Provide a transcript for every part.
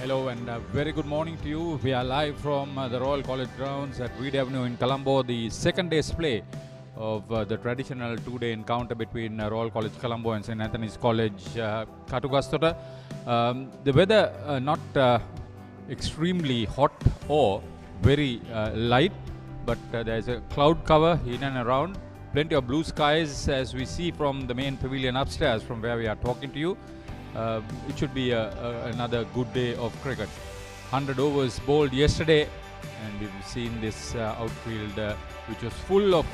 Hello and very good morning to you. We are live from the Royal College grounds at Reed Avenue in Colombo, the second day's play of the traditional two-day encounter between Royal College Colombo and St. Anthony's College Katugastota. The weather not extremely hot or very light, but there is a cloud cover in and around. Plenty of blue skies as we see from the main pavilion upstairs from where we are talking to you. It should be another good day of cricket. 100 overs bowled yesterday, and we've seen this outfield which was full of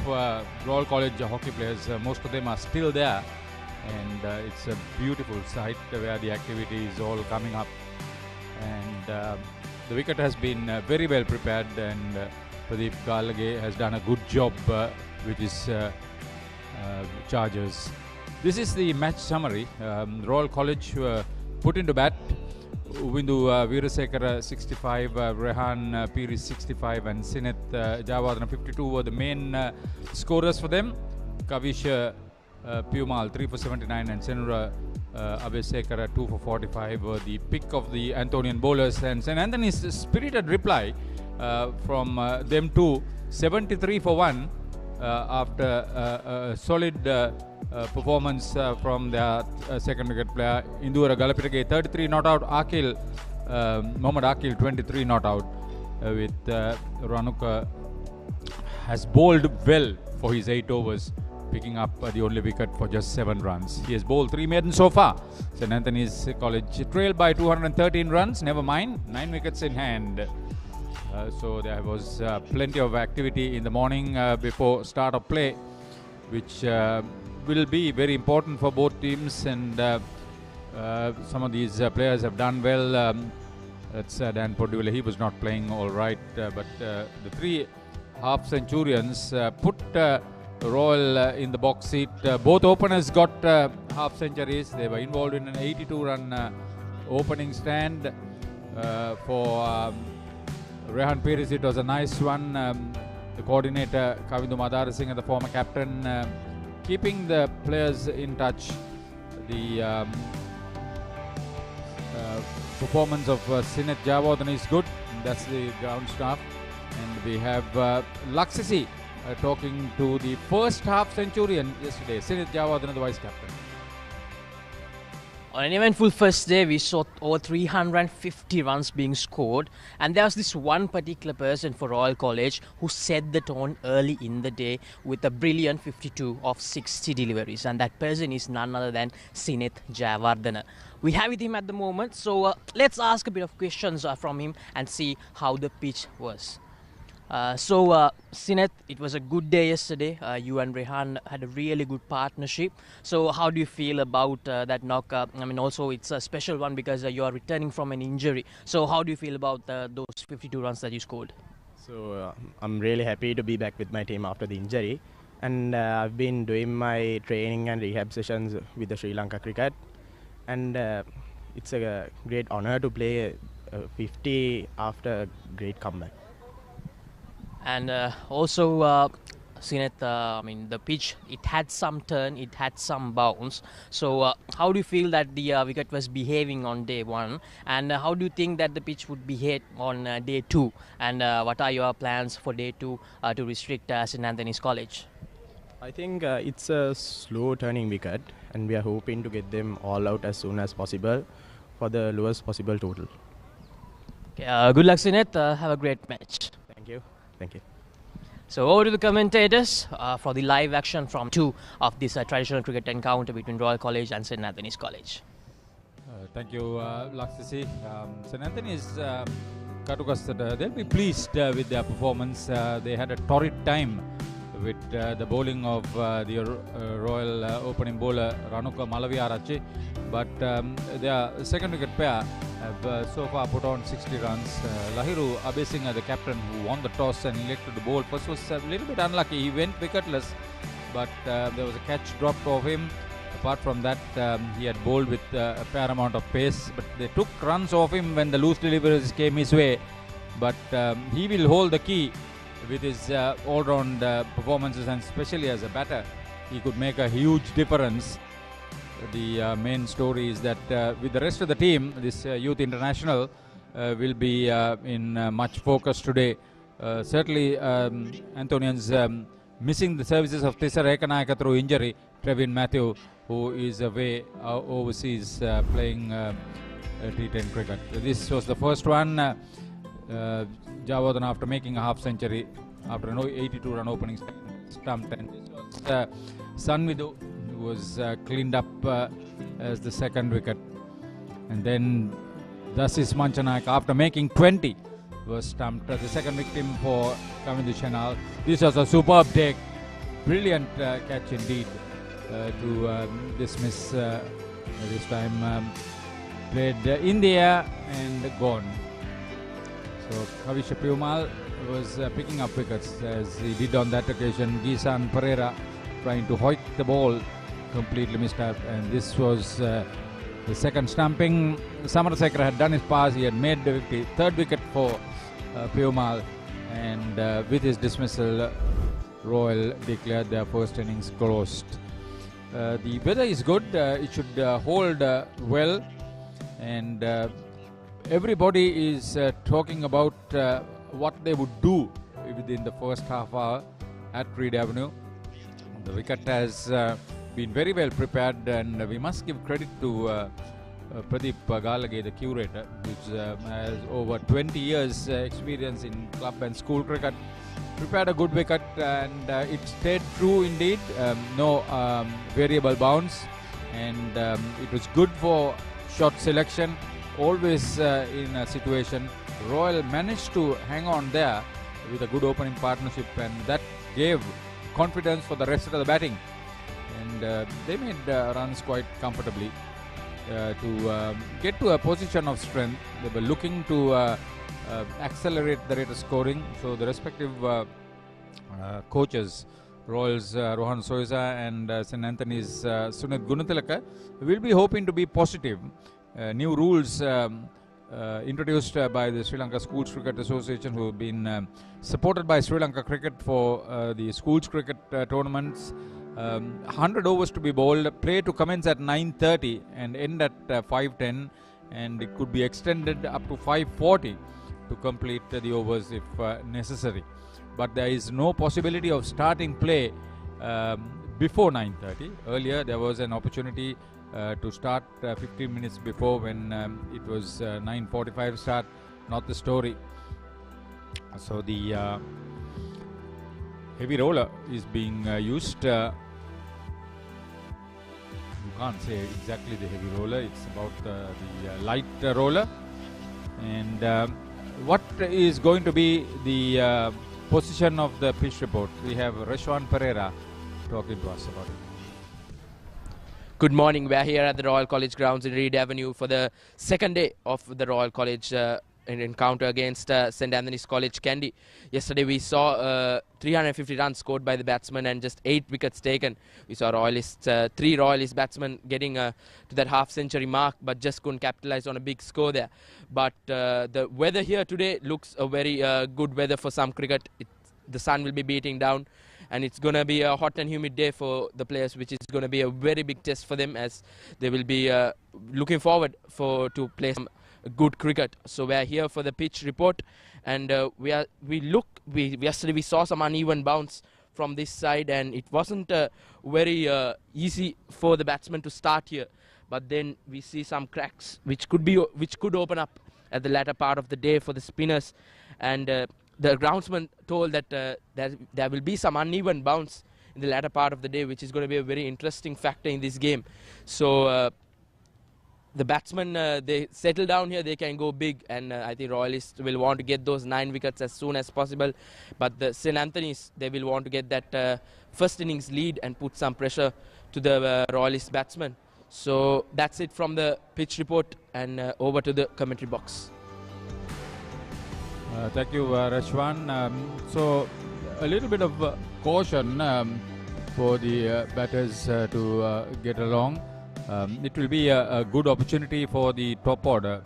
Royal College hockey players. Most of them are still there, and it's a beautiful sight where the activity is all coming up. And the wicket has been very well prepared, and Pradeep Galage has done a good job with his chargers. This is the match summary. Royal College put into bat. Uvindu Veerasekara 65, Rehan Piri 65 and Sineth Javadana 52 were the main scorers for them. Kavish Piumal 3 for 79 and Senura Abesekara 2 for 45 were the pick of the Anthonian bowlers. And St. Anthony's spirited reply from them too, 73 for 1 after a solid performance from their second wicket player Indura Galapitage 33 not out, Mohammad Akil 23 not out, with Ranuka has bowled well for his 8 overs, picking up the only wicket for just 7 runs. He has bowled 3 maidens so far. St. Anthony's College trailed by 213 runs, never mind, 9 wickets in hand. So there was plenty of activity in the morning before start of play, which will be very important for both teams, and some of these players have done well. That's Dan Poduvilla, he was not playing all right, but the 3 half-centurions put Royal in the box seat. Both openers got half-centuries. They were involved in an 82-run opening stand for Rehan Piris. It was a nice one. The coordinator Kavindu Madara Singh and the former captain keeping the players in touch. The performance of Sineth Javadana is good. That's the ground staff. And we have Laksisi talking to the first half-centurion yesterday, Sineth Javadana, the vice captain. On an eventful first day, we saw over 350 runs being scored, and there was this one particular person for Royal College who set the tone early in the day with a brilliant 52 of 60 deliveries, and that person is none other than Sineth Javardhana. We have with him at the moment, so let's ask a bit of questions from him and see how the pitch was. Sineth, it was a good day yesterday. You and Rehan had a really good partnership. So how do you feel about that knock? I mean, also it's a special one because you are returning from an injury. So how do you feel about those 52 runs that you scored? So I'm really happy to be back with my team after the injury. And I've been doing my training and rehab sessions with the Sri Lanka cricket. And it's a great honor to play 50 after a great comeback. And also, Sineth, I mean, the pitch, it had some turn, it had some bounce. So how do you feel that the wicket was behaving on day 1? And how do you think that the pitch would behave on day 2? And what are your plans for day 2 to restrict St. Anthony's College? I think it's a slow turning wicket, and we are hoping to get them all out as soon as possible for the lowest possible total. Okay, good luck, Sineth. Have a great match. Thank you. Thank you. So over to the commentators for the live action from 2 of this traditional cricket encounter between Royal College and St. Anthony's College. Thank you, Laksisi. St. Anthony's Katugastota, they'll be pleased with their performance. They had a torrid time with the bowling of the Royal opening bowler Ranuka Malaviarache, but their second wicket pair have so far put on 60 runs. Lahiru Abesinghe, the captain who won the toss and elected to bowl first, was a little bit unlucky. He went wicketless, but there was a catch dropped off him. Apart from that, he had bowled with a fair amount of pace, but they took runs off him when the loose deliveries came his way. But he will hold the key with his all-round performances, and especially as a batter, he could make a huge difference. The main story is that with the rest of the team, this youth international, will be in much focus today. Certainly, Anthonians missing the services of Tissa Rekanayaka through injury. Trevin Matthew, who is away overseas playing T10 cricket. This was the first one. Javadan, after making a half century, after an 82-run opening stumped, and this was Sanvidu, who was cleaned up as the second wicket. And then Dasis Manchanayak, after making 20, was stumped. The second victim for Kavindu Chenal. This was a superb take. Brilliant catch indeed to dismiss this time. Played in the air and gone. So Kavisha Piumal was picking up wickets as he did on that occasion. Gisan Pereira trying to hoik the ball, completely missed out, and this was the second stumping. Samarasekara had done his pass, he had made the third wicket for Piumal, and with his dismissal, Royal declared their first innings closed. The weather is good, it should hold well, and everybody is talking about what they would do within the first half hour at Reed Avenue. The wicket has been very well prepared, and we must give credit to Pradeep Galage, the curator, which has over 20 years experience in club and school cricket. Prepared a good wicket, and it stayed true indeed. No variable bounce, and it was good for shot selection. Always in a situation, Royal managed to hang on there with a good opening partnership, and that gave confidence for the rest of the batting, and they made runs quite comfortably to get to a position of strength. They were looking to accelerate the rate of scoring, so the respective coaches, Royals Rohan Soiza and St. Anthony's Sunit Gunatilaka, will be hoping to be positive. New rules introduced by the Sri Lanka Schools Cricket Association, who have been supported by Sri Lanka Cricket for the schools cricket tournaments. 100 overs to be bowled, play to commence at 9:30 and end at 5:10, and it could be extended up to 5:40 to complete the overs if necessary. But there is no possibility of starting play before 9:30. Earlier there was an opportunity to start 15 minutes before, when it was 9:45 start. Not the story. So the heavy roller is being used. You can't say exactly the heavy roller, it's about the light roller. And what is going to be the position of the pitch report? We have Reshwan Pereira talking to us about it. Good morning. We're here at the Royal College grounds in Reed Avenue for the second day of the Royal College encounter against St. Anthony's College Kandy. Yesterday we saw 350 runs scored by the batsmen and just 8 wickets taken. We saw Royalists, 3 Royalist batsmen getting to that half-century mark, but just couldn't capitalize on a big score there. But the weather here today looks a very good weather for some cricket. The sun will be beating down, and it's going to be a hot and humid day for the players, which is going to be a very big test for them, as they will be looking forward to play some good cricket. So we are here for the pitch report, and yesterday we saw some uneven bounce from this side, and it wasn't very easy for the batsmen to start here. But then we see some cracks which could open up at the latter part of the day for the spinners, and the groundsman told that there will be some uneven bounce in the latter part of the day, which is going to be a very interesting factor in this game. So the batsmen, they settle down here, they can go big, and I think Royalists will want to get those 9 wickets as soon as possible. But the St. Anthony's, they will want to get that first innings lead and put some pressure to the Royalist batsmen. So that's it from the pitch report, and over to the commentary box. Thank you, Rashwan. So a little bit of caution for the batters to get along. It will be a good opportunity for the top order.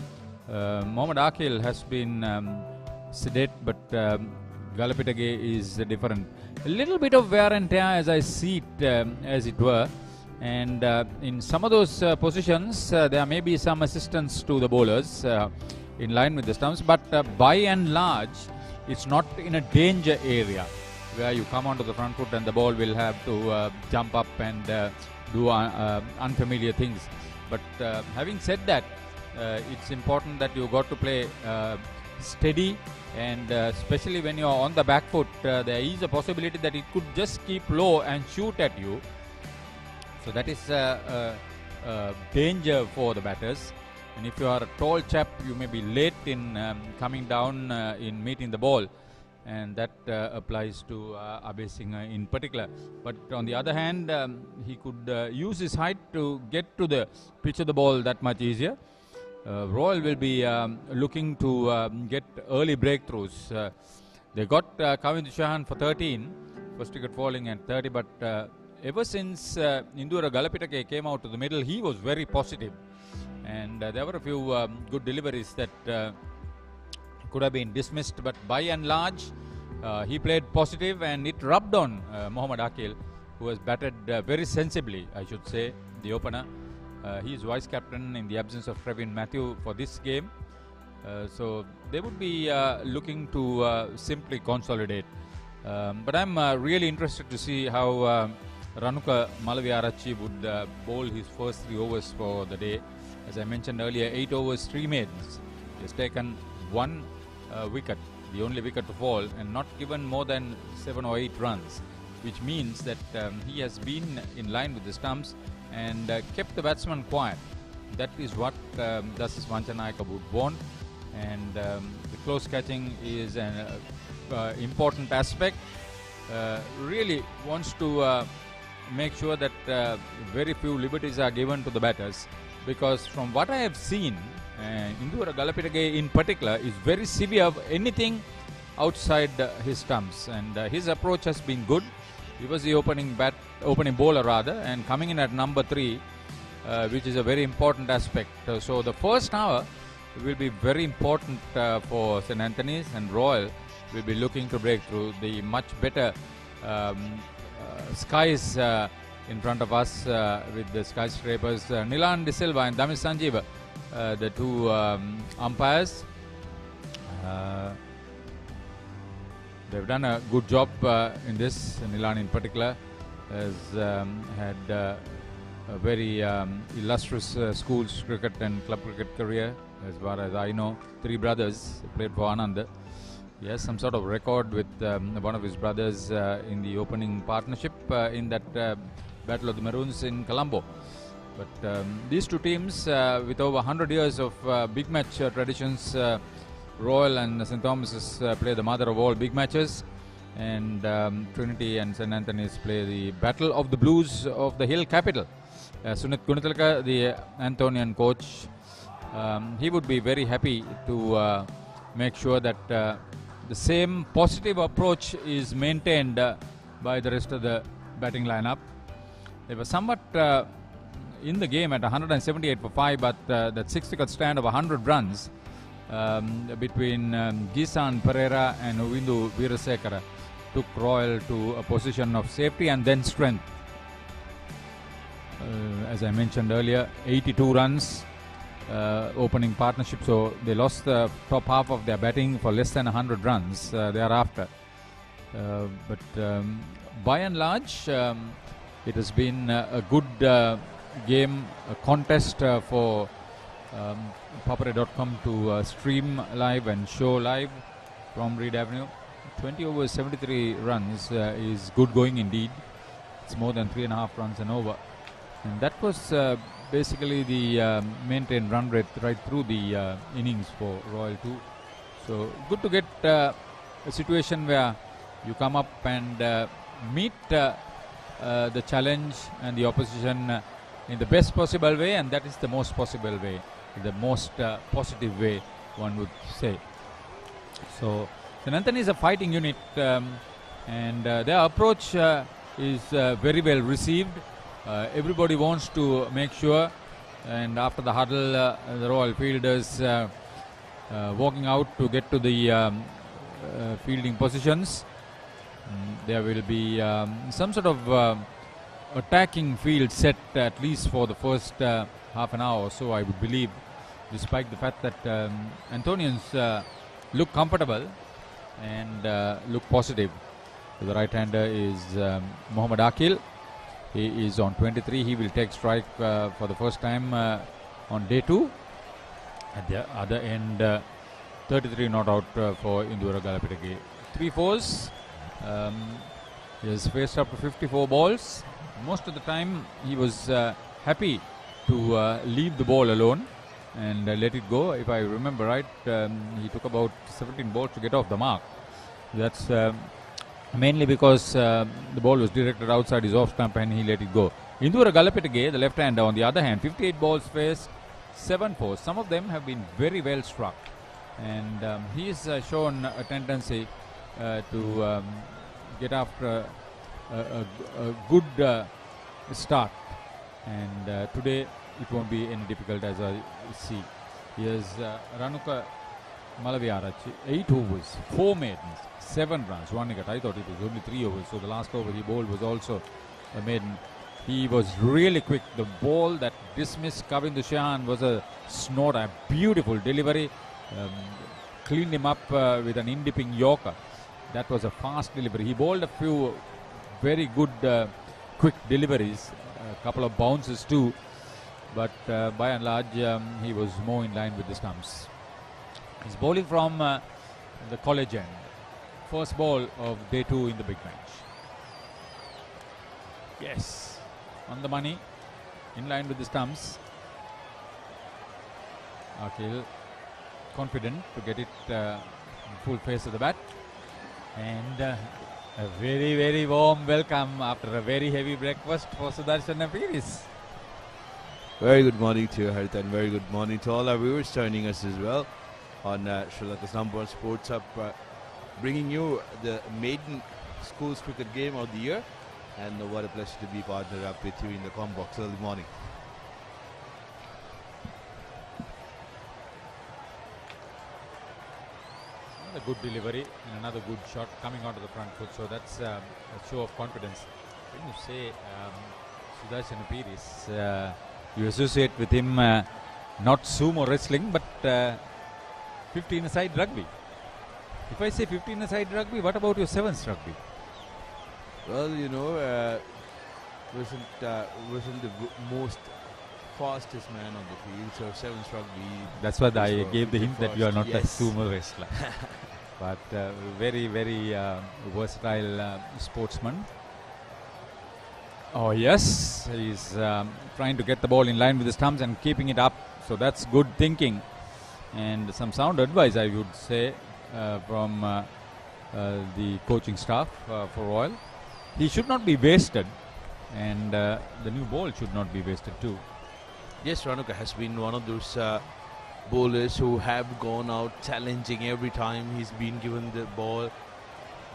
Mohammad Akil has been sedate, but Galapitage is different. A little bit of wear and tear as I see it, as it were. And in some of those positions, there may be some assistance to the bowlers. in line with the stumps, but by and large, it's not in a danger area where you come onto the front foot and the ball will have to jump up and do unfamiliar things. But having said that, it's important that you got to play steady, and especially when you're on the back foot, there is a possibility that it could just keep low and shoot at you. So that is danger for the batters. And if you are a tall chap, you may be late in coming down in meeting the ball, and that applies to Abe Singh in particular. But on the other hand, he could use his height to get to the pitch of the ball that much easier. Royal will be looking to get early breakthroughs. They got Kavindu Shahan for 13, first wicket falling at 30, but ever since Indura Galapitake came out to the middle, he was very positive. And there were a few good deliveries that could have been dismissed, but by and large, he played positive, and it rubbed on Mohammad Akil, who has batted very sensibly, I should say, the opener. He is vice captain in the absence of Trevin Matthew for this game. So they would be looking to simply consolidate. But I'm really interested to see how Ranuka Malaviarachi would bowl his first 3 overs for the day. As I mentioned earlier, 8 overs, 3 maidens. He has taken 1 wicket, the only wicket to fall, and not given more than 7 or 8 runs, which means that he has been in line with the stumps and kept the batsman quiet. That is what Dasis Vanchanayaka would want, and the close catching is an important aspect. Really wants to make sure that very few liberties are given to the batters, because from what I have seen, Indura Galapitake in particular is very severe of anything outside his stumps, and his approach has been good. He was the opening bowler rather, and coming in at number 3, which is a very important aspect. So the first hour will be very important for St. Anthony's, and Royal will be looking to break through the much better skies in front of us with the skyscrapers. Nilan De Silva and Damis Sanjeev, the 2 umpires. They've done a good job in this. Nilan in particular has had a very illustrious schools cricket and club cricket career, as far as I know. 3 brothers played for Anand. He has some sort of record with one of his brothers in the opening partnership in that Battle of the Maroons in Colombo. But these 2 teams with over 100 years of big match traditions, Royal and St. Thomas's play the mother of all big matches, and Trinity and St. Anthony's play the Battle of the Blues of the Hill Capital. Sunit Gunatilaka, the Antonian coach, he would be very happy to make sure that the same positive approach is maintained by the rest of the batting lineup. They were somewhat in the game at 178 for 5, but that 6-wicket stand of 100 runs between Gisan Pereira and Uvindu Veerasekara took Royal to a position of safety and then strength. As I mentioned earlier, 82 runs opening partnership, so they lost the top half of their batting for less than 100 runs thereafter. But by and large, it has been a good game, a contest for Papare.com to stream live and show live from Reed Avenue. 20 overs, 73 runs is good going indeed. It's more than 3.5 runs and over. And that was basically the maintained run rate right through the innings for Royal 2. So good to get a situation where you come up and meet the challenge and the opposition in the best possible way, and that is the most possible way, the most positive way, one would say. So St. Anthony is a fighting unit, and their approach is very well received. Everybody wants to make sure, and after the huddle, the Royal fielders walking out to get to the fielding positions. There will be some sort of attacking field set, at least for the first half an hour or so, I would believe. despite the fact that Antonians look comfortable and look positive. The right-hander is Mohammad Akil. He is on 23. He will take strike for the first time on day 2. At the other end, 33 not out for Indura Galapitagi. 3 fours. He has faced up to 54 balls. Most of the time, he was happy to leave the ball alone and let it go. If I remember right, he took about 17 balls to get off the mark. That's mainly because the ball was directed outside his off stump and he let it go. Indura Galapitagi, the left-hander, on the other hand, 58 balls faced, 7 fours. Some of them have been very well struck. And he's shown a tendency to get after a good start. And today it won't be any difficult, as I see. Here's Ranuka Malaviarachi, 8 overs, 4 maidens, 7 runs, 1 wicket. I thought it was only 3 overs, so the last over he bowled was also a maiden. He was really quick. The ball that dismissed Kavindu Shahan was a snort, a beautiful delivery. Cleaned him up with an in-dipping Yorker. That was a fast delivery. He bowled a few very good quick deliveries, a couple of bounces too, but by and large he was more in line with the stumps. He's bowling from the college end. First ball of day 2 in the big match. Yes, on the money, in line with the stumps. Akil confident to get it full face of the bat. And a very, very warm welcome after a very heavy breakfast for Sudarshan Apiris. Very good morning to you, Harit, and very good morning to all our viewers joining us as well on Sri Lanka's number 1 Sports Hub, bringing you the maiden schools cricket game of the year. And what a pleasure to be partnered up with you in the com box early morning. Another good delivery and another good shot coming onto the front foot. So that's a show of confidence. When you say Sudarshan Apiris, you associate with him not sumo wrestling but 15-a-side rugby. If I say 15-a-side rugby, what about your 7s rugby? Well, you know, wasn't the most fastest man on the field, so 7s rugby. That's what I gave the hint that you are not yes. a sumo wrestler. But very, very versatile sportsman. Oh yes, he's trying to get the ball in line with the stumps and keeping it up. So that's good thinking and some sound advice, I would say, from the coaching staff for Royal. He should not be wasted, and the new ball should not be wasted too. Yes, Ranuka has been one of those bowlers who have gone out challenging every time he's been given the ball.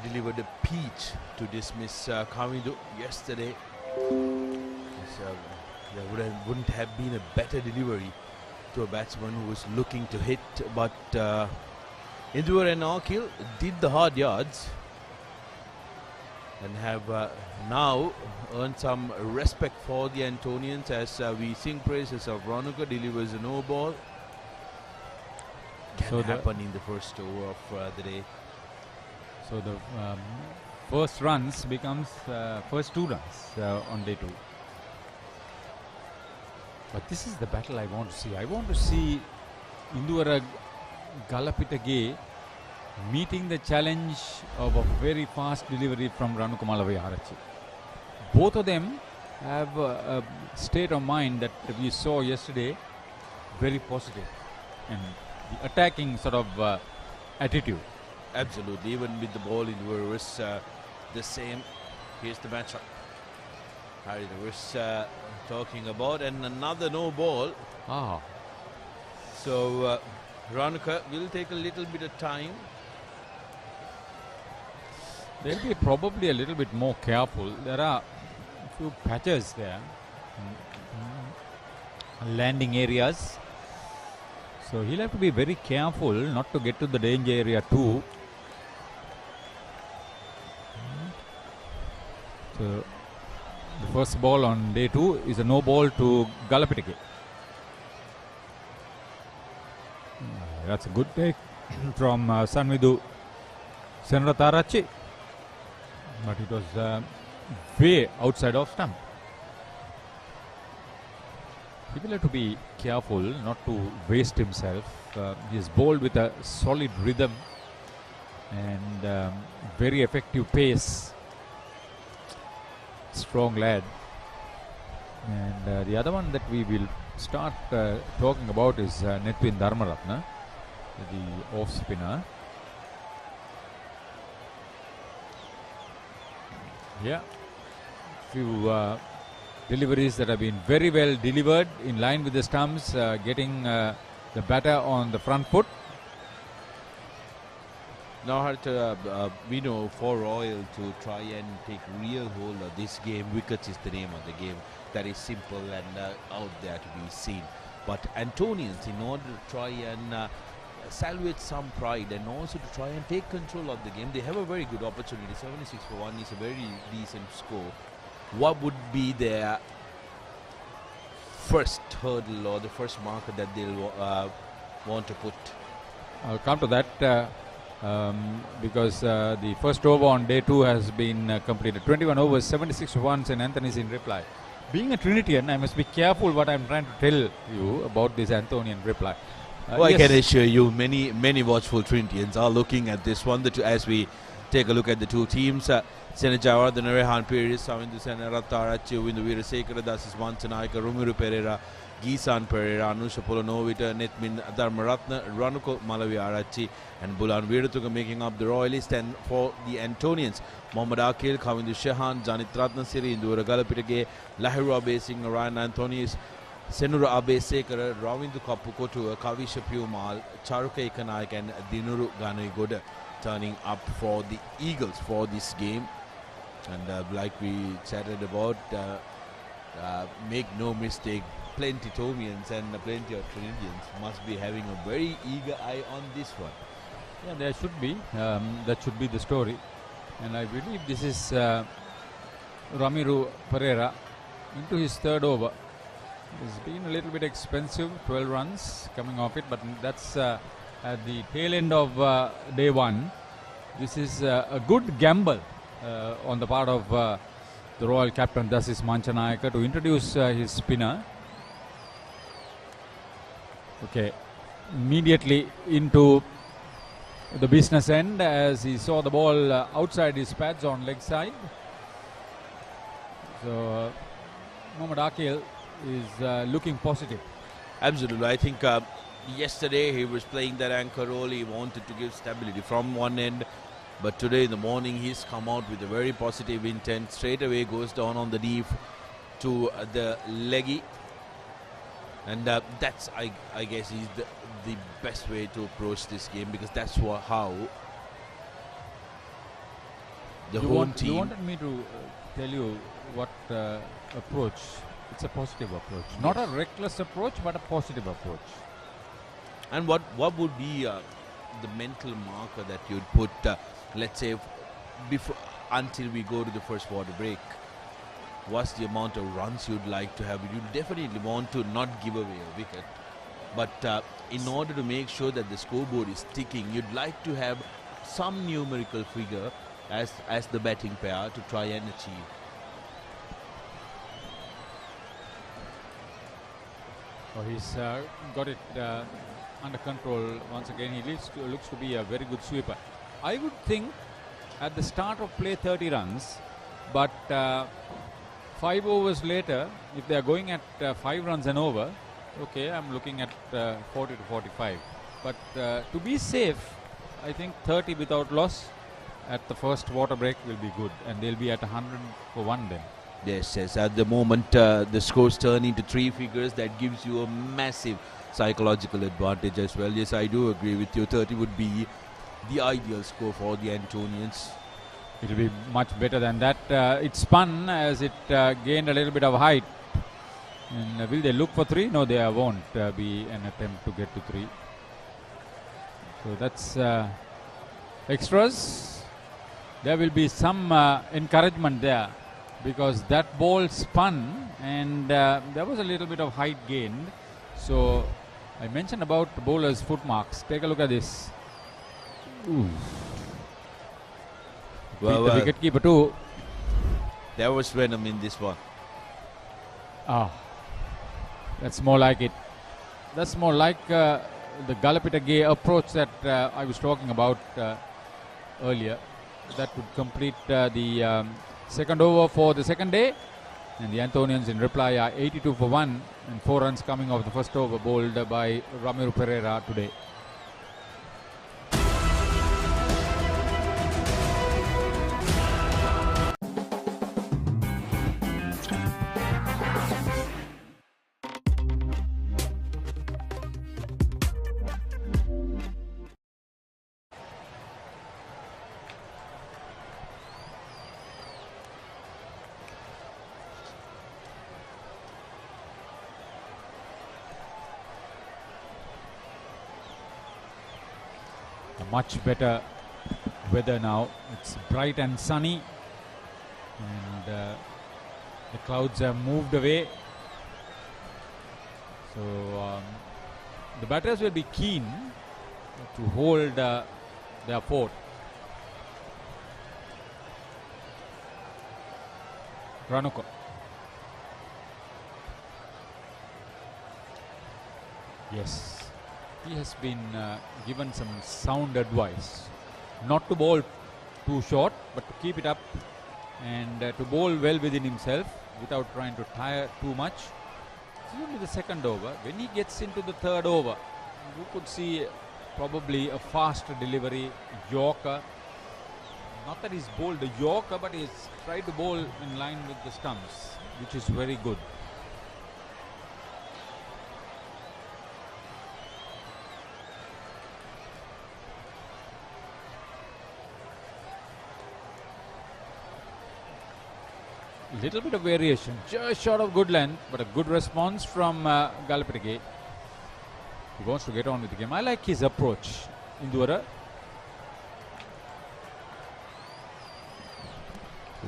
Delivered a peach to dismiss Kavindu yesterday. There wouldn't have been a better delivery to a batsman who was looking to hit, but Indura and Akil did the hard yards and have now earned some respect for the Antonians as we sing praises of Ranuka. Delivers a no ball. Can happen in the first over of the day. So the first runs becomes first 2 runs on day 2. But this is the battle I want to see. I want to see Indura Galapitagi meeting the challenge of a very fast delivery from Ranuka Malaviarachi. Both of them have a state of mind that we saw yesterday, very positive, and the attacking sort of attitude. Absolutely, even with the ball in reverse, the same. Here's the matchup. Harry was talking about, and another no ball. So Ranuka will take a little bit of time. They'll be probably a little bit more careful. There are a few patches there, landing areas. So he'll have to be very careful not to get to the danger area too. So the first ball on day 2 is a no ball to Galapitagi. That's a good take from Sanvidu Senratarachi. But it was way outside of stump. He will have to be careful not to waste himself. He is bowled with a solid rhythm and very effective pace. Strong lad. And the other one that we will start talking about is Netwin Dharmaratna, the off spinner. Yeah, few deliveries that have been very well delivered in line with the stumps, getting the batter on the front foot. Now, we know for Royal to try and take real hold of this game, wickets is the name of the game. That is simple and out there to be seen. But Antonians, in order to try and salvage some pride and also to try and take control of the game, they have a very good opportunity. 76 for 1 is a very decent score. What would be their first hurdle or the first marker that they'll want to put? I'll come to that because the first over on day 2 has been completed. 21 overs, 76 for 1, and Anthony's in reply. Being a Trinitian, I must be careful what I'm trying to tell you about this Anthonian reply. Well, yes. I can assure you, many watchful Trinitians are looking at this one. As we take a look at the two teams, Senajawar, the Rehan Piri, Savindu Senarattarachi, Windu Veerasekara, Dasis Manchanaika, Rumiru Pereira, Gisan Pereira, Anusha Polonovita, Netmin Dharmaratna, Ranuko Malaviarachi, and Bulan Veeratuga making up the royalist. And for the Antonians, Mohammad Akil, Kavindu Shehan, Janit Ratnasiri, Indura Galapitake, Lahiru Abesing, Ryan Anthony's, Senura Abesekara, Ravindu Kapukotu, Kavisha Pumal, Charuka Ekanaik, and Dinuru Ganaigoda turning up for the Eagles for this game. And like we chatted about, make no mistake, plenty Tomians and plenty of Trinitians must be having a very eager eye on this one. Yeah, there should be. That should be the story. And I believe this is Ramiru Pereira into his third over. It's been a little bit expensive, 12 runs coming off it, but that's at the tail end of day 1. This is a good gamble on the part of the Royal captain Dasis Manchanayaka to introduce his spinner. Okay, immediately into the business end as he saw the ball outside his pads on leg side. So Mohammad Akil is looking positive. Absolutely. I think yesterday he was playing that anchor role. He wanted to give stability from one end. But today in the morning he's come out with a very positive intent. Straight away goes down on the deep to the leggy. And that's, I guess, is the best way to approach this game, because that's how the home team... You wanted me to tell you what approach. It's a positive approach. Yes. Not a reckless approach, but a positive approach. And what would be the mental marker that you'd put, let's say, before until we go to the first water break? What's the amount of runs you'd like to have? You definitely want to not give away a wicket. But in order to make sure that the scoreboard is ticking, you'd like to have some numerical figure as the batting pair to try and achieve. Oh, he's got it under control once again. He looks to be a very good sweeper. I would think at the start of play 30 runs, but 5 overs later, if they are going at 5 runs and over, okay, I'm looking at 40 to 45. But to be safe, I think 30 without loss at the first water break will be good, and they'll be at 100 for 1 then. Yes, at the moment the scores turn into 3 figures. That gives you a massive psychological advantage as well. Yes, I do agree with you. 30 would be the ideal score for the Antonians. It will be much better than that. It spun as it gained a little bit of height. And will they look for 3? No, there won't be an attempt to get to 3. So that's extras. There will be some encouragement there, because that ball spun and there was a little bit of height gained. So I mentioned about the bowler's foot marks. Take a look at this. Ooh. Well, Beat the wicket keeper too. there was venom in this one. That's more like it. That's more like the Galapita approach that I was talking about earlier. That would complete the second over for the second day. And the Antonians in reply are 82 for 1 and 4 runs coming off the first over bowled by Ramiro Pereira today. Much better weather now. It's bright and sunny, and the clouds have moved away. So the batters will be keen to hold their fort. Ranuka. Yes. He has been given some sound advice not to bowl too short, but to keep it up and to bowl well within himself without trying to tire too much. This is only the second over. When he gets into the third over, you could see probably a faster delivery, Yorker. Not that he's bowled a Yorker, but he's tried to bowl in line with the stumps, which is very good. Little bit of variation, just short of good length, but a good response from Galapita. He wants to get on with the game. I like his approach, Indura.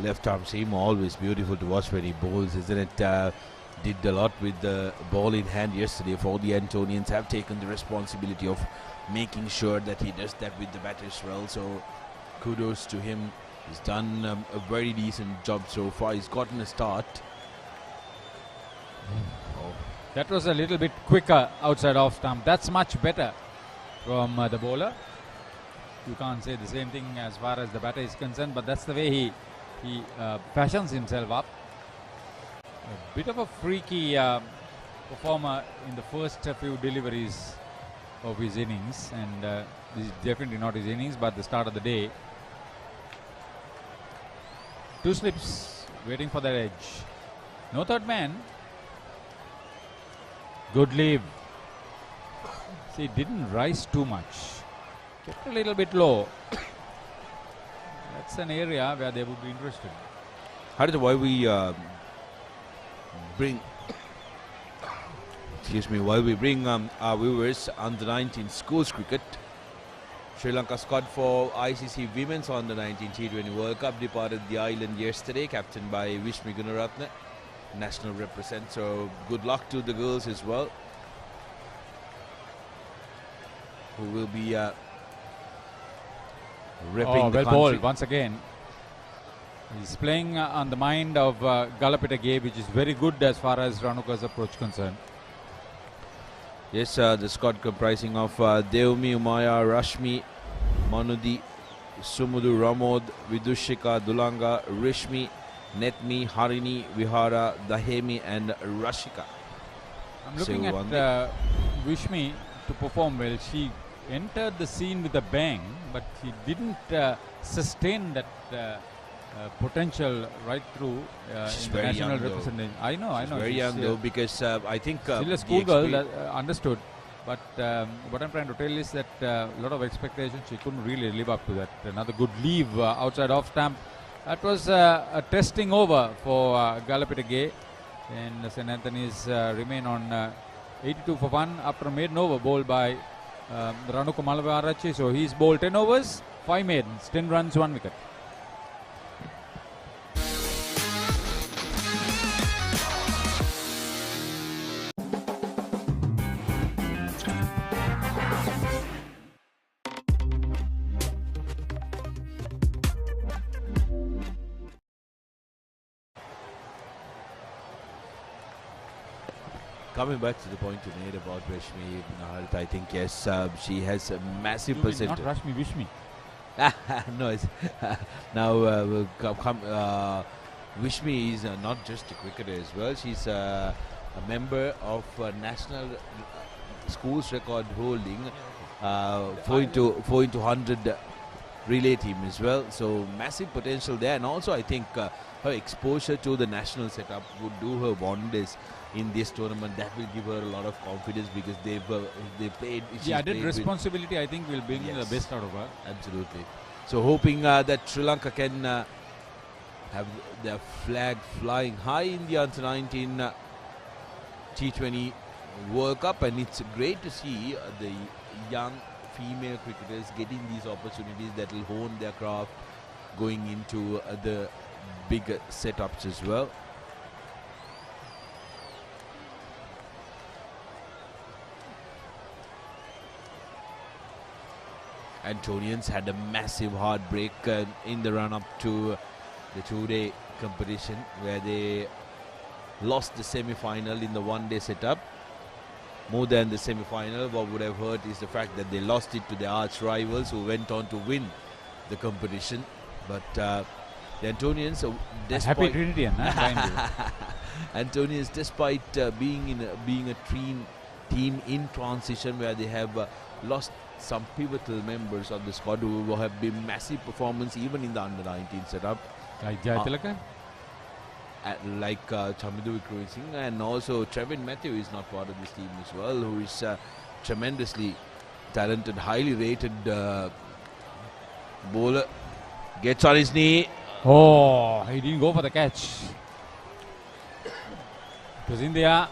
Left arm seam always beautiful to watch when he bowls, isn't it? Did a lot with the ball in hand yesterday. For the Antonians have taken the responsibility of making sure that he does that with the batters well. So kudos to him. He's done a very decent job so far. He's gotten a start. That was a little bit quicker outside off stump. That's much better from the bowler. You can't say the same thing as far as the batter is concerned, but that's the way he fashions himself up. A bit of a freaky performer in the first few deliveries of his innings, and this is definitely not his innings, but the start of the day. Two slips, waiting for that edge. No third man. Good leave. See, it didn't rise too much. Kept a little bit low. That's an area where they would be interested. How did why we bring our viewers under 19 schools cricket. Sri Lanka squad for ICC Women's Under 19 T20 World Cup departed the island yesterday, captained by Vishmi Gunaratne, national represent. So good luck to the girls as well, who will be repping the well country. bowled once again. He's playing on the mind of Galapita, which is very good as far as Ranuka's approach concerned. Yes, the squad comprising of Devmi, Umaya, Rashmi, Manudi, Sumudu, Ramod, Vidushika, Dulanga, Rishmi, Netmi, Harini, Vihara, Dahemi and Rashika. I'm looking at Vishmi to perform well. She entered the scene with a bang, but she didn't sustain that potential right through She's in the very national young, representation. I know. She's very young though, because I think still a schoolgirl, understood. But what I'm trying to tell is that a lot of expectations, she couldn't really live up to that. Another good leave outside off stump. That was a testing over for Galapita Gay, and St. Anthony's remain on 82 for 1 after a maiden over bowled by Ranuka Malavarachi. So he's bowled 10 overs, 5 maidens, 10 runs, 1 wicket. Coming back to the point you made about Rashmi Harth, I think yes, she has a massive You mean not percentage. Rashmi, Vishmi. No, it's now Vishmi is not just a cricketer as well. She's a member of national schools record holding 4 into 100 relay team as well. So massive potential there, and also I think her exposure to the national setup would do her wonders in this tournament. That will give her a lot of confidence because they played. The added responsibility, I think, will bring Yes. the best out of her. Absolutely. So hoping that Sri Lanka can have their flag flying high in the under 19 T20 World Cup, and it's great to see the young female cricketers getting these opportunities that will hone their craft going into the bigger setups as well. Antonians had a massive heartbreak in the run-up to the two-day competition, where they lost the semi-final in the one-day setup. More than the semi-final, what would have hurt is the fact that they lost it to their arch rivals, who went on to win the competition. But the Antonians, Happy despite Trinitian, huh? Antonians, despite being a team in transition, where they have lost some pivotal members of the squad who have been massive performance even in the under-19 setup, Like Jayatilaka. like Chamidu Wickremesinghe, and also Trevin Matthew is not part of this team as well, who is tremendously talented, highly rated bowler. Gets on his knee. Oh, he didn't go for the catch. It was in the air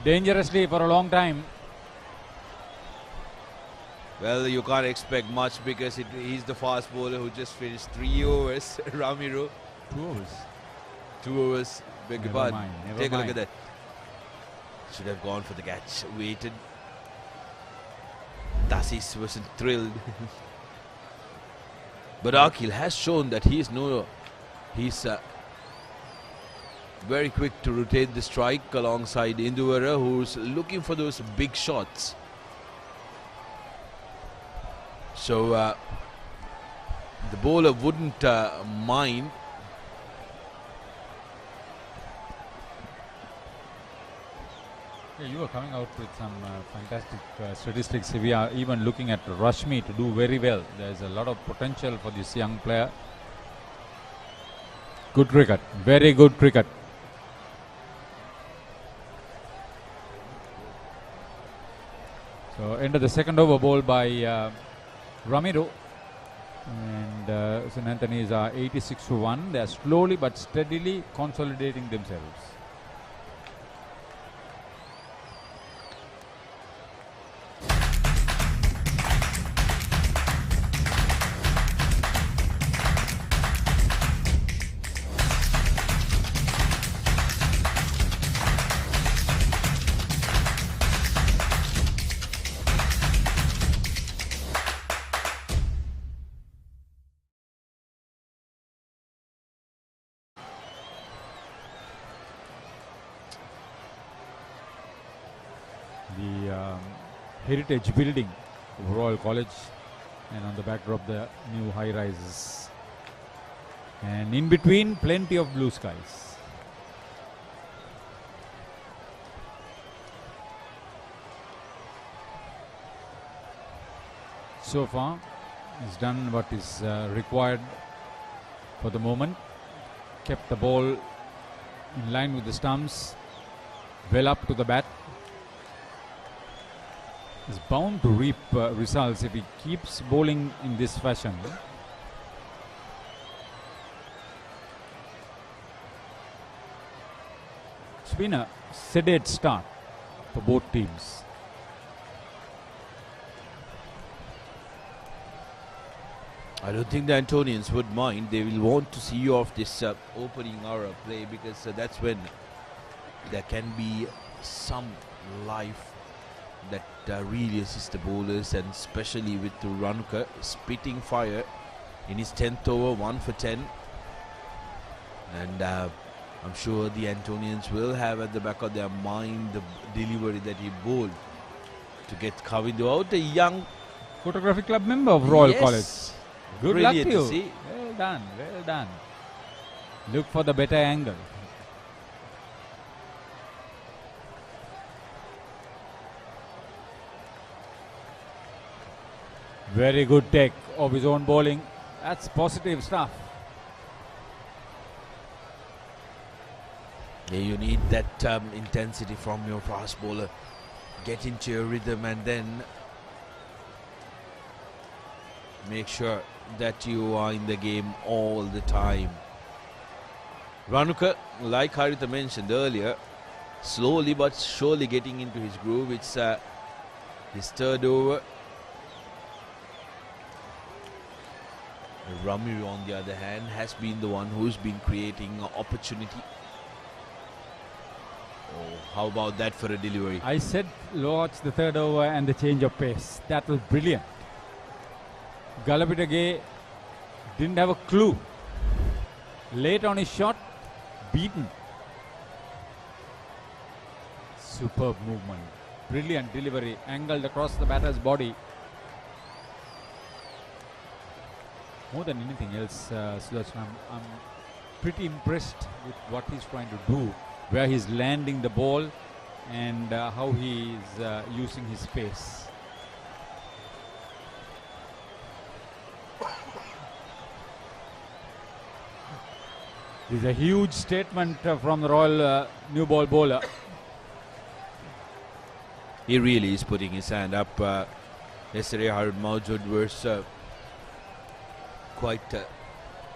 dangerously for a long time. Well, you can't expect much because he's the fast bowler who just finished 3 overs. Ramiro. 2 overs. 2 overs. Beg your Never pardon. mind, never Take a look mind. at that. Should have gone for the catch. Waited. Dasis wasn't thrilled. But Akil has shown that he's very quick to rotate the strike alongside Induvara, who's looking for those big shots. So the bowler wouldn't mind. Yeah, you are coming out with some fantastic statistics. We are even looking at Rashmi to do very well. There's a lot of potential for this young player. Good cricket, very good cricket. So end of the second over, ball by Ramiro, and St. Anthony's are 86-1. They are slowly but steadily consolidating themselves. The heritage building of Royal College, and on the backdrop the new high rises, and in between plenty of blue skies. So far he's done what is required for the moment, kept the ball in line with the stumps, well up to the bat. Is bound to reap results if he keeps bowling in this fashion. It's been a sedate start for both teams. I don't think the Antonians would mind. They will want to see you off this opening hour of play, because that's when there can be some life that really assists the bowlers, and especially with Ranuka spitting fire in his 10th over, 1 for 10. And I'm sure the Antonians will have at the back of their mind the delivery that he bowled to get Kavindu out. A young Photography Club member of Royal Yes. College. Good luck to Brilliant you. to see. Well done, well done. Look for the better angle. Very good take of his own bowling. That's positive stuff. Yeah, you need that intensity from your fast bowler. Get into your rhythm and then make sure that you are in the game all the time. Ranuka, like Haritha mentioned earlier, slowly but surely getting into his groove. It's his third over. Ramiru, on the other hand, has been the one who's been creating opportunity. Oh, how about that for a delivery? I said watch the third over and the change of pace. That was brilliant. Galapita didn't have a clue. Late on his shot, beaten. Superb movement. Brilliant delivery. Angled across the batter's body. More than anything else, Sudarshan, I'm pretty impressed with what he's trying to do, where he's landing the ball and how he is using his pace. This is a huge statement from the Royal new ball bowler. He really is putting his hand up. Yesterday, Harun Maujud was quite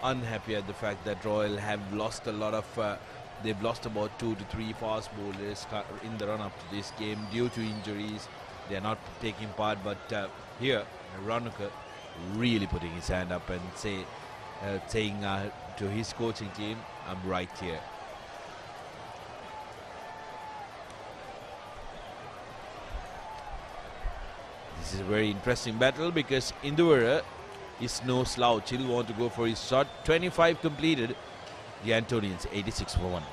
unhappy at the fact that Royal have lost a lot of. They've lost about 2 to 3 fast bowlers in the run-up to this game due to injuries. They're not taking part, but here, Ranuka really putting his hand up and saying to his coaching team, I'm right here. This is a very interesting battle because Induvara is no slouch. He'll want to go for his shot. 25 completed. The Antonians 86 for 1.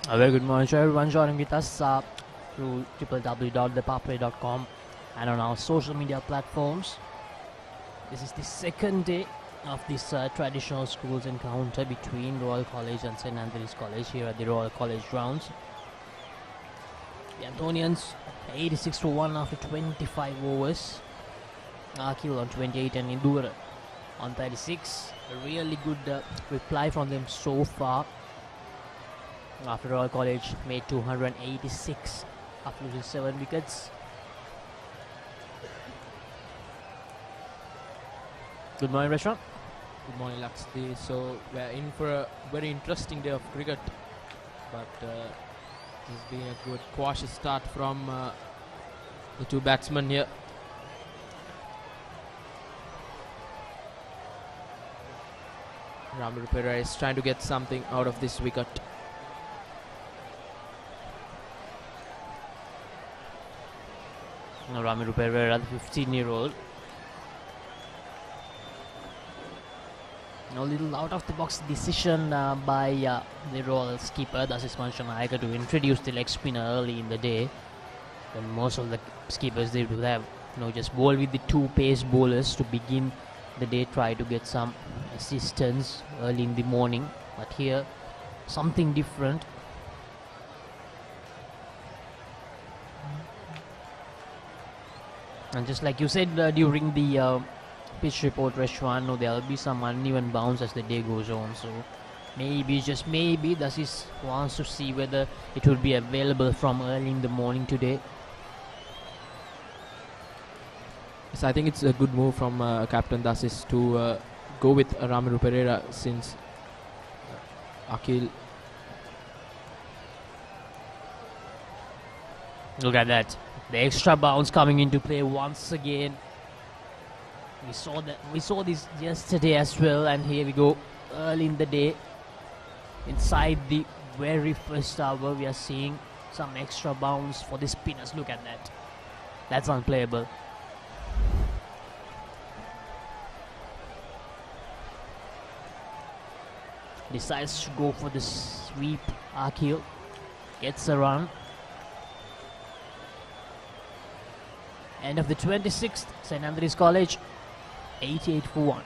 A very good morning to everyone joining with us through www.thepapare.com and on our social media platforms. This is the second day of this traditional schools encounter between Royal College and St. Anthony's College here at the Royal College grounds. The Antonians 86 for 1 after 25 overs. Akil on 28 and Indura on 36. A really good reply from them so far. After Royal College made 286 after losing 7 wickets. Good morning, Restaurant. Good morning, Lakshdi. So we're in for a very interesting day of cricket, but it's been a good cautious start from the two batsmen here. Ramiru Papare is trying to get something out of this wicket. Now Ramiru Papare, the 15-year-old. A little out of the box decision by the Royal skipper Dasis Manshanaika to introduce the leg spinner early in the day. And most of the skippers, they would have just bowl with the 2 pace bowlers to begin the day, try to get some assistance early in the morning. But here, something different. And just like you said during the pitch report, Reshwan, there will be some uneven bounce as the day goes on. So maybe, just maybe, Dasis wants to see whether it will be available from early in the morning today. Yes, I think it's a good move from Captain Dasis to go with Ramiru Papare since Akil. Look at that. The extra bounce coming into play once again. We saw this yesterday as well, and here we go early in the day. Inside the very first hour, we are seeing some extra bounce for the spinners. Look at that. That's unplayable. Decides to go for the sweep. Akil gets a run. End of the 26th, St. Anthony's College, 88 for 1.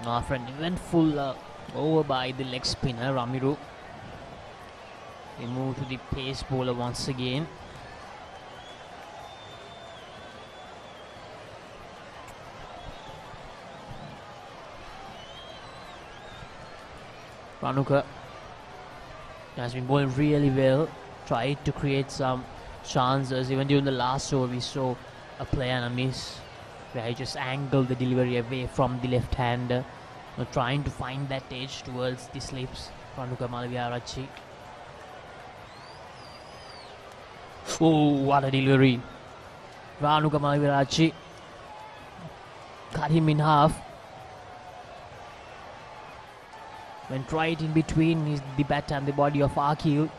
After an eventful over by the leg spinner Ramiru, we move to the pace bowler once again. Ranuka has been bowling really well, tried to create some chances. Even during the last over we saw a play and a miss where he just angled the delivery away from the left-hander. Trying to find that edge towards the slips. Ranuka Malaviarachi. Oh, what a delivery. Ranuka Malaviarachi cut him in half. Went right in between the bat and the body of Akil.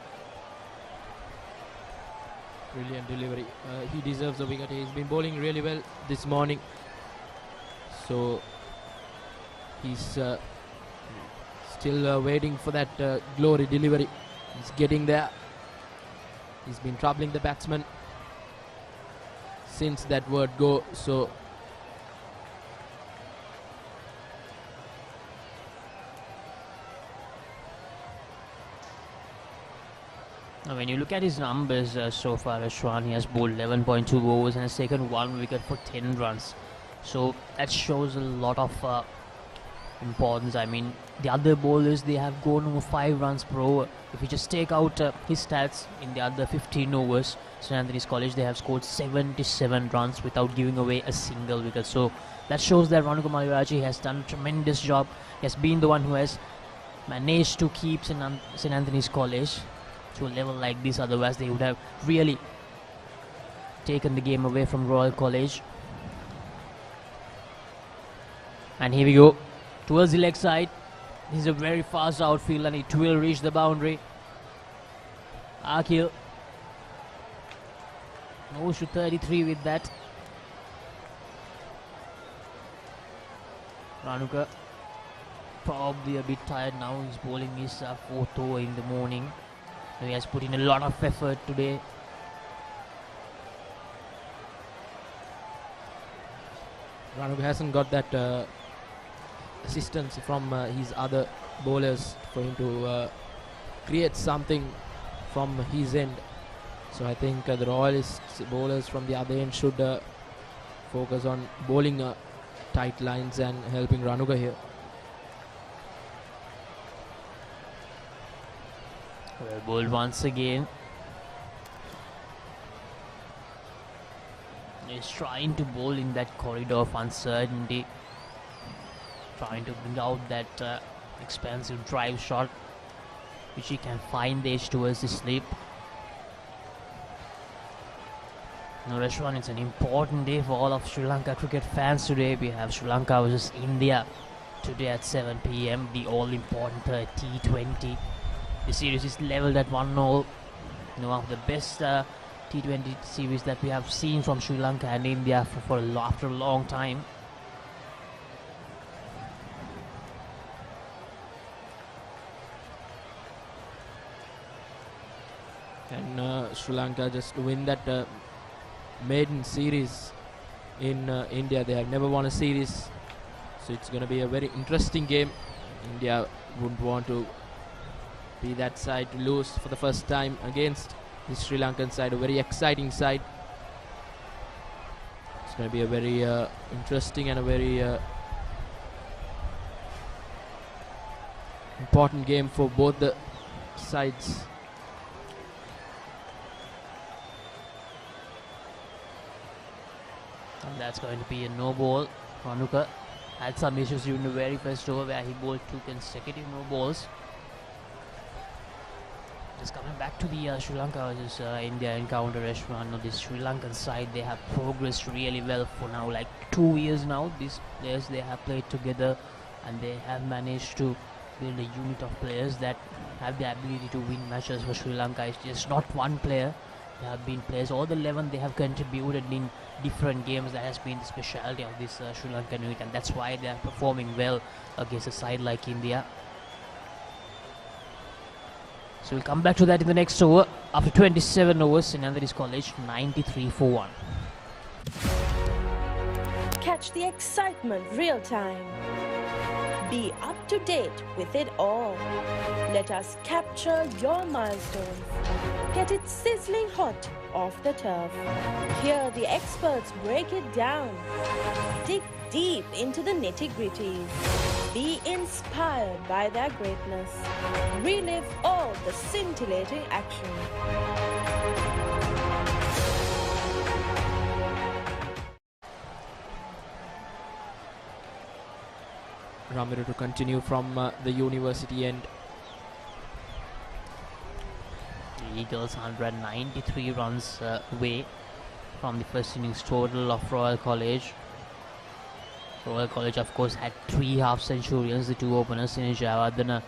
Brilliant delivery. He deserves a wicket. He's been bowling really well this morning. So he's still waiting for that glory delivery. He's getting there. He's been troubling the batsman since that word go. So now when you look at his numbers so far, Ashwan, he has bowled 11.2 overs and has taken 1 wicket for 10 runs. So that shows a lot of importance. I mean, the other bowlers, they have gone over 5 runs per over. If you just take out his stats in the other 15 overs, St. Anthony's College, they have scored 77 runs without giving away a single wicket. So that shows that Ranuka Malaviarachi has done a tremendous job. He has been the one who has managed to keep St. Anthony's College to a level like this. Otherwise, they would have really taken the game away from Royal College. And here we go. Towards the leg side. This is a very fast outfield and it will reach the boundary. Akil moves to 33 with that. Ranuka probably a bit tired now. He's bowling his 4th over in the morning. He has put in a lot of effort today. Ranuka hasn't got that assistance from his other bowlers for him to create something from his end. So I think the Royalist bowlers from the other end should focus on bowling tight lines and helping Ranuka here. Well bowled once again. He's trying to bowl in that corridor of uncertainty. Trying to bring out that expansive drive shot which he can find the edge towards the slip. Now Rashwan, it's an important day for all of Sri Lanka cricket fans today. We have Sri Lanka versus India today at 7 PM, the all-important T20. The series is leveled at 1-0. One of the best T20 series that we have seen from Sri Lanka and India after a long time. And Sri Lanka just win that maiden series in India. They have never won a series, so it's going to be a very interesting game. India wouldn't want to be that side to lose for the first time against the Sri Lankan side, a very exciting side. It's going to be a very interesting and a very important game for both the sides. And that's going to be a no ball. Manuka had some issues during the very first over where he bowled 2 consecutive no balls. Just coming back to the Sri Lanka versus India encounter, Ashwan. On this Sri Lankan side, they have progressed really well for now, like 2 years now. These players, they have played together and they have managed to build a unit of players that have the ability to win matches for Sri Lanka. It's just not one player. There have been players, all the 11 they have contributed in different games. That has been the specialty of this Sri Lankan unit, and that's why they are performing well against a side like India. So we'll come back to that in the next over. After 27 overs, St Anthony's College 93 for 1. Catch the excitement real time. Be up to date with it all. Let us capture your milestones. Get it sizzling hot off the turf. Hear the experts break it down. Dig deep into the nitty-gritties. Be inspired by their greatness. Relive all the scintillating action. Ramiru to continue from the university end. The Eagles 193 runs away from the first innings total of Royal College. Royal College, of course, had 3 half-centurions, the 2 openers, Sunil Jayawardene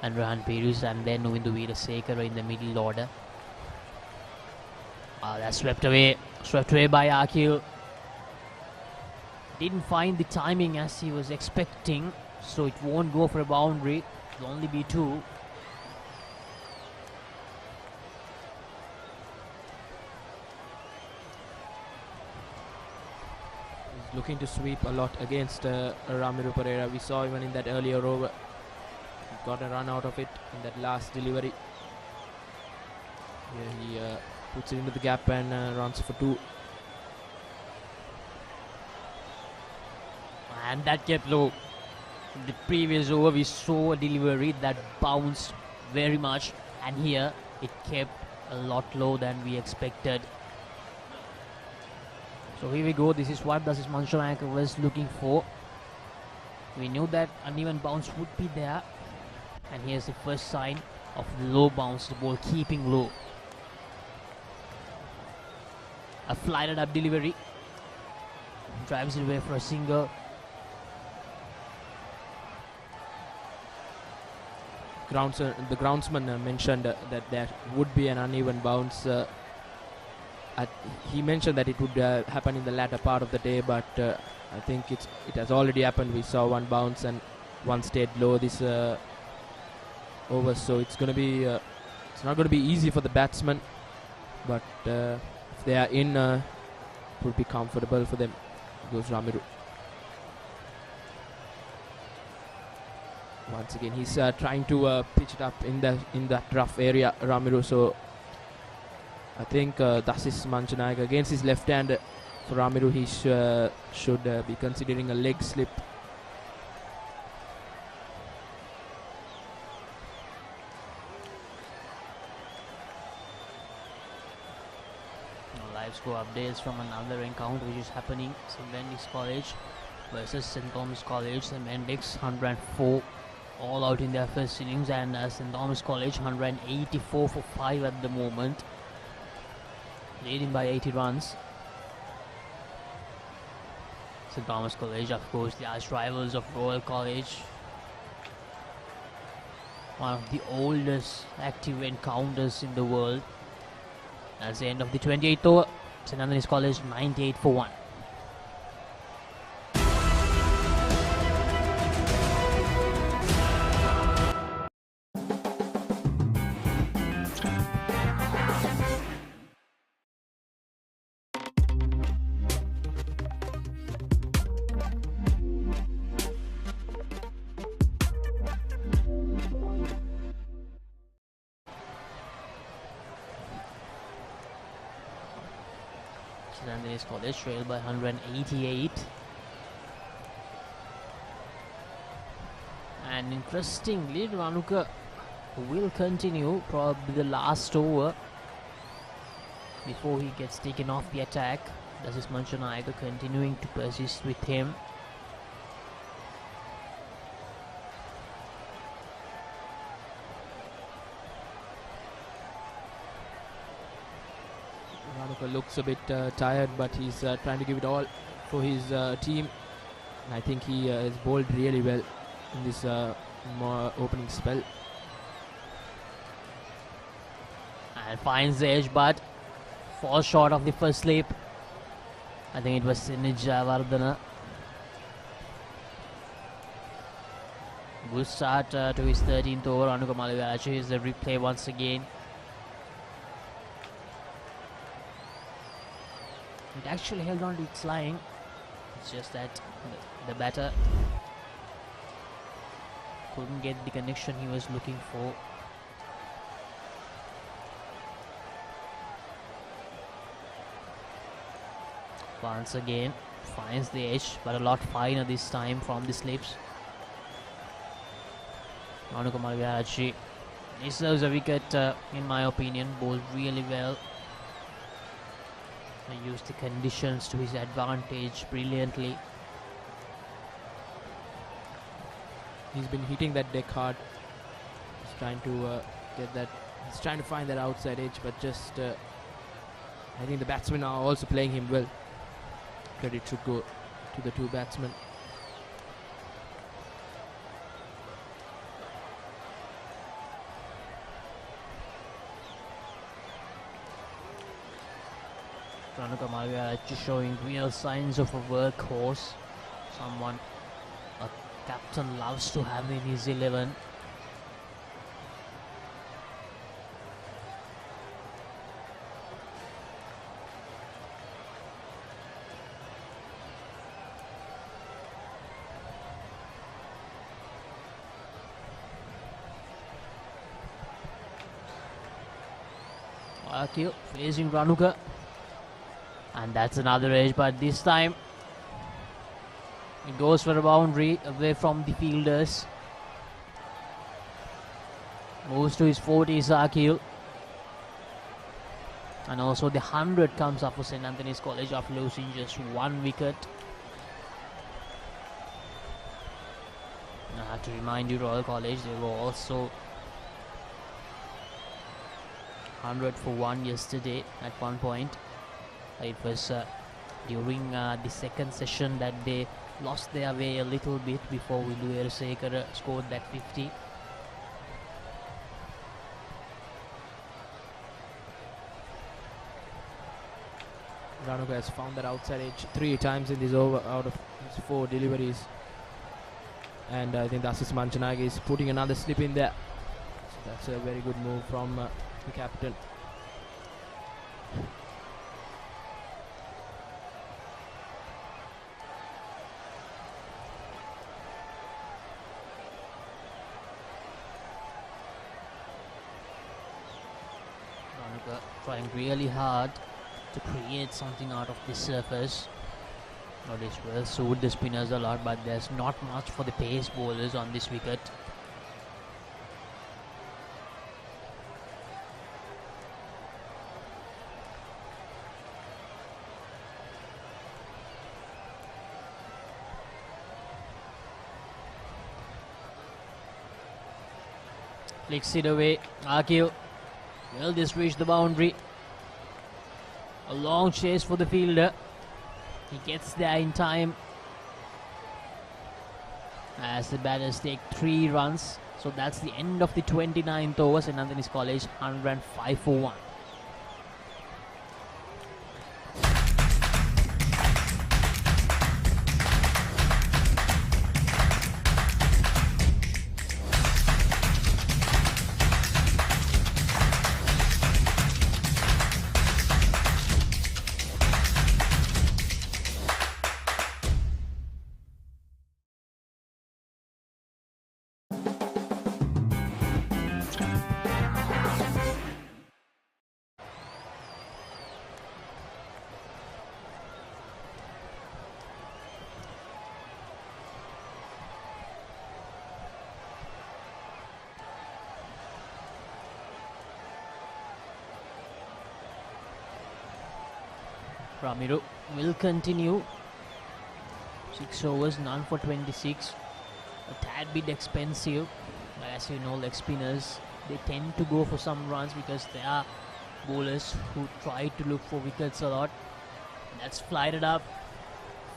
and Rehan Peiris, and then Novindu Weerasekara in the middle order. That's swept away by Akil. Didn't find the timing as he was expecting, so it won't go for a boundary. It'll only be 2. Looking to sweep a lot against Ramiru Pereira. We saw even in that earlier over, he got a run out of it in that last delivery. Here he puts it into the gap and runs for 2. And that kept low. In the previous over, we saw a delivery that bounced very much, and here it kept a lot low than we expected. So here we go. This is what Dasis Manchanaika was looking for. We knew that uneven bounce would be there, and here's the first sign of low bounce, the ball keeping low. A flighted up delivery, drives it away for a single. The groundsman mentioned that there would be an uneven bounce. He mentioned that it would happen in the latter part of the day, but I think it has already happened. We saw 1 bounce and 1 stayed low this over, so it's going to be it's not going to be easy for the batsmen, but if they are in, it would be comfortable for them. Goes Ramiru. Once again, he's trying to pitch it up in that rough area, Ramiru. So I think Dasis Manchanaika against his left hand for Ramiru, he should be considering a leg slip. Live score updates from another encounter which is happening. St. Benedict's College versus St. Thomas College. St. Benedict's 104 all out in their first innings, and St. Thomas College 184 for 5 at the moment, leading by 80 runs. St. Thomas College, of course, the arch rivals of Royal College. One of the oldest active encounters in the world. That's the end of the 28th over. St. Anthony's College 98 for 1. St. Anthony's College trailed by 188. And And interestingly, Ranuka will continue probably the last over before he gets taken off the attack. This is Manchanaika continuing to persist with him. Ranuka looks a bit tired, but he's trying to give it all for his team. And I think he has bowled really well in this opening spell. And finds the edge, but falls short of the first slip. I think it was Sinijavardhana. Good start to his 13th over. Ranuka Malivarachi is the replay once again. It actually held on to its line. It's just that the batter couldn't get the connection he was looking for. Once again, finds the edge, but a lot finer this time from the slips. Ranuka Malivarachi deserves a wicket, in my opinion. Bowled really well. He used the conditions to his advantage brilliantly. He's been hitting that deck hard. He's trying to get that. He's trying to find that outside edge, but just I think the batsmen are also playing him well. Credit should go to the two batsmen. Ranuka Malivarachi showing real signs of a workhorse. Someone a captain loves to have in his 11. Akil facing Ranuka, and that's another edge, but this time it goes for a boundary away from the fielders. Moves to his 40s, Akil, and also the 100 comes up for St. Anthony's College after losing just one wicket. I have to remind you, Royal College, they were also 100 for 1 yesterday at one point. It was during the second session that they lost their way a little bit before Windu Erasekara scored that 50. Ranuka has found that outside edge 3 times in this over out of his 4 deliveries. And I think Dasis Manchanaga is putting another slip in there. So that's a very good move from the captain. Ranuka trying really hard to create something out of this surface. Not as well suit the spinners a lot, but there's not much for the pace bowlers on this wicket. Flicks it away. Akil. Will this reach the boundary? A long chase for the fielder. He gets there in time as the batters take 3 runs. So that's the end of the 29th over. St. Anthony's College 105 for 1. Ramiro will continue. 6 overs, none for 26. A tad bit expensive. But as you know, leg spinners, they tend to go for some runs because they are bowlers who try to look for wickets a lot. That's flighted up.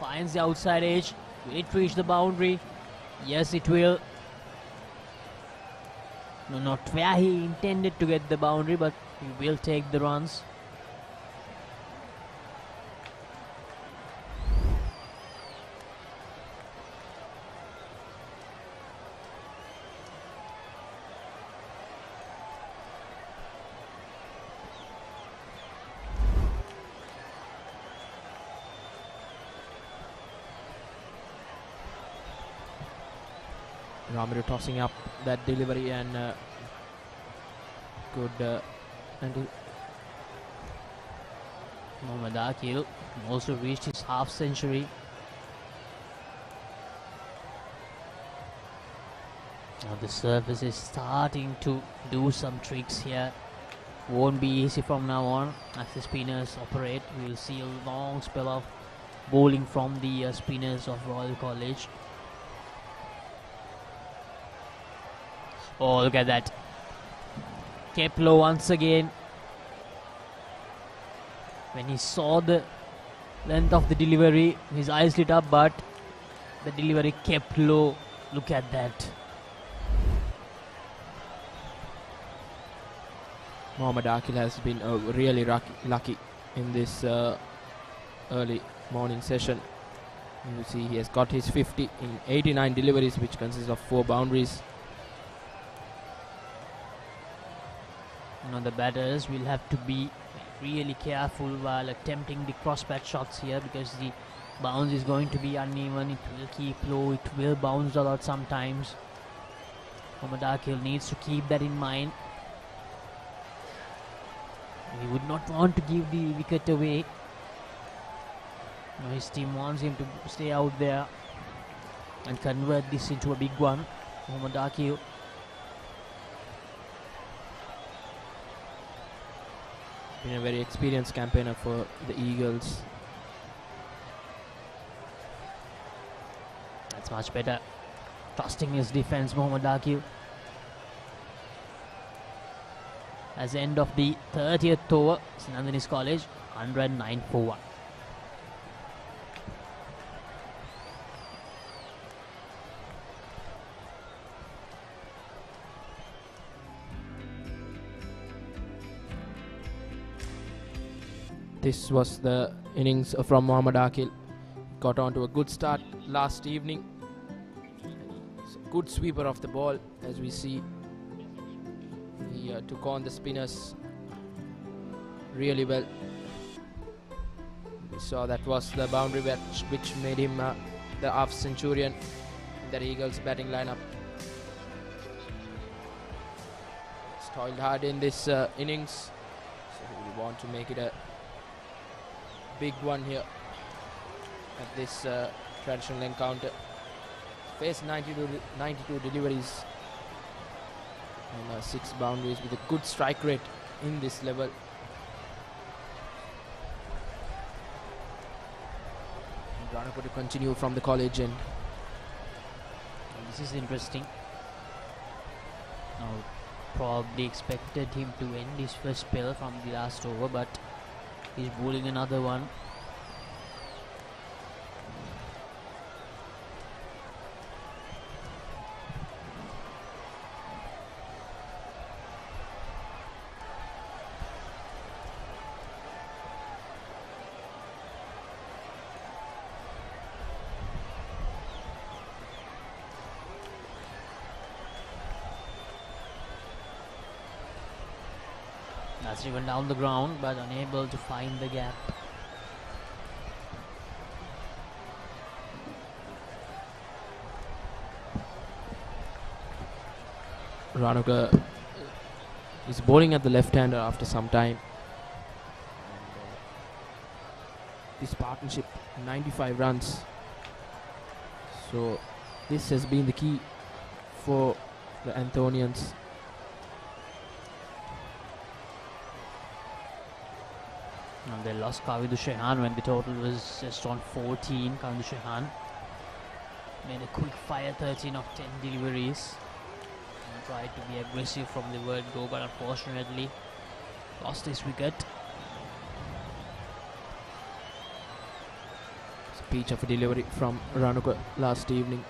Finds the outside edge. Will it reach the boundary? Yes, it will. No, not where he intended to get the boundary, but he will take the runs. Ramiro tossing up that delivery and good and Mohammad Akil also reached his half century. Now the surface is starting to do some tricks here. Won't be easy from now on as the spinners operate. We'll see a long spell of bowling from the spinners of Royal College. Oh, look at that. Kept low once again. When he saw the length of the delivery, his eyes lit up, but the delivery kept low. Look at that. Mohammad Akil has been really lucky in this early morning session. You see he has got his 50 in 89 deliveries, which consists of 4 boundaries. You know, the batters will have to be really careful while attempting the cross-patch shots here because the bounce is going to be uneven. It will keep low. It will bounce a lot sometimes. Mohammad Akil needs to keep that in mind. He would not want to give the wicket away. His team wants him to stay out there and convert this into a big one. Mohammad Akil. Been a very experienced campaigner for the Eagles. That's much better. Trusting his defense, Mohammad Akil. As the end of the 30th over, Sinandanis College 109 for 1. This was the innings from Mohammad Akil. Got on to a good start last evening. It's a good sweeper of the ball, as we see. He took on the spinners really well. We saw that was the boundary which made him the half centurion in the Eagles batting lineup. He's toiled hard in this innings, so we want to make it a big one here at this traditional encounter. Faced 92 deliveries and 6 boundaries with a good strike rate in this level. Ranapur to continue from the college end. This is interesting. Now, probably expected him to end his first spell from the last over, but he's bowling another one. That's driven down the ground but unable to find the gap. Ranaka is bowling at the left-hander after some time. This partnership, 95 runs. So this has been the key for the Anthonians. And they lost Kavidu Shehan when the total was just on 14. Kavidu Shehan made a quick fire, 13 of 10 deliveries. And tried to be aggressive from the word go, but unfortunately lost his wicket. Speech of a delivery from Ranuka last evening.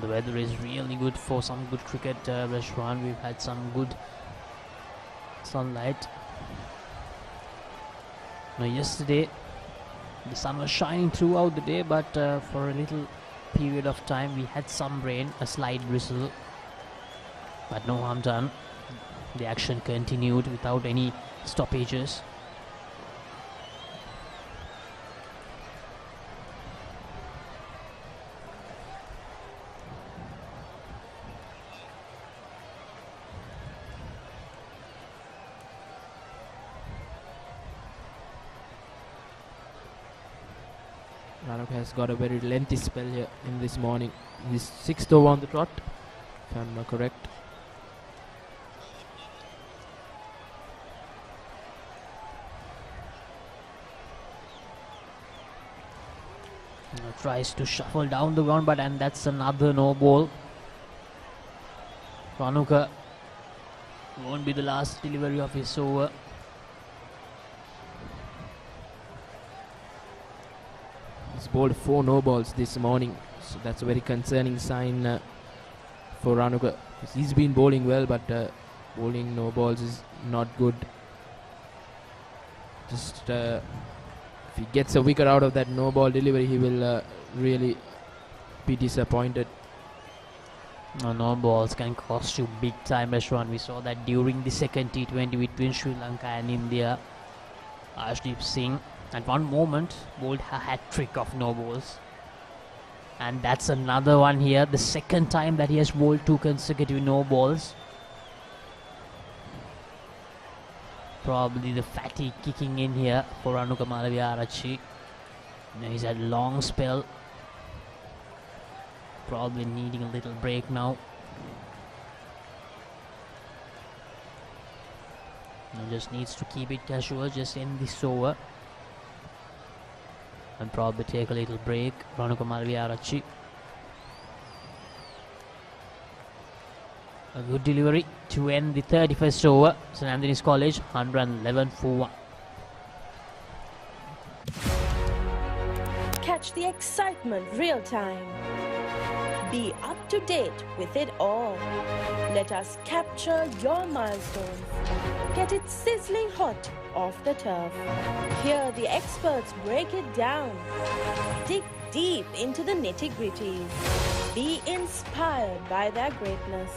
The weather is really good for some good cricket, Rashwan. We've had some good sunlight. Now, yesterday the sun was shining throughout the day, but for a little period of time we had some rain, a slight drizzle, but no harm done. The action continued without any stoppages. Ranok has got a very lengthy spell here in this morning. He's 6th over on the trot, if I'm not correct. Tries to shuffle down the ground, but and that's another no ball. Ranuka won't be the last delivery of his over. He's bowled 4 no balls this morning, so that's a very concerning sign for Ranuka. He's been bowling well, but bowling no balls is not good. Just if he gets a wicket out of that no ball delivery, he will really be disappointed. No balls can cost you big time, Rashwan. We saw that during the second T20 between Sri Lanka and India. Arshdeep Singh at one moment bowled a hat-trick of no balls, and that's another one here, the second time that he has bowled 2 consecutive no balls. Probably the fatigue kicking in here for Ranuka Malaviarachchi. He's had a long spell, probably needing a little break now. Just needs to keep it casual, just end this over and probably take a little break. Ranuka Malaviarachchi. A good delivery to end the 31st over. St Anthony's College 111 for 1. Catch the excitement real time. Be up to date with it all. Let us capture your milestones. Get it sizzling hot off the turf. Hear the experts break it down. Dig deep into the nitty-gritties. Be inspired by their greatness.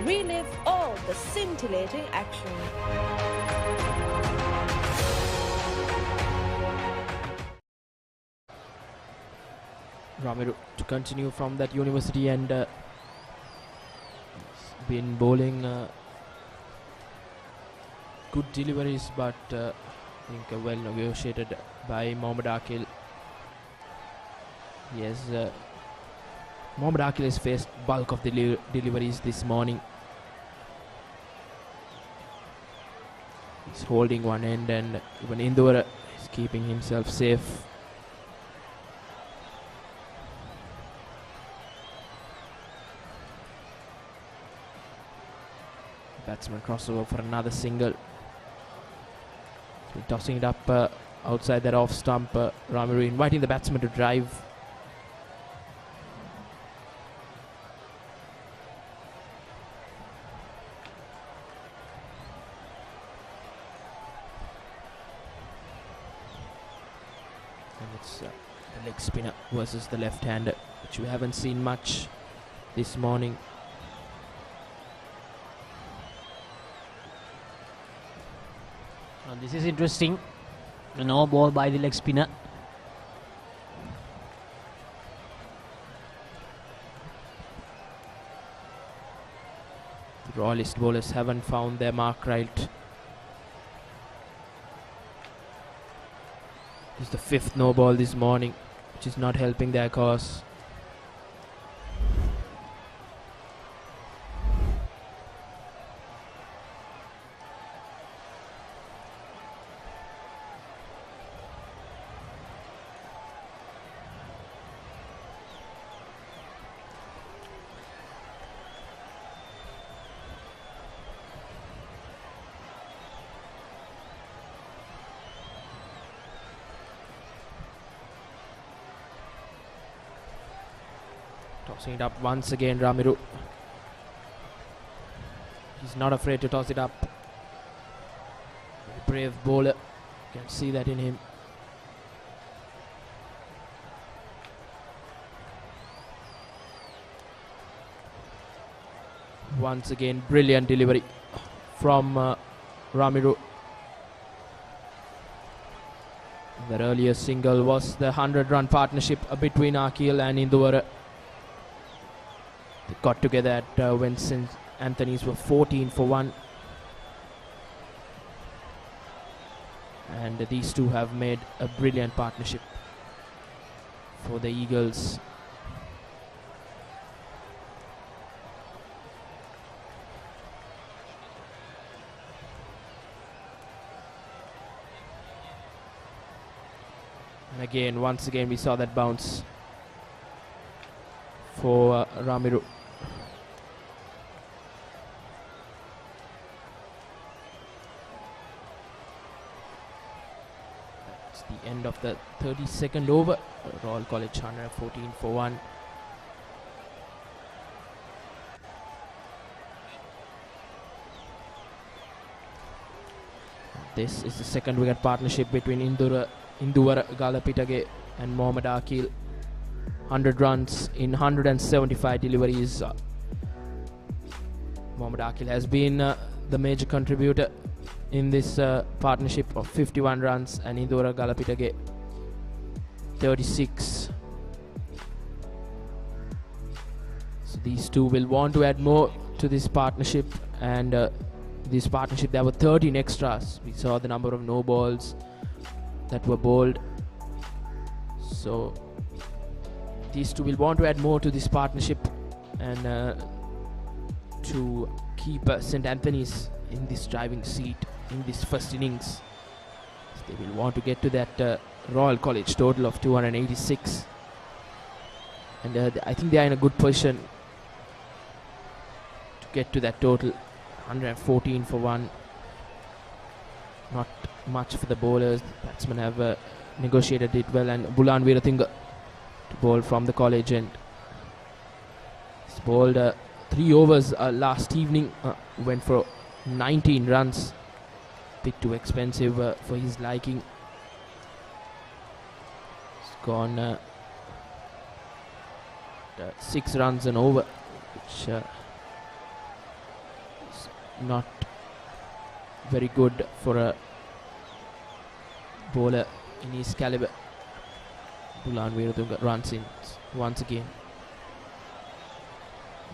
Relive all the scintillating action. Ramiru to continue from that university and been bowling good deliveries, but I think well negotiated by Mohammad Akil. Yes, Mohammad Akil has faced bulk of the deliveries this morning. He's holding one end, and even Indore is keeping himself safe. Batsman crossover for another single. So tossing it up outside that off stump. Ramiru inviting the batsman to drive. And it's the leg spinner versus the left-hander, which we haven't seen much this morning. This is interesting. No ball by the leg spinner. The Royalist bowlers haven't found their mark right. It's the 5th no ball this morning, which is not helping their cause. Tossing it up once again, Ramiru. He's not afraid to toss it up. Very brave bowler. You can see that in him. Once again, brilliant delivery from Ramiru. That earlier single was the 100-run partnership between Akil and Induvara. They got together at when St. Anthony's were 14 for 1. And these two have made a brilliant partnership for the Eagles. And again, once again, we saw that bounce for Ramiru. That's the end of the 32nd over. Royal College 114 for 1. This is the second wicket partnership between Induvara Galapitage and Mohammad Akil. 100 runs in 175 deliveries. Mohammad Akil has been the major contributor in this partnership of 51 runs, and Induvara Galapitage 36. So these two will want to add more to this partnership, and this partnership there were 13 extras. We saw the number of no balls that were bowled. So these two will want to add more to this partnership and to keep St. Anthony's in this driving seat in this first innings. So they will want to get to that Royal College total of 286, and I think they are in a good position to get to that total. 114 for 1. Not much for the bowlers. The batsmen have negotiated it well, and Bulan Weeratunga to bowl from the college end. He's bowled 3 overs last evening, went for 19 runs. Bit too expensive for his liking. He's gone 6 runs and over, which is not very good for a bowler in his caliber. Bulan Weeratunga runs in once again.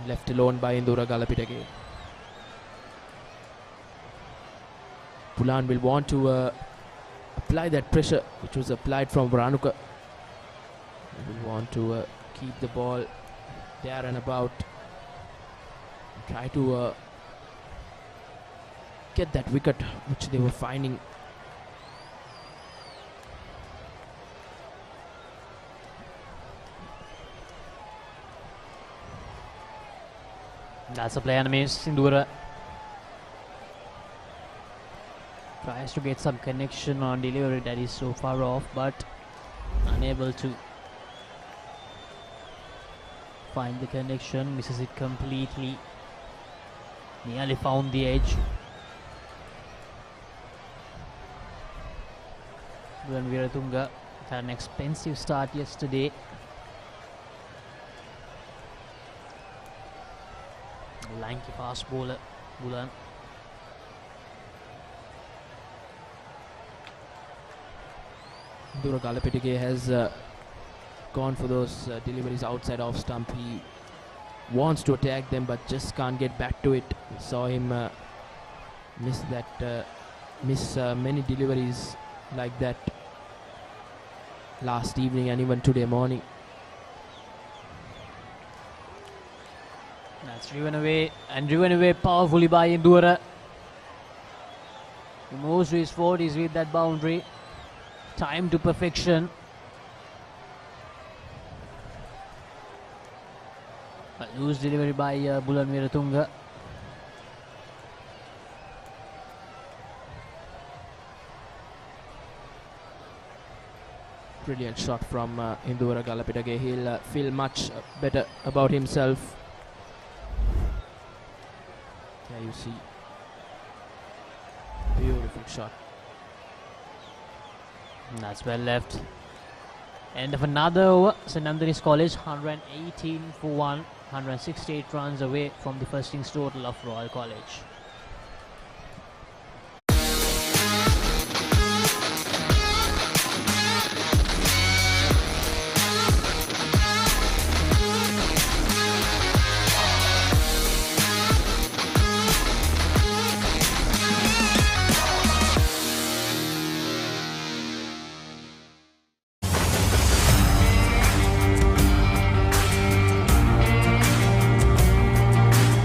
Left alone by Induvara Galapitage. Bulan will want to apply that pressure which was applied from Varanuka. He will want to keep the ball there and about, and try to get that wicket which they were finding. That's a play and a miss. Induvara tries to get some connection on delivery that is so far off, but unable to find the connection. Misses it completely. Nearly found the edge. Bulan Weeratunga had an expensive start yesterday. Lanky fast bowler, Bulan. Induvara Galapitage has gone for those deliveries outside off stump. He wants to attack them but just can't get back to it. Saw him miss many deliveries like that last evening and even today morning. That's driven away powerfully by Indura. He moves to his 40s with that boundary. Time to perfection. A loose delivery by Bulan Viratunga. Brilliant shot from Indura Galapidage. He'll feel much better about himself. There you see. Beautiful shot. That's well left. End of another over. St. Anthony's College 118 for 1. 168 runs away from the first innings total of Royal College.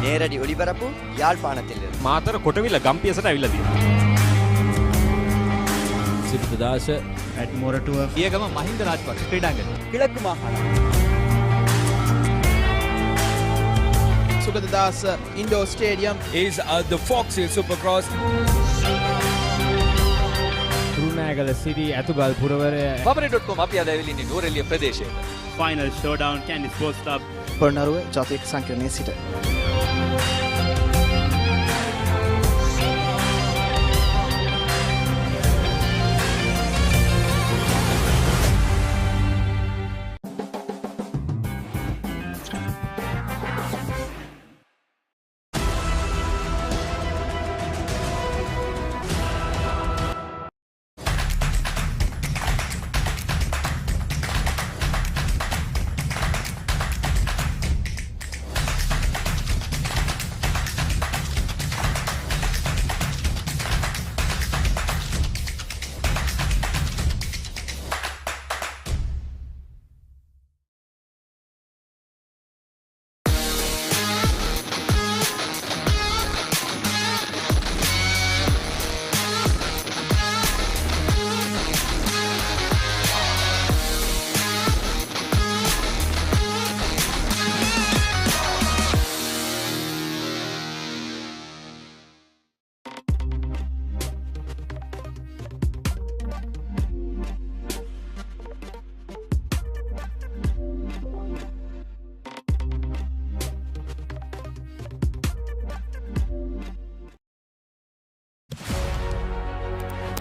நேரடி ஒளிபரப்பு யாழ்ப்பாணத்தில் මාතර කොටවිල ගම්පියසට ඇවිල්ලා තියෙනවා. සිද්ධාස ඇඩ්මෝරටුව පියගම මහින්ද රාජපක්ෂ ක්‍රීඩාංගණය. கிழக்கு மாகாணம் Sugadadasa Indoor Stadium is the Fox Hill Supercross. Kurunagala City Atugal Puravara Papare.com අපි අද ඇවිල්ලා ඉන්නේ නෝරෙලිය ප්‍රදේශයේ. Final Showdown Kandy Sports Club පොරණරුව ජාතික සංකීර්ණයේ සිට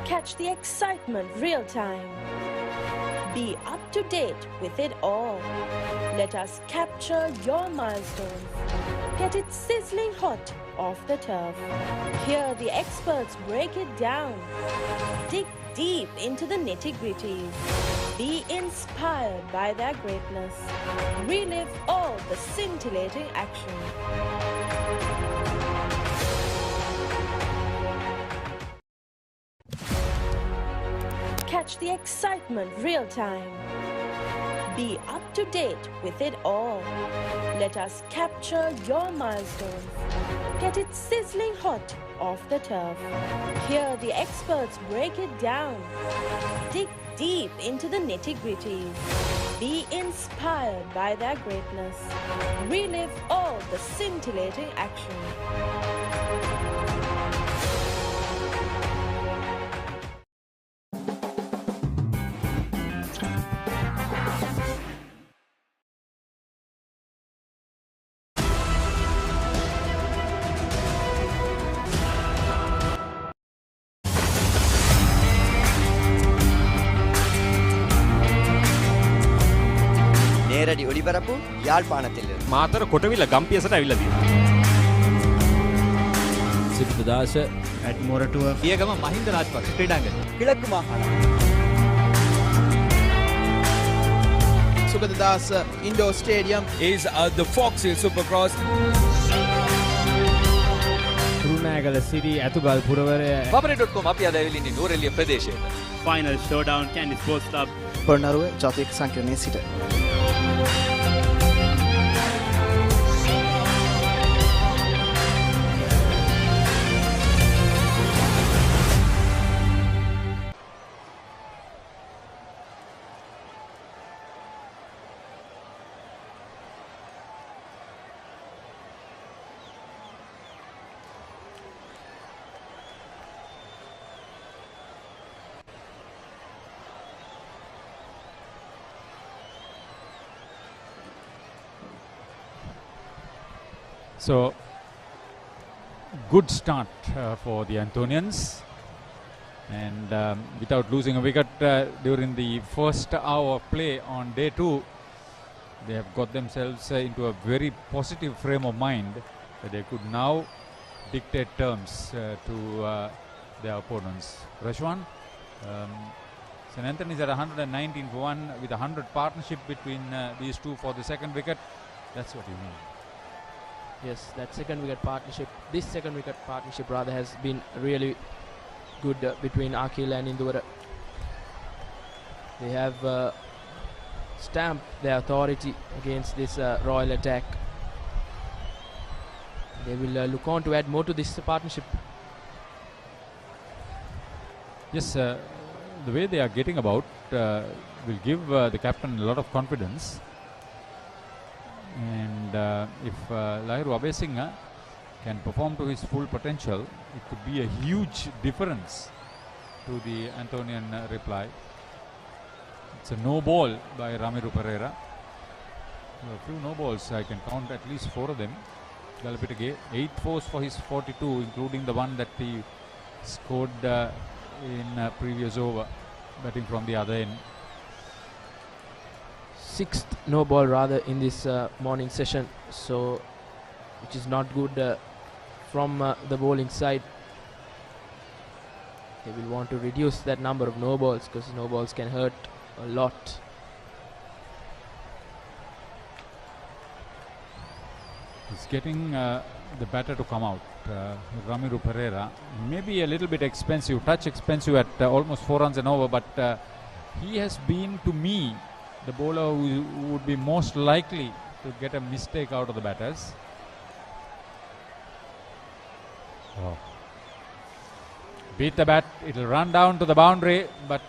Catch the excitement real time. Be up to date with it all. Let us capture your milestones. Get it sizzling hot off the turf. Hear the experts break it down. Dig deep into the nitty-gritties. Be inspired by their greatness. Relive all the scintillating action. Catch the excitement real time. Be up to date with it all. Let us capture your milestones. Get it sizzling hot off the turf. Hear the experts break it down. Dig deep into the nitty-gritties. Be inspired by their greatness. Relive all the scintillating action. நேரடி ஒளிபரப்பு யாழ்ப்பாணத்தில் මාතර කොටවිල ගම්පියසට ඇවිල්ලා තියෙනවා. සිද්ධාස ඇඩ්මෝරටුව පියගම මහින්ද රාජපක්ෂ ක්‍රීඩාංගණය. கிழக்கு மாகாணம் Sugathadasa Indoor Stadium is the Fox Hill Supercross. Kurunegala City Athugal Puravare Papare.com අපි අද ඇවිල්ලා ඉන්නේ නූරෙලිය ප්‍රදේශයට. Final Showdown Kandy Sports Club Polonnaruwa ජාතික සංකීර්ණයේ සිට So, good start for the Antonians, and without losing a wicket during the first hour of play on day 2, they have got themselves into a very positive frame of mind that they could now dictate terms to their opponents. Rashwan, St. Anthony's at 119 for 1 with a 100 partnership between these two for the second wicket. That's what you mean. Yes, that second wicket partnership, this second wicket partnership rather, has been really good between Akhil and Induvara. They have stamped their authority against this royal attack. They will look on to add more to this partnership. Yes, the way they are getting about will give the captain a lot of confidence. And if Lahiru Abesingha can perform to his full potential, it could be a huge difference to the Antonian reply. It's a no ball by Ramiru Pereira. A few no balls, I can count at least 4 of them. Galapitagay, 8 fours for his 42, including the one that he scored in previous over, batting from the other end. 6th no ball rather in this morning session, so which is not good from the bowling side. They will want to reduce that number of no balls because no balls can hurt a lot. He's getting the batter to come out, Ramiru Pereira. Maybe a little bit expensive, touch expensive at almost 4 runs and over, but he has been, to me, the bowler who would be most likely to get a mistake out of the batters. Oh. Beat the bat, it'll run down to the boundary, but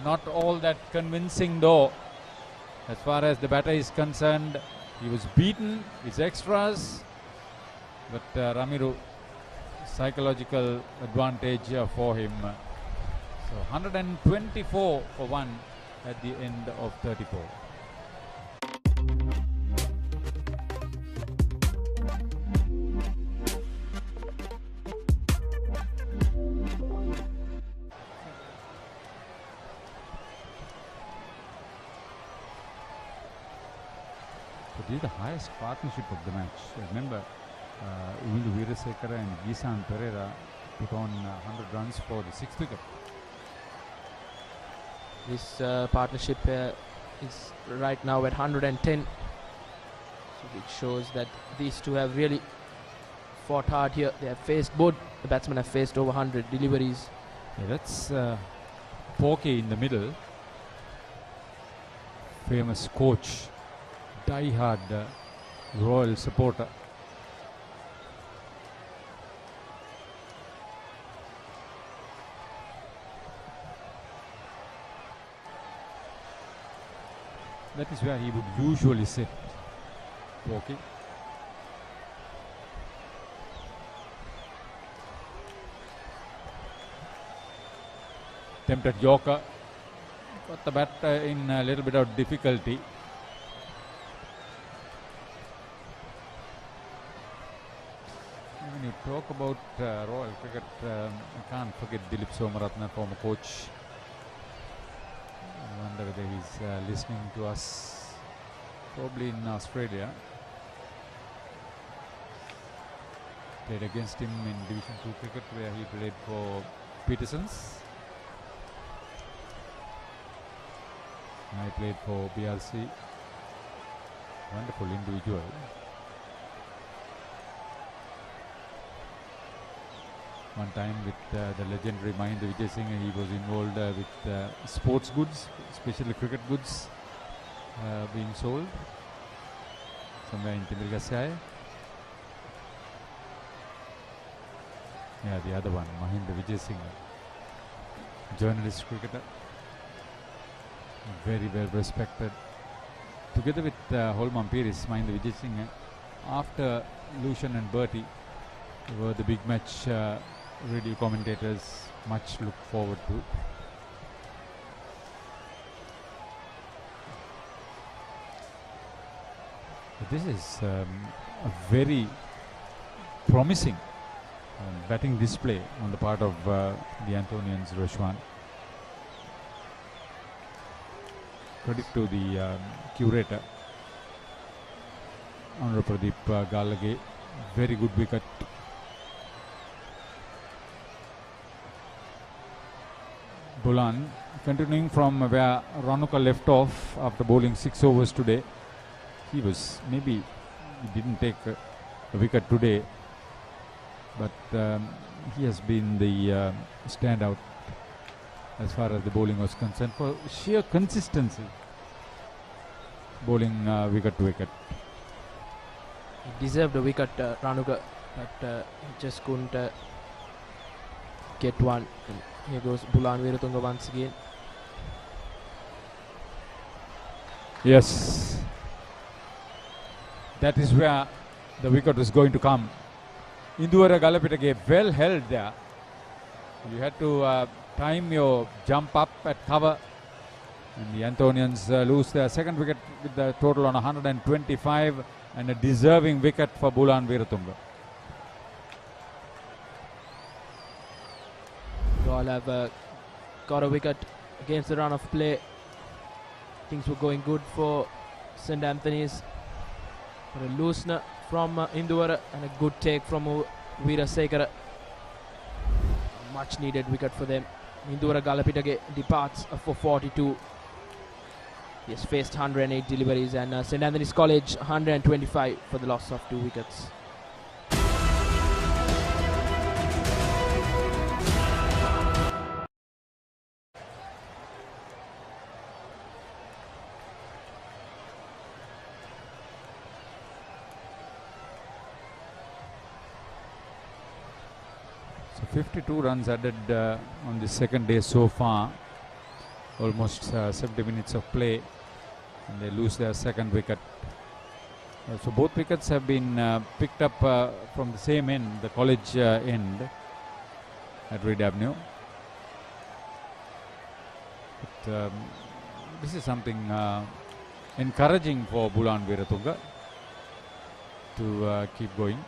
not all that convincing though. As far as the batter is concerned, he was beaten, it's extras, but Ramiru, psychological advantage for him. So 124 for 1 at the end of 34. So this is the highest partnership of the match. Remember, Uvindu Veerasekara and Gisan Pereira put on 100 runs for the 6th wicket. This partnership is right now at 110, so it shows that these two have really fought hard here. They have faced, both the batsmen have faced over 100 deliveries. Yeah, that's Porky in the middle, famous coach, die-hard royal supporter. That is where he would usually sit, Porky. Tempted Yorker, got the bat in a little bit of difficulty. When you talk about Royal Cricket, I can't forget Dilip Somaratna, former coach. I wonder whether he's listening to us, probably in Australia. Played against him in Division 2 cricket where he played for Petersons. I played for BRC. Wonderful individual. One time with the legendary Mahinda Vijay Singh, he was involved with sports goods, especially cricket goods being sold somewhere in Timilgasaya. Yeah, the other one, Mahinda Vijay Singh, journalist cricketer, very well respected. Together with Holman Piris, Mahinda Vijay Singh, after Lucian and Bertie, were the big match radio commentators, much look forward to. This is a very promising batting display on the part of the Antonians, Rashwan. Credit to the curator, Honorable Pradeep Galage. Very good wicket. Bulan continuing from where Ranuka left off after bowling 6 overs today. He didn't take a wicket today, but he has been the standout as far as the bowling was concerned for sheer consistency, bowling wicket to wicket. He deserved a wicket, Ranuka, but he just couldn't get one. And here goes Bulan Weeratunga once again. Yes, that is where the wicket was going to come. Induwara Galapitage well held there. You had to time your jump up at cover, and the Antonians lose their second wicket with the total on 125, and a deserving wicket for Bulan Weeratunga. All have got a wicket against the run of play. Things were going good for St. Anthony's. But a loosener from Induwara and a good take from Veerasekara. Much needed wicket for them. Induwara Galapitage departs for 42. He has faced 108 deliveries, and St. Anthony's College 125 for the loss of 2 wickets. So 52 runs added on the second day so far. Almost 70 minutes of play, and they lose their second wicket. So both wickets have been picked up from the same end, the college end at Reed Avenue. But this is something encouraging for Bulan Weeratunga to keep going.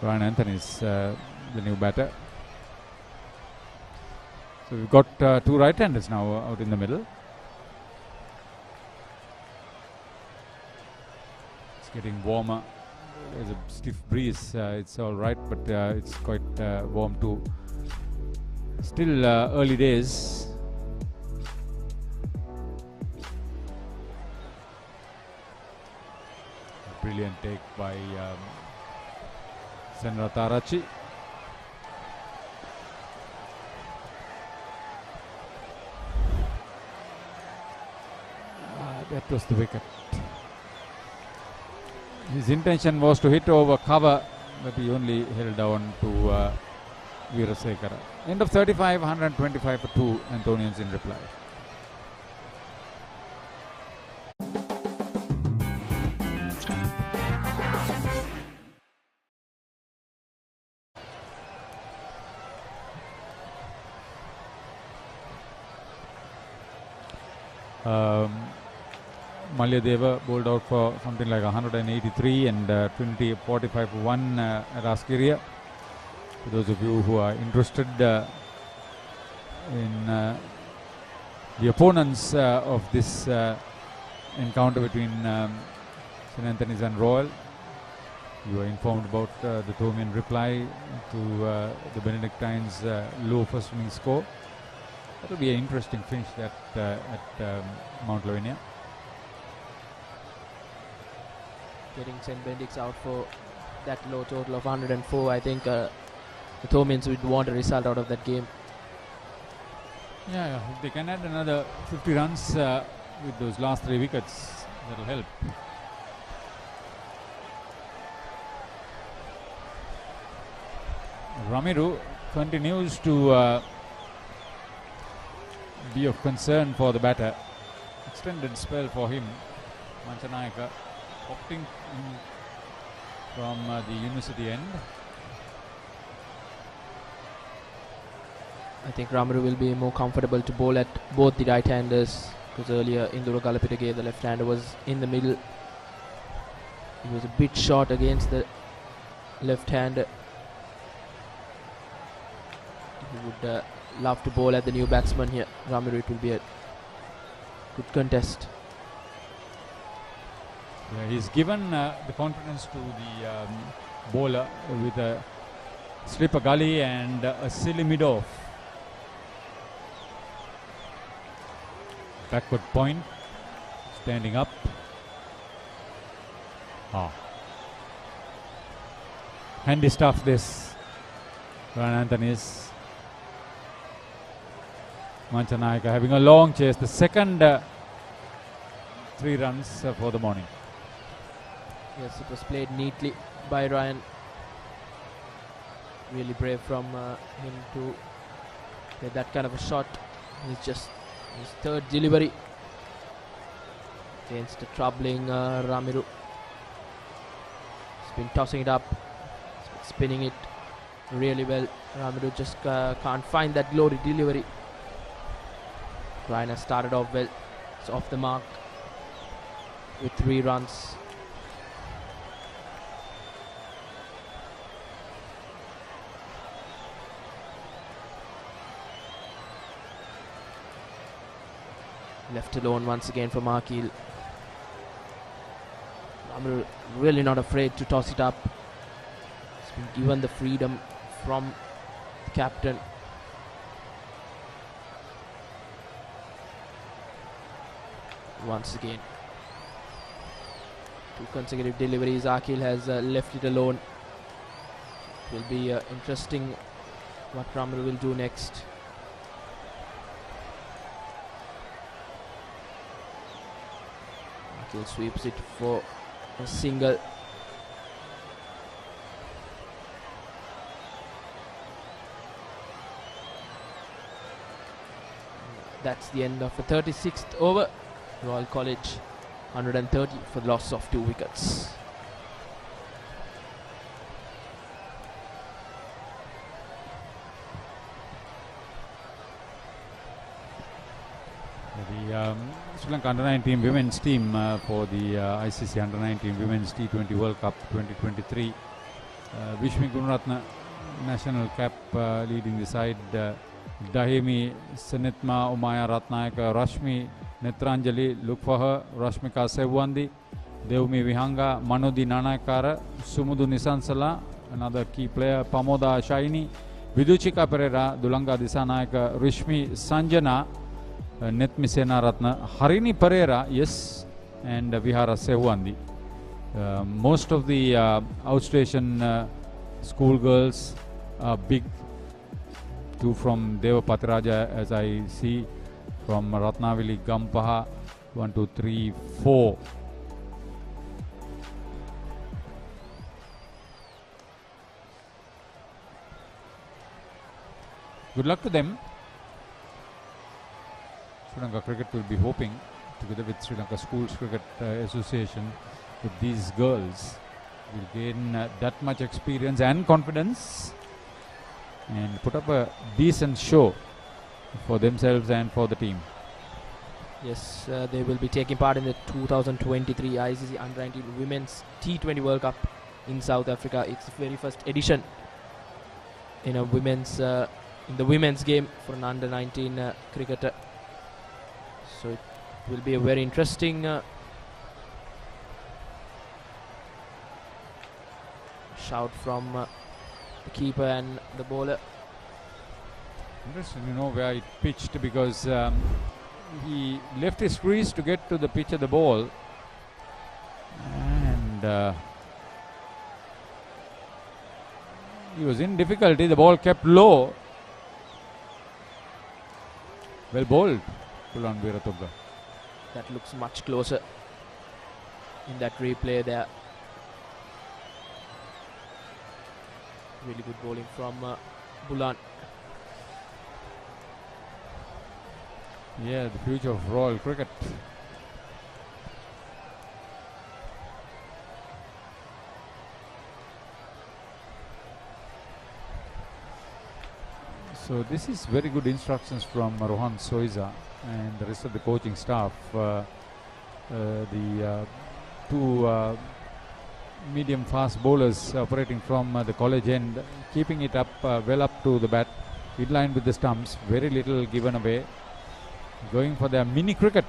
Ryan Anthony is the new batter. So we've got 2 right-handers now out in the middle. It's getting warmer. There's a stiff breeze. It's all right, but it's quite warm too. Still early days. Brilliant take by Senra Tarachi. That was the wicket. His intention was to hit over cover, but he only held down to Veerasekara. End of 35, 125 for 2 Antonians in reply. Malyadeva bowled out for something like 183 and Trinity 45 for 1 at Askiria. For those of you who are interested in the opponents of this encounter between St. Anthony's and Royal, you are informed about the Thomian reply to the Benedictines' low first inning score. That will be an interesting finish at Mount Lavinia. getting St. Benedict's out for that low total of 104. I think the Thomins would want a result out of that game. Yeah, if they can add another 50 runs with those last 3 wickets, that'll help. Ramiru continues to be of concern for the batter. Extended spell for him. Manchanayaka opting from the university end. I think Ramiru will be more comfortable to bowl at both the right-handers, because earlier Indura Galapitage, the left-hander, was in the middle. He was a bit short against the left-hander. He would love to bowl at the new batsman here. Ramiru, it will be a good contest. Yeah, he's given the confidence to the bowler with a slipper gully and a silly mid-off. Backward point, standing up. Handy stuff this, Ryan Anthony's. Manchanayaka having a long chase, the second 3 runs for the morning. Yes, it was played neatly by Ryan. Really brave from him to play that kind of a shot. He's just his third delivery against the troubling Ramiru. He's been tossing it up, spinning it really well. Ramiru just can't find that glory delivery. Ryan has started off well. It's off the mark with 3 runs. Left alone once again for Markeel. Ramiru really not afraid to toss it up. He's been given the freedom from the captain. Once again, 2 consecutive deliveries. Akil has left it alone. It will be interesting what Ramiru will do next. Akil sweeps it for a single. That's the end of the 36th over. Royal College 130 for the loss of 2 wickets. The Sri Lanka Under-19 women's team for the ICC Under-19 Women's T20 World Cup 2023. Vishmi Gunaratna, national cap, leading the side. Dahimi, Sanitma, Umaya Ratnayaka, Rashmi, Netranjali, look for her. Rashmika Sevwandi, Devmi Vihanga, Manodi Nanakara, Sumudu Nisansala, another key player. Pamoda Shaini, Viduchika Pereira, Dulanga Disanayaka, Rishmi Sanjana, Netmisena Ratna, Harini Pereira, yes, and Vihara Sevwandi. Most of the outstation schoolgirls are big. 2 from Deva Patiraja, as I see, from Ratnavili Gampaha, 1, 2, 3, 4. Good luck to them. Sri Lanka Cricket will be hoping, together with Sri Lanka Schools Cricket Association, that these girls will gain that much experience and confidence and put up a decent show for themselves and for the team. Yes, they will be taking part in the 2023 ICC Under-19 Women's T20 World Cup in South Africa. It's the very first edition in a women's in the women's game for an Under-19 cricketer. So it will be a very interesting shout from the keeper and the bowler. Interesting to know where it pitched, because he left his crease to get to the pitch of the ball, and and he was in difficulty. The ball kept low. Well bowled, Bulan Veeratunga. That looks much closer in that replay there. Really good bowling from Bulan. Yeah, the future of Royal Cricket. So this is very good instructions from Rohan Soiza and the rest of the coaching staff. The two medium fast bowlers operating from the college end, keeping it up well up to the bat, in line with the stumps, very little given away, going for their mini cricket.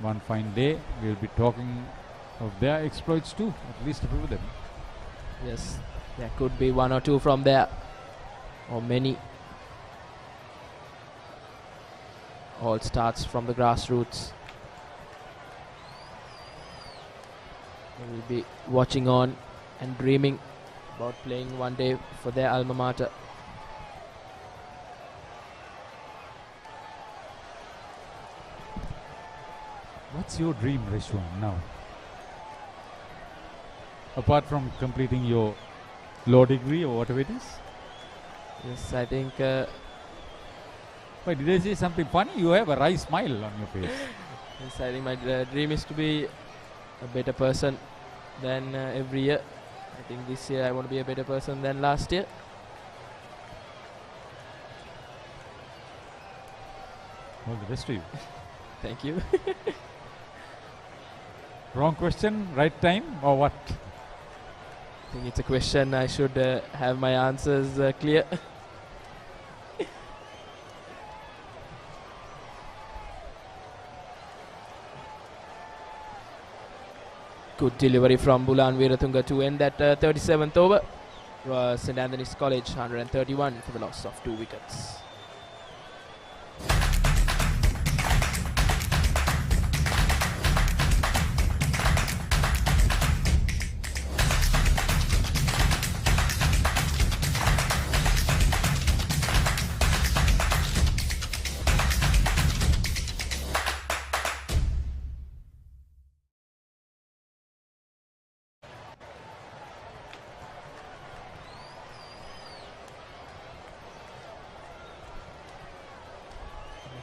One fine day we'll be talking of their exploits too, at least a few of them. Yes, there could be one or two from there, or many. All starts from the grassroots. They will be watching on and dreaming about playing one day for their alma mater. What's your dream, Rishwan, now? Apart from completing your law degree or whatever it is? Yes, I think... Wait, did I say something funny? You have a wry smile on your face. Yes, I think my dream is to be a better person than every year. I think this year I want to be a better person than last year. All the best to you. Thank you. Wrong question, right time, or what? I think it's a question I should have my answers clear. Good delivery from Bulan Veeratunga to end that 37th over. St Anthony's College 131 for the loss of 2 wickets.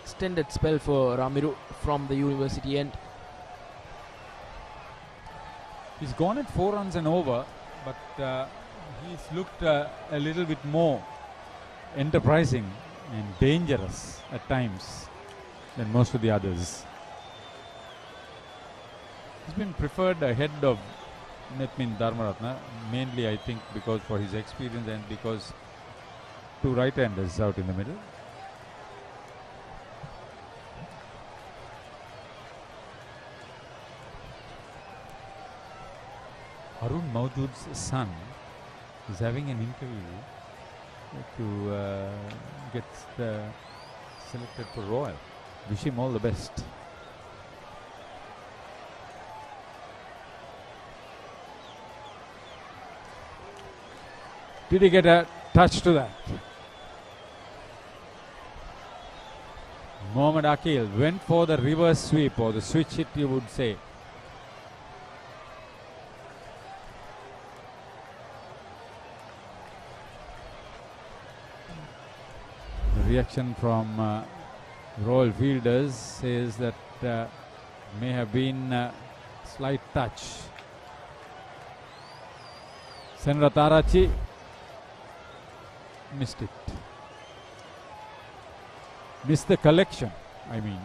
Extended spell for Ramiru from the university end. He's gone at 4 runs and over, but he's looked a little bit more enterprising and dangerous at times than most of the others. He's been preferred ahead of Netmin Dharmaratna, mainly I think because for his experience and because two right-handers out in the middle. Harun Mawjood's son is having an interview to get selected for Royal. Wish him all the best. Did he get a touch to that? Mohammad Akil went for the reverse sweep, or the switch hit you would say. Reaction from Royal fielders says that may have been a slight touch. Senra Tarachi missed it. Missed the collection, I mean.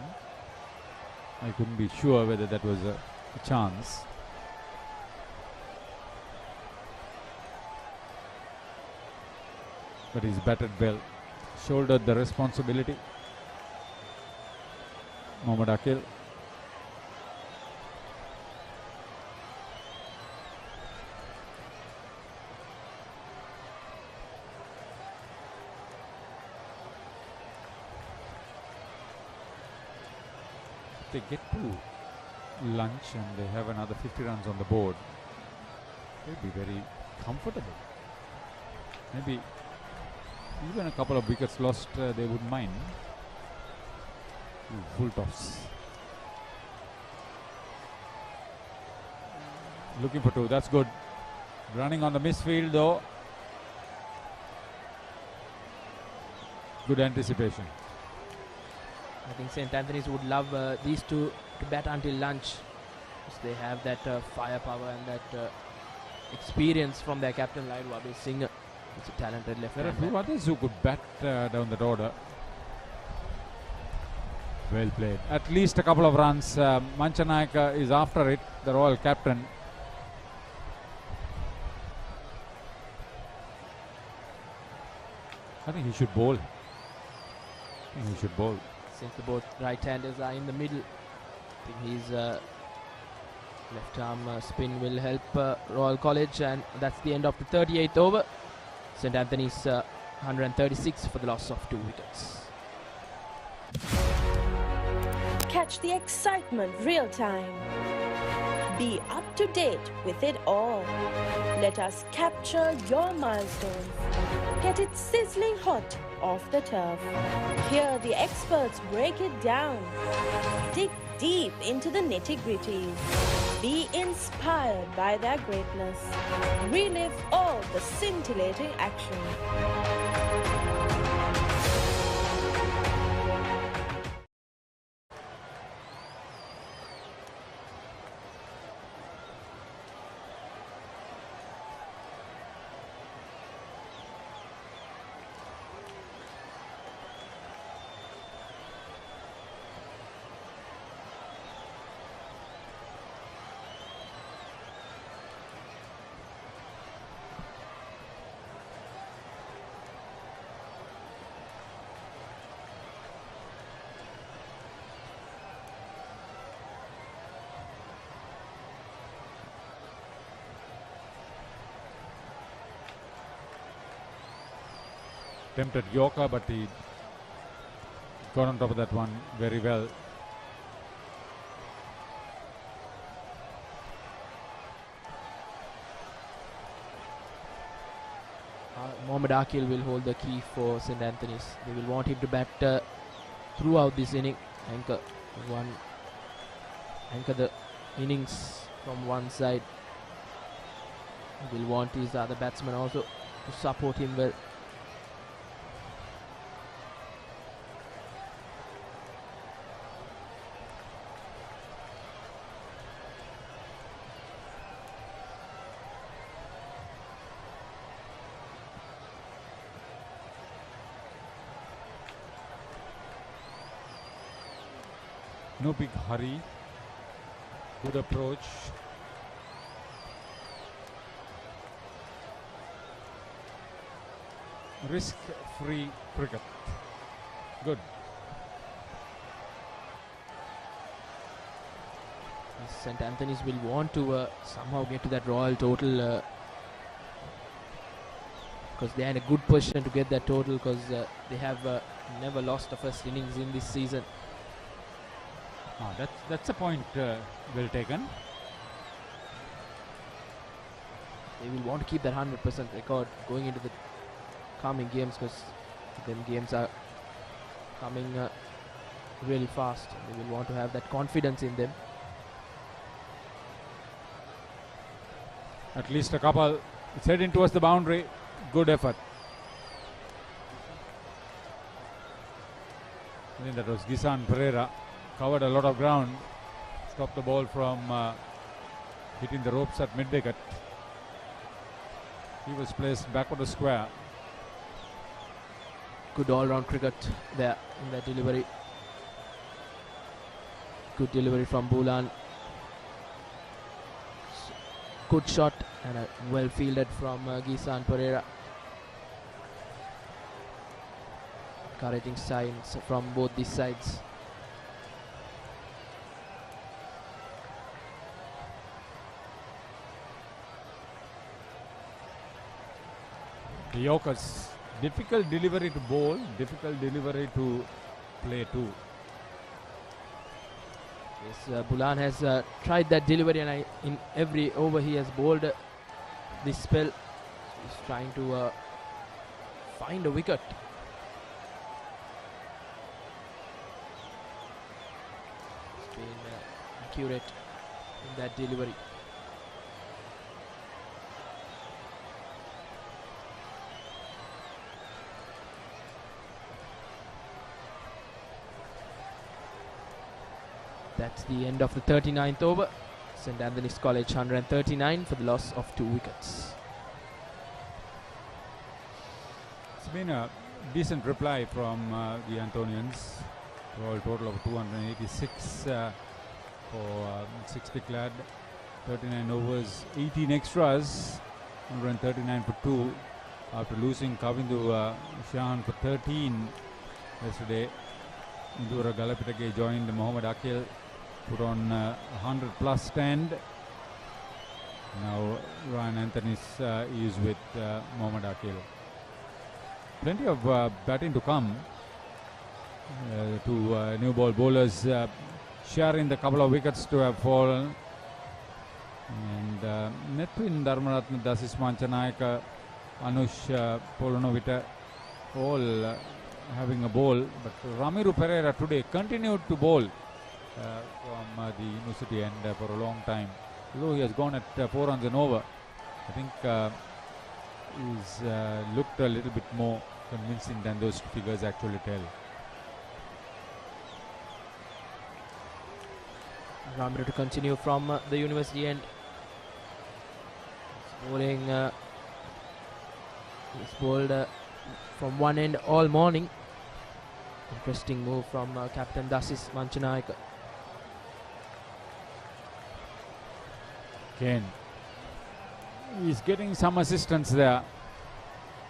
I couldn't be sure whether that was a chance. But he's batted well. Shouldered the responsibility. Mohammad Akil. they get to lunch and they have another 50 runs on the board, they'll be very comfortable. Maybe even a couple of wickets lost, they wouldn't mind. Ooh, full toss. Looking for two, that's good. Running on the misfield though. Good anticipation. I think St. Anthony's would love these two to bat until lunch, because they have that firepower and that experience from their captain Lyle Wabi Singh. He's a talented left-hander. There are few others who could bat down that order. Well played. At least a couple of runs. Manchanayaka is after it, the Royal captain. I think he should bowl. Since the both right-handers are in the middle, I think his left-arm spin will help Royal College, and that's the end of the 38th over. St. Anthony's 136 for the loss of 2 wickets. Catch the excitement real time. Be up to date with it all. Let us capture your milestones. Get it sizzling hot off the turf. Hear the experts break it down. Dig deep into the nitty-gritties. Be inspired by their greatness. Relive all the scintillating action. Tempted Yorker, but he got on top of that one very well. Mohammad Akil will hold the key for St. Anthony's. They will want him to bat throughout this inning, anchor the innings from one side. He will want his other batsmen also to support him well. No big hurry. Good approach. Risk-free cricket. Good. St. Anthony's will want to somehow get to that Royal total, because they are in a good position to get that total, because they have never lost a first innings in this season. That's a point well taken. They will want to keep that 100% record going into the coming games, because them games are coming really fast. They will want to have that confidence in them. At least a couple. It's heading towards the boundary. Good effort. I think that was Gisan Pereira. Covered a lot of ground. Stopped the ball from hitting the ropes at mid-wicket. He was placed back on the square. Good all-round cricket there in that delivery. Good delivery from Bhulan. Good shot and a well fielded from Gisan Pereira. Encouraging signs from both these sides. The Yorkers, difficult delivery to bowl, difficult delivery to play too. Yes, Bulan has tried that delivery, and in every over he has bowled this spell. He's trying to find a wicket. He's been accurate in that delivery. That's the end of the 39th over. St. Anthony's College 139 for the loss of 2 wickets. It's been a decent reply from the Anthonians. For a total of 286 for 6 declared, 39 overs, 18 extras, 139 for 2. After losing Kavindu Shahan for 13 yesterday, Indura Galapitake joined Mohammad Akil, put on 100 plus stand. Now Ryan Anthony is with Mohammad Akil. Plenty of batting to come to new ball bowlers sharing the couple of wickets to have fallen. And Netwin Dharmaratna, Dasis Manchanayaka, Anush Polonovita all having a bowl, but Ramiru Pereira today continued to bowl from the university end for a long time. Although he has gone at 4 runs and over, I think he's looked a little bit more convincing than those figures actually tell. Ramiru to continue from the university end. He's bowling. He's bowled from one end all morning. Interesting move from Captain Dasis Manchanayaka. Again, he's getting some assistance there.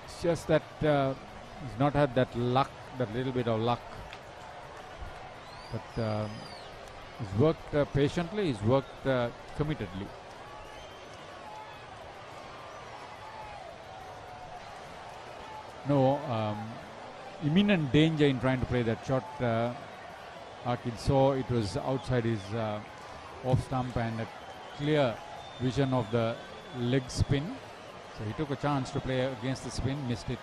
It's just that he's not had that luck, that little bit of luck. But he's worked patiently, he's worked committedly. No imminent danger in trying to play that shot. Akil saw it was outside his off stump and a clear vision of the leg spin. So he took a chance to play against the spin, missed it.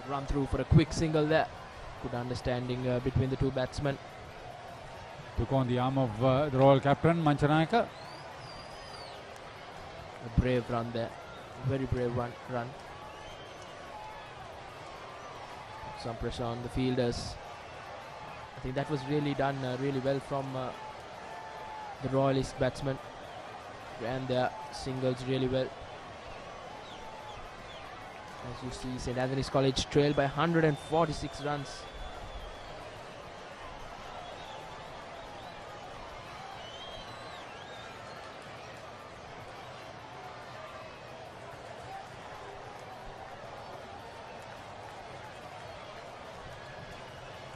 Run through for a quick single there. Good understanding between the two batsmen. Took on the arm of the Royal captain, Manchanayaka. A brave run there. Very brave run. Some pressure on the fielders. I think that was really done really well from the Royalist batsmen. Ran their singles really well. As you see, St. Anthony's College trailed by 146 runs.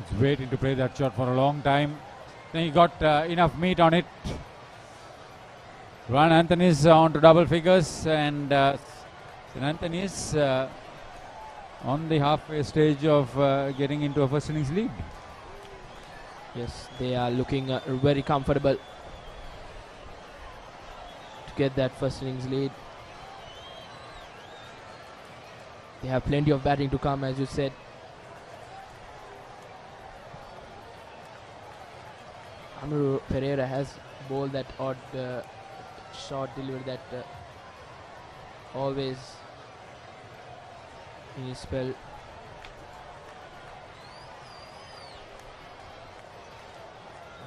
He's waiting to play that shot for a long time. Then he got enough meat on it. Ryan Anthony's on to double figures, and St. Anthony's on the halfway stage of getting into a first innings lead. Yes, they are looking very comfortable to get that first innings lead. They have plenty of batting to come, as you said. Ramiru Pereira has bowled that odd short delivery that always in his spell.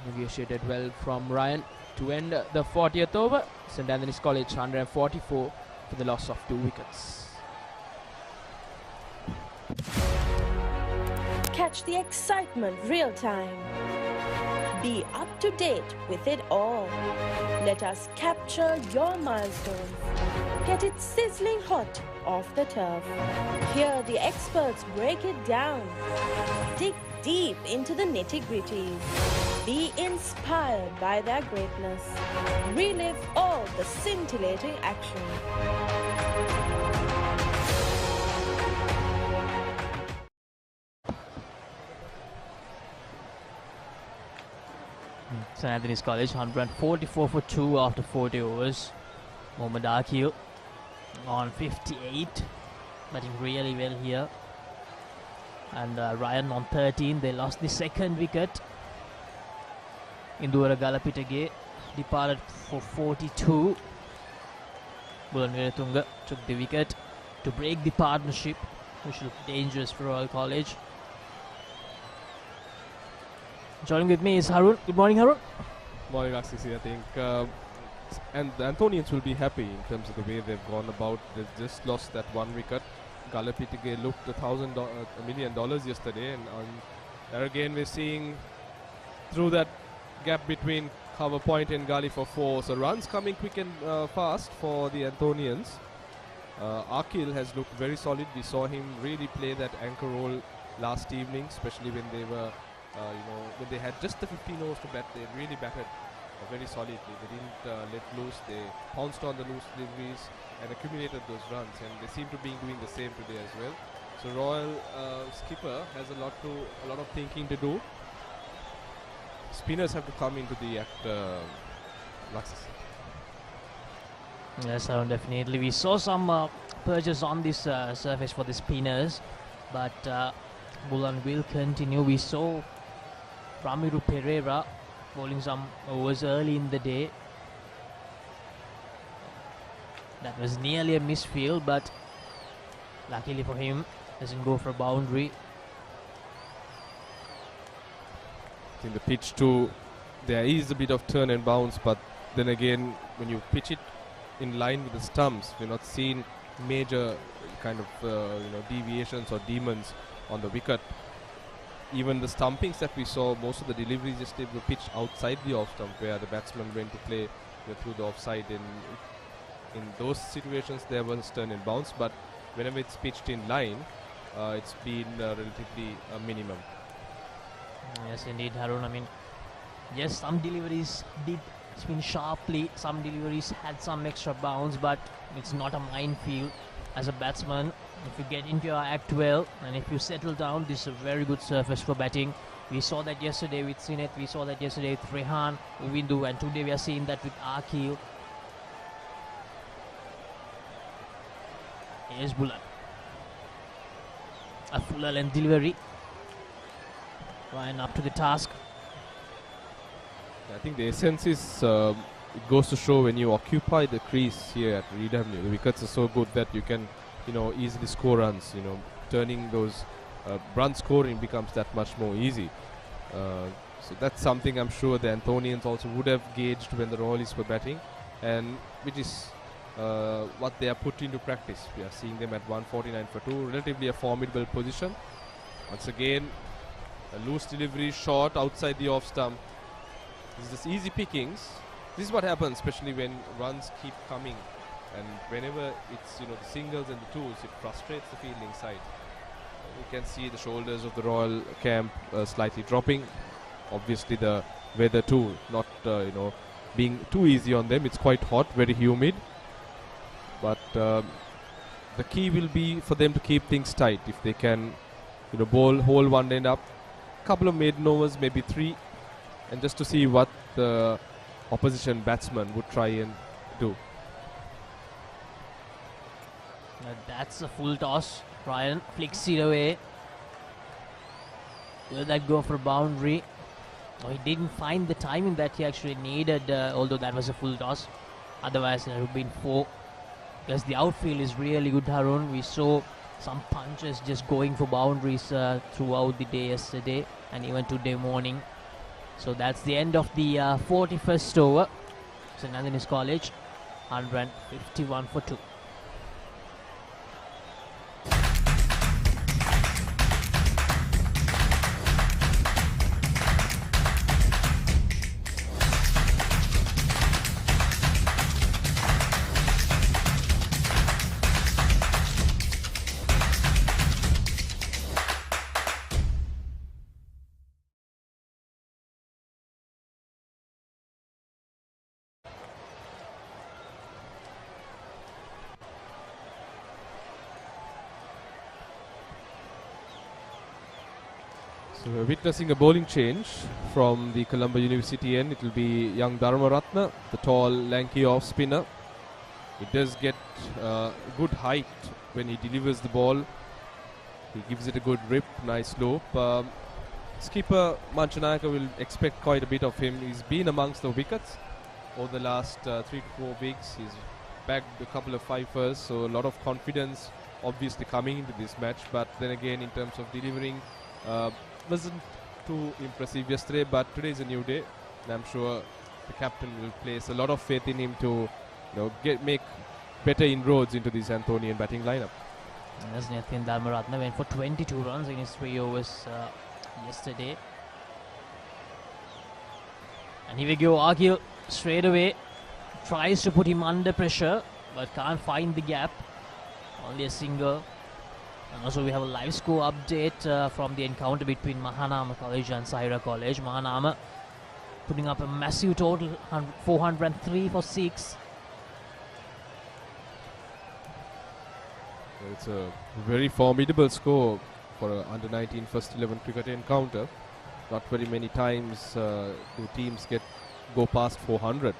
Negotiated well from Ryan to end the 40th over. St. Anthony's College 144 for the loss of 2 wickets. Catch the excitement real time. Be up to date with it all. Let us capture your milestones. Get it sizzling hot off the turf. Hear the experts break it down. Dig deep into the nitty-gritties. Be inspired by their greatness. Relive all the scintillating action. St. Anthony's College 144 for 2 after 40 overs. Mohammad Akil on 58, batting really well here. And Ryan on 13. They lost the second wicket. Indura Galapitage departed for 42. Bulan Veeratunga took the wicket to break the partnership, which looked dangerous for Royal College. Joining with me is Harun. Good morning, Harun. Morning, RCC. I think and the Anthonians will be happy in terms of the way they've gone about. They've just lost that one wicket. Galapitige looked $1 million yesterday, and there again we're seeing through that gap between cover point and Gali for 4. So runs coming quick and fast for the Anthonians. Akil has looked very solid. We saw him really play that anchor role last evening, especially when they were, when they had just the 15 overs to bat. They really batted very solidly. They didn't let loose. They pounced on the loose deliveries and accumulated those runs, and they seem to be doing the same today as well. So Royal skipper has a lot of thinking to do. Spinners have to come into the act. Luxus. Yes, definitely. We saw some purges on this surface for the spinners, but Bulan will continue. We saw Ramiru Pereira bowling some overs early in the day. That was nearly a misfield, but luckily for him, doesn't go for a boundary. I think the pitch too, there is a bit of turn and bounce, but then again, when you pitch it in line with the stumps, we're not seeing major kind of deviations or demons on the wicket. Even the stumpings that we saw, most of the deliveries just were pitched outside the off stump, where the batsman went to play through the offside. In those situations, there was turn and bounce, but whenever it's pitched in line, it's been relatively a minimum. Yes, indeed, Harun. I mean, yes, some deliveries did spin sharply, some deliveries had some extra bounce, but it's not a minefield. As a batsman, if you get into your act well and if you settle down, this is a very good surface for batting. We saw that yesterday with Sinet, we saw that yesterday with Rehan, Uvindu, and today we are seeing that with Akil. Here's Bulan. A fuller length delivery. Ryan up to the task. I think the essence is, it goes to show when you occupy the crease here at RW, the wickets are so good that you can, easily score runs. Turning those run scoring becomes that much more easy. So that's something I'm sure the Anthonians also would have gauged when the Royalists were batting, and which is what they are put into practice. We are seeing them at 149 for 2, relatively a formidable position. Once again, a loose delivery, short outside the off stump. This is just easy pickings. This is what happens, especially when runs keep coming, and whenever it's the singles and the twos, it frustrates the fielding side. You can see the shoulders of the Royal camp slightly dropping. Obviously, the weather too, not being too easy on them. It's quite hot, very humid. But the key will be for them to keep things tight. If they can, hold one end up, couple of maiden overs, maybe 3, and just to see what the opposition batsman would try and do. That's a full toss. Ryan flicks it away. Will that go for a boundary? Oh, he didn't find the timing that he actually needed, although that was a full toss. Otherwise, it would have been 4. Because the outfield is really good, Harun. We saw some punches just going for boundaries throughout the day yesterday and even today morning. So that's the end of the 41st over. St. Anthony's College 151 for 2. So we're witnessing a bowling change from the Colombo University end. It will be young Dharmaratna, the tall, lanky off spinner. He does get good height when he delivers the ball. He gives it a good rip, nice loop. Skipper Manchanayaka will expect quite a bit of him. He's been amongst the wickets over the last 3 to 4 weeks. He's bagged a couple of fifers, so a lot of confidence obviously coming into this match. But then again, in terms of delivering, wasn't too impressive yesterday, but today is a new day, and I'm sure the captain will place a lot of faith in him to make better inroads into this Anthonian batting lineup. As Nathan Dharmaratna went for 22 runs in his 3 overs yesterday. And here we go, Akil straight away tries to put him under pressure but can't find the gap. Only a single. And also we have a live score update from the encounter between Mahanama College and Saira College. Mahanama putting up a massive total, 403 for 6. It's a very formidable score for an under-19 first 11 cricket encounter. Not very many times do teams go past 400.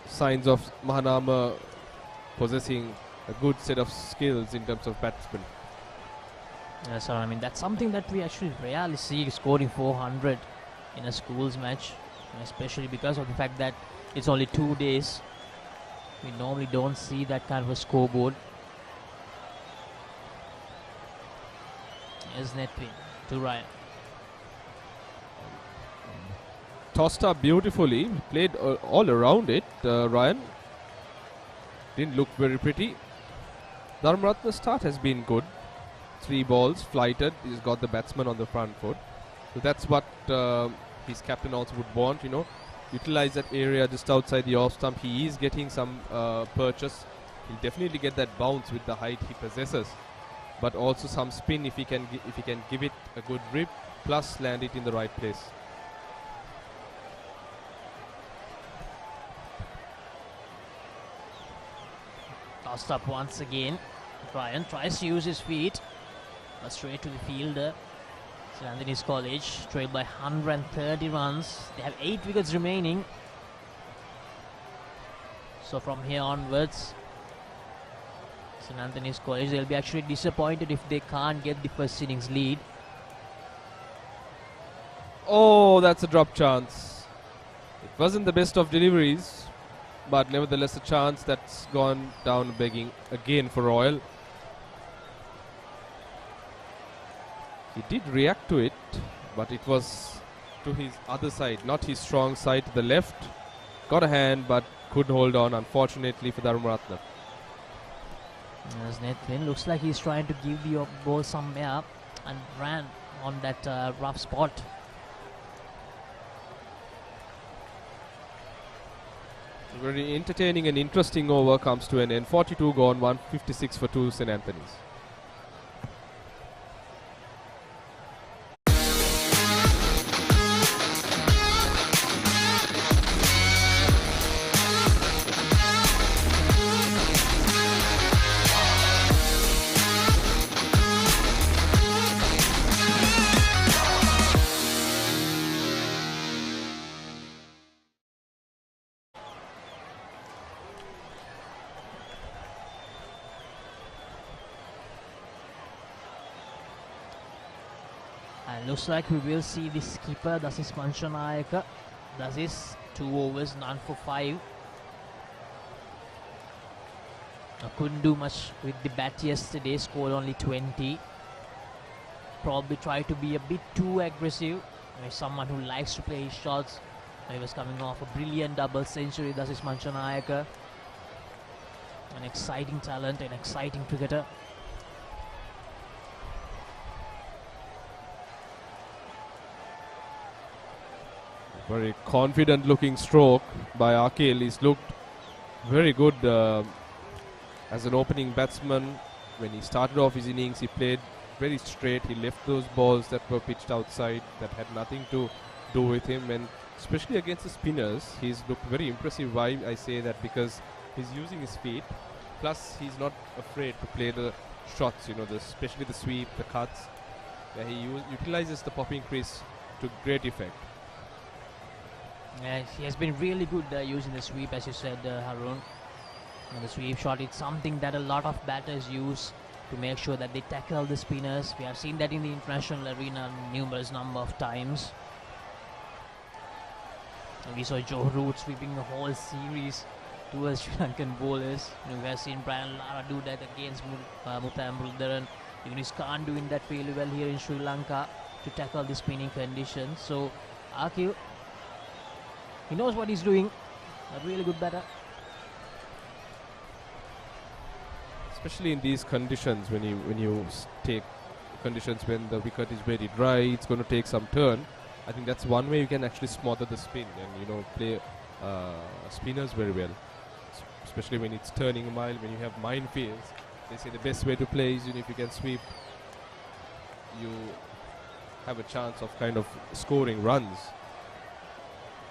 Signs of Mahanama possessing a good set of skills in terms of batsmen. Yeah, so I mean that's something that we actually rarely see, scoring 400 in a schools match, especially because of the fact that it's only 2 days. We normally don't see that kind of a scoreboard. Here's Netwin to Ryan. Tossed up beautifully, played all around it. Ryan didn't look very pretty. Dharmaratna's start has been good. 3 balls flighted. He's got the batsman on the front foot. So that's what his captain also would want, utilize that area just outside the off stump. He is getting some purchase. He'll definitely get that bounce with the height he possesses, but also some spin if he can give it a good rip, plus land it in the right place. Tossed up once again. Ryan tries to use his feet, but straight to the fielder. St. Anthony's College trailed by 130 runs. They have 8 wickets remaining. So from here onwards, St. Anthony's College, they'll be actually disappointed if they can't get the first innings lead. Oh, that's a drop chance. It wasn't the best of deliveries, but nevertheless a chance that's gone down begging again for Royal. He did react to it, but it was to his other side, not his strong side, to the left. Got a hand, but couldn't hold on, unfortunately, for Dharmaratna. As Nathan looks like he's trying to give the ball somewhere and ran on that rough spot. A very entertaining and interesting over comes to an end. 42 gone, 156 for 2 St. Anthony's. And looks like we will see the skipper, that is Manchanayaka. That is 2 overs, none for 5. Couldn't do much with the bat yesterday, scored only 20. Probably tried to be a bit too aggressive. Someone who likes to play his shots. He was coming off a brilliant double century, that is Manchanayaka. An exciting talent, an exciting cricketer. Very confident looking stroke by Akil. He's looked very good as an opening batsman. When he started off his innings, he played very straight. He left those balls that were pitched outside that had nothing to do with him, and especially against the spinners, he's looked very impressive. Why I say that? Because he's using his feet, plus he's not afraid to play the shots, especially the sweep, the cuts. where he utilizes the popping crease to great effect. He has been really good using the sweep, as you said, Harun. And the sweep shot is something that a lot of batters use to make sure that they tackle the spinners. We have seen that in the international arena numerous number of times. And we saw Joe Root sweeping the whole series towards Sri Lankan bowlers. We have seen Brian Lara do that against Muthayan Murugaran. Even Khan doing that really well here in Sri Lanka to tackle the spinning conditions. So Akil, he knows what he's doing. A really good batter. Especially in these conditions, when you take conditions when the wicket is very dry, it's going to take some turn. I think that's one way you can actually smother the spin and play spinners very well. Especially when it's turning a mile, when you have minefields. They say the best way to play is if you can sweep, you have a chance of kind of scoring runs.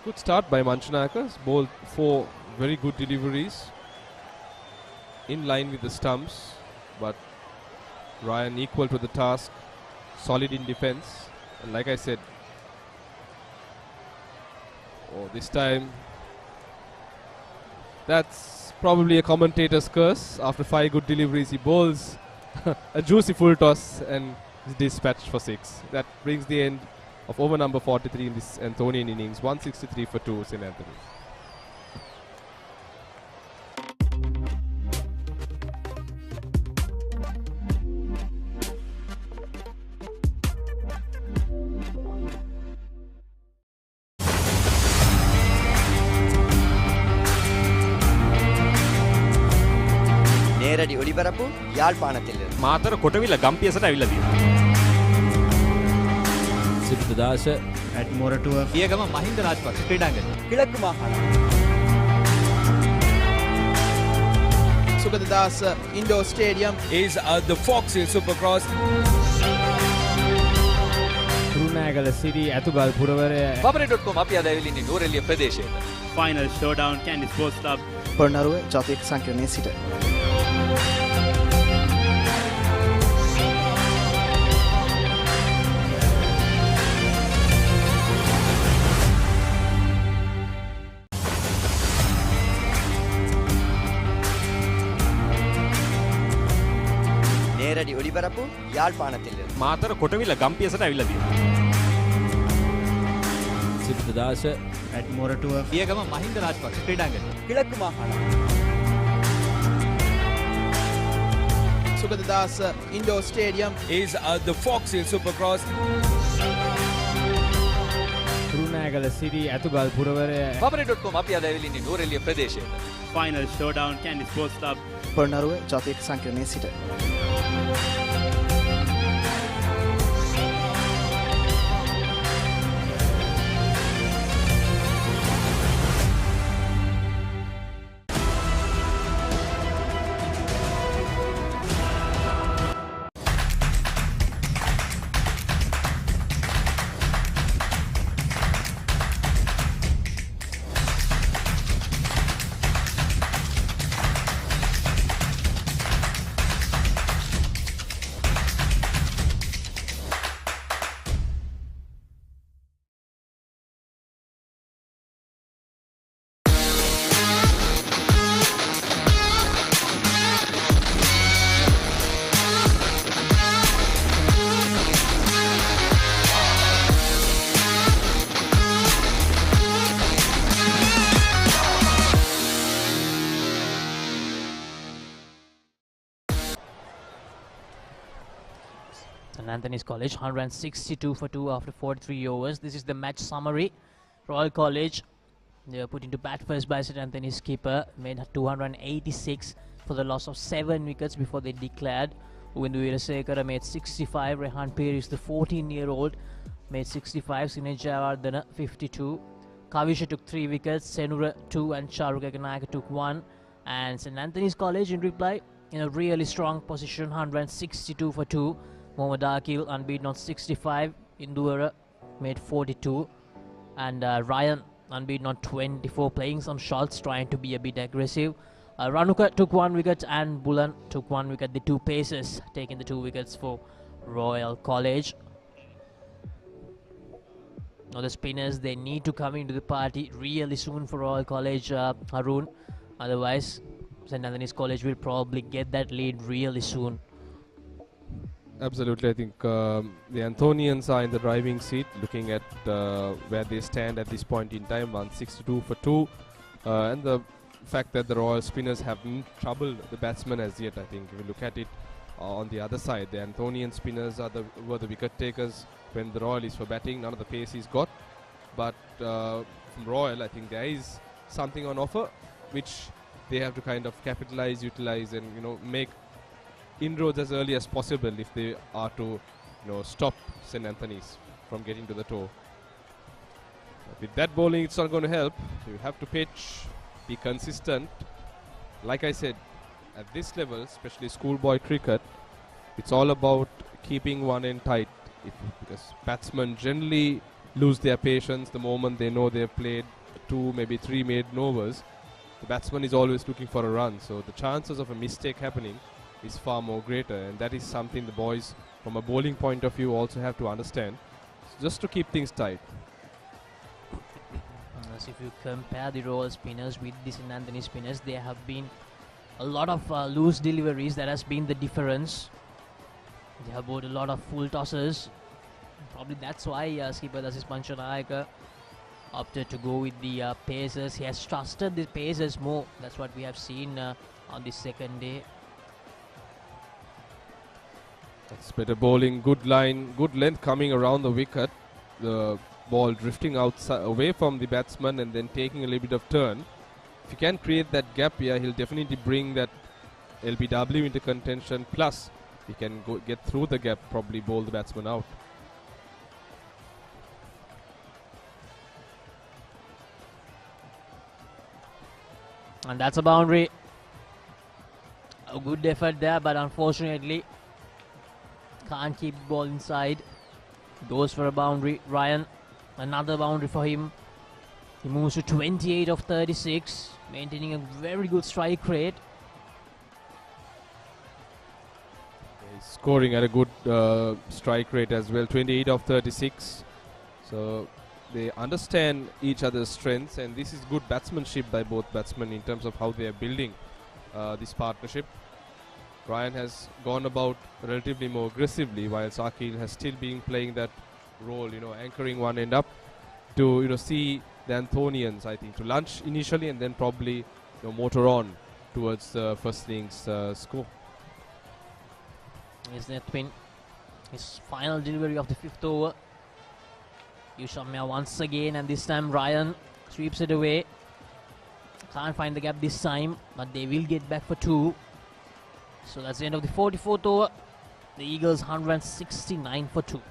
Good start by Manchanaka. Bowled 4 very good deliveries in line with the stumps, but Ryan equal to the task, solid in defense, and like I said, this time that's probably a commentator's curse. After 5 good deliveries, he bowls a juicy full toss and is dispatched for 6. That brings the end of over number 43 in this Anthonian innings. 163 for 2, St. Anthony's. நேரடி ஒளிபரப்பு யாழ்ப்பாணத்தில் මාතර කොටවිල ගම්පියසට ඇවිල්ලා තියෙනවා. සිරිතදාස ඇඩ්මොරටුව පියගම මහින්ද රාජපක්ෂ ක්‍රීඩාංගණය கிழக்கு மாகாணம் Sugadadasa Indoor Stadium is the Fox Hill Supercross. රුණෑගල Siri ඇතුගල් පුරවරය papare.com අපි අද ඇවිල්ලා ඉන්නේ නෝරෙලිය ප්‍රදේශයට. Final showdown Kandy Sports Club Polonnaruwa ජාතික සංකීර්ණයේ සිට நேரடி ஒளிபரப்பு யாழ்ப்பாணத்தில் මාතර කොටවිල ගම්පියසට ඇවිල්ලා තියෙනවා. සිරිතදාස ඇඩ්මොරටුව පියගම මහින්ද රාජපක්ෂ ක්‍රීඩාංගණය கிழக்கு மாகாணம் Sugadadasa Indoor Stadium is the Fox Hill Supercross. රුණෑගල Siri ඇතුගල් පුරවරය papare.com අපි අද ඇවිල්ලා ඉන්නේ නෝරෙලිය ප්‍රදේශයට. Final showdown Kandy Sports Club Polonnaruwa ජාතික සංකීර්ණයේ සිට St. Anthony's College 162 for 2 after 43 overs. This is the match summary. Royal College, they were put into bat first by St. Anthony's keeper, made 286 for the loss of 7 wickets before they declared. Uvindu Weerasekara made 65. Rehan Peiris, the 14-year-old, made 65. Sinead Jayawardena 52. Kavisha took 3 wickets, Senura 2 and Charuk Ekanayaka took 1. And St. Anthony's College in reply in a really strong position, 162 for 2. Mohammad Akil unbeaten on 65. Induara made 42. And Ryan unbeaten on 24, playing some shots, trying to be a bit aggressive. Ranuka took 1 wicket and Bulan took 1 wicket. The 2 pacers taking the 2 wickets for Royal College. Now the spinners, they need to come into the party really soon for Royal College, Harun. Otherwise, St. Anthony's College will probably get that lead really soon. Absolutely, I think the Anthonians are in the driving seat, looking at where they stand at this point in time, 162 for 2. And the fact that the Royal spinners haven't troubled the batsmen as yet, I think. If you look at it on the other side, the Anthonian spinners were the wicket takers when the Royal is for batting. None of the pace is got. But from Royal, I think there is something on offer, which they have to kind of capitalize, utilize, and make inroads as early as possible if they are to stop St. Anthony's from getting to the toe. But with that bowling, it's not going to help. You have to pitch, be consistent. Like I said, at this level, especially schoolboy cricket, it's all about keeping one end tight, because batsmen generally lose their patience the moment they know they've played 2, maybe 3 maiden overs. The batsman is always looking for a run, so the chances of a mistake happening is far more greater, and that is something the boys from a bowling point of view also have to understand, just to keep things tight. As if you compare the Royal spinners with the St. Anthony spinners, there have been a lot of loose deliveries. That has been the difference. They have bowled a lot of full tosses. Probably that's why skipper Dasis Panchanayaka opted to go with the pacers. He has trusted the pacers more. That's what we have seen on the second day. That's better bowling, good line, good length coming around the wicket. The ball drifting outside, away from the batsman, and then taking a little bit of turn. If you can create that gap here, he'll definitely bring that LBW into contention. Plus, he can get through the gap, probably bowl the batsman out. And that's a boundary. A good effort there, but unfortunately can't keep the ball inside. Goes for a boundary. Ryan, another boundary for him. He moves to 28 of 36, maintaining a very good strike rate. He's scoring at a good strike rate as well, 28 of 36. So they understand each other's strengths, and this is good batsmanship by both batsmen in terms of how they are building this partnership. Ryan has gone about relatively more aggressively, while Sakil has still been playing that role, anchoring one end up to see the Anthonians, I think, to lunch initially and then probably motor on towards the first innings score. Here's Nethwin, his final delivery of the 5th over. Yushamya once again, and this time Ryan sweeps it away. Can't find the gap this time, but they will get back for 2. So that's the end of the 44th over. The Eagles 169 for 2.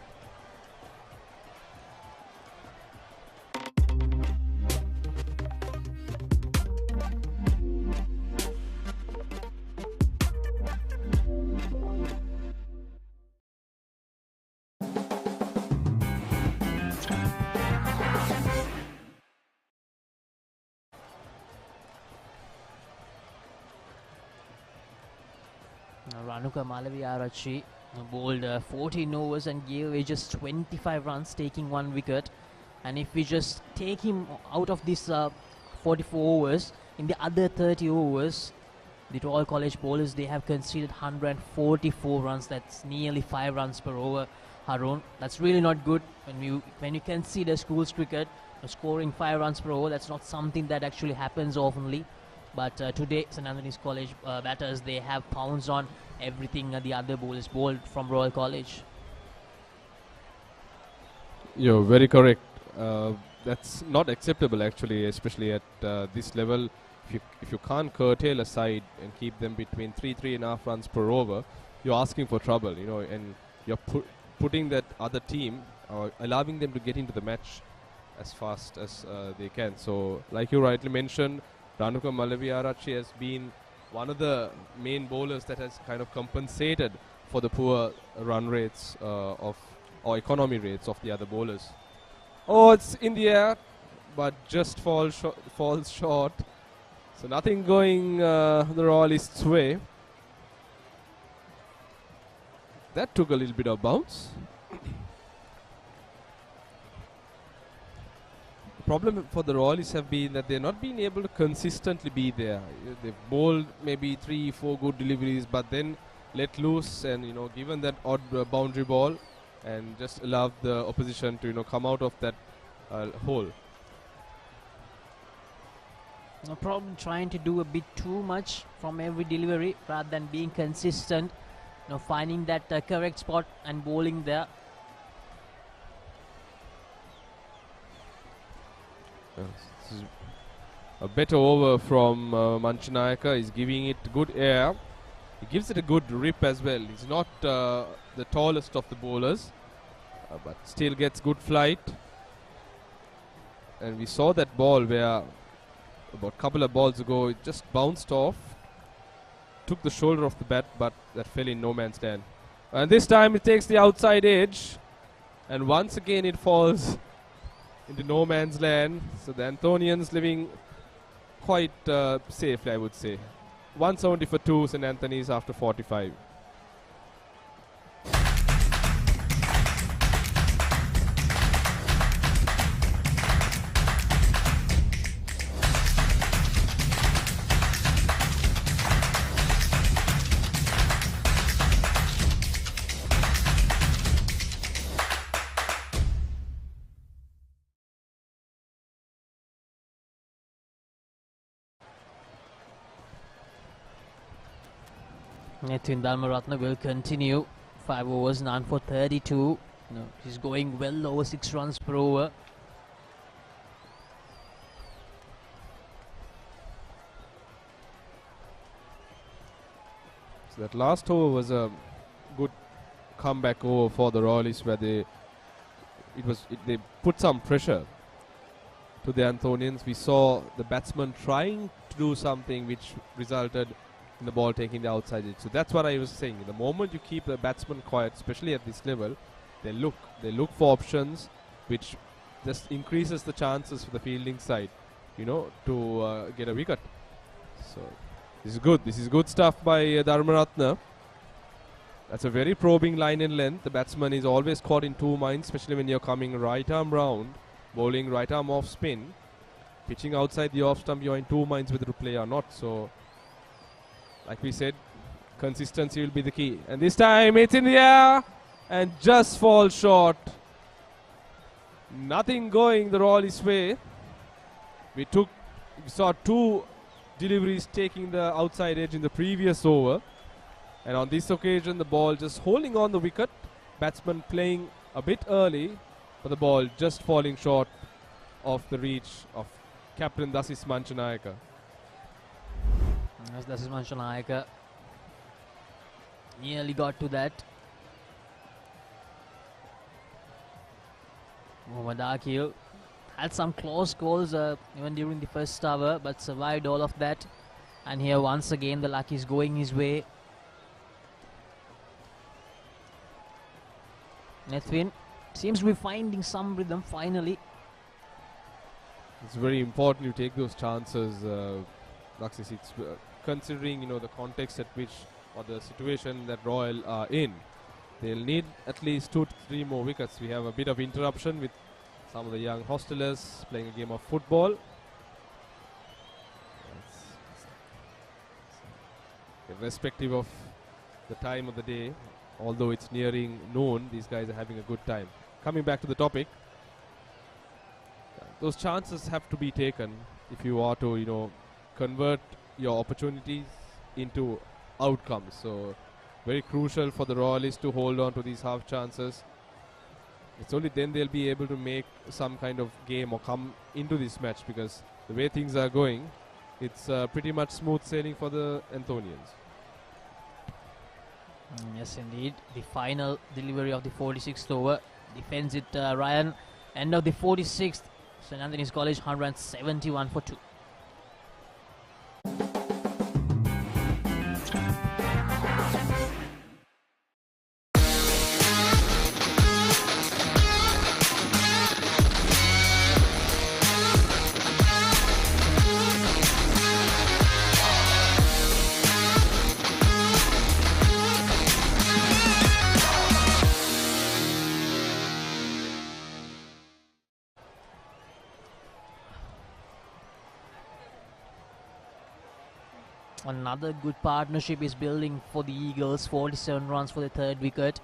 Ranuka Malaviarachi bowled 14 overs and gave away just 25 runs, taking 1 wicket. And if we just take him out of this 44 overs, in the other 30 overs, the Royal College bowlers, they have conceded 144 runs. That's nearly 5 runs per over, Harun. That's really not good when you consider schools cricket. Scoring 5 runs per over, that's not something that actually happens oftenly. But today, St. Anthony's College batters, they have pounced on everything the other bowlers bowled from Royal College. You're very correct. That's not acceptable, actually, especially at this level. If you can't curtail a side and keep them between 3.5 runs per over, you're asking for trouble, and you're putting that other team, allowing them to get into the match as fast as they can. So, like you rightly mentioned, Ranuka Malaviarachi has been one of the main bowlers that has kind of compensated for the poor run rates or economy rates of the other bowlers. Oh, it's in the air, but just falls short. So nothing going the Royalists' way. That took a little bit of bounce. problem for the Royalists have been that they're not been able to consistently be there. They've bowled maybe 3-4 good deliveries, but then let loose and given that odd boundary ball and just allowed the opposition to come out of that hole. No problem trying to do a bit too much from every delivery rather than being consistent. Finding that correct spot and bowling there. This is a better over from Manchanayaka. He's giving it good air. He gives it a good rip as well. He's not the tallest of the bowlers, but still gets good flight. And we saw that ball where about a couple of balls ago it just bounced off, took the shoulder of the bat, but that fell in no man's land. And this time it takes the outside edge, and once again it falls into no man's land. So the Anthonians living quite safely, I would say. 170 for 2, St. Anthony's after 45. Nethvin Dharmaratne will continue. 5 overs, none for 32. He's going well over 6 runs per over. So that last over was a good comeback over for the Royalists, where they put some pressure to the Anthonians. We saw the batsman trying to do something which resulted in the ball taking the outside edge. So that's what I was saying. The moment you keep the batsman quiet, especially at this level, they look for options, which just increases the chances for the fielding side, to get a wicket. So this is good. This is good stuff by Dharmaratne. That's a very probing line in length. The batsman is always caught in two minds, especially when you're coming right arm round, bowling right arm off spin, pitching outside the off stump. You're in two minds whether to play or not. So, like we said, consistency will be the key. And this time it's in the air and just falls short. Nothing going the Royalists' way. We saw 2 deliveries taking the outside edge in the previous over. And on this occasion, the ball just holding on the wicket. Batsman playing a bit early, but the ball just falling short of the reach of Captain Dasis Manchanayaka. Yes, Dasis Manchanayaka nearly got to that. Mohammad Akil had some close calls even during the first over, but survived all of that. And here once again the luck is going his way. Nethvin seems to be finding some rhythm finally. It's very important you take those chances, Dasis. It's considering the context at which, or the situation that Royal are in. They'll need at least 2 to 3 more wickets. We have a bit of interruption with some of the young hostelers playing a game of football. Irrespective of the time of the day, although it's nearing noon, these guys are having a good time. Coming back to the topic, those chances have to be taken if you are to, convert your opportunities into outcomes. So very crucial for the Royalists to hold on to these half chances. It's only then they'll be able to make some kind of game or come into this match, because the way things are going, it's pretty much smooth sailing for the Anthonians. Yes, indeed. The final delivery of the 46th over. Defends it, Ryan. End of the 46th. St. Anthony's College 171 for 2. Another good partnership is building for the Eagles. 47 runs for the third wicket.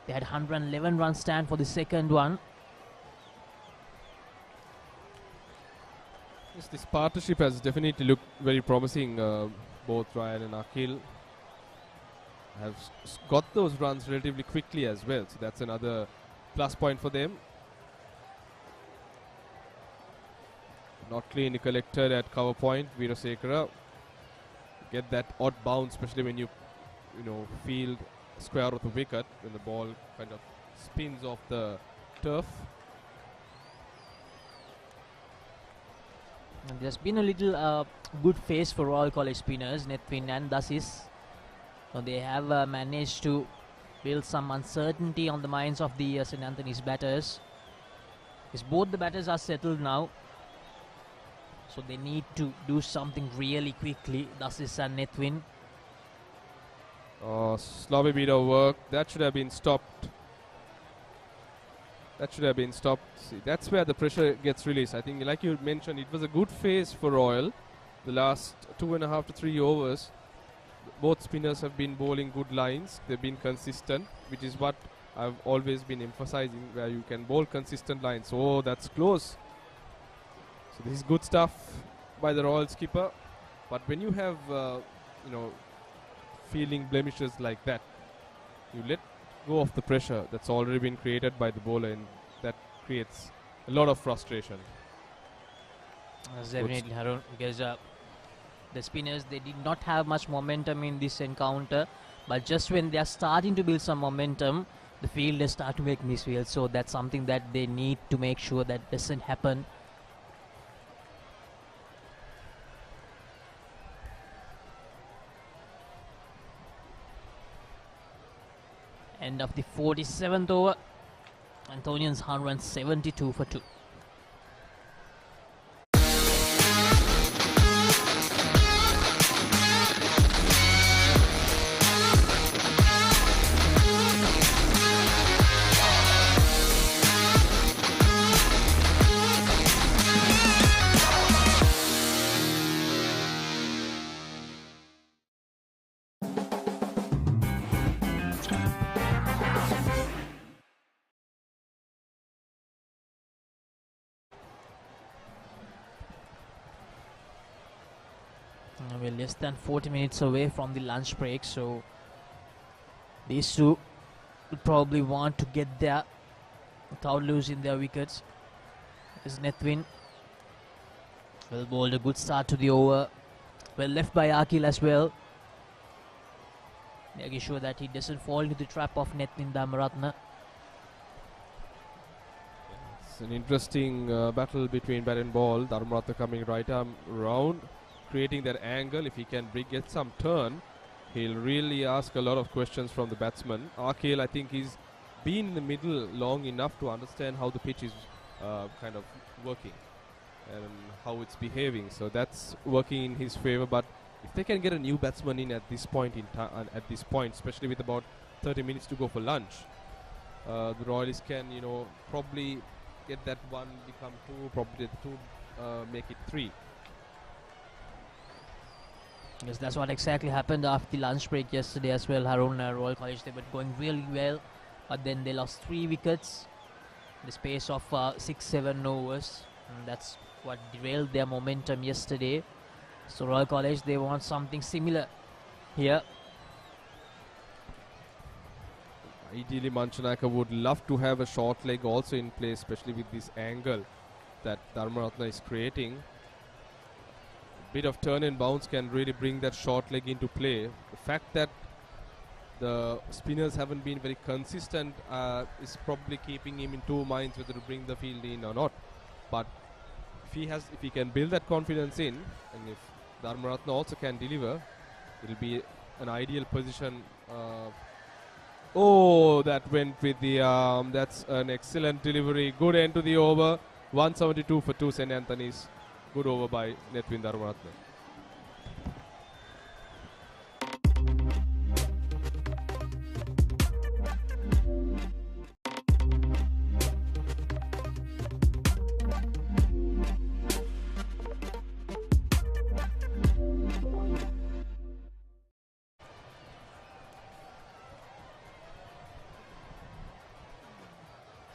They had 111 runs stand for the second one. Yes, this partnership has definitely looked very promising. Both Ryan and Akhil have got those runs relatively quickly as well. So that's another plus point for them. Not cleanly collected at cover point. Veerasekara get that odd bounce, especially when you field square of the wicket when the ball kind of spins off the turf. And there's been a little good phase for Royal College spinners, Nethvin and Dasis. So they have managed to build some uncertainty on the minds of the St. Anthony's batters. Because both the batters are settled now. So they need to do something really quickly, Dasis and Nethvin. Sloppy bit of work. That should have been stopped. See, that's where the pressure gets released. I think, like you mentioned, it was a good phase for Royal. The last 2.5 to 3 overs, both spinners have been bowling good lines. They've been consistent, which is what I've always been emphasizing, where you can bowl consistent lines. Oh, that's close. So this is good stuff by the Royal skipper. But when you have, fielding blemishes like that, you let go of the pressure that's already been created by the bowler, and that creates a lot of frustration. That's definitely, Harun, because the spinners, they did not have much momentum in this encounter, but just when they are starting to build some momentum, the fielders start to make misfields. So that's something that they need to make sure that doesn't happen. End of the 47th over. Anthonians 172 for 2. We're less than 40 minutes away from the lunch break, so these two will probably want to get there without losing their wickets. Is Nethvin well bowled, a good start to the over. Well left by Akhil as well, making sure that he doesn't fall into the trap of Nethvin Dharmaratne. It's an interesting battle between bat and ball. Dharmaratne coming right arm round, creating that angle. If he can get some turn, he'll really ask a lot of questions from the batsman. Akhil, I think he's been in the middle long enough to understand how the pitch is kind of working and how it's behaving. So that's working in his favor. But if they can get a new batsman in at this point in time, especially with about 30 minutes to go for lunch, the Royalists can, probably get that one become two, probably two, make it three. Yes, that's what exactly happened after the lunch break yesterday as well. Harun, Royal College, they were going really well, but then they lost 3 wickets in the space of 6-7 overs. And that's what derailed their momentum yesterday. So Royal College, they want something similar here. Ideally, Manchanaka would love to have a short leg also in place, especially with this angle that Dharmaratne is creating. Bit of turn and bounce can really bring that short leg into play. The fact that the spinners haven't been very consistent is probably keeping him in two minds whether to bring the field in or not. But if he can build that confidence in, and if Dharmaratne also can deliver, it'll be an ideal position. Oh, that went with the arm. That's an excellent delivery. Good end to the over. 172 for 2 St. Anthony's. Good over by Nethvin Dharmaratne.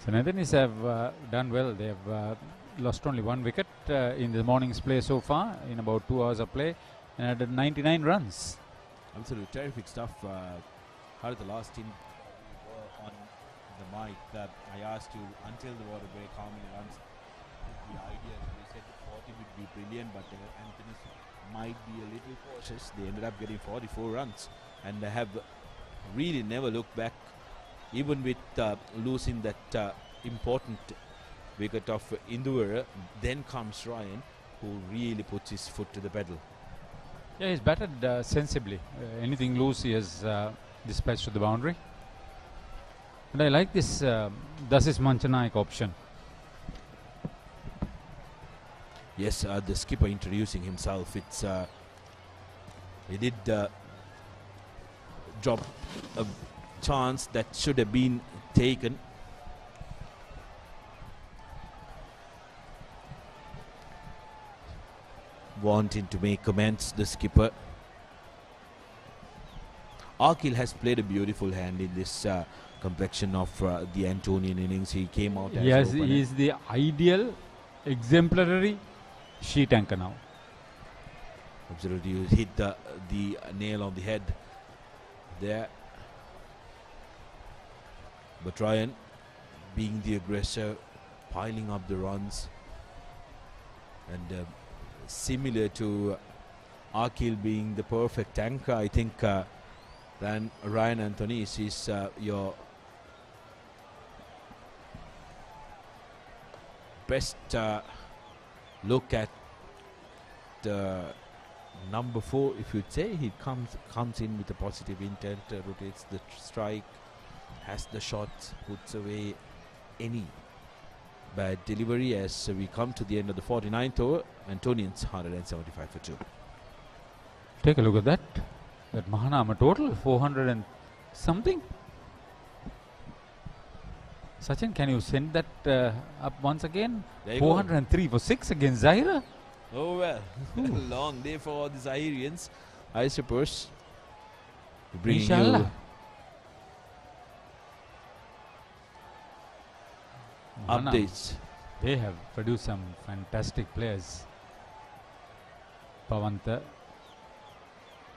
So Netherlands have done well. They have lost only 1 wicket in the morning's play so far in about 2 hours of play and had 99 runs. Absolutely terrific stuff. How the last team on the mic that I asked you until the water break how many runs would be ideal. They said 40 would be brilliant, but Anthony might be a little cautious. They ended up getting 44 runs and they have really never looked back, even with losing that important wicket of Induvara. Then comes Ryan, who really puts his foot to the pedal. Yeah, he's batted sensibly. Anything loose he has dispatched to the boundary. And I like this Dasis Manchanaik option. Yes, the skipper introducing himself. It's he did drop a chance that should have been taken. Wanting to make comments, the skipper. Akil has played a beautiful hand in this complexion of the Antonian innings. He came out as Yes, opener. he is the ideal, exemplary sheet anchor now. Absolutely, you hit the nail on the head there. But Ryan, being the aggressor, piling up the runs, and similar to Akil being the perfect anchor, I think Ryan Anthony is your best look at number 4, if you'd say. He comes in with a positive intent, rotates the strike, has the shots, puts away any bad delivery. As we come to the end of the 49th over, Antonians 175 for 2. Take a look at that. That Mahanama total 400 and something. Sachin, can you send that up once again? There you 403 for 6 against Zaira. Oh well, long day for all the Zahirians, I suppose. Bringing you Inshallah. updates. They have produced some fantastic players. Pavanta,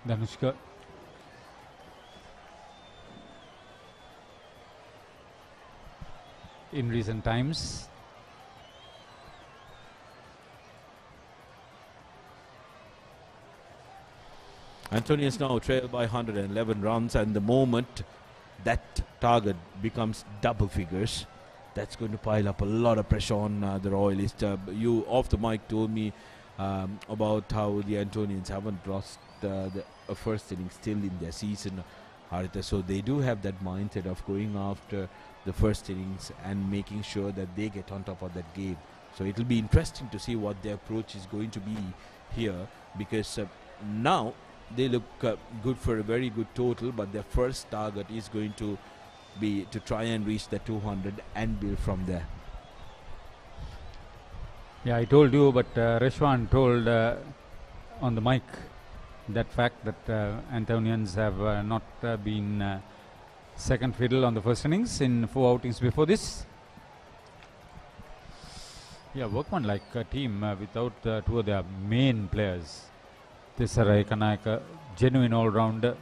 Danushka. In recent times. Antonians now trail by 111 runs, and the moment that target becomes double figures, that's going to pile up a lot of pressure on the Royalists. You off the mic told me about how the Antonians haven't lost the first inning still in their season, Haritha. So they do have that mindset of going after the first innings and making sure that they get on top of that game. So it'll be interesting to see what their approach is going to be here, because now they look good for a very good total, but their first target is going to be to try and reach the 200 and build from there. Yeah, I told you, but Reshwan told on the mic that fact that Antonians have not been second fiddle on the first innings in 4 outings before this. Yeah, Workman like a team without 2 of their main players. Tisarai Kanaka, genuine all-rounder,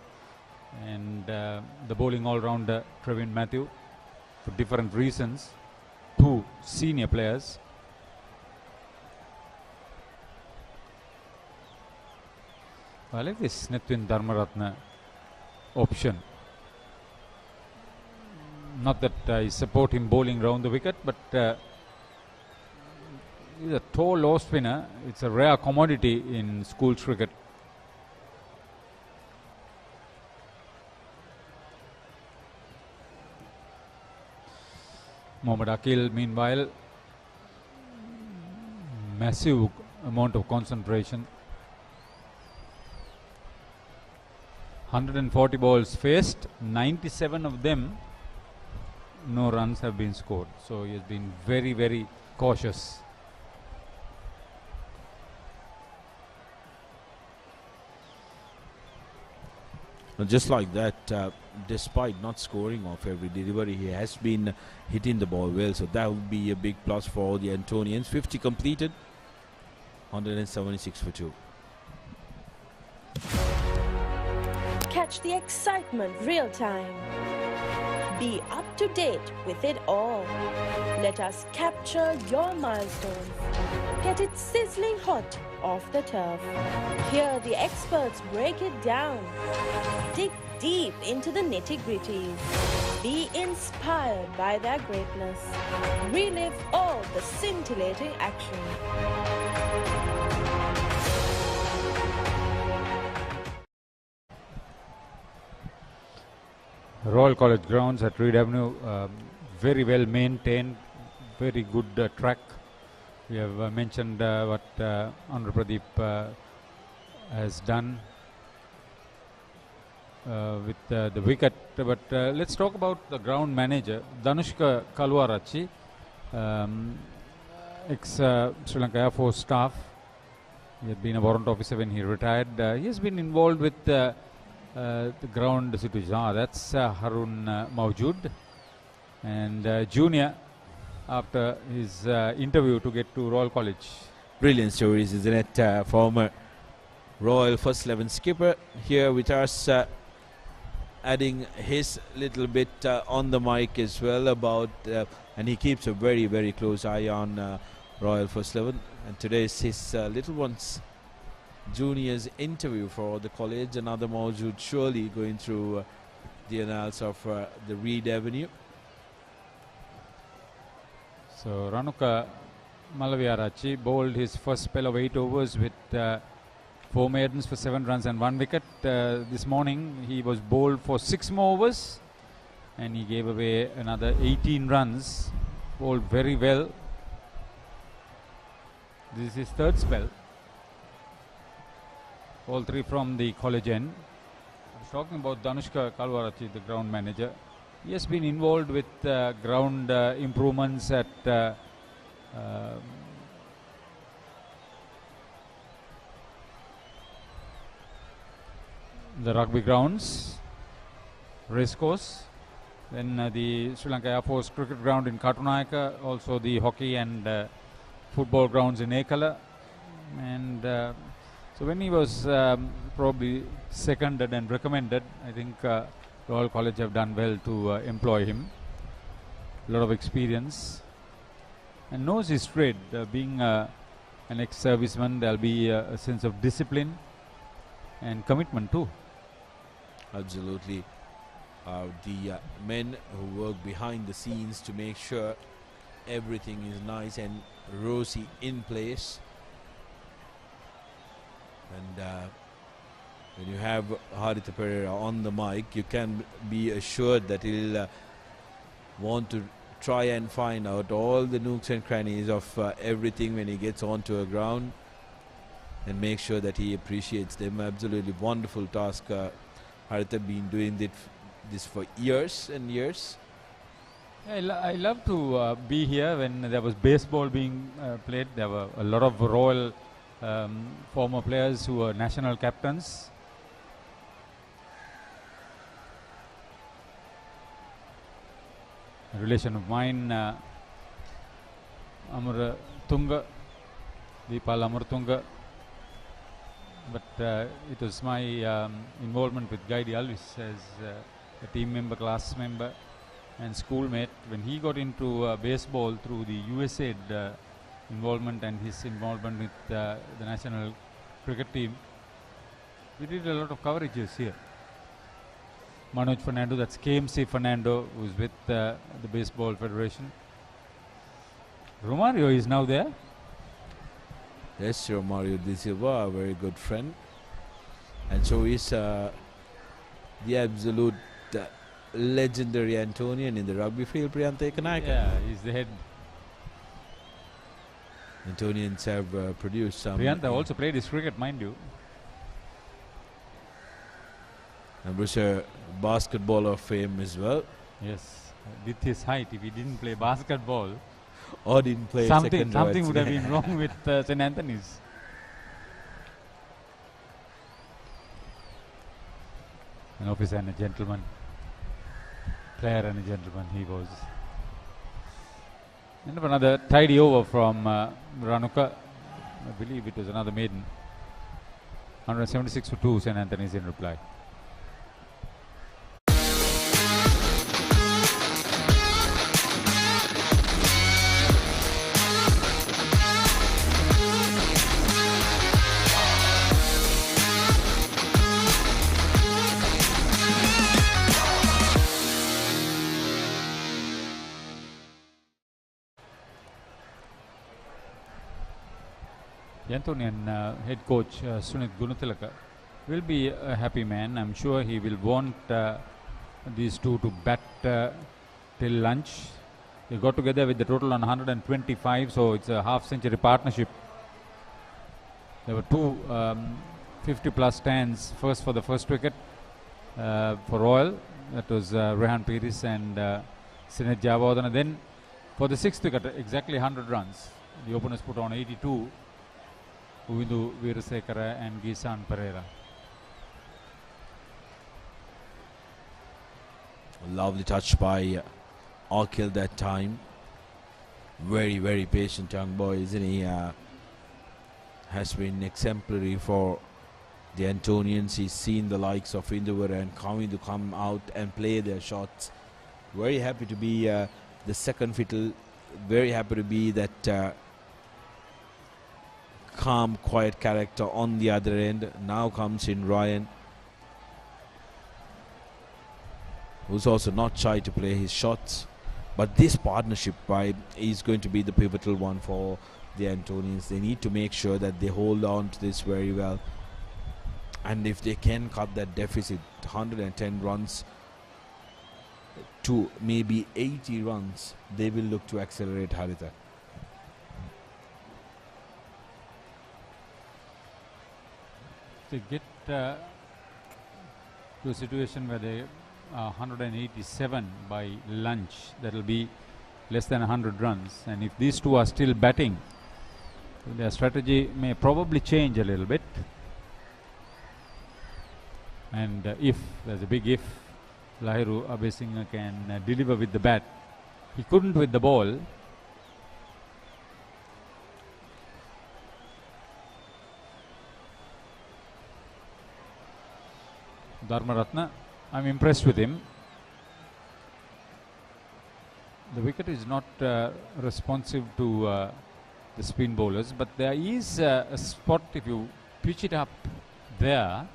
and the bowling all-rounder Praveen Matthew, for different reasons. 2 senior players. I like this Nethwin Dharmaratna option. Not that I support him bowling round the wicket, but he's a tall off spinner. It's a rare commodity in schools cricket. Mohammad Akil, meanwhile, massive amount of concentration. 140 balls faced, 97 of them, no runs have been scored. So he has been very, very cautious. Just like that, despite not scoring off every delivery, he has been hitting the ball well. So that would be a big plus for the Antonians. 50 completed, 176 for 2. Catch the excitement real time. Be up to date with it all. Let us capture your milestones. Get it sizzling hot off the turf. Hear the experts break it down. Dig deep into the nitty-gritties. Be inspired by their greatness. Relive all the scintillating action. Royal College grounds at Reed Avenue, very well maintained, very good track. We have mentioned what Honorable Pradeep has done with the wicket, but let's talk about the ground manager, Danushka Kalwarachi, ex-Sri Lanka Air Force staff. He had been a warrant officer when he retired. He has been involved with the ground situation. That's Harun Mawjood, and junior after his interview to get to Royal College. Brilliant stories, isn't it? Former Royal First 11 skipper here with us, adding his little bit on the mic as well about, and he keeps a very, very close eye on Royal First 11. And today is his little one's juniors interview for the college. Another Mawjood surely going through the annals of the Reed Avenue. So Ranuka Malaviarachi bowled his first spell of 8 overs with 4 maidens for 7 runs and 1 wicket. This morning he was bowled for 6 more overs and he gave away another 18 runs. Bowled very well. This is his 3rd spell. All 3 from the college end. I was talking about Danushka Kalwarachi, the ground manager. He has been involved with ground improvements at the rugby grounds, racecourse, then the Sri Lanka Air Force cricket ground in Katunayaka, also the hockey and football grounds in Ekala. And so when he was probably seconded and recommended, I think Royal College have done well to employ him. A lot of experience and knows his trade. Being an ex-serviceman, there'll be a sense of discipline and commitment too. Absolutely. The men who work behind the scenes to make sure everything is nice and rosy in place. And when you have Haritha Pereira on the mic, you can be assured that he'll want to try and find out all the nooks and crannies of everything when he gets onto a ground and make sure that he appreciates them. Absolutely wonderful task. Haritha been doing this for years and years. I love to be here when there was baseball being played. There were a lot of Royal former players who were national captains. A relation of mine, Amar Tunga, Deepal Amar Tunga, but it was my involvement with Guy Alvis as a team member, class member and schoolmate. When he got into baseball through the USAID involvement and his involvement with the national cricket team, we did a lot of coverages here. Manoj Fernando, that's KMC Fernando, who's with the Baseball Federation. Romario is now there. Yes, Romario De Silva, a very good friend. And so is the absolute legendary Antonian in the rugby field, Priyantha Ekanaika. Yeah, he's the head. Antonians have produced some. Priyantha also played his cricket, mind you. And was a basketball of fame as well. Yes, with his height, if he didn't play basketball, or didn't play something would have been wrong with St. Anthony's. An officer and a gentleman. Player and a gentleman he was. And another tidy over from Ranuka. I believe it was another maiden. 176 for 2, St. Anthony's in reply. The Antonian head coach Sunit Gunatilaka will be a happy man. I'm sure he will want these two to bat till lunch. They got together with the total on 125, so it's a half-century partnership. There were two 50-plus stands. First for the first wicket for Royal, that was Rehan Piris and Sinet Javadana. Then for the sixth wicket, exactly 100 runs. The openers put on 82. Uvindu Veerasekara and Gisan Pereira. Lovely touch by Arkil that time. Very, very patient young boy, isn't he? Has been exemplary for the Antonians. He's seen the likes of Induvara and coming to come out and play their shots. Very happy to be the second fiddle. Very happy to be that calm, quiet character on the other end. Now comes in Ryan, who's also not shy to play his shots. But this partnership is going to be the pivotal one for the Antonians. They need to make sure that they hold on to this very well. And if they can cut that deficit, 110 runs to maybe 80 runs, they will look to accelerate Haritha. To get to a situation where they 187 by lunch, that will be less than 100 runs. And if these two are still batting, their strategy may probably change a little bit. And if, there's a big if, Lahiru Abesingha can deliver with the bat. He couldn't with the ball. Dharmaratna, I'm impressed with him. The wicket is not responsive to the spin bowlers, but there is a spot, if you pitch it up there,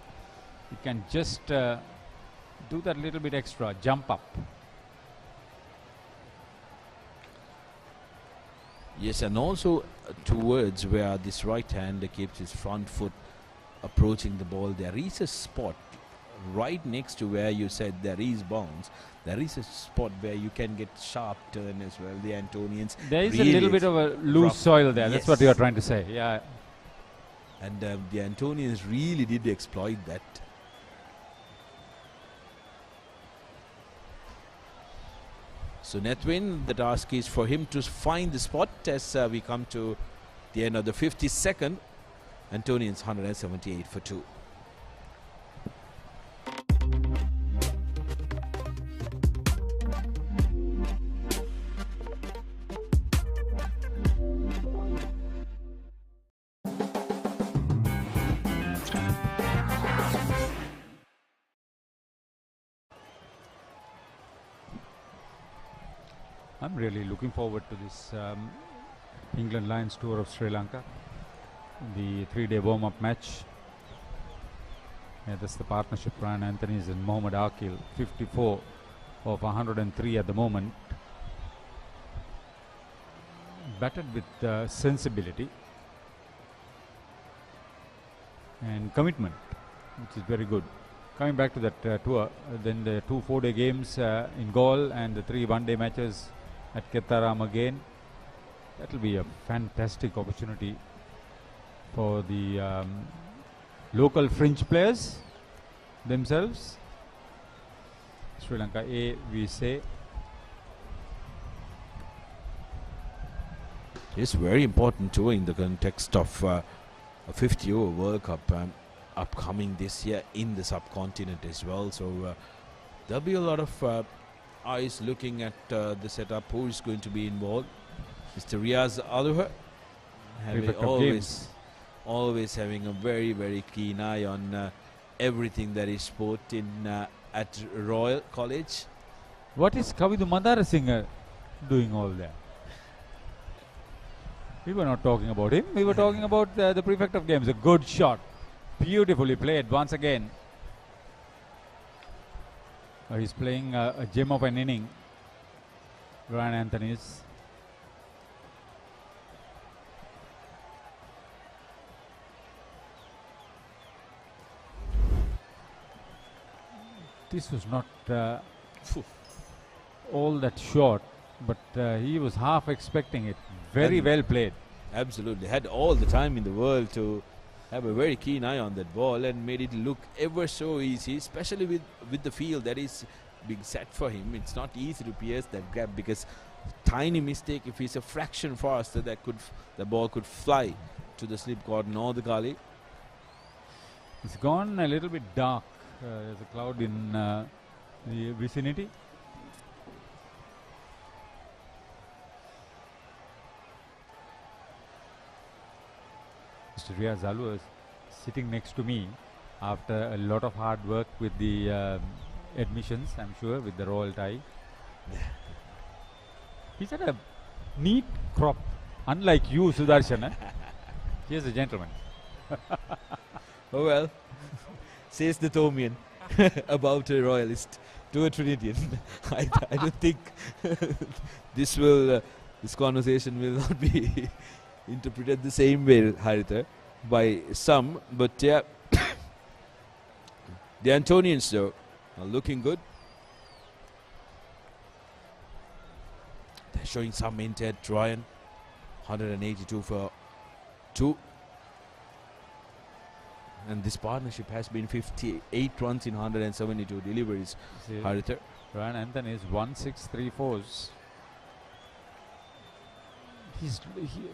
you can just do that little bit extra, jump up. Yes, and also towards where this right hand keeps his front foot approaching the ball, there is a spot right next to where you said there is bounce. There is a spot where you can get sharp turn as well. The Antonians, there is really a little bit of a loose soil there. Yes. That's what you are trying to say. Yeah. And the Antonians really did exploit that. So Netwin, the task is for him to find the spot as we come to the end of the 52nd. Antonians 178 for 2. I'm really looking forward to this England Lions tour of Sri Lanka. The 3-day warm-up match. Yeah, that's the partnership. Ryan Anthony's and Mohammad Akil. 54 of 103 at the moment. Batted with sensibility and commitment, which is very good. Coming back to that tour, then the 2 4-day games in Galle and the 3 one-day matches at Kettaram again. That will be a fantastic opportunity for the local fringe players themselves. Sri Lanka A, we say. It's very important too in the context of a 50-over World Cup. upcoming this year in the subcontinent as well. So there'll be a lot of eyes looking at the setup. Who is going to be involved? Mr. Riaz Aluha, always having a very, very keen eye on everything that is sport at Royal College. What is Kavidu Mandara Singh doing all that? We were not talking about him. We were talking about the prefect of games. A good shot. Beautifully played once again. He's playing a gem of an inning. Ryan Anthony's. This was not all that short, but he was half expecting it. Very well played. Absolutely. Had all the time in the world to have a very keen eye on that ball and made it look ever so easy, especially with the field that is being set for him. It's not easy to pierce that gap because tiny mistake, if he's a fraction faster, the ball could fly to the slip cordon or the gully. It's gone a little bit dark. There's a cloud in the vicinity. Mr. Riaz Alu is sitting next to me after a lot of hard work with the admissions, I'm sure, with the royal tie. He's had a neat crop, unlike you, Sudarshan. He's a gentleman. Oh well, says the Thomian about a royalist to a Trinitian. I don't think this conversation will not be interpreted the same way, Haritha, by some. But yeah, the Antonians though are looking good. They're showing some intent. Ryan, 182 for 2. And this partnership has been 58 runs in 172 deliveries. Haritha. Ryan Anthony is 1-6-3-4s. He's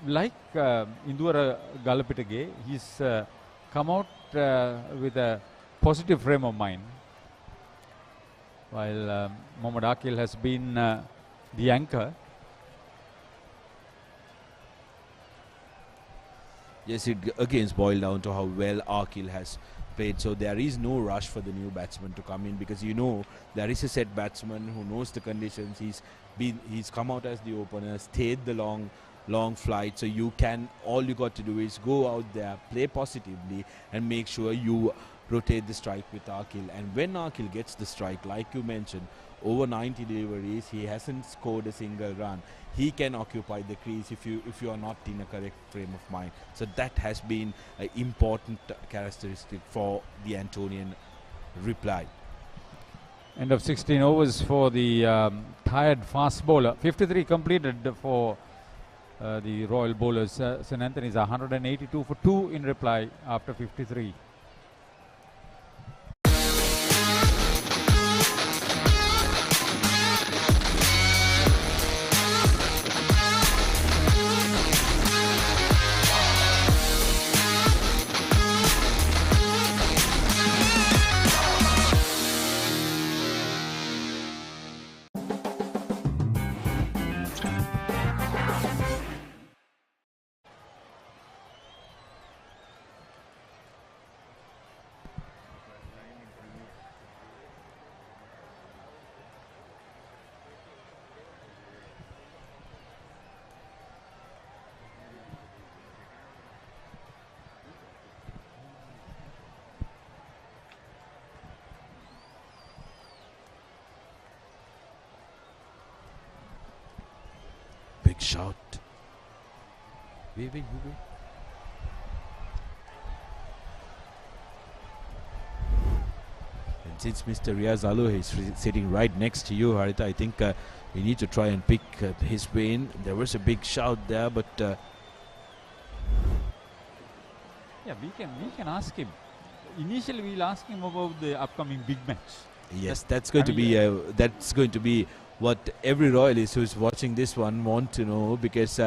like Indura Galapitage. He's come out with a positive frame of mind, while Mohammad Akil has been the anchor. Yes, it again boiled down to how well Akil has played. So there is no rush for the new batsman to come in because you know there is a set batsman who knows the conditions. He's come out as the opener, stayed the long flight. So all you got to do is go out there, play positively, and make sure you rotate the strike with Akil. And when Akil gets the strike, like you mentioned, over 90 deliveries, he hasn't scored a single run. He can occupy the crease if you are not in a correct frame of mind. So that has been an important characteristic for the Antonian reply. End of 16 overs for the tired fast bowler. 53 completed for the Royal bowlers. St. Anthony's 182 for 2 in reply after 53. Big shot. Waving. And since Mr. Riaz Alu is sitting right next to you, Haritha, I think we need to try and pick his way in. There was a big shout there, but yeah, we can ask him. Initially, we'll ask him about the upcoming big match. Yes, that's going to be what every royalist who's watching this one want to know, because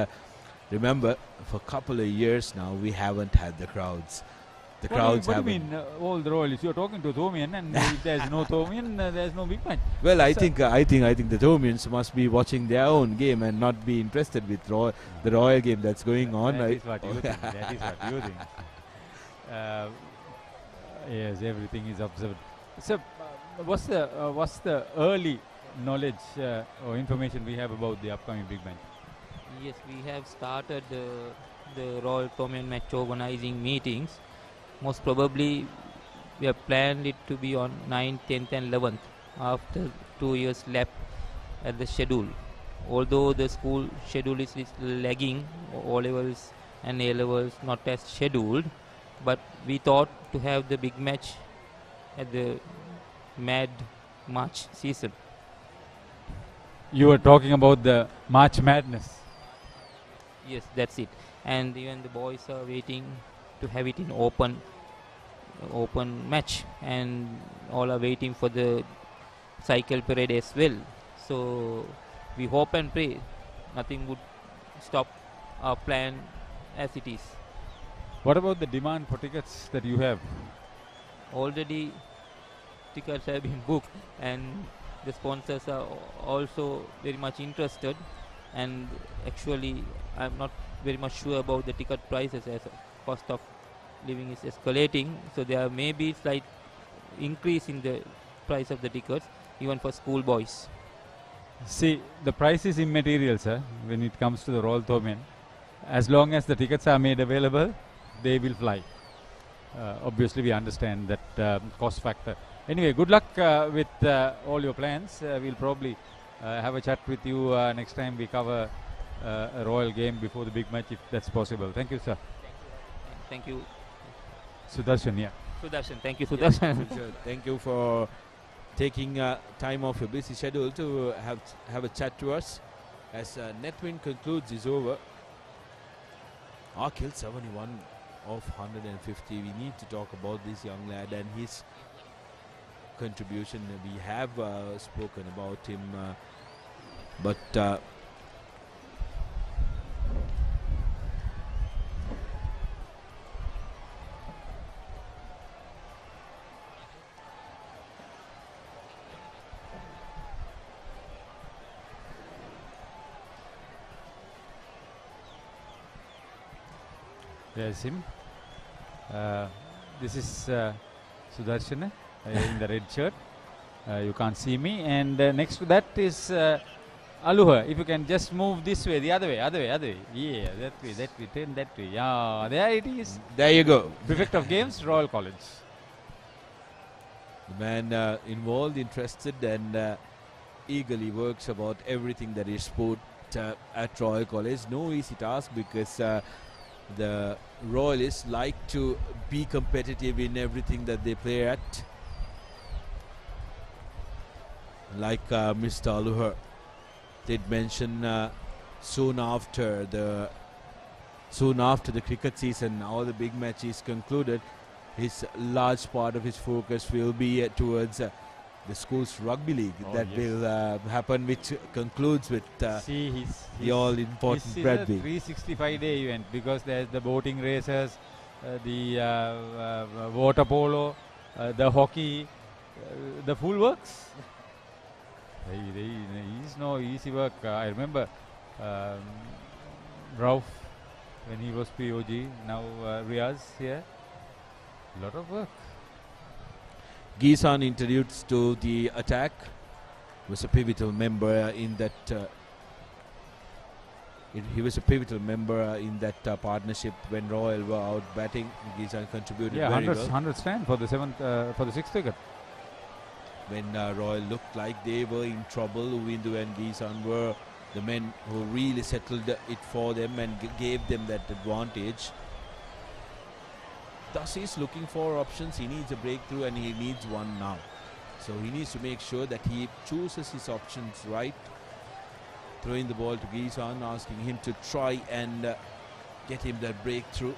remember, for a couple of years now we haven't had the crowds. the crowds What have. do you mean all the royalists? You're talking to Thomian, and if there's no Thomian, there's no big match. Well, I think the Thomians must be watching their own game and not be interested with the royal game that's going on. That is what you think. That is what you think. Yes, everything is observed. So, what's the early knowledge or information we have about the upcoming big match? Yes, we have started the Royal Thomian match organizing meetings. Most probably, we have planned it to be on 9th, 10th and 11th after 2 years lap at the schedule. Although the school schedule is lagging, O-levels and A-levels not as scheduled, but we thought to have the big match at the March season. You were talking about the March Madness. Yes, that's it. And even the boys are waiting to have it in open match, and all are waiting for the cycle parade as well. So we hope and pray nothing would stop our plan as it is. What about the demand for tickets that you have? Already tickets have been booked, and the sponsors are also very much interested. And actually, I'm not very much sure about the ticket prices as cost of living is escalating. So there may be slight increase in the price of the tickets, even for school boys. See, the price is immaterial, sir, when it comes to the Royal Thomian. As long as the tickets are made available, they will fly. Obviously, we understand that cost factor. Anyway, good luck with all your plans. We'll probably have a chat with you next time we cover a Royal game before the big match, if that's possible. Thank you, sir. Thank you. Sudarshan, yeah. Sudarshan, thank you, Sudarshan. Thank you for taking time off your busy schedule to have a chat to us. As Netwin concludes is over. Killed 71 of 150. We need to talk about this young lad and his contribution. We have spoken about him, but there's him. This is Sudarshan in the red shirt. You can't see me. And next to that is Aluha. If you can just move this way, the other way. Yeah, that way, turn that way. Yeah, there it is. There you go. Prefect of Games, Royal College. The man involved, interested, and eagerly works about everything that is sport at Royal College. No easy task, because the Royalists like to be competitive in everything that they play at. Like Mr. Aluha did mention, soon after the cricket season, now the big match is concluded, his large part of his focus will be towards the school's rugby league will happen, which concludes with the all-important rugby. It's a 365-day event, because there's the boating races, the water polo, the hockey, the full works. It's no easy work. I remember Ralph when he was POG, now Riaz here. A lot of work. Gisan introduced to the attack, was a pivotal member in that. He was a pivotal member in that partnership when Royal were out batting. Gisan contributed very well. 100 stand for the sixth wicket. When Royal looked like they were in trouble, Uwindu and Gisan were the men who really settled it for them and gave them that advantage. Thus he's looking for options. He needs a breakthrough, and he needs one now. So he needs to make sure that he chooses his options right. Throwing the ball to Gisan, asking him to try and get him that breakthrough.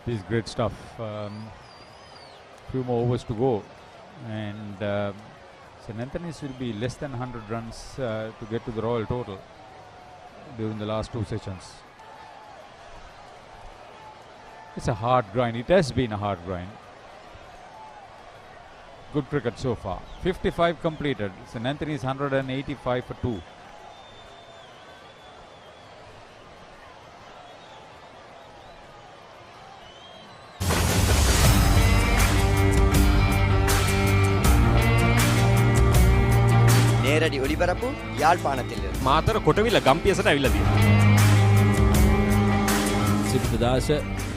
This is great stuff. Few more overs to go, and St. Anthony's will be less than 100 runs to get to the Royal total during the last 2 sessions. It's a hard grind. It has been a hard grind. Good cricket so far. 55 completed. St. Anthony's 185 for 2. நேரடி ஒளிபரப்பு யாழ்ப்பாணத்திலிருந்து. මාතර කොටවිල ගම්පියසට ඇවිල්ලා තියෙනවා. සිද්ධාස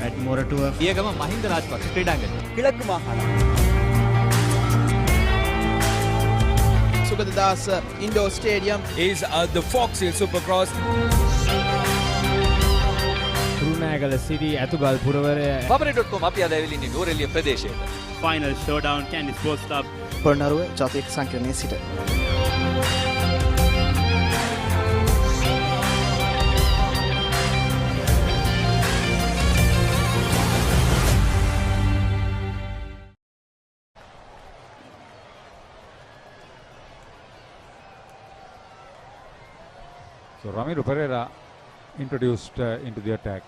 at Moratuwa පියගම Mahinda Rajapaksa ක්‍රීඩාංගණය. கிழக்கு மாகாணம். Sugadadasa Indoor Stadium is the Fox Hill Supercross. රුණෑගල සිටි ඇතුගල් පුරවරය Papare.com අපි අද ඇවිල්ලා ඉන්නේ නෝරෙලිය ප්‍රදේශයට. Final showdown Kandy Sports Club. Polonnaruwa ජාතික සංකීර්ණයේ සිට So Ramiro Pereira introduced into the attack.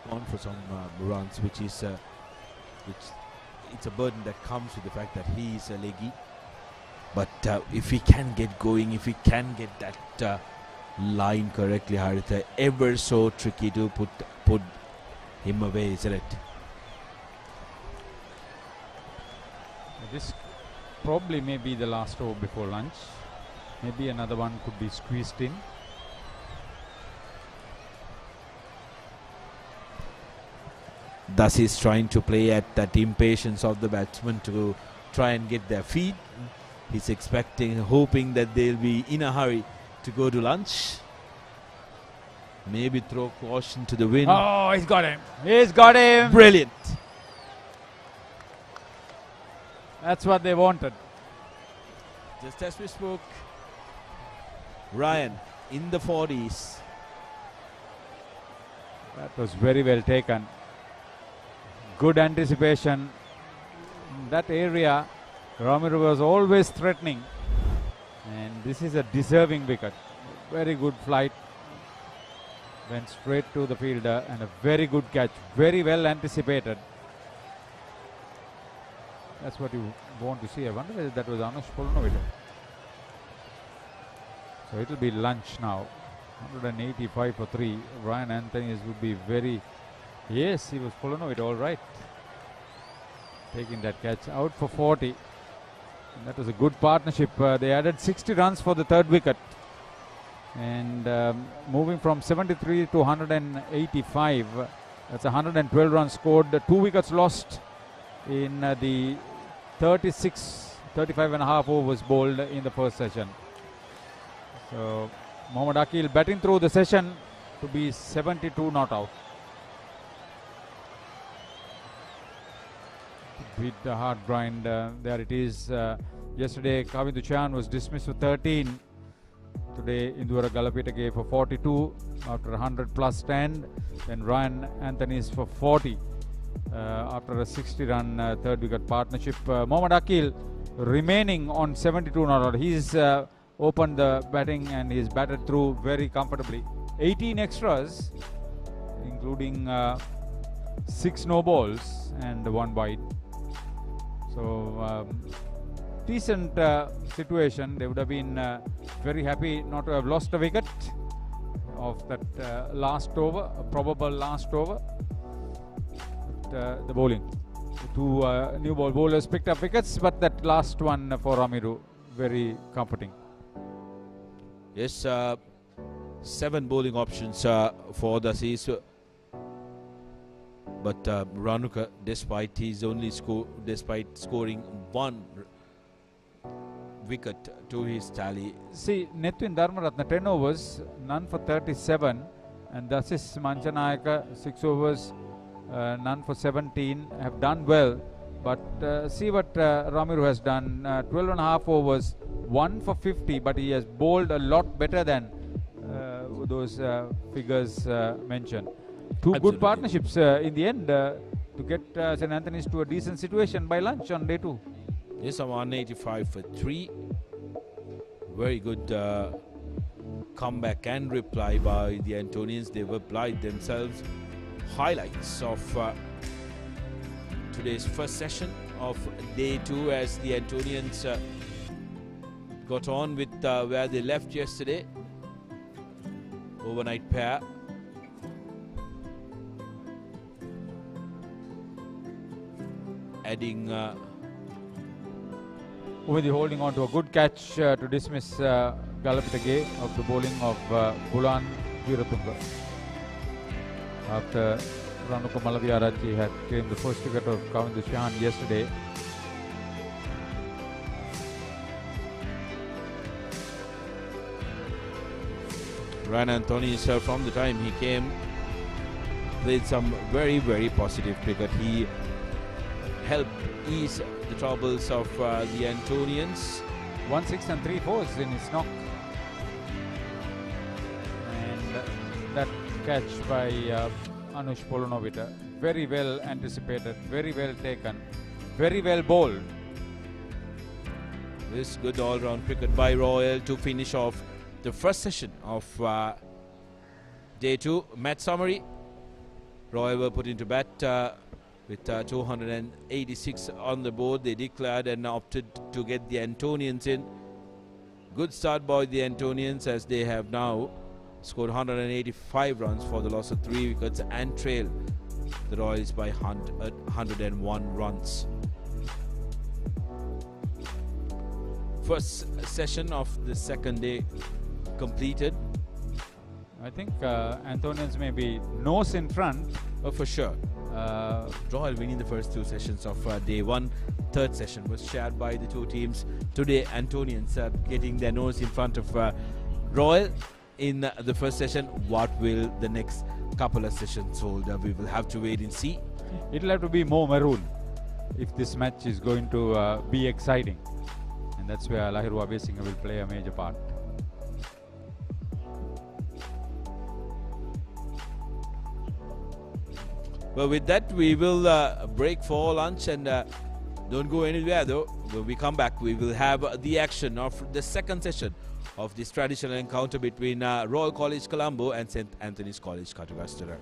Gone for some runs, which is it's a burden that comes with the fact that he is a leggy. But if he can get going, if he can get that line correctly, Haritha, ever so tricky to put him away, isn't it? This probably may be the last over before lunch. Maybe another one could be squeezed in. Thus he's trying to play at that impatience of the batsman to try and get their feet. He's expecting, hoping that they'll be in a hurry to go to lunch. Maybe throw caution to the wind. Oh, he's got him. He's got him. Brilliant. That's what they wanted. Just as we spoke, Ryan in the 40s. That was very well taken. Good anticipation. In that area, Ramiro was always threatening. And this is a deserving wicket. Very good flight. Went straight to the fielder and a very good catch. Very well anticipated. That's what you want to see. I wonder whether that was Anush Polnovic. So it will be lunch now. 185 for 3. Ryan Anthony's would be very... Yes, he was Polnovic, all right. Taking that catch out for 40. And that was a good partnership. They added 60 runs for the third wicket. And moving from 73 to 185. That's 112 runs scored. 2 wickets lost in the 35 and a half overs bowled in the first session. So Mohammad Akil batting through the session to be 72 not out. Beat the hard grind. There it is. Yesterday Kavindu Chan was dismissed for 13. Today Indura Galapita gave for 42 after 100 plus 10. Then Ryan Anthony's for 40. After a 60-run third wicket partnership. Mohammad Akil remaining on 72 not out. He's opened the batting and he's batted through very comfortably. 18 extras, including 6 no balls and 1 wide. So decent situation. They would have been very happy not to have lost a wicket of that last over, a probable last over. The bowling. 2 new ball bowlers picked up wickets, but that last one for Ramiro, very comforting. Yes, 7 bowling options for the Seas. But Ranuka, despite scoring 1 wicket to his tally. See, Netwin Dharmaratna 10 overs, none for 37, and Dasis Manchanayaka 6 overs. None for 17, have done well, but see what Ramiro has done. 12 and a half overs, 1 for 50, but he has bowled a lot better than those figures mentioned. 2 good partnerships in the end. to get St. Anthony's to a decent situation by lunch on day 2. Yes, I'm 185 for 3. Very good comeback and reply by the Antonians. They've applied themselves. Highlights of today's first session of day 2 as the Antonians got on with where they left yesterday. Overnight pair. Adding Uvidi holding on to a good catch to dismiss Galapitage of the bowling of Bulan Veeratunga. After Ranuka Malaviarachi had claimed the first wicket of Kavindu Shahan yesterday. Ryan Anthony from the time he came played some very, very positive cricket. He helped ease the troubles of the Antonians. 1 6 and 3 4s in his knock. And that catch by Anush Polonovita, very well anticipated, very well taken, very well bowled. This good all-round cricket by Royal to finish off the first session of day 2. Match summary. Royal were put into bat with 286 on the board. They declared and opted to get the Antonians in. Good start by the Antonians as they have now scored 185 runs for the loss of 3 wickets and trail the Royals by 101 runs. First session of the second day completed. I think Antonians may be nose in front. For sure. Royal winning the first 2 sessions of day 1. Third session was shared by the 2 teams. Today, Antonians are getting their nose in front of Royal in the first session. What will the next couple of sessions hold? We will have to wait and see. It'll have to be more maroon if this match is going to be exciting. And that's where Lahiru Abesinga will play a major part. Well, with that, we will break for lunch and don't go anywhere though. When we come back, we will have the action of the second session of this traditional encounter between Royal College Colombo and St. Anthony's College Katugastara.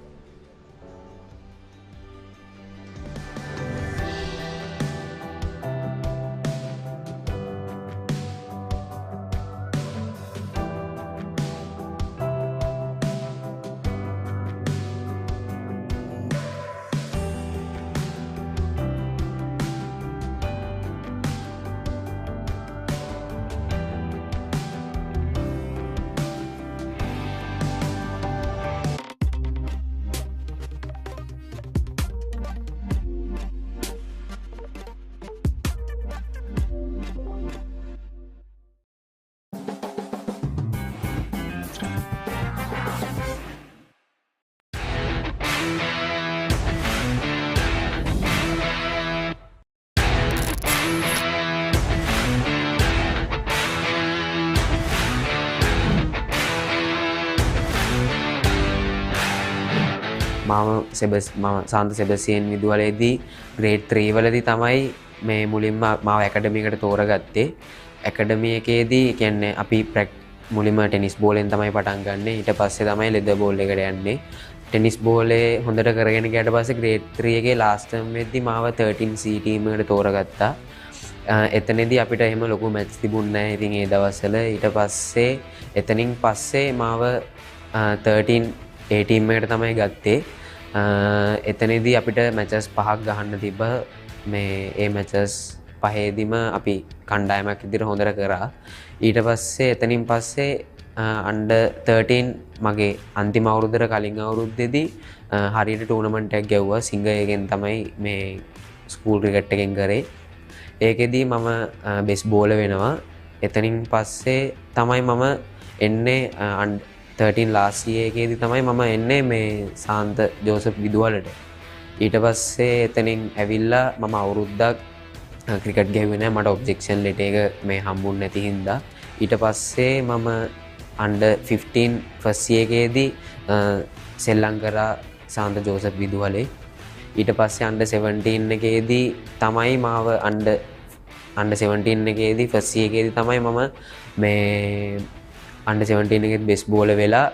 මම සාන්ත Sebastian විදුහලේදී grade 3 වලදී තමයි මේ මුලින්ම මාව ඇකඩමි එකට තෝරගත්තේ. ඇකඩමි එකේදී කියන්නේ අපි මුලින්ම ටෙනිස් බෝලෙන් තමයි පටන් ගන්නෙ. ඊට පස්සේ තමයි ලෙදර් බෝල් එකට යන්නේ. ටෙනිස් බෝලේ හොඳට කරගෙන ගියාට පස්සේ ග්‍රේඩ් 3 එකේ ලාස්ට් ටර්ම් වෙද්දී මාව 13C ටීම් එකට තෝරගත්තා. එතනදී අපිට එහෙම ලොකු මැච් තිබුණේ නැහැ. ඉතින් ඒ දවස්වල ඊට පස්සේ එතනින් පස්සේ මාව 13A ටීම් එකට තමයි ගත්තේ. එතනදී අපිට මැචස් 5ක් ගහන්න තිබ්බ. මේ ඒ මැචස් 5ෙදිම අපි කණ්ඩායමක් විදිහට හොඳට කරා. ඊට පස්සේ එතනින් පස්සේ under 13 මගේ අන්තිම අවුරුද්දට කලින් අවුරුද්දේදී හරියට ටූර්නමන්ට් එකක් ගැව්වා. සිංගයගෙන් තමයි මේ ස්කූල් ක්‍රිකට් එකෙන් කරේ. ඒකෙදී මම බෙස් බෝලර් වෙනවා. එතනින් පස්සේ තමයි මම එන්නේ 13 ලාස්ට් ඉයර් එකේදී තමයි මම එන්නේ මේ සාන්ත ජෝසප් විදුහලට. ඊට පස්සේ එතනින් ඇවිල්ලා මම අවුරුද්දක් ක්‍රිකට් ගැහුවේ නැහැ. මට ඔබ්ජෙක්ෂන් ලෙටර් එක මේ හම්බුන්නේ නැති හින්දා. ඊට පස්සේ මම under 15 ෆස්ට් ඉයර් එකේදී සෙල්ලම් කරා සාන්ත ජෝසප් විදුහලේ. ඊට පස්සේ under 17 එකේදී තමයි මාව under 17 එකේදී ෆස්ට් ඉයර් එකේදී තමයි මම මේ under 17 එකේදී බෙස්ට් බෝලර් වෙලා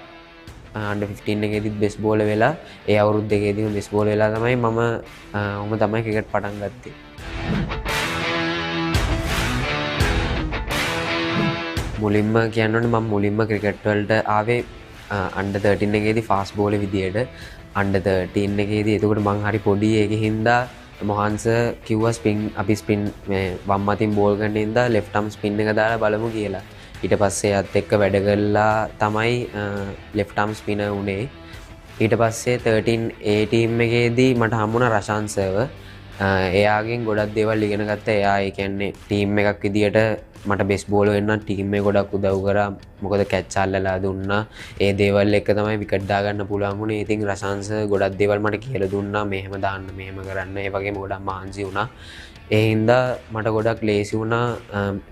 under 15 එකේදීත් බෙස්ට් බෝලර් වෙලා ඒ අවුරුදු දෙකේදීම බෙස්ට් බෝලර් වෙලා තමයි මම තමයි ක්‍රිකට් පටන් ගත්තේ. මුලින්ම කියන්න ඕනේ මම මුලින්ම ක්‍රිකට් වලට ආවේ under 13 එකේදී ෆාස්ට් බෝලර් විදියට under 13 එකේදී එතකොට මං හරි පොඩි ඒකේ හින්දා මොහන්ස කිව්වා අපි ස්පින් මේ වම් අතින් බෝල් කරන හින්දා left arm spin එක දාලා බලමු කියලා. ඊට පස්සේ එයත් එක්ක වැඩ කරලා තමයි left arm spinner උනේ. ඊට පස්සේ 13 A team එකේදී මට හම්බුණා රෂාන් සර්ව. එයාගෙන් ගොඩක් දේවල් ඉගෙන ගත්තා. එයා ඒ කියන්නේ ටීම් එකක් විදියට මට බෙස්ට් බෝලර් වෙන්න ටීම් එක ගොඩක් උදව් කරා. මොකද කැච් අල්ලලා දුන්නා. ඒ දේවල් එක තමයි විකට් දාගන්න පුළුවන් වුණේ. ඉතින් රෂාන් සර් ගොඩක් දේවල් මට කියලා දුන්නා. මෙහෙම දාන්න මෙහෙම කරන්න. ඒ වගේම ගොඩක් මහන්සි වුණා. ඒ හින්දා මට ගොඩක් ලේසි වුණා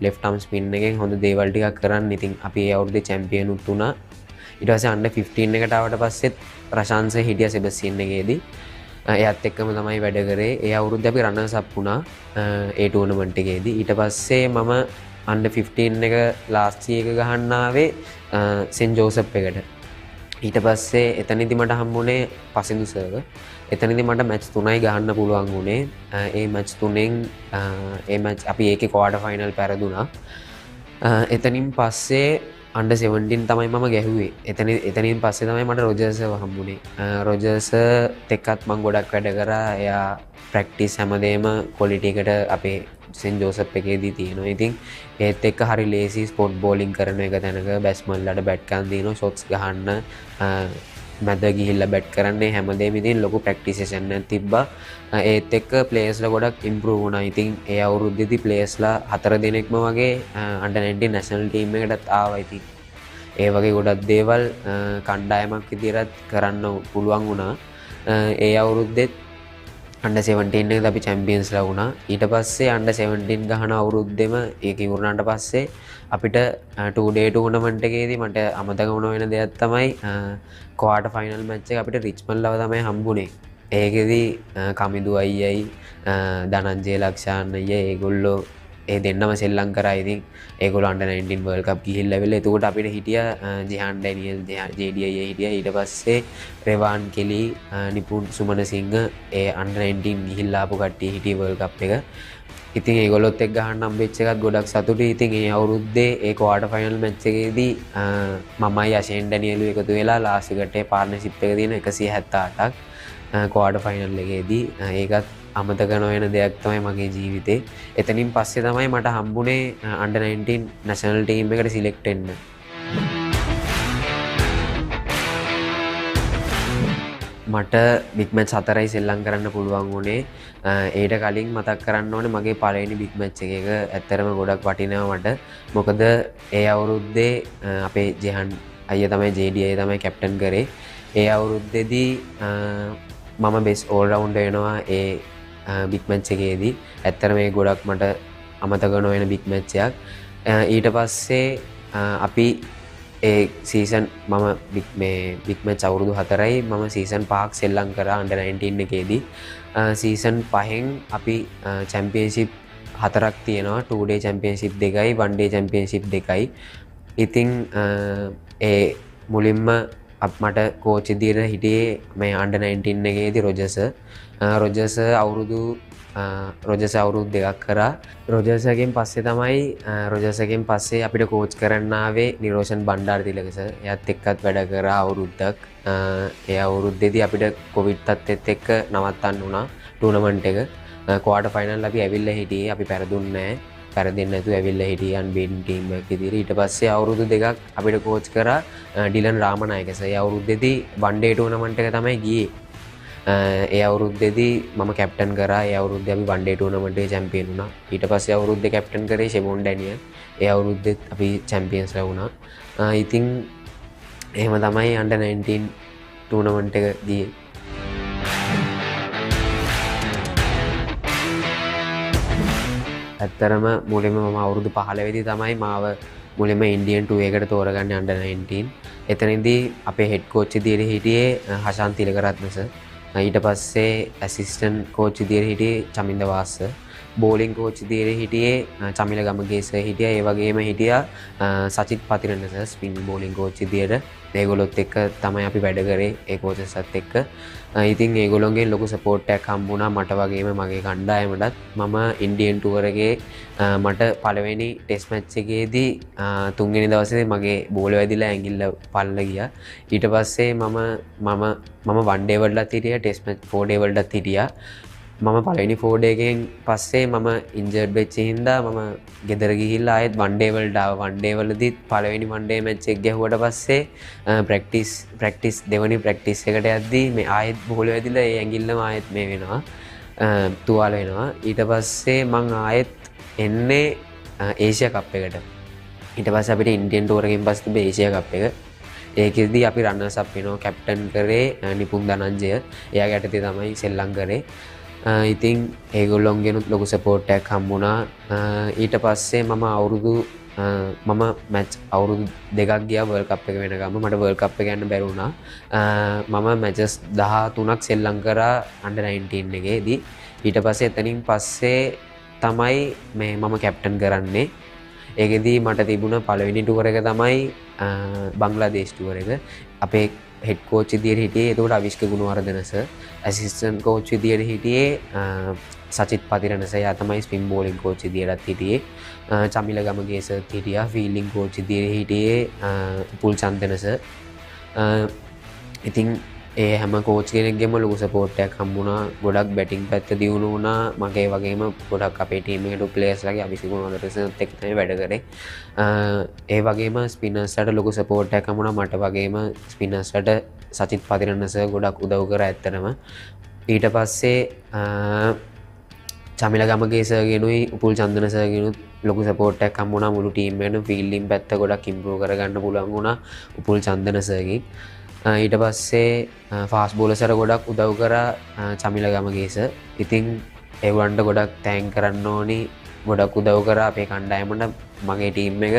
left arm spin එකෙන් හොඳ දේවල් ටිකක් කරන්න. ඉතින් අපි ඒ අවුරුද්දේ චැම්පියන් උත් වුණා. ඊට පස්සේ under 15 එකට ආවට පස්සෙත් රෂාන් සර් හිටියා සෙබස්ටියන් එකේදී. එයාත් එක්කම තමයි වැඩ කරේ. ඒ අවුරුද්දේ අපි රන්නර්ස් අප් වුණා ඒ ටූර්නමන්ට් එකේදී. ඊට පස්සේ මම under 15 එක ලාස්ට් එක ගහන්න ආවේ සෙන්ට් ජෝසප් එකට. ඊට පස්සේ එතනදී මට හම්බුනේ පසින්දු සර්ව. එතනදී මට මැච් 3යි ගහන්න පුළුවන් වුණේ. ඒ මැච් 3ෙන් ඒ මැච් අපි ඒකේ ක්වාටර් ෆයිනල් පෙරදුනා. එතනින් පස්සේ under 17 තමයි මම ගැහුවේ. එතනින් පස්සේ තමයි මට රොජර්ස්ව හම්බුනේ. රොජර්ස් එක්කත් මම ගොඩක් වැඩ කරා. එයා ප්‍රැක්ටිස් හැමදේම ක්වොලිටි එකට අපේ සෙන්ට් ජෝසප් එකේදී තියෙනවා. ඉතින් ඒත් එක්ක හරි ලේසි ස්පොට් බෝලින් කරන එක තැනක බැට්ස්මන්ලාට බැට් ගන්න දිනන ෂොට්ස් ගහන්න මැද ගිහිල්ලා බැට් කරන්නේ හැමදේම ඉතින් ලොකු ප්‍රැක්ටිස් සෙෂන් එකක් තිබ්බා. ඒත් එක්ක ප්ලේයර්ස්ලා ගොඩක් ඉම්ප්‍රූව් වුණා. ඉතින් ඒ අවුරුද්දේදී ප්ලේයර්ස්ලා 4 දෙනෙක්ම වගේ under 19 නැෂනල් ටීම් එකටත් ආවා. ඉතින් ඒ වගේ ගොඩක් දේවල් කණ්ඩායමක් විදියට කරන්න පුළුවන් වුණා. ඒ අවුරුද්දෙත් under 17 එකද අපි චැම්පියන්ස්ලා වුණා. ඊට පස්සේ under 17 ගහන අවුරුද්දෙම ඒක ඉවරනාට පස්සේ අපිට 2 day tournament එකේදී මට අමතක වුණ වෙන දෙයක් තමයි ක්වාටර් ෆයිනල් මැච් එක අපිට රිච්මන්ඩ්ලව තමයි හම්බුනේ. ඒකෙදී කමිදු අයියයි ධනංජය ලක්ෂාන් අයියා ඒගොල්ලෝ ඒ දෙන්නම සෙල්ලම් කරා. ඉතින් ඒගොල්ලෝ under 19 World Cup ගිහිල්ලා වෙලා එතකොට අපිට හිටියා ජිහාන් ඩැනියල් JD අයියා හිටියා. ඊට පස්සේ රෙවාන් කෙලි නිපුන් සුමන සිංහ ඒ under 19 ගිහිල්ලා ආපු කට්ටිය හිටියේ World Cup එක. ඉතින් ඒගොල්ලොත් එක්ක ගහන්න හම්බෙච්ච එකත් ගොඩක් සතුටුයි. ඉතින් ඒ අවුරුද්දේ ඒ ක්වාටර් ෆයිනල් මැච් එකේදී මමයි අෂේන් ඩැනියලු එකතු වෙලා ලාස්ට් එකට පාර්ට්නර්ෂිප් එක තියෙන 178ක් ක්වාටර් ෆයිනල් එකේදී ඒකත් අමතක නොවන දෙයක් තමයි මගේ ජීවිතේ. එතනින් පස්සේ තමයි මට හම්බුනේ under 19 national team එකට සිලෙක්ට් වෙන්න. මට බිග් මැච් 4යි සෙල්ලම් කරන්න පුළුවන් වුණේ. ඊට කලින් මතක් කරන්න ඕනේ මගේ පළවෙනි බිග් මැච් එක ඇත්තරම ගොඩක් වටිනවා මට. මොකද ඒ අවුරුද්දේ අපේ ජෙහන් අයියා තමයි JD අයියා තමයි කැප්ටන් කරේ. ඒ අවුරුද්දේදී මම බෙස්ට් ඕල් රවුන්ඩර් වෙනවා ඒ බිග් මැච් එකේදී. ඇත්තටම මේ ගොඩක් මට අමතක නොවන බිග් මැච් එකක්. ඊට පස්සේ අපි ඒ සීසන් මම බිග් මැච් අවුරුදු 4යි මම සීසන් 5ක් සෙල්ලම් කරා under 19 එකේදී. සීසන් 5න් අපි චැම්පියන්ෂිප් 4ක් තියෙනවා. 2 day චැම්පියන්ෂිප් 2යි 1 day චැම්පියන්ෂිප් 2යි. ඉතින් ඒ මුලින්ම මට කෝච් විදියට හිටියේ මේ under 19 එකේදී රොජර්ස් අවුරුදු 2ක් කරා. රොජර්ස්ගෙන් පස්සේ අපිට කෝච් කරන්න ආවේ නිරෝෂන් බණ්ඩාරතිලක සර්. එයාත් එක්කත් වැඩ කරා අවුරුද්දක්. ඒ අවුරුද්දේදී අපිට කොවිඩ් තත්ත්වෙත් එක්ක නවත්තන්න වුණා ටූර්නමන්ට් එක. ක්වාටර් ෆයිනල් අපි ඇවිල්ලා හිටියේ. අපි පෙරදුන්නේ නැහැ. පෙරදෙන්නේ නැතුව ඇවිල්ලා හිටියේ අන්බීටන් ටීම් එකක් විදියට. ඊට පස්සේ අවුරුදු 2ක් අපිට කෝච් කරා ඩිලන් රාමනායක සර්. ඒ අවුරුද්දේදී වන් ඩේ ටූර්නමන්ට් එක තමයි ගියේ. ඒ අවුරුද්දේදී මම කැප්ටන් කරා. ඒ අවුරුද්දේ අපි වන් ඩේ ටූර්නමන්ට් එකේ චැම්පියන් වුණා. ඊට පස්සේ අවුරුද්දේ කැප්ටන් කරේ ෂෙමෝන් ඩැනියල්. ඒ අවුරුද්දෙත් අපි චැම්පියන්ස්ලා වුණා. ඉතින් එහෙම තමයි under 19 ටූර්නමන්ට් එක ගියේ. ඇත්තරම මුලින්ම මම අවුරුදු 15 වෙදි තමයි මාව මුලින්ම ඉන්දියන් 2 එකට තෝරගන්නේ under 19. එතනදී අපේ හෙඩ් කෝච් විදියට හිටියේ හෂාන් තිලකරත්න සර්. ඊට පස්සේ ඇසිස්ටන්ට් කෝච් විදියට හිටියේ චමින්ද වාස. බෝලිං කෝච් විදියට හිටියේ චමිල ගමගේ සර් හිටියා. ඒ වගේම හිටියා Sachith Pathirana sir spin bowling coach විදියට. ඒගොල්ලොත් එක්ක තමයි අපි වැඩ කරේ ඒ කෝචස්ත් එක්ක. ඉතින් ඒගොල්ලොන්ගෙන් ලොකු සපෝට් එකක් හම්බුණා මට වගේම මගේ කණ්ඩායමටත්. මම ඉන්ඩියන් ටුවර් එකේ මට පළවෙනි ටෙස්ට් මැච් එකේදී තුන්වෙනි දවසේ මගේ බෝල වැදිලා ඇඟිල්ල පල්ල ගියා. ඊට පස්සේ මම වන් ඩේ වලටත් හිටියා ටෙස්ට් මැච් 4 ඩේ වලටත් හිටියා. මම පළවෙනි 4 ඩේ එකෙන් පස්සේ මම ඉන්ජර්ඩ් වෙච්ච හින්දා මම ගෙදර ගිහිල්ලා ආයෙත් වන් ඩේ වලට ආවා. වන් ඩේ වලදීත් පළවෙනි වන් ඩේ මැච් එක ගැහුවට පස්සේ ප්‍රැක්ටිස් දෙවෙනි ප්‍රැක්ටිස් එකට යද්දී මේ ආයෙත් බෝල වැදිලා ඒ ඇඟිල්ලම ආයෙත් මේ වෙනවා. තුවාල වෙනවා. ඊට පස්සේ මං ආයෙත් එන්නේ ඒෂියා කප් එකට. ඊට පස්සේ අපිට ඉන්ඩියන් ටුවර් එකෙන් පස්සේ තිබ්බේ ඒෂියා කප් එක. ඒකෙදී අපි රන්නර්ස් අප් වෙනවා. කැප්ටන් කරේ නිපුන් ධනංජය. එයාගේ යටතේ තමයි සෙල්ලම් කරේ. ඉතින් ඒගොල්ලොන්ගෙනුත් ලොකු සපෝට් එකක් හම්බුණා. ඊට පස්සේ මම මැච් අවුරුදු 2ක් ගියා වර්ල්ඩ් කප් එක වෙනකම්. මට වර්ල්ඩ් කප් එක යන්න බැරි වුණා. මම මැචස් 13ක් සෙල්ලම් කරා අන්ඩර් 19 එකේදී. ඊට පස්සේ එතනින් පස්සේ තමයි මම කැප්ටන් කරන්නේ. ඒකෙදී මට තිබුණ පළවෙනි ටුවර් එක තමයි බංග්ලාදේශ් ටුවර් එක. අපේ හෙඩ් කෝච් විදියට හිටියේ එතකොට Avishka Gunawardena sir. Assistant coach විදියට හිටියේ සචිත් පතිරණ සර්. යා තමයි ස්පින් බෝලිංగ్ කෝච් විදියටත් හිටියේ. චමිල ගමගේ සර් හිටියා. ෆීල්ඩින් කෝච් විදියට හිටියේ උපුල් චන්දන සර්. ඉතින් ඒ හැම කෝච් කෙනෙක්ගෙම ලොකු සපෝට් එකක් හම්බුණා. ගොඩක් බැටිං පැත්ත දියුණු වුණා. මගේ වගේම ගොඩක් අපේ ටීම් එකට ප්ලේයර්ස්ලාගේ අවිෂ්ක ගුණවර්ධනත් එක්ක තමයි වැඩ කරේ. ඒ වගේම ස්පිනර්ස්ලට ලොකු සපෝට් එකක් හම්බුණා. මට වගේම ස්පිනර්ස්ලට සචිත් පතිරණ සර් ගොඩක් උදව් කරා ඇත්තටම. ඊට පස්සේ චමිල ගමගේ සර්ගෙනුයි උපුල් චන්දන සර්ගෙනුත් ලොකු සපෝට් එකක් හම්බුණා. මුළු ටීම් එකේම ෆීල්ඩින් පැත්ත ගොඩක් ඉම්ප්‍රූව් කරගන්න පුළුවන් වුණා උපුල් චන්දන සර්ගෙන්. ඊට පස්සේ ෆාස්ට් බෝලර්ස්ට ගොඩක් උදව් කරා චමිල ගමගේ සර්. ඉතින් ඒගොල්ලන්ට ගොඩක් තෑන්ක් කරන්න ඕනි. ගොඩක් උදව් කරා අපේ කණ්ඩායමට. මගේ ටීම් එක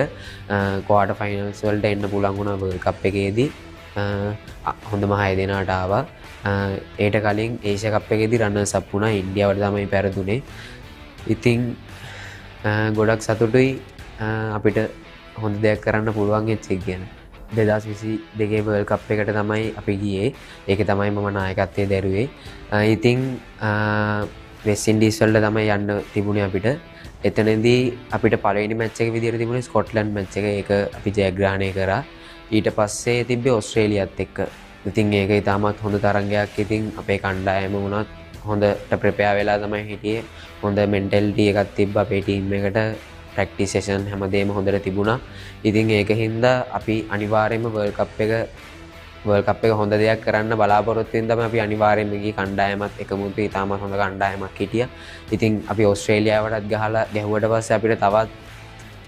ක්වාටර් ෆයිනල්ස් වලට එන්න පුළුවන් වුණා වර්ල්ඩ් කප් එකේදී. හොඳම 6 දෙනාට ආවා. ඊට කලින් ඒෂියා කප් එකේදී රන්නර්ස් අප් වුණා. ඉන්දියාවට තමයි පෙරදුනේ. ඉතින් ගොඩක් සතුටුයි අපිට හොඳ දෙයක් කරන්න පුළුවන් වෙච්ච එක ගැන. 2022 වර්ල්ඩ් කප් එකට තමයි අපි ගියේ. ඒකේ තමයි මම නායකත්වයේ දැරුවේ. ඉතින් වෙස්ට් ඉන්ඩීස් වලට තමයි යන්න තිබුණේ අපිට. එතනදී අපිට පළවෙනි මැච් එක විදියට තිබුණේ ස්කොට්ලන්ඩ් මැච් එක. ඒක අපි ජයග්‍රහණය කරා. ඊට පස්සේ තිබ්බේ ඕස්ට්‍රේලියාත් එක්ක. ඉතින් ඒක ඉතාමත් හොඳ තරගයක්. ඉතින් අපේ කණ්ඩායම වුණත් හොඳට ප්‍රෙපෙයාර් වෙලා තමයි හිටියේ. හොඳ මෙන්ටැලිටි එකක් තිබ්බ අපේ ටීම් එකට. ප්‍රැක්ටිස් සෙෂන් හැමදේම හොඳට තිබුණා. ඉතින් ඒක හින්දා අපි අනිවාර්යයෙන්ම වර්ල්ඩ් කප් එක හොඳ දෙයක් කරන්න බලාපොරොත්තු වෙන තමයි අපි අනිවාර්යයෙන්ම ගියේ. කණ්ඩායමත් එකමුත් ඉතාමත් හොඳ කණ්ඩායමක් හිටියා. ඉතින් අපි ඕස්ට්‍රේලියාවටත් ගහලා ගැහුවට පස්සේ අපිට තවත්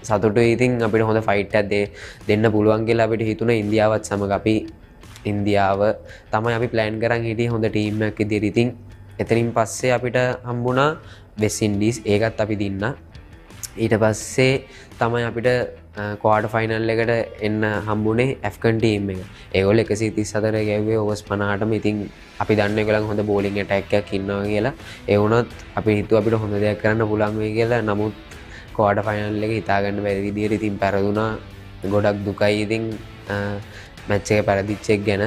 සතුටුයි. ඉතින් අපිට හොඳ ෆයිට් එකක් දෙන්න පුළුවන් කියලා අපිට හිතුණා. ඉන්දියාවත් සමග අපි ඉන්දියාව තමයි අපි ප්ලෑන් කරන් හිටියේ හොඳ ටීම් එකක් විදියට. ඉතින් එතනින් පස්සේ අපිට හම්බුණා වෙස්ට් ඉන්ඩීස්. ඒකත් අපි දින්නා. ඊට පස්සේ තමයි අපිට ක්වාටර් ෆයිනල් එකට එන්න හම්බුනේ ඇෆ්ගන් ටීම් එක. ඒගොල්ලෝ 134 ගැව්වේ ඕවර්ස් 50ටම. ඉතින් අපි දන්න ඒගොල්ලන් හොඳ බෝලිං ඇටැක් එකක් ඉන්නවා කියලා. ඒ වුණත් අපි හිතුවා අපිට හොඳ දෙයක් කරන්න පුළුවන් වෙයි කියලා. නමුත් ක්වාටර් ෆයිනල් එක හිතා ගන්න බැරි විදියට ඉතින් පෙරදුනා. ගොඩක් දුකයි ඉතින් මැච් එක පෙරදිච්ච එක ගැන.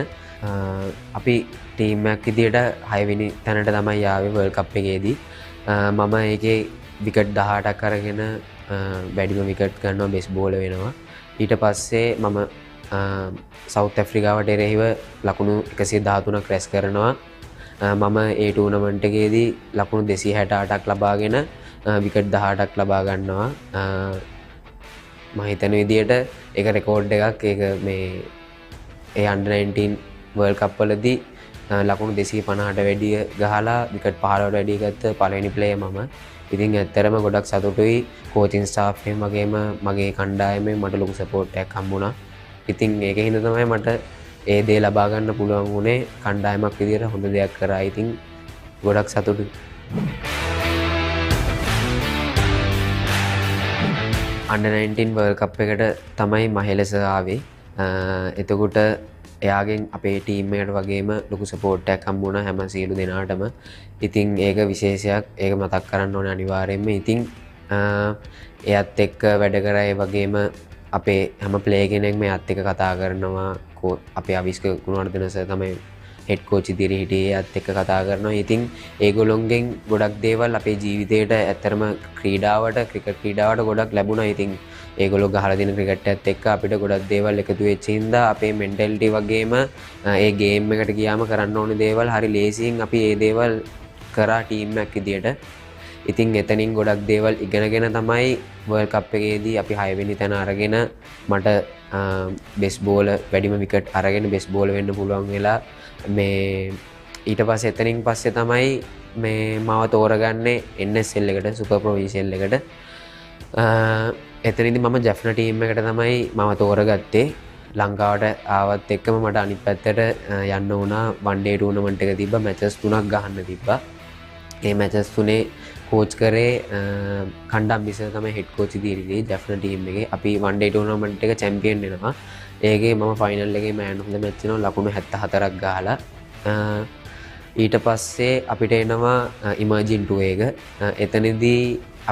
අපි ටීම් එකක් විදියට 6 වෙනි තැනට තමයි ආවේ වර්ල්ඩ් කප් එකේදී. මම ඒකේ විකට් 18ක් අරගෙන වැඩිම විකට් ගන්නවා. බෙස් බෝලර් වෙනවා. ඊට පස්සේ මම සවුත් ඇෆ්‍රිකාවට එරෙහිව ලකුණු 113ක් රැස් කරනවා. මම ඒ ටූර්නමන්ට් එකේදී ලකුණු 268ක් ලබාගෙන විකට් 18ක් ලබා ගන්නවා. මම හිතන විදියට ඒක රෙකෝඩ් එකක්. ඒක මේ ඒ අන්ඩර් 19 වර්ල්ඩ් කප් වලදී ලකුණු 250ට වැඩිය ගහලා විකට් 15ට වැඩිය ගත්ත පළවෙනි ප්ලේයර් මම. ඉතින් ඇත්තරම ගොඩක් සතුටුයි. කෝචින් ස්ටාෆ් එකෙන් වගේම මගේ කණ්ඩායමෙන් මට ලොකු සපෝට් එකක් හම්බුණා. ඉතින් ඒකෙන් හින්දා තමයි මට ඒ දේ ලබා ගන්න පුළුවන් වුණේ. කණ්ඩායමක් විදියට හොඳ දෙයක් කරා. ඉතින් ගොඩක් සතුටුයි. අන්ඩර් 19 වර්ල්ඩ් කප් එකට තමයි මහේලස ආවේ. එතකොට එයාගෙන් අපේ ටීම් එකට වගේම ලොකු සපෝට් එකක් හම්බුණා හැම සියලු දෙනාටම. ඉතින් ඒක විශේෂයක්. ඒක මතක් කරන්න ඕනේ අනිවාර්යයෙන්ම. ඉතින් එයත් එක්ක වැඩ කරා. ඒ වගේම අපේ හැම ප්ලේ කෙනෙක්ම එයත් එක්ක කතා කරනවා. අපේ අවිස්ක ගුණවර්ධන සර් තමයි හෙඩ් කෝච් ඉදිරියේ හිටියේ. එයත් එක්ක කතා කරනවා. ඉතින් ඒගොල්ලොන්ගෙන් ගොඩක් දේවල් අපේ ජීවිතේට ඇත්තරම ක්‍රීඩාවට ක්‍රිකට් ක්‍රීඩාවට ගොඩක් ලැබුණා. ඉතින් ඒගොල්ලෝ ගහලා දෙන ක්‍රිකට් එකත් එක්ක අපිට ගොඩක් දේවල් එකතු වෙච්ච හින්දා අපේ මෙන්ටැලිටි වගේම ඒ ගේම් එකට ගියාම කරන්න ඕනේ දේවල් හරි ලේසියෙන් අපි ඒ දේවල් කරා ටීම් එකක් විදියට. ඉතින් එතනින් ගොඩක් දේවල් ඉගෙනගෙන තමයි වර්ල්ඩ් කප් එකේදී අපි 6 වෙනි තැන අරගෙන මට බෙස්ට් බෝලර් වැඩිම විකට් අරගෙන බෙස්ට් බෝලර් වෙන්න පුළුවන් වෙලා මේ ඊට පස්සේ එතනින් පස්සේ තමයි මේ මාව තෝරගන්නේ NSL එකට සුපර් ප්‍රොවින්ෂියල් එකට. එතනදි මම ජැෆ්නා ටීම් එකට තමයි මම තෝරගත්තේ. ලංකාවට ආවත් එක්කම මට අනිත් පැත්තට යන්න වුණා. වන් ඩේ ටූර්නමන්ට් එක තිබ්බා. මැචස් 3ක් ගහන්න තිබ්බා. ඒ මැචස් 3 කෝච් කරේ කණ්ඩම් බිසර් තමයි හෙඩ් කෝච් ඉදිරියේ ජැෆ්නා ටීම් එකේ. අපි වන් ඩේ ටූර්නමන්ට් එක චැම්පියන් වෙනවා. ඒකේ මම ෆයිනල් එකේ මෑන් ඔෆ් ද මැච් වෙනවා ලකුණු 74ක් ගහලා. ඊට පස්සේ අපිට එනවා ඉමර්ජින් ටූර් එක. එතනදී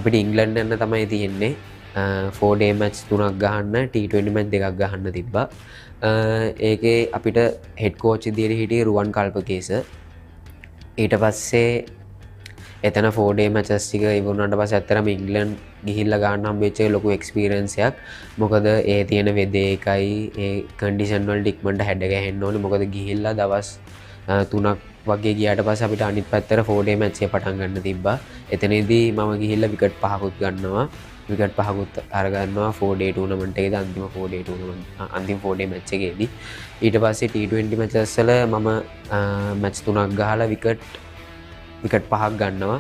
අපිට ඉංග්ලන්ඩ් යන්න තමයි තියෙන්නේ. 4 day match 3ක් ගහන්න T20 match 2ක් ගහන්න තිබ්බා. ඒකේ අපිට හෙඩ් කෝච් ඉදිරියේ හිටියේ රුවන් කල්පකේස. ඊට පස්සේ එතන 4 day matches ටික ඉවරුණාට පස්සේ ඇත්තටම ඉංග්ලන්ඩ් ගිහිල්ලා ගන්න හම්බෙච්ච ලොකු එක්ස්පීරියන්ස් එකක්. මොකද ඒ තියෙන වෙදේ එකයි ඒ කන්ඩිෂන් වලට ඉක්මනට හැඩ ගැහෙන්න ඕනේ. මොකද ගිහිල්ලා දවස් 3ක් වගේ ගියාට පස්සේ අපිට අනිත් පැත්තට 4 day match එක පටන් ගන්න තිබ්බා. එතනදී මම ගිහිල්ලා විකට් 5කුත් ගන්නවා. විකට් 5කුත් අරගන්නවා 4 day tournament එකේදී අන්තිම 4 day tournament අන්තිම 4 day match එකේදී. ඊට පස්සේ T20 matches වල මම match 3ක් ගහලා විකට් 5ක් ගන්නවා.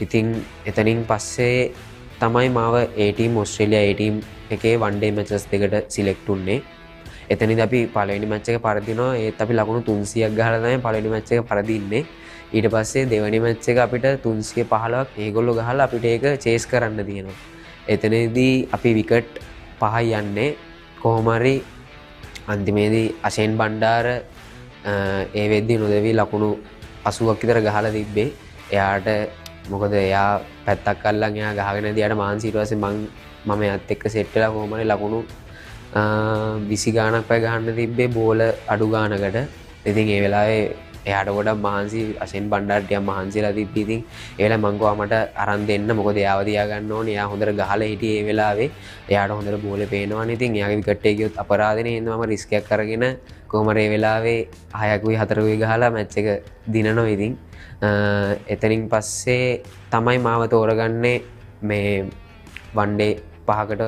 ඉතින් එතනින් පස්සේ තමයි මාව A team Australia A team එකේ one day matches දෙකට select උන්නේ. එතනදී අපි පළවෙනි match එක පරදිනවා. ඒත් අපි ලකුණු 300ක් ගහලා තමයි පළවෙනි match එක පරදින්නේ. ඊට පස්සේ දෙවෙනි match එක අපිට 315ක් ඒගොල්ලෝ ගහලා අපිට ඒක chase කරන්න තියෙනවා. එතනදී අපි විකට් 5යි යන්නේ. කොහොම හරි අන්තිමේදී අෂේන් බණ්ඩාර ඒ වෙද්දී නොදෙවි ලකුණු 80ක් විතර ගහලා තිබ්බේ. එයාට මොකද එයා පැත්තක් අල්ලන් එයා ගහගෙන ඉඳියට මාන්සි ඊට පස්සේ මම එයාත් එක්ක සෙට් වෙලා කොහොම හරි ලකුණු 20 ගාණක් පය ගහන්න තිබ්බේ බෝල අඩු ගානකට. ඉතින් ඒ වෙලාවේ එයාට ගොඩක් මහන්සි අෂේන් බණ්ඩාර ටිකක් මහන්සිලා තිබ්බි. ඉතින් ඒ වෙලාවේ මං ගෝ මට අරන් දෙන්න මොකද එයාව තියාගන්න ඕනේ. එයා හොඳට ගහලා හිටියේ ඒ වෙලාවේ. එයාට හොඳට බෝලේ පේනවනේ. ඉතින් එයාගේ විකට් එක ගියොත් අපරාධනේ. එහෙනම් මම රිස්ක් එකක් අරගෙන කොහොම හරි ඒ වෙලාවේ 6කුයි 4කුයි ගහලා මැච් එක දිනනවා. ඉතින් එතනින් පස්සේ තමයි මාව තෝරගන්නේ මේ වන් ඩේ 5කට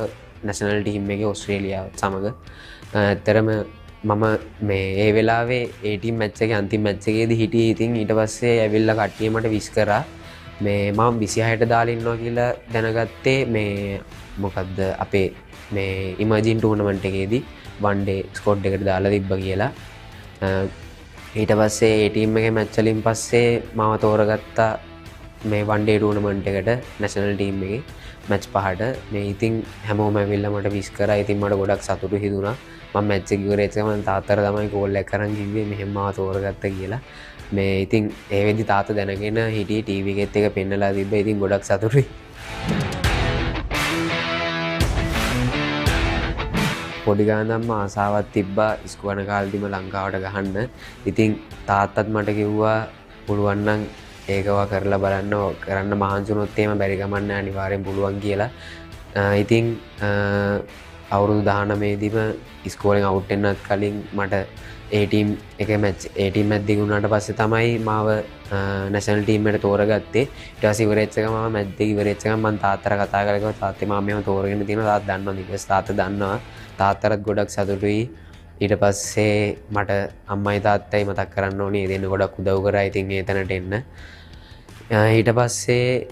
නැෂනල් ටීම් එකේ ඕස්ට්‍රේලියාවත් සමග. ඇත්තරම මම මේ ඒ වෙලාවේ ඒ ටීම් මැච් එකේ අන්තිම මැච් එකේදී හිටියේ. ඉතින් ඊට පස්සේ ඇවිල්ලා කට්ටිය මට විශ් කරා. මේ මම 26ට දාලා ඉන්නවා කියලා දැනගත්තේ මේ මොකද්ද අපේ මේ ඉමර්ජින් ටූර්නමන්ට් එකේදී වන් ඩේ ස්කොඩ් එකට දාලා තිබ්බා කියලා. ඊට පස්සේ ඒ ටීම් එකේ මැච් වලින් පස්සේ මාව තෝරගත්තා මේ වන් ඩේ ටූර්නමන්ට් එකට නැෂනල් ටීම් එකේ මැච් 5ට. මේ ඉතින් හැමෝම ඇවිල්ලා මට විශ් කරා. ඉතින් මට ගොඩක් සතුටු හිතුණා. මම මැච් එක ඉවරෙච්ච ගමන් තාත්තට තමයි කෝල් එකක් කරන් කිව්වේ මෙහෙම මාව තෝරගත්තා කියලා. මේ ඉතින් ඒ වෙද්දි තාත්තා දැනගෙන හිටියේ ටීවී එකෙත් එක පෙන්නලා තිබ්බා. ඉතින් ගොඩක් සතුටුයි. පොඩි ගානක්ම ආසාවක් තිබ්බා ඉස්කෝලේ කාලෙදිම ලංකාවට ගහන්න. ඉතින් තාත්තත් මට කිව්වා පුළුවන් නම් ඒකවා කරලා බලන්න. කරන්න මහන්සි වුණොත් එහෙම බැරි ගමන් නැහැ අනිවාර්යෙන් පුළුවන් කියලා. ඉතින් අවුරුදු 19 දීම ඉස්කෝලෙන් අවුට් වෙන්නත් කලින් මට ඒ ටීම් එකේ මැච් දෙක වුණාට පස්සේ තමයි මාව නැෂනල් ටීම් එකට තෝරගත්තේ. ඊට පස්සේ ඉවරෙච්ච ගමන් මම මැච් දෙක ඉවරෙච්ච ගමන් මම තාත්තට කතා කරලා කිව්වා තාත්තේ මම මෙහෙම තෝරගෙන තියෙනවා. තාත්තා දන්නවා ඊට තාත්තා දන්නවා. තාත්තටත් ගොඩක් සතුටුයි. ඊට පස්සේ මට අම්මයි තාත්තයි මතක් කරන්න ඕනේ. ඒ දෙන්න ගොඩක් උදව් කරා. ඉතින් ඒ තැනට එන්න. ඊට පස්සේ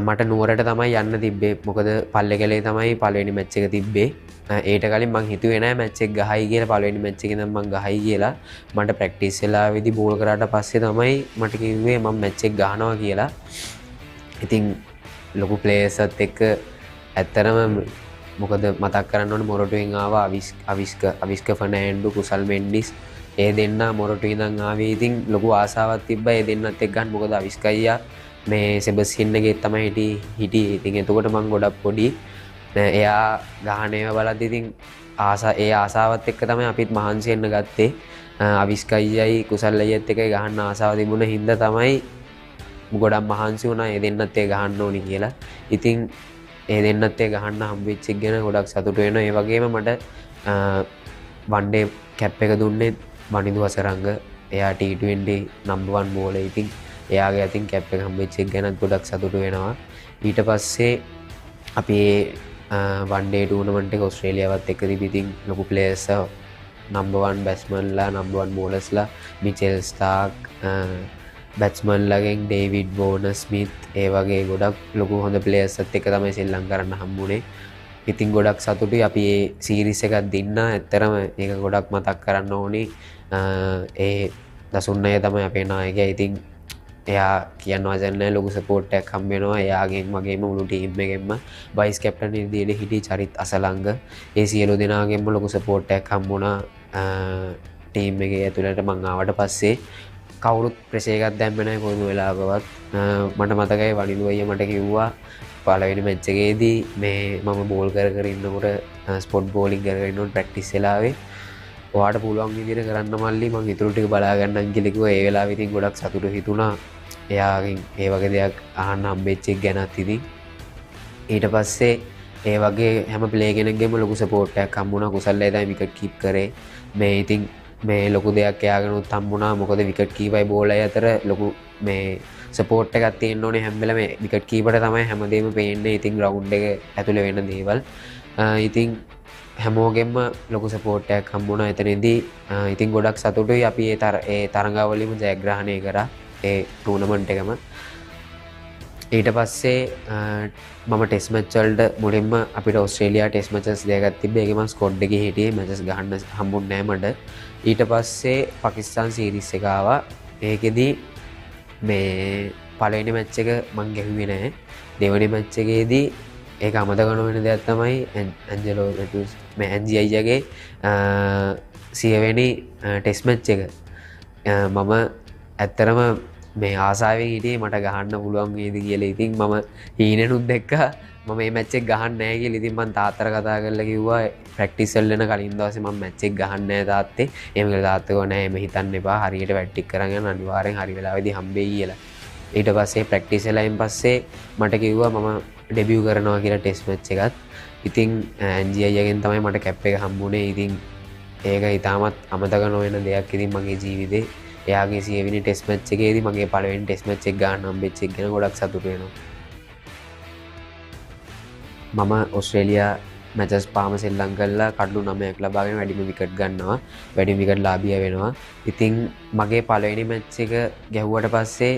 මට නුවරට තමයි යන්න තිබ්බේ. මොකද පල්ලේකැලේ තමයි පළවෙනි මැච් එක තිබ්බේ. ඊට කලින් මං හිතුවේ නෑ මැච් එක ගහයි කියලා. පළවෙනි මැච් එකේ නම් මං ගහයි කියලා. මට ප්‍රැක්ටිස් වෙලාවේදී බෝල් කරාට පස්සේ තමයි මට කිව්වේ මම මැච් එක ගහනවා කියලා. ඉතින් ලොකු ප්ලේයර්ස්ත් එක්ක ඇත්තරම මොකද මතක් කරන්න ඕනේ මොරටුවෙන් ආවා අවිස්ක ෆර්නෑන්ඩෝ කුසල් මෙන්ඩිස් ඒ දෙන්න මොරටුවේ ඉඳන් ආවේ. ඉතින් ලොකු ආසාවක් තිබ්බා ඒ දෙන්නත් එක්ක ගන්න. මොකද අවිස්ක අයියා මේ සෙබස්ටියන් එකේ තමයි හිටියේ. ඉතින් එතකොට මම ගොඩක් පොඩි එයා ගහන ඒවා බලද්දි ඉතින් ඒ ආසාවත් එක්ක තමයි අපිත් මහන්සි වෙන්න ගත්තේ. අවිස්ක අයියයි කුසල් අයියත් එක්ක ගහන්න ආසාව තිබුණ හින්දා තමයි ගොඩක් මහන්සි වුණා ඒ දෙන්නත් ඒ ගහන්න ඕනි කියලා. ඉතින් ඒ දෙන්නත් ඒ ගහන්න හම්බෙච්ච එක ගැන ගොඩක් සතුටු වෙනවා. ඒ වගේම මට වන් ඩේ කැප් එක දුන්නේ වනිදු වසරංග. එයා T20 නම්බර් 1 බෝලර්. ඉතින් එයාගේ අතින් කැප් එක හම්බෙච්ච එක ගැන ගොඩක් සතුටු වෙනවා. ඊට පස්සේ අපි වන් ඩේ ටූර්නමන්ට් එක ඕස්ට්‍රේලියාවත් එක්ක තිබි. ඉතින් ලොකු ප්ලේයර්ස් නම්බර් 1 බැට්ස්මන්ලා නම්බර් 1 බෝලර්ස්ලා මිචෙල් ස්ටාර්ක් බැට්ස්මන්ලාගෙන් ඩේවිඩ් වෝනර් ස්මිත් ඒ වගේ ගොඩක් ලොකු හොඳ ප්ලේයර්ස්ත් එක්ක තමයි සෙල්ලම් කරන්න හම්බුනේ. ඉතින් ගොඩක් සතුටුයි අපි මේ සීරීස් එකක් දින්න. ඇත්තරම ඒක ගොඩක් මතක් කරන්න ඕනේ. ඒ දසුන්නය තමයි අපේ නායකයා. ඉතින් එයා කියන්න වචන නැහැ. ලොකු සපෝට් එකක් හම්බ වෙනවා. එයාගෙන් වගේම මුළු ටීම් එකෙන්ම වයිස් කැප්ටන් විදියට හිටිය චරිත් අසලංග ඒ සියලු දෙනාගෙන්ම ලොකු සපෝට් එකක් හම්බුණා ටීම් එකේ ඇතුළට. මං ආවට පස්සේ කවුරුත් ප්‍රෙෂර් එකක් දැම්මේ නැහැ කොහොම වෙලාවකවත්. මට මතකයි වනිදු අයියා මට කිව්වා පළවෙනි මැච් එකේදී මේ මම බෝල් කර ඉන්නකොට ස්පොට් බෝලින් කරගෙන ඉන්නකොට ප්‍රැක්ටිස් වෙලාවේ ඔයාට පුළුවන් විදිහට කරන්න මල්ලි මං ඉතුරු ටික බලා ගන්නම් කියලා කිව්වා. ඒ වෙලාවෙ ඉතින් ගොඩක් සතුටු හිතුණා. එයාගෙන් ඒ වගේ දෙයක් අහන්න හම්බෙච්ච එක ගැනත් ඉතින් ඊට පස්සේ ඒ වගේ හැම ප්ලේ කෙනෙක්ගෙම ලොකු සපෝට් එකක් හම්බුණා. කුසල් අයියා තමයි විකට් කීප් කරේ. මේ ඉතින් මේ ලොකු දෙයක් එයාගෙනුත් හම්බුණා. මොකද විකට් කීපරයි බෝලරයි අතර ලොකු මේ සපෝට් එකක් තියෙන්න ඕනේ. හැම වෙලම විකට් කීපරට තමයි හැමදේම පේන්නේ. ඉතින් ග්‍රවුන්ඩ් එක ඇතුලේ වෙන දේවල්. ඉතින් හැමෝගෙම ලොකු සපෝට් එකක් හම්බුණා එතනදී. ඉතින් ගොඩක් සතුටුයි අපි ඒ තරඟාවලියම ජයග්‍රහණය කරා ඒ ටූර්නමන්ට් එකම. ඊට පස්සේ මම ටෙස්ට් මැච් වලට මුලින්ම අපිට ඕස්ට්‍රේලියා ටෙස්ට් මැචස් දෙකක් තිබ්බේ. ඒකේ මම ස්කොඩ් එකේ හිටියේ. මැචස් ගහන්න හම්බුන්නේ නැහැ මට. ඊට පස්සේ පාකිස්තාන් සීරීස් එක ආවා. ඒකෙදී මේ පළවෙනි මැච් එක මං ගැහුවේ නැහැ. දෙවෙනි මැච් එකේදී ඒක අමතක නොවන දෙයක් තමයි ඇන්ජලෝ රෙටුස් මේ ඇන්ජි අයියාගේ 100 වෙනි ටෙස්ට් මැච් එක. මම ඇත්තරම මේ ආසාවෙන් හිටියේ මට ගහන්න පුළුවන් වේද කියලා. ඉතින් මම හීනෙනුත් දැක්කා මම මේ මැච් එක ගහන්න නැහැ කියලා. ඉතින් මං තාත්තට කතා කරලා කිව්වා ප්‍රැක්ටිස් වල යන කලින් දවසේ මම මැච් එක ගහන්න නැහැ තාත්තේ. එහෙම කියලා තාත්තා කිව්වා නෑ එහෙම හිතන්න එපා. හරියට වැට්ටික් කරන් යන අනිවාර්යෙන් හරි වෙලාවෙදී හම්බෙයි කියලා. ඊට පස්සේ ප්‍රැක්ටිස් වෙලායින් පස්සේ මට කිව්වා මම ඩෙබියු කරනවා කියලා ටෙස්ට් මැච් එකත්. ඉතින් ඇන්ජි අයියාගෙන් තමයි මට කැප් එක හම්බුනේ. ඉතින් ඒක ඉතාමත් අමතක නොවන දෙයක් ඉතින් මගේ ජීවිතේ. එයාගේ 100 වෙනි ටෙස්ට් මැච් එකේදී මගේ පළවෙනි ටෙස්ට් මැච් එක ගන්න හම්බෙච්ච එක ගැන ගොඩක් සතුටු වෙනවා. මම ඕස්ට්‍රේලියා මැචස් පාම සෙල්ලම් කරලා කඩලු 9ක් ලබාගෙන වැඩිම විකට් ගන්නවා. වැඩිම විකට් ලාභියා වෙනවා. ඉතින් මගේ පළවෙනි මැච් එක ගැහුවට පස්සේ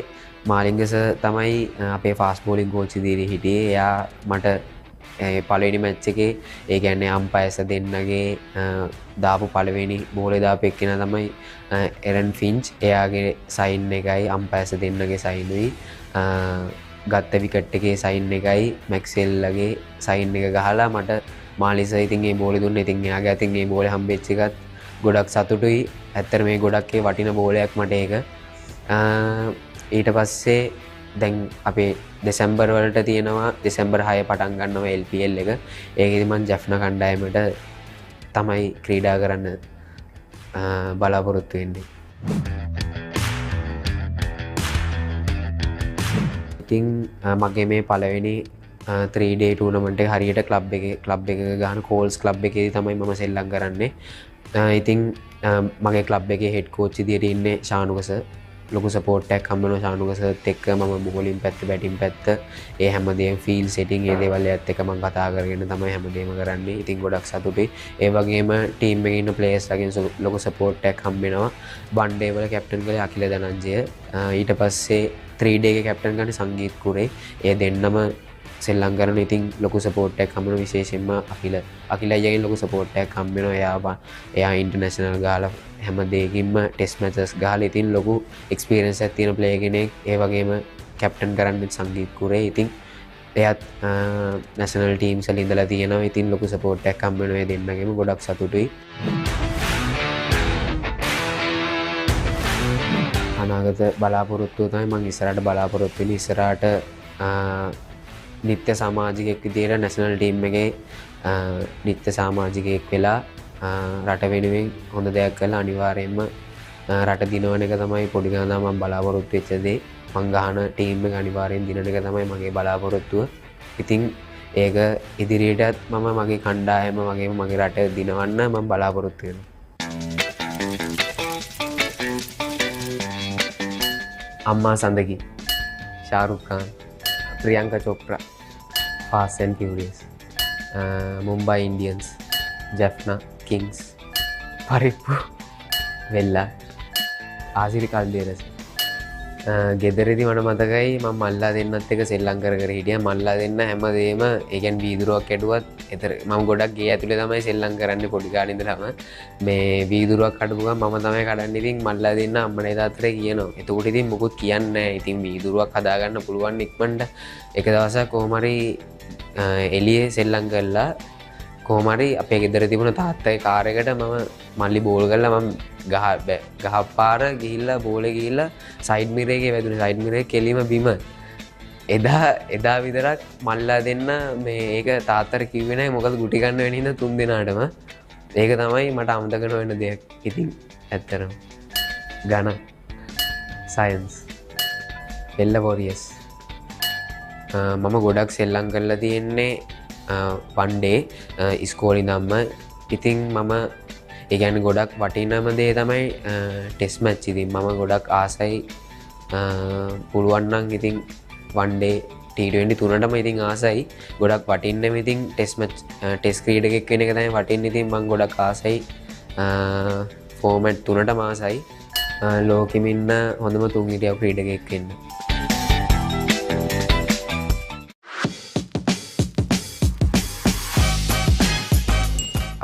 මාලිංග සර් තමයි අපේ ෆාස්ට් බෝලින් කෝච් විදිහට හිටියේ. එයා මට පළවෙනි මැච් එකේ ඒ කියන්නේ අම්පයර්ස් දෙන්නගේ දාපු පළවෙනි බෝලේ දාපු එක්කෙනා තමයි එරන් ෆින්ච්. එයාගේ සයින් එකයි අම්පයර්ස් දෙන්නගේ සයිනුයි ගත්ත විකට් එකේ සයින් එකයි මැක්සෙල්ලගේ සයින් එක ගහලා මට මාලි සර් ඉතින් මේ බෝලේ දුන්නා. ඉතින් එයාගේ අතින් මේ බෝලේ හම්බෙච්ච එකත් ගොඩක් සතුටුයි. ඇත්තට මේ ගොඩක් ඒ වටින බෝලයක් මට ඒක. ඊට පස්සේ දැන් අපේ දෙසැම්බර් වලට තියෙනවා දෙසැම්බර් 6 පටන් ගන්නවා LPL එක. ඒකෙදි මම ජැෆ්නා කණ්ඩායමට තමයි ක්‍රීඩා කරන්න බලාපොරොත්තු වෙන්නේ. ඉතින් මගේ මේ පළවෙනි 3 day tournament එක හරියට ක්ලබ් එකක ගහන කෝල්ස් ක්ලබ් එකේදී තමයි මම සෙල්ලම් කරන්නේ. ඉතින් මගේ ක්ලබ් එකේ හෙඩ් කෝච් විදියට ඉන්නේ ශානුක සර්. ලොකු සපෝට් එකක් හම්බ වෙනවා ශානුක සර්ත් එක්ක. මම බෝලින් පැත්ත බැටින් පැත්ත ඒ හැමදේම ෆීල්ඩ් සෙටින් ඒ දේවල් එකත් එක්ක මම කතා කරගෙන තමයි හැමදේම කරන්නේ. ඉතින් ගොඩක් සතුටුයි. ඒ වගේම ටීම් එකේ ඉන්න ප්ලේයර්ස් ලගෙන් ලොකු සපෝට් එකක් හම්බ වෙනවා. වන් ඩේ වල කැප්ටන් කරේ අකිල දනංජය. ඊට පස්සේ 3 day එකේ කැප්ටන් ගන්නේ සංගීත් කුරේ. ඒ දෙන්නම සෙල්ලම් කරන. ඉතින් ලොකු සපෝට් එකක් හම්බ වෙනවා විශේෂයෙන්ම අකිල අයියාගෙන් ලොකු සපෝට් එකක් හම්බ වෙනවා. එයා ඉන්ටර්නැෂනල් ගාලා හැම දෙයකින්ම ටෙස්ට් මැචස් ගහලා ඉතින් ලොකු එක්ස්පීරියන්ස් එකක් තියෙන ප්ලේයර් කෙනෙක්. ඒ වගේම කැප්ටන් කරන්නේ සංගීත් කුරේ. ඉතින් එයත් නැෂනල් ටීම්ස් වල ඉඳලා තියෙනවා. ඉතින් ලොකු සපෝට් එකක් හම්බ වෙනවා දෙන්නගෙම. ගොඩක් සතුටුයි. අනාගත බලාපොරොත්තුව තමයි මම ඉස්සරහට බලාපොරොත්තු වෙන්නේ. ඉස්සරහට නිත්‍ය සමාජිකයෙක් විදියට නැෂනල් ටීම් එකේ නිත්‍ය සමාජිකයෙක් වෙලා රට වෙනුවෙන් හොඳ දෙයක් කළා අනිවාර්යයෙන්ම රට දිනවන එක තමයි පොඩි ගානා මම බලාපොරොත්තු වෙච්ච දේ. මං ගහන ටීම් එක අනිවාර්යෙන් දිනන එක තමයි මගේ බලාපොරොත්තුව. ඉතින් ඒක ඉදිරියටත් මම මගේ කණ්ඩායම වගේම මගේ රට දිනවන්න මම බලාපොරොත්තු වෙනවා. අම්මා සඳකි, Shahrukh Khan, Priyanka Chopra, fast and furious, Mumbai Indians, Jaffna, Kings, පරිප්පු, වෙල්ලා, ආසිරි කල්දේරස. ගෙදරදි මට මතකයි මම මල්ලා දෙන්නත් එක සෙල්ලම් කර කර හිටියා. මල්ලා දෙන්න හැමදේම ඒ කියන්නේ වීදුරුවක් කැඩුවත් එතර මම ගොඩක් ගේ ඇතුලේ තමයි සෙල්ලම් කරන්නේ පොඩි කාලේ ඉඳලාම. මේ වීදුරුවක් කඩපු ගමන් මම තමයි කඩන්නේ. ඉතින් මල්ලා දෙන්න අම්මනේ තාත්තට කියනවා. එතකොට ඉතින් මොකුත් කියන්නේ නැහැ. ඉතින් වීදුරුවක් හදාගන්න පුළුවන් ඉක්මනට. එක දවසක් කොහොම හරි එළියේ සෙල්ලම් කරලා කොහොම හරි අපේ ගෙදර තිබුණ තාත්තගේ කාර් එකට මම මල්ලි බෝල් කරලා මම ගහපාර ගිහිල්ලා බෝලේ ගිහිල්ලා සයිඩ් මිරර් එකේ වැදුනේ. සයිඩ් මිරර් එක කෙලිම බිම. එදා විතරක් මල්ලා දෙන්න මේ ඒක තාත්තට කිව්වේ නැහැ. මොකද ගුටි ගන්න වෙන හින්දා තුන් දෙනාටම. ඒක තමයි මට අමතක නොවන දෙයක්. ඉතින් ඇත්තටම ගණන්, සයන්ස්, එල්ල වොරියර්ස් මම ගොඩක් සෙල්ලම් කරලා තියෙන්නේ වන්ඩේ ඉස්කෝලේ ඉඳන්ම. ඉතින් මම ඒ කියන්නේ ගොඩක් වටිනම දේ තමයි ටෙස්ට් මැච්. ඉතින් මම ගොඩක් ආසයි පුළුවන් නම් ඉතින් වන්ඩේ T20 තුනටම ඉතින් ආසයි. ගොඩක් වටින්නෙම ඉතින් ටෙස්ට් මැච් ටෙස්ට් ක්‍රීඩකෙක් වෙන එක තමයි වටින්නේ. ඉතින් මම ගොඩක් ආසයි ෆෝමැට් තුනටම ආසයි ලෝකෙම ඉන්න හොඳම තුන් හිටියව ක්‍රීඩකෙක් වෙන්න.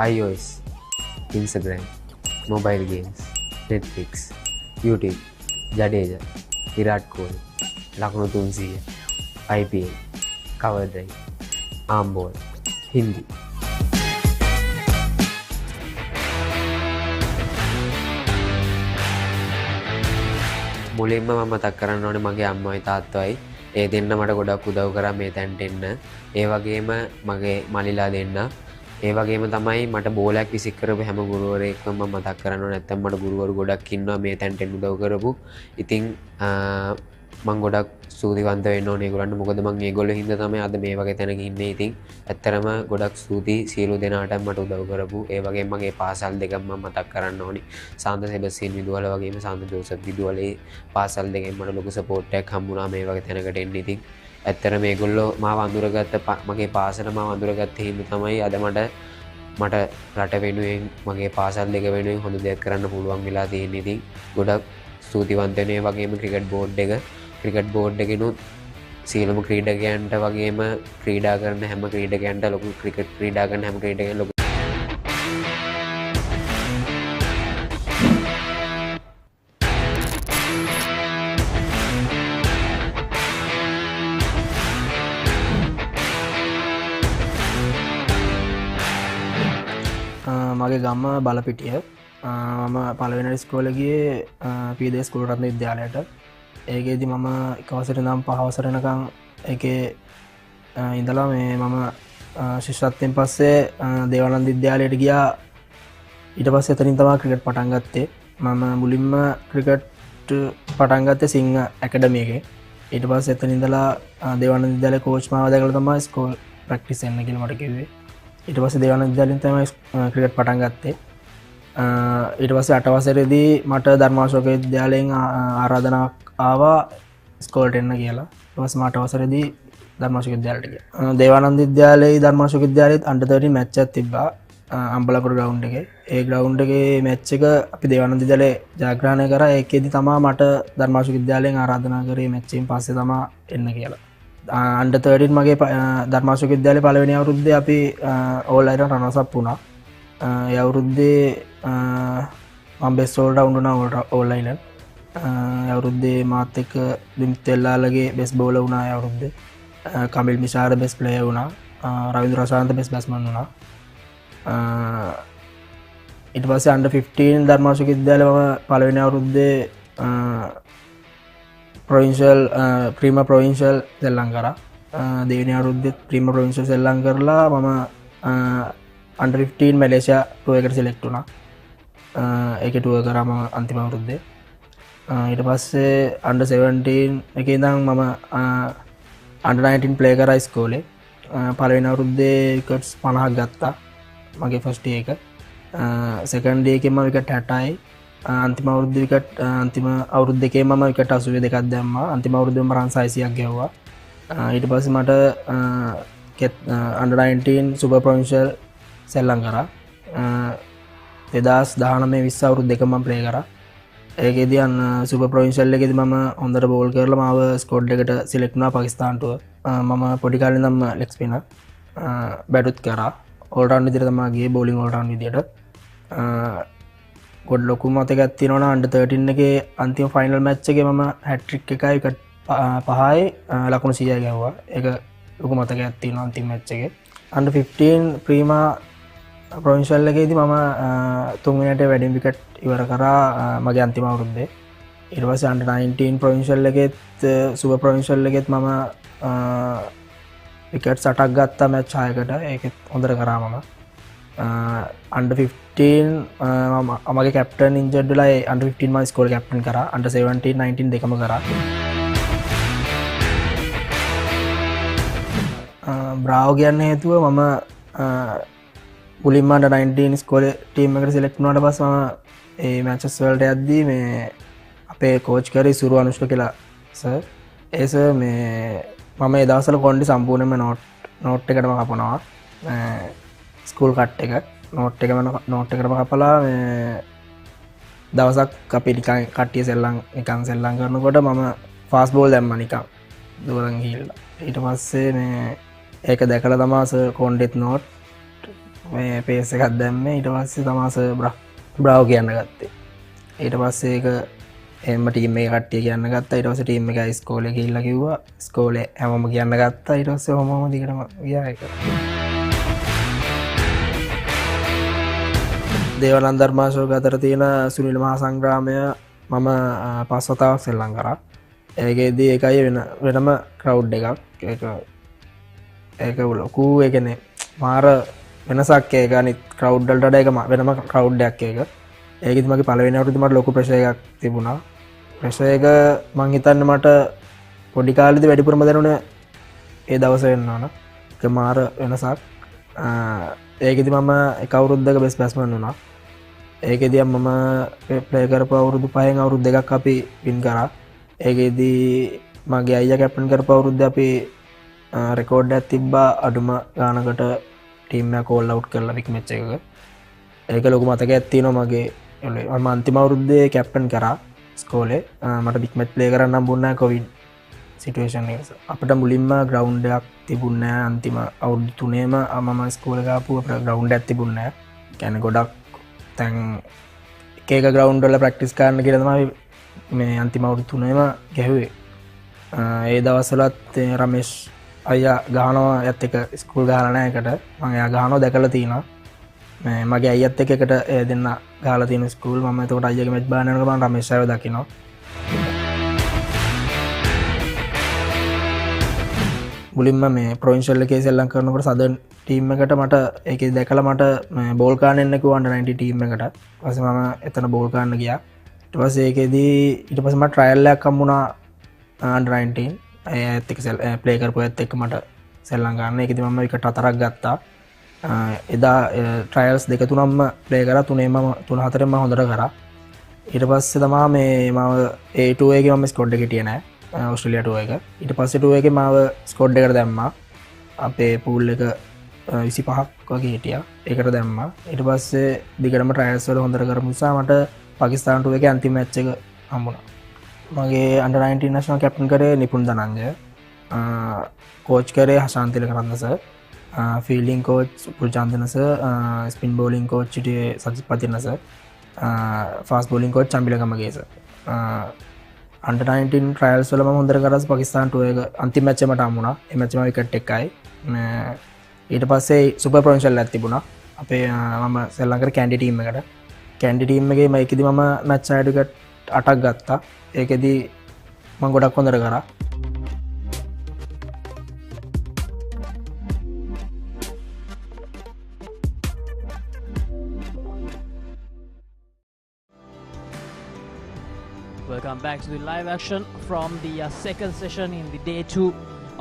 iOS, Instagram, mobile games, Netflix, YouTube, Jadeja, Virat Kohli, Lakshman 300, IPL, cover drive, arm ball, Hindi. මුලින්ම මම මතක් කරන්න ඕනේ මගේ අම්මයි තාත්තයි. ඒ දෙන්න මට ගොඩක් උදව් කරා මේ තැනට එන්න. ඒ වගේම මගේ මලිලා දෙන්න. ඒ වගේම තමයි මට බෝලයක් විසික් කරපු හැම ගුරුවරයෙක්ම මම මතක් කරන්න ඕනේ. නැත්තම් මට ගුරුවරු ගොඩක් ඉන්නවා මේ තැනට එන්න උදව් කරපු. ඉතින් මම ගොඩක් ස්තුතිවන්ත වෙන්න ඕනේ ඒගොල්ලන්ට. මොකද මම ඒගොල්ලෝ හින්දා තමයි අද මේ වගේ තැනක ඉන්නේ. ඉතින් ඇත්තරම ගොඩක් ස්තුතියි සියලු දෙනාට මට උදව් කරපු. ඒ වගේම මගේ පාසල් දෙකක් මම මතක් කරන්න ඕනේ. සාන්ත සෙබස්තියන් විදුහල වගේම සාන්ත ජෝසප් විදුහලේ පාසල් දෙකෙන් මට ලොකු සපෝට් එකක් හම්බුණා මේ වගේ තැනකට එන්න. ඉතින් ඇත්තට මේගොල්ලෝ මාව අඳුරගත්ත මගේ පාසල මාව අඳුරගත්ත හින්දා තමයි අද මට රට වෙනුවෙන් මගේ පාසල් දෙක වෙනුවෙන් හොඳ දෙයක් කරන්න පුළුවන් වෙලා තියෙන්නේ. ඉතින් ගොඩක් ස්තුතිවන්ත වෙනවා. වගේම ක්‍රිකට් බෝඩ් එකෙනුත් සියලුම ක්‍රීඩකයන්ට වගේම ක්‍රීඩා කරන හැම ක්‍රීඩකයන්ට ලොකු ක්‍රිකට් ක්‍රීඩා කරන හැම ක්‍රීඩකයන්ට ලොකු මගේ ගම්ම බලපිටිය. මම පළවෙනි ඉස්කෝලේ ගියේ පීදේ ස්කූල් රත්න විද්‍යාලයට. ඒකේදී මම එක වසරේ ඉඳන් පහ වසර වෙනකන් ඒකේ ඉඳලා මේ මම ශිෂ්‍යත්වයෙන් පස්සේ දේවානන්ද විද්‍යාලයට ගියා. ඊට පස්සේ එතනින් තමයි ක්‍රිකට් පටන් ගත්තේ. මම මුලින්ම ක්‍රිකට් පටන් ගත්තේ සිංහ ඇකඩමි එකේ. ඊට පස්සේ එතන ඉඳලා දේවානන්ද විද්‍යාලයේ කෝච් මාව දැකලා තමයි ස්කෝල් ප්‍රැක්ටිස් යන්න කියලා මට කිව්වේ. ඊට පස්සේ දේවානන්ද විද්‍යාලයෙන් තමයි ක්‍රිකට් පටන් ගත්තේ. ඊට පස්සේ 8 වසරේදී මට ධර්මාශෝක විද්‍යාලයෙන් ආරාධනාවක් ආවා ස්කෝල්ට එන්න කියලා. ඊට පස්සේ මම 8 වසරේදී ධර්මාශෝක විද්‍යාලයට ගියා. දේවානන්ද විද්‍යාලයේ ධර්මාශෝක විද්‍යාලයේත් අන්ඩර් 13 මැච් එකක් තිබ්බා අම්බලපුර ග්‍රවුන්ඩ් එකේ. ඒ ග්‍රවුන්ඩ් එකේ මැච් එක අපි දේවානන්ද විද්‍යාලයේ ජයග්‍රහණය කරා. ඒකෙදි තමයි මට ධර්මාශෝක විද්‍යාලයෙන් ආරාධනා කරේ මැච් එකෙන් පස්සේ තමයි එන්න කියලා. අන්ඩර් 13 මගේ ධර්මාශෝක විද්‍යාලයේ පළවෙනි අවුරුද්දේ අපි ඕල් අයිරන් රනර්ස් අප් වුණා. ඒ අවුරුද්දේ මම බෙස්ට් ඕල් රවුන්ඩ් වුණා ඕල් අයිරන්. අවුරුද්දේ මාත් එක්ක දිමිත් වෙල්ලාලගේ බෙස්ට් බෝලර් වුණා ඒ අවුරුද්දේ. කමිල් මිසාර බෙස් ප්ලේයර් වුණා. රවින්ද්‍ර රසාන්ත බෙස් බැස්මන් වුණා. ඊට පස්සේ අන්ඩර් 15 ධර්මාශෝක විද්‍යාලය මම පළවෙනි අවුරුද්දේ ප්‍රොවින්ෂල් ප්‍රීම ප්‍රොවින්ෂල් සෙල්ලම් කරා. දෙවෙනි අවුරුද්දේ ප්‍රීම ප්‍රොවින්ෂල් සෙල්ලම් කරලා මම අන්ඩර් 15 මැලේසියා ටුවර් එකට සිලෙක්ට් වුණා. ඒක ටුවර් කරා මම අන්තිම අවුරුද්දේ. ඊට පස්සේ අන්ඩර් 17 එකේ ඉඳන් මම අන්ඩර් 19 ප්ලේ කරා ඉස්කෝලේ. පළවෙනි අවුරුද්දේ විකට්ස් 50ක් ගත්තා මගේ ෆස්ට් එක. සෙකන්ඩ් එකේ මම විකට් 60යි. අන්තිම අවුරුද්දේ විකට් අන්තිම අවුරුදු දෙකේ මම විකට් 82ක් දැම්මා. අන්තිම අවුරුද්දේ මම රන් 600ක් ගැහුවා. ඊට පස්සේ මට අන්ඩර් 19 සුපර් ප්‍රොවින්ෂල් සෙල්ලම් කරා. 2019 20 අවුරුදු දෙක මම ප්ලේ කරා. ඒකෙදී සුපර් ප්‍රොවින්ෂල් එකේදී මම හොඳට බෝල් කරලා මාව ස්ක්වොඩ් එකට සිලෙක්ට් වුණා පාකිස්තාන්ටුව. මම පොඩි කාලේ ඉඳන්ම ලෙග් ස්පිනර් බැටුත් කරා. ඕල් රවුන්ඩ් විදියට තමයි ගියේ බෝලිං ඕල් රවුන්ඩ් විදියට. ගොඩ ලොකු මතකයක් තියෙනවා අන්ඩර් 13 එකේ අන්තිම ෆයිනල් මැච් එකේ මම හැට්‍රික් එකයි විකට් 5යි ලකුණු 100යි ගැහුවා. ඒක ලොකු මතකයක් තියෙනවා අන්තිම මැච් එකේ. අන්ඩර් 15 ප්‍රීමා ප්‍රොවින්ෂල් එකේදී මම තුන්වෙනියට වැඩිම විකට් ඉවර කරා මගේ අන්තිම අවුරුද්දේ. ඊට පස්සේ අන්ඩර් 19 ප්‍රොවින්ෂල් එකේත් සුපර් ප්‍රොවින්ෂල් එකේත් මම විකට් 8ක් ගත්තා මැච් 6කට. ඒකෙත් හොඳට කරා මම. අන්ඩර් 15 මගේ කැප්ටන් ඉන්ජර්ඩ් වෙලා අන්ඩර් 15 මම ස්කෝල් කැප්ටන් කරා. අන්ඩර් 17 19 දෙකම කරා. බ්‍රාවෝ කියන්න හේතුව මම මුලින්ම අන්ඩර් 19 ස්කෝලේ ටීම් එකට සිලෙක්ට් වුණාට පස්සේ මම ඒ මැචස් වලට යද්දී මේ අපේ කෝච් කරේ සුරු අනුෂ්ක කියලා සර්. ඒ සර් මේ මම ඒ දවස්වල කොණ්ඩි සම්පූර්ණයෙන්ම නෝට් එකටම කපනවා. ස්කූල් කට් එක නෝට් එකටම කපලා දවසක් අපි නිකන් කට්ටිය නිකන් සෙල්ලම් කරනකොට මම ෆාස්ට් බෝල් දැම්මා නිකන් දුරන් ගිහිල්ලා. ඊට පස්සේ මේ ඒක දැකලා තමයි සර් කොණ්ඩෙත් නෝට් මේ පේස් එකක් දැම්මේ. ඊට පස්සේ තමයි සර් බ්‍රාවෝ කියන්න ගත්තේ. ඊට පස්සේ ඒක එහෙම ටීම් එකේ කට්ටිය කියන්න ගත්තා. ඊට පස්සේ ටීම් එකයි ඉස්කෝලේ ගිහිල්ලා කිව්වා. ඉස්කෝලේ හැමෝම කියන්න ගත්තා. ඊට පස්සේ ඔහොමම දිගටම ගියා ඒක. දේවානන්ද ධර්මාශෝක අතර තියෙන සුනිල් මහා සංග්‍රාමය මම 5 වතාවක් සෙල්ලම් කරා. ඒකෙදී ඒකයි වෙනම ක්‍රවුඩ් එකක්. ඒක ලොකු ඒ කියන්නේ මාර වෙනසක් ඒක අනිත් ක්‍රවුඩ් වලට වඩා ඒක වෙනම ක්‍රවුඩ් එකක් ඒක. ඒකෙදි මගේ පළවෙනි අවුරුද්දේ මට ලොකු ප්‍රෙෂර් එකක් තිබුණා. ප්‍රෙෂර් එක මං හිතන්නේ මට පොඩි කාලේදී වැඩිපුරම දැනුනේ ඒ දවස් වෙන්න ඕන. ඒක මාර වෙනසක්. ඒකෙදි මම එක අවුරුද්දක බෙස් බැස්මන් වුණා. ඒකෙදි මම ප්ලේ කරපු අවුරුදු 5න් අවුරුදු 2ක් අපි වින් කරා. ඒකෙදි මගේ අයියා කැප්ටන් කරපු අවුරුද්දේ අපි රෙකෝඩ් එකක් තිබ්බා අඩුම ගානකට ටීම් එක කෝල් අවුට් කරලා වික් මැච් එකක. ඒක ලොකු මතකයක් තියෙනවා මගේ. මම අන්තිම අවුරුද්දේ කැප්ටන් කරා ස්කෝලේ. මට වික් මැච් ප්ලේ කරන්න හම්බුන්නේ නැහැ කොවිඩ් සිටුේෂන් එක. අපිට මුලින්ම ග්‍රවුන්ඩ් එකක් තිබුණේ නැහැ. අන්තිම අවුරුදු 3ේම මම ස්කෝලේ ගාපු ග්‍රවුන්ඩ් එකක් තිබුණේ නැහැ. කියන්නේ ගොඩක් දැන් එක ග්‍රවුන්ඩ් වල ප්‍රැක්ටිස් කරන්න කියලා තමයි මේ අන්තිම අවුරුදු 3ේම ගැහුවේ. ඒ දවස්වලත් රමේෂ් අයියා ගහනවා යත් එක ස්කූල් ගහලා නැහැ එකට. මම එයා ගහනවා දැකලා තියෙනවා. මගේ අයියත් එක්ක එකට දෙන්න ගහලා තියෙන ස්කූල්. මම එතකොට අයියාගේ මැච් බලන්න යනකොට මම රමේෂ් අයව දකිනවා. මුලින්ම මේ ප්‍රොවින්ෂල් එකේ සෙල්ලම් කරනකොට සදර්න් ටීම් එකට මට ඒකේ දැකලා මට බෝල් ගන්න එන්න කිව්වා අන්ඩර් 19 ටීම් එකට. ඊට පස්සේ මම එතන බෝල් ගන්න ගියා. ඊට පස්සේ ඒකෙදී ඊට පස්සේ මට ට්‍රයල් එකක් හම්බුණා අන්ඩර් 19. ඒත් එක්ක ප්ලේ කරපු ඒත් එක්ක මට සෙල්ලම් ගන්න. ඒකෙදී මම විකට් 4ක් ගත්තා. එදා ට්‍රයල්ස් දෙක තුනක්ම ප්ලේ කරා. තුන හතරෙන් මම හොඳට කරා. ඊට පස්සේ තමයි මේ මම A2 එකේ මම ස්කොඩ් එකේ හිටියේ නෑ. ඔස්ට්‍රේලියා ටුවර් එක. ඊට පස්සේ ටුවර් එකේ මාව ස්කොඩ් එකට දැම්මා. අපේ පූල් එක 25ක් වගේ හිටියා. ඒකට දැම්මා. ඊට පස්සේ දිගටම ට්‍රයල්ස් වල හොඳට කරපු නිසා මට පාකිස්තාන ටුවර් එකේ අන්තිම මැච් එක හම්බුණා. මගේ අන්ඩර් 19 නැෂනල් කැප්ටන් කරේ නිපුන් දනංජය. කෝච් කරේ Hashan Tilakaratne sir. Fielding coach Pulchandana sir. Spin bowling coach හිටියේ Sajith Pathirana sir. Fast bowling coach Chambilagamage sir. under 19 trials වල මම හොඳට කරස් පාකිස්තාන් ටුව එක අන්තිම මැච් එක මට හම්බුණා. ඒ මැච් එක විකට් එකයි. ඊට පස්සේ සුපර් ප්‍රොවින්ෂල් එකක් තිබුණා. අපේ මම ශ්‍රී ලංකාවේ කැන්ඩි ටීම් එකට. කැන්ඩි ටීම් එකේ මේකෙදි මම මැච් සයිඩ් විකට් 8ක් ගත්තා. ඒකෙදි මම ගොඩක් හොඳට කරා. Welcome back to the live action from the second session in the day 2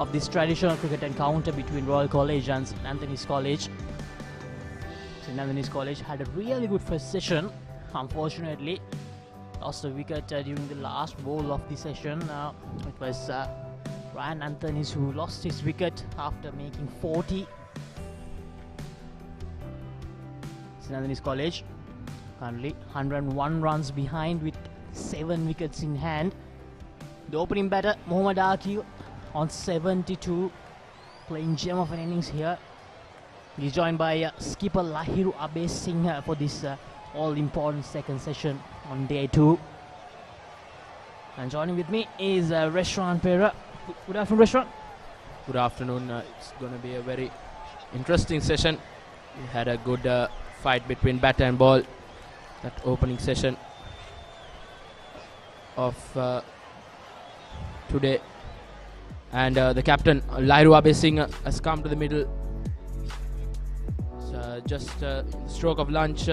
of this traditional cricket encounter between Royal College and St Anthony's College. St Anthony's College had a really good first session. Unfortunately, lost a wicket during the last ball of the session. It was Ryan Anthony's who lost his wicket after making 40. St Anthony's College currently 101 runs behind with 7 wickets in hand. The opening batter Mohammad Aqil on 72, playing gem of an innings here. He's joined by skipper Lahiru Abe Singh for this all-important second session on day 2. And joining with me is Restaurant Pera. Good afternoon, Restaurant. Good afternoon. It's going to be a very interesting session. We had a good fight between bat and ball, that opening session of today, and the captain Lahiru Abe Singh has come to the middle. So, just stroke of lunch,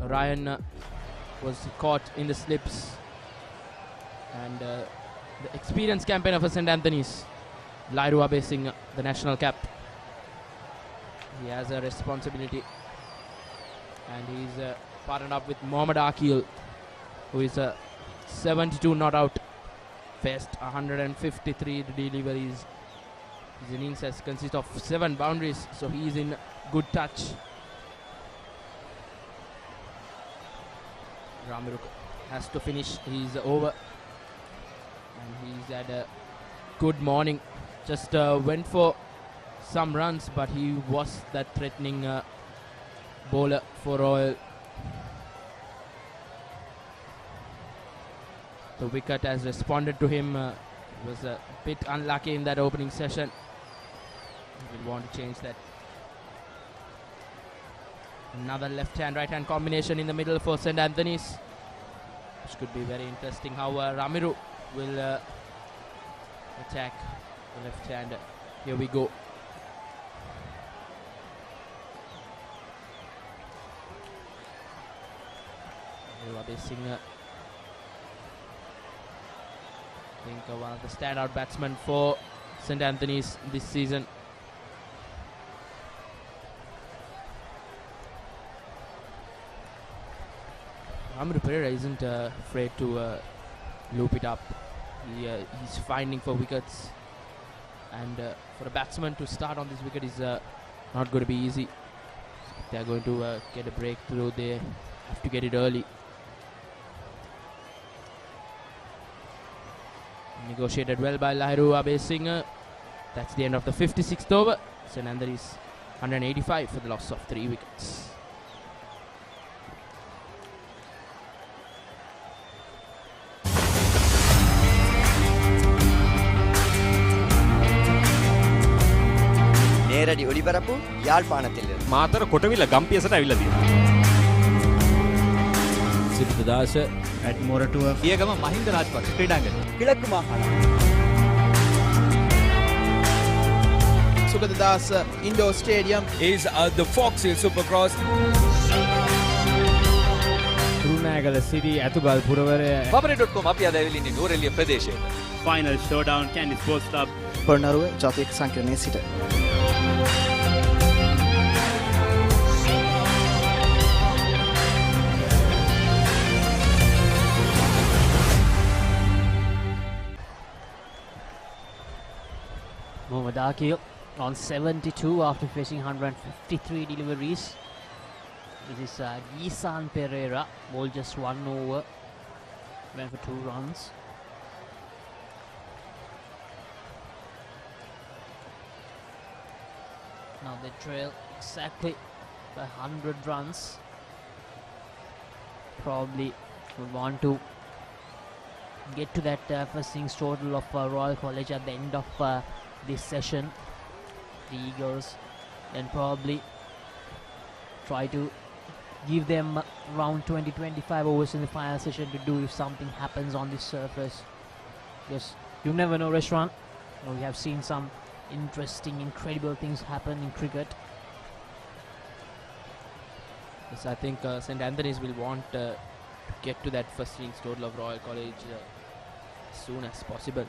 Ryan was caught in the slips, and the experienced campaigner for St Anthony's, Lahiru Abe Singh, the national cap, he has a responsibility, and he's partnered up with Mohammad Aqil, who is a 72 not out, faced 153 deliveries. His innings has consist of 7 boundaries, so he is in good touch. Ramiruk has to finish his over, and he's had a good morning. Just went for some runs, but he was that threatening bowler for Royal. The wicket has responded to him. Was a bit unlucky in that opening session. We'll want to change that. Another left-hand, right-hand combination in the middle for St Anthony's, which could be very interesting. How Ramiru will attack the left-hand. Here we go. Abe Singh, I think one of the standout batsmen for St Anthony's this season. Ramiru Pereira isn't afraid to loop it up. He's finding for wickets, and for a batsman to start on this wicket is not going to be easy. If they're going to get a breakthrough, they have to get it early. Negotiated well by Lahiru Abe Singh. That's the end of the 56th over. St Anthony's 185 for the loss of 3 wickets. නේරඩි ඔලිබරපු යාල්පානතිල Matara කොටවිල ගම්පියසට ඇවිල්ලා තියෙනවා. සිද්ධාස ඇඩ්මෝරටුව පියගම මහින්ද රාජපක්ෂ ක්‍රීඩාංගණය. කිලක්කු මාහල Sugadadasa Indoor Stadium is the Fox Hill Supercross. රුණෑගල සිටි ඇතුගල් පුරවරය Papare.com අපි අද ඇවිල්ලා ඉන්නේ නෝරෙලිය ප්‍රදේශයට. Final showdown Kandy sports club Polonnaruwa ජාතික සංකීර්ණයේ සිට Mohammad Aqil on 72 after facing 153 deliveries. This is Gisan Pereira, bowled just 1 over, went for 2 runs. Now they trail exactly by 100 runs. Probably would want to get to that first innings total of Royal College at the end of this session. The Eagles then probably try to give them around 20-25 overs in the final session to do if something happens on this surface. Because you never know, Restaurant. We have seen some interesting, incredible things happen in cricket. Yes, I think St. Anthony's will want to get to that first innings total of Royal College as soon as possible.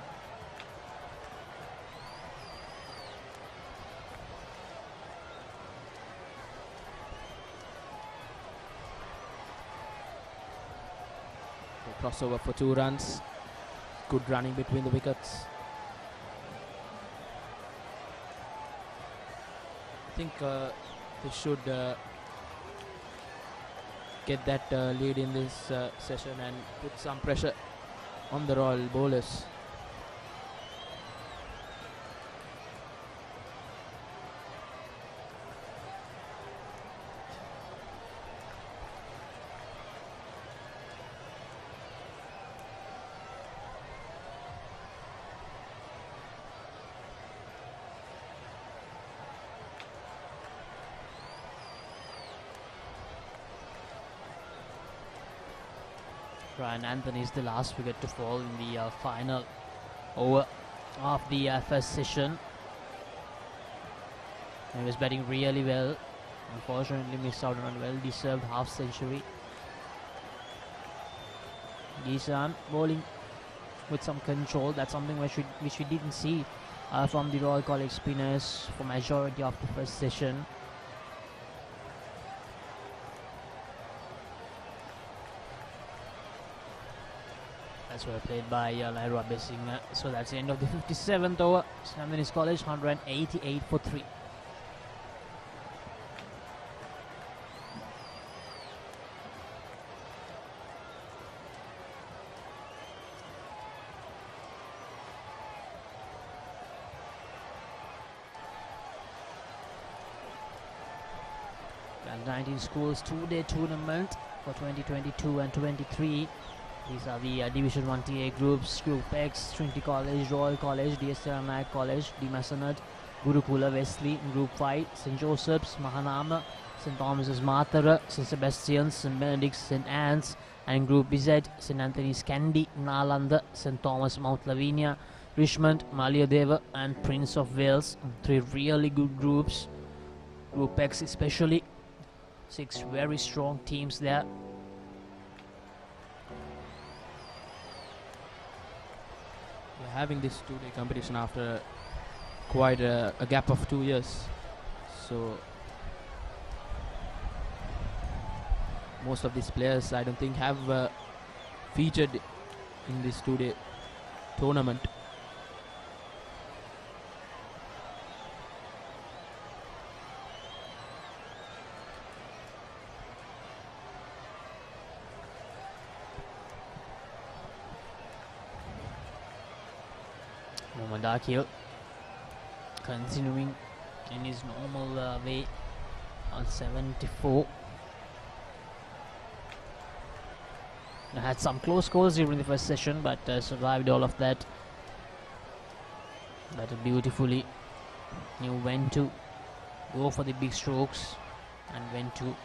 Crossover for 2 runs. Good running between the wickets. I think they should get that lead in this session and put some pressure on the Royal bowlers. Ryan Anthony is the last wicket to fall in the final over of the first session. He was batting really well. Unfortunately missed out on a well-deserved half century. Gisan bowling with some control. That's something which we didn't see from the Royal College spinners for majority of the first session. That's well played by Lyra Bessinger. So that's the end of the 57th over. St. Anthony's College 188 for 3. And 19 schools 2-day tournament for 2022 and 23. These are the Division 1 TA groups. Group X, Trinity College, Royal College, DSL Nayak College, D. Masonad, Gurukula Wesley. In Group 5, St. Joseph's, Mahanama, St. Thomas's Matara, St. Sebastian's, St. Benedict's, St. Anne's. And in Group Z, St. Anthony's Kandy, Nalanda, St. Thomas, Mount Lavinia, Richmond, Maliadeva and Prince of Wales. 3 really good groups. Group X especially. 6 very strong teams there. We're having this 2-day competition after quite a gap of 2 years. So most of these players I don't think have featured in this 2-day tournament. Akil continuing in his normal way on 74. Had some close calls during the first session, but survived all of that. Batted beautifully. Knew when to go for the big strokes and when to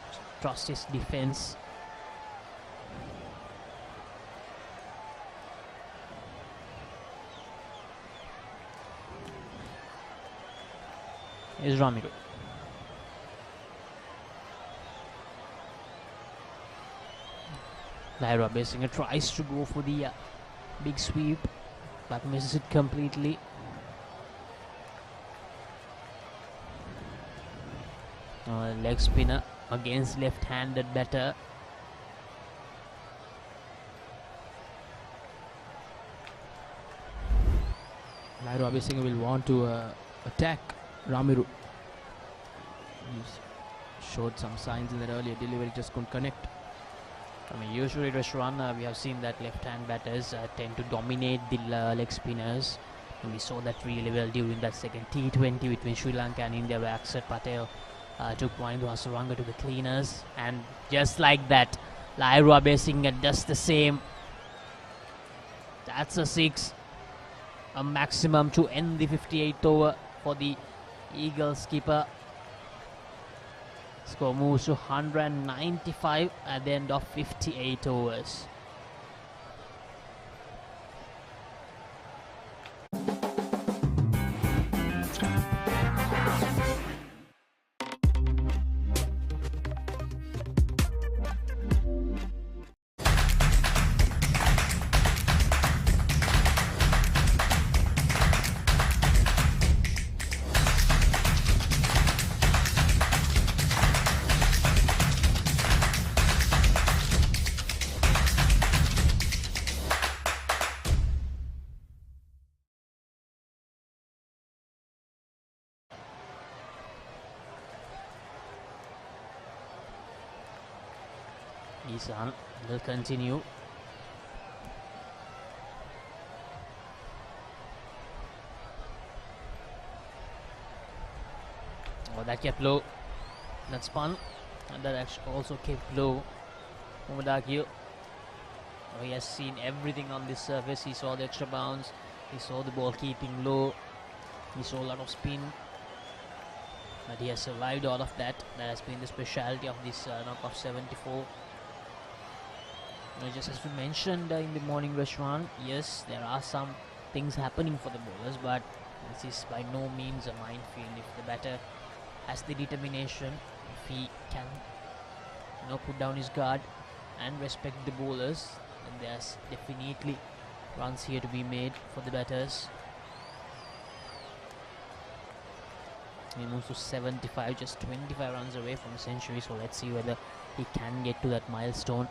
trust his defense. Is Ramiro. Lyra Bessinger tries to go for the big sweep, but misses it completely. Leg spinner against left-handed batter. Lyra Bessinger will want to attack Ramiru. He showed some signs in that earlier delivery, just couldn't connect. I mean, usually Restaurant, we have seen that left-hand batters tend to dominate the leg spinners. And we saw that really well during that second T20 between Sri Lanka and India, where Akshat Patel took Waindu Hasaranga to the cleaners. And just like that, Lyra Bessinger does the same. That's a 6. A maximum to end the 58th over for the Eagles keeper. Score moves to 195 at the end of 58 overs. Isan will continue. Oh, that kept low. That spun. And that also kept low. Momadakio. Oh, he has seen everything on this surface. He saw the extra bounce. He saw the ball keeping low. He saw a lot of spin. But he has survived all of that. That has been the specialty of this knockoff 74. Just as we mentioned in the morning restaurant, yes, there are some things happening for the bowlers, but this is by no means a minefield. If the batter has the determination, if he can put down his guard and respect the bowlers, then there's definitely runs here to be made for the batters. He moves to 75, just 25 runs away from a century, so let's see whether he can get to that milestone.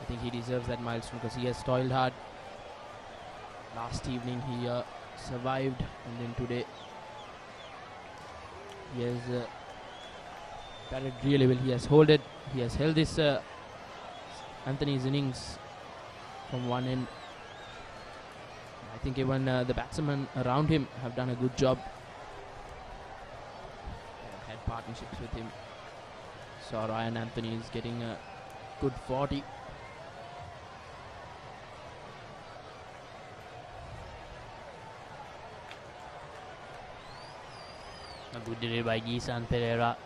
I think he deserves that milestone because he has toiled hard. Last evening he survived, and then today he has batted really well. He has held this Anthony's innings from one end. I think even the batsmen around him have done a good job. They have had partnerships with him. So Ryan Anthony is getting a good 40. A good delivery by Gisan Pereira.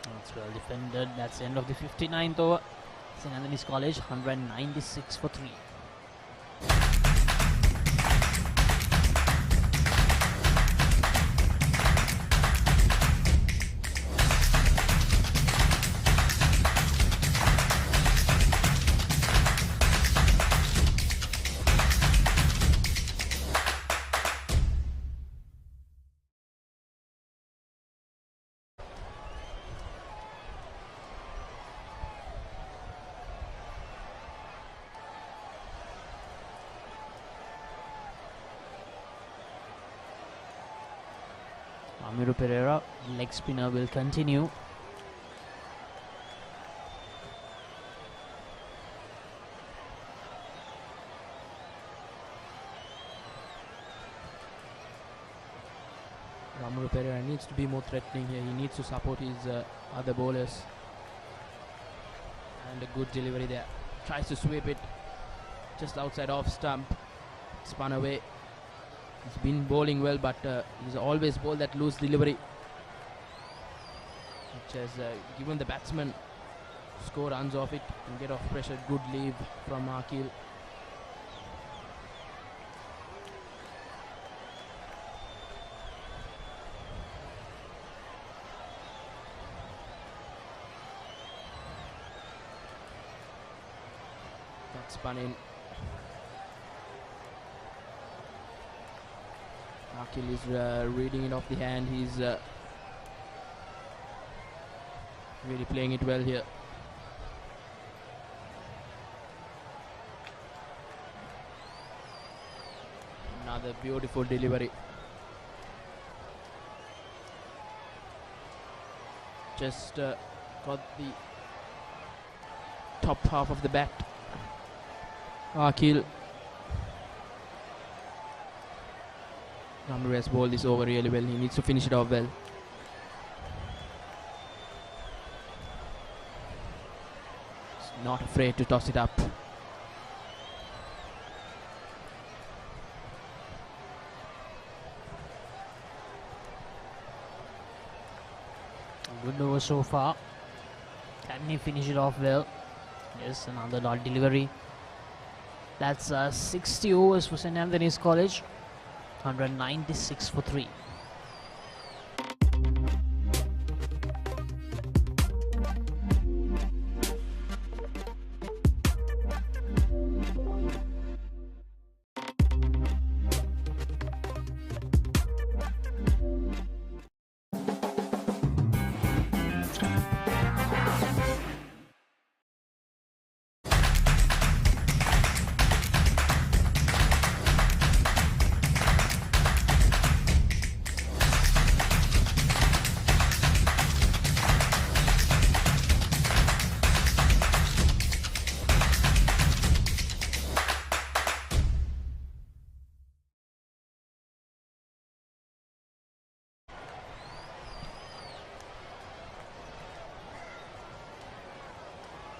That's well defended. That's the end of the 59th over. St. Anthony's College 196 for 3. Amiru Pereira, leg spinner, will continue. Amiru Pereira needs to be more threatening here. He needs to support his other bowlers. And a good delivery there. Tries to sweep it just outside off stump. Spun away. He's been bowling well, but he's always bowled that loose delivery, which has given the batsman score runs off it and get off pressure. Good leave from Akil. That's spun in. Akil is reading it off the hand. He's really playing it well here. Another beautiful delivery. Just got the top half of the bat. Akil. Ramru has bowled this over really well. He needs to finish it off well. He's not afraid to toss it up. Good over so far. Can he finish it off well? Yes, another dot delivery. That's 60 overs for St. Anthony's College. 196 for 3.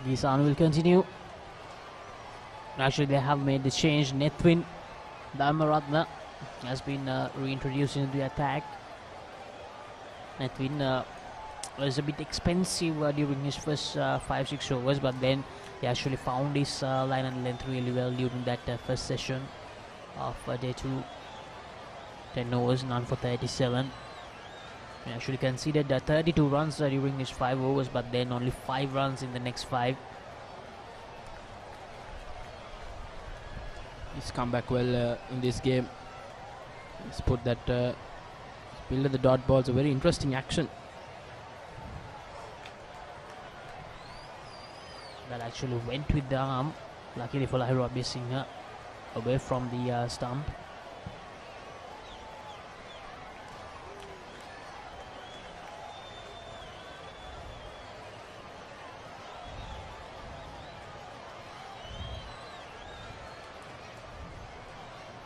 Gisan will continue. Actually, they have made the change. Nethwin Dharmaratna has been reintroduced into the attack. Nethwin was a bit expensive during his first 5-6 overs, but then he actually found his line and length really well during that first session of day 2. 10 overs, none for 37. He actually conceded 32 runs during his 5 overs, but then only 5 runs in the next 5. He's come back well in this game. He's put that build of the dot balls, a very interesting action. That actually went with the arm. Luckily for Lahira Abhyasinga, away from the stump.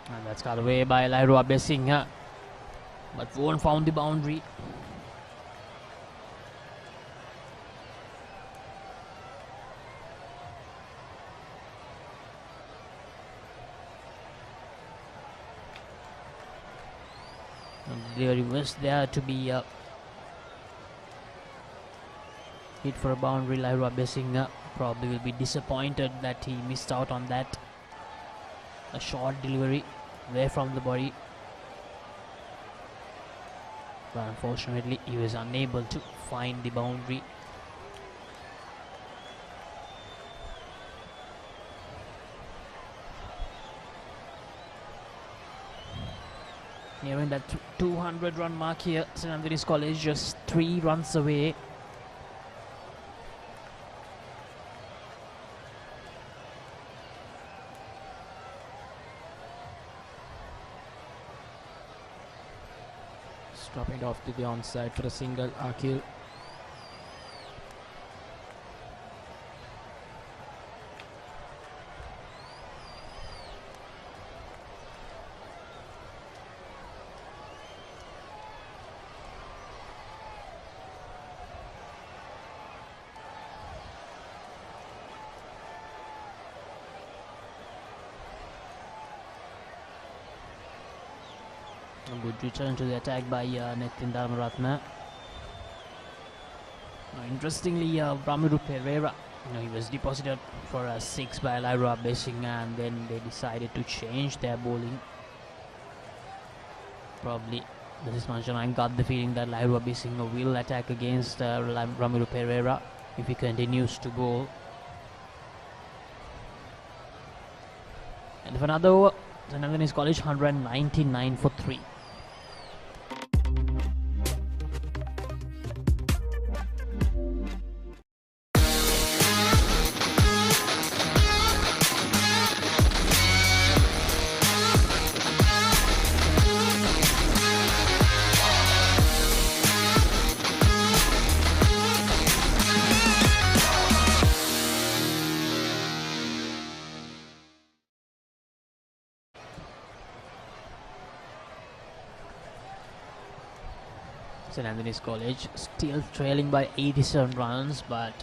And that's cut away by Lahira Abhyasinga, but won't found the boundary. Delivery was there to be hit for a boundary. Lahira Abhyasinga probably will be disappointed that he missed out on that. A short delivery away from the body, but unfortunately he was unable to find the boundary. Nearing that 200 run mark here, St. Anthony's College just 3 runs away. Dropping it off to the onside for a single. Akil. A good return to the attack by Nethwin Dharmaratna. Interestingly, Ramiru Pereira, he was deposited for a 6 by Lahira Abhyasinga, and then they decided to change their bowling. Probably, this is much, and I got the feeling that Lahira Abhyasinga will attack against Ramiru Pereira if he continues to bowl. And for another over, St. Anthony's College 199 for 3. St. Anthony's College still trailing by 87 runs, but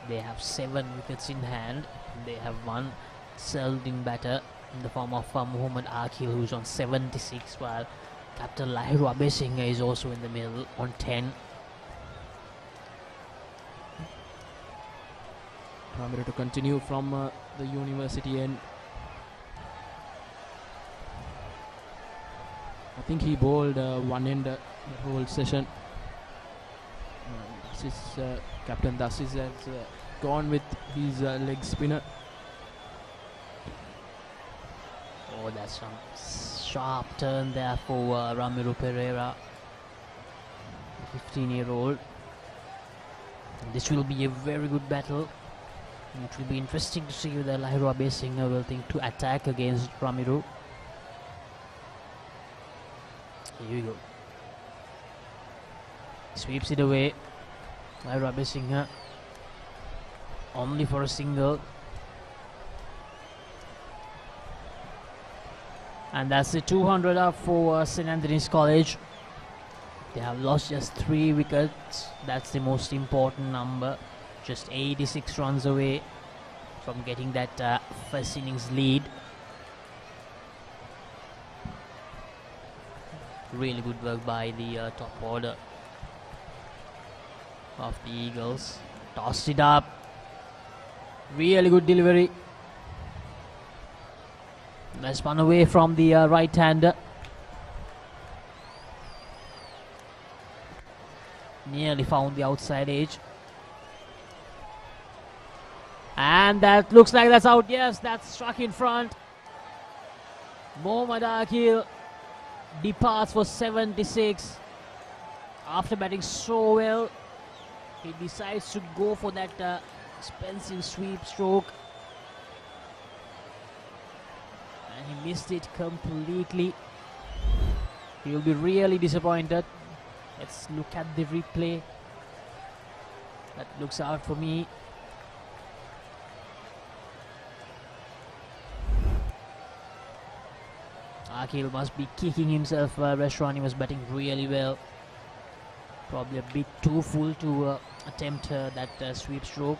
they have 7 wickets in hand. They have one serving batter in the form of Muhammad Akil, who's on 76, while Captain Lahiru Abesinghe is also in the middle on 10. Ramiro to continue from the university end. I think he bowled one-ender the whole session. This is Captain Dasis has gone with his leg spinner. Oh, that's some sharp turn there for Ramiro Pereira, 15-year-old. This will be a very good battle. It will be interesting to see whether Lahiru Abesinghe will think to attack against Ramiro. Here we go. Sweeps it away. Lahiru Abesinghe only for a single. And that's the 200 up for St. Anthony's College. They have lost just 3 wickets. That's the most important number. Just 86 runs away from getting that first innings lead. Really good work by the top order of the Eagles. Tossed it up. Really good delivery. Let's spun away from the right-hander. Nearly found the outside edge. And that looks like that's out. Yes, that's struck in front. Mohammad Akil departs for 76. After batting so well, he decides to go for that expensive sweep stroke. And he missed it completely. He will be really disappointed. Let's look at the replay. That looks out for me. Akil must be kicking himself. Restaurant, he was batting really well. Probably a bit too full to attempt that sweep stroke.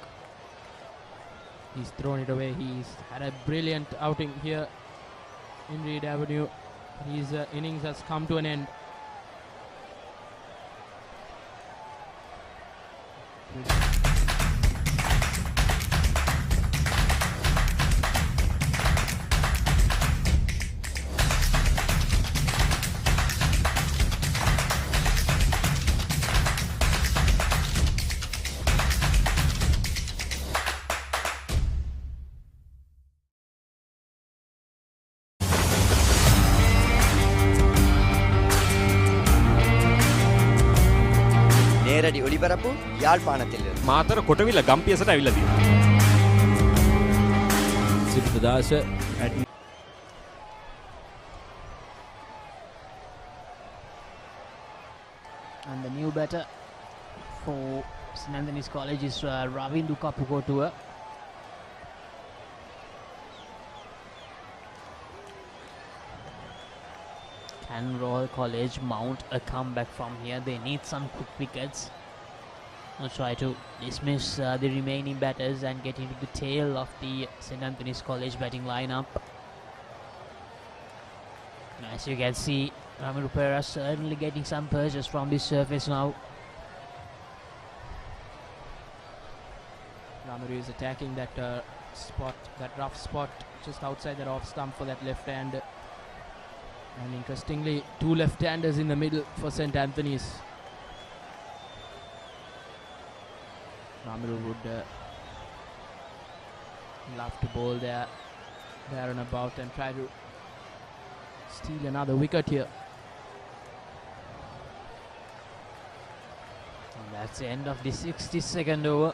He's thrown it away. He's had a brilliant outing here in Reed Avenue. His innings has come to an end. நேரடி ஒளிபரப்பு யாழ்ப்பாணத்தில் මාතර කොටවිල ගම්පියසට ඇවිල්ලා තියෙනවා. සිද්ධාස And the new batter for St. Anthony's College is Ravindu Kapukotua. Can Royal College mount a comeback from here? They need some quick wickets. I'll try to dismiss the remaining batters and get into the tail of the St. Anthony's College batting lineup. As you can see, Ramiro Pereira certainly getting some purchase from this surface now. Ramiro is attacking that spot, that rough spot just outside that off stump for that left hand. And interestingly, 2 left-handers in the middle for St. Anthony's. Ramiro would love to bowl there and about and try to steal another wicket here. And that's the end of the 62nd over.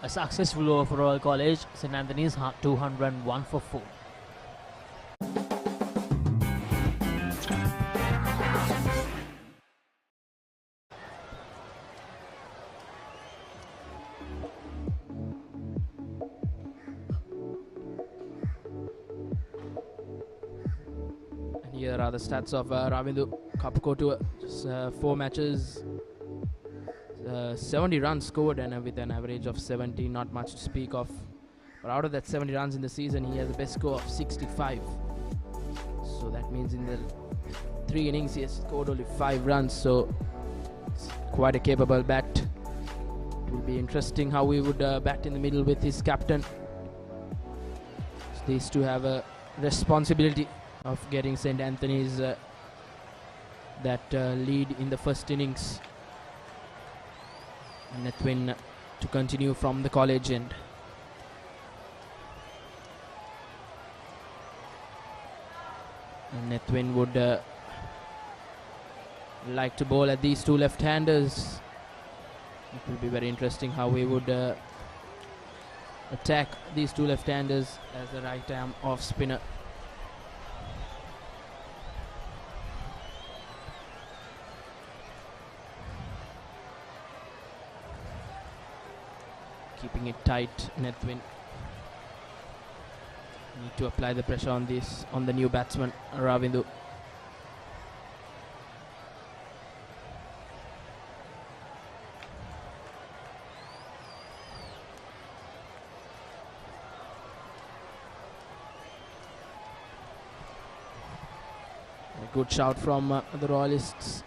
A successful over for Royal College. St. Anthony's 201 for 4. Here are the stats of Ravindu Kapko Tour. Just 4 matches, 70 runs scored, and with an average of 70, not much to speak of. But out of that 70 runs in the season, he has a best score of 65. So that means in the 3 innings he has scored only 5 runs. So it's quite a capable bat. It will be interesting how we would bat in the middle with his captain. So these two have a responsibility of getting St. Anthony's that lead in the first innings. And Nethwin to continue from the college end. And Nethwin would like to bowl at these two left-handers. It will be very interesting how we would attack these two left-handers as the right-arm off spinner. Keeping it tight, Nethwin. Need to apply the pressure on the new batsman, Ravindu. A good shout from the Royalists.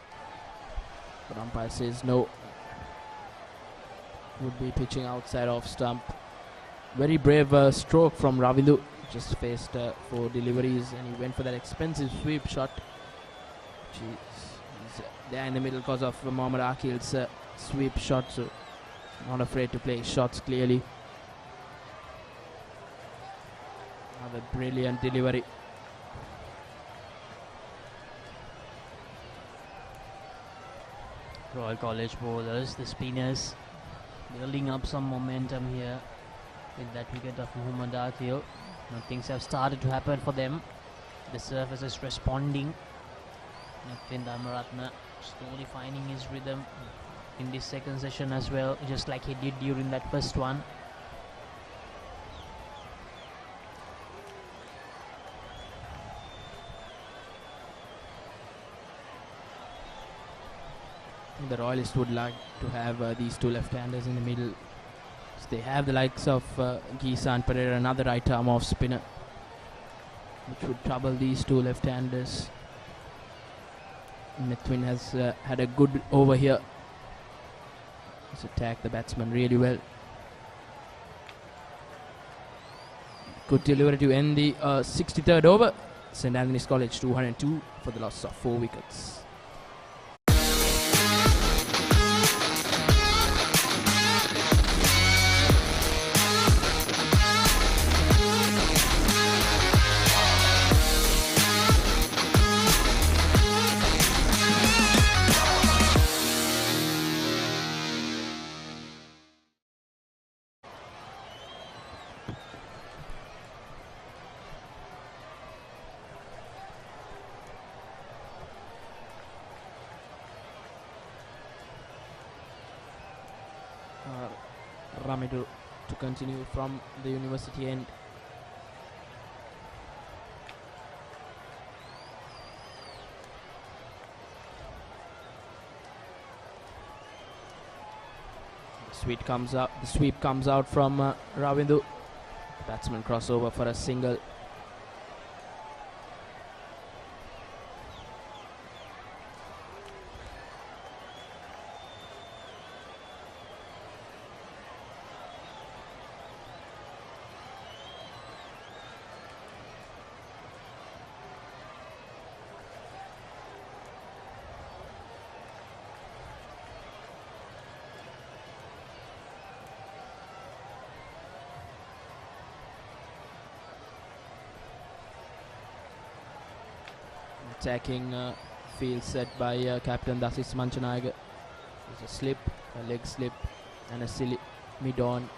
But umpire says no. Would be pitching outside off stump. Very brave stroke from Ravindu. Just faced 4 deliveries and he went for that expensive sweep shot. He's there in the middle because of Mohammad Akil's sweep shot, so not afraid to play shots clearly. Another brilliant delivery. Royal College bowlers, the spinners, building up some momentum here with that wicket of Muhammad Akil. Now things have started to happen for them. The surface is responding. Nethwin Dharmaratne slowly finding his rhythm in this second session as well, just like he did during that first one. The Royalists would like to have these two left-handers in the middle. So they have the likes of Gisan Pereira, another right arm off spinner, which would trouble these two left-handers. Nethwin has had a good over here. He's attacked the batsman really well. Good delivery to end the 63rd over. St. Anthony's College 202 for the loss of 4 wickets. Ramidu to continue from the university end. The sweep comes out from Ravindu. Batsman crossover for a single. Attacking field set by Captain Dasis Manchanayaga. There's a slip, a leg slip, and a silly mid-on.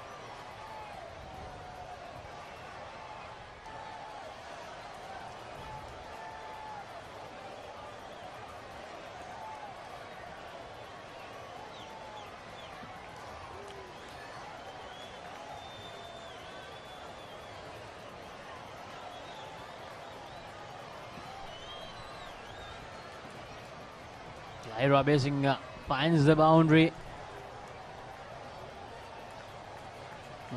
Lahira Abesing finds the boundary.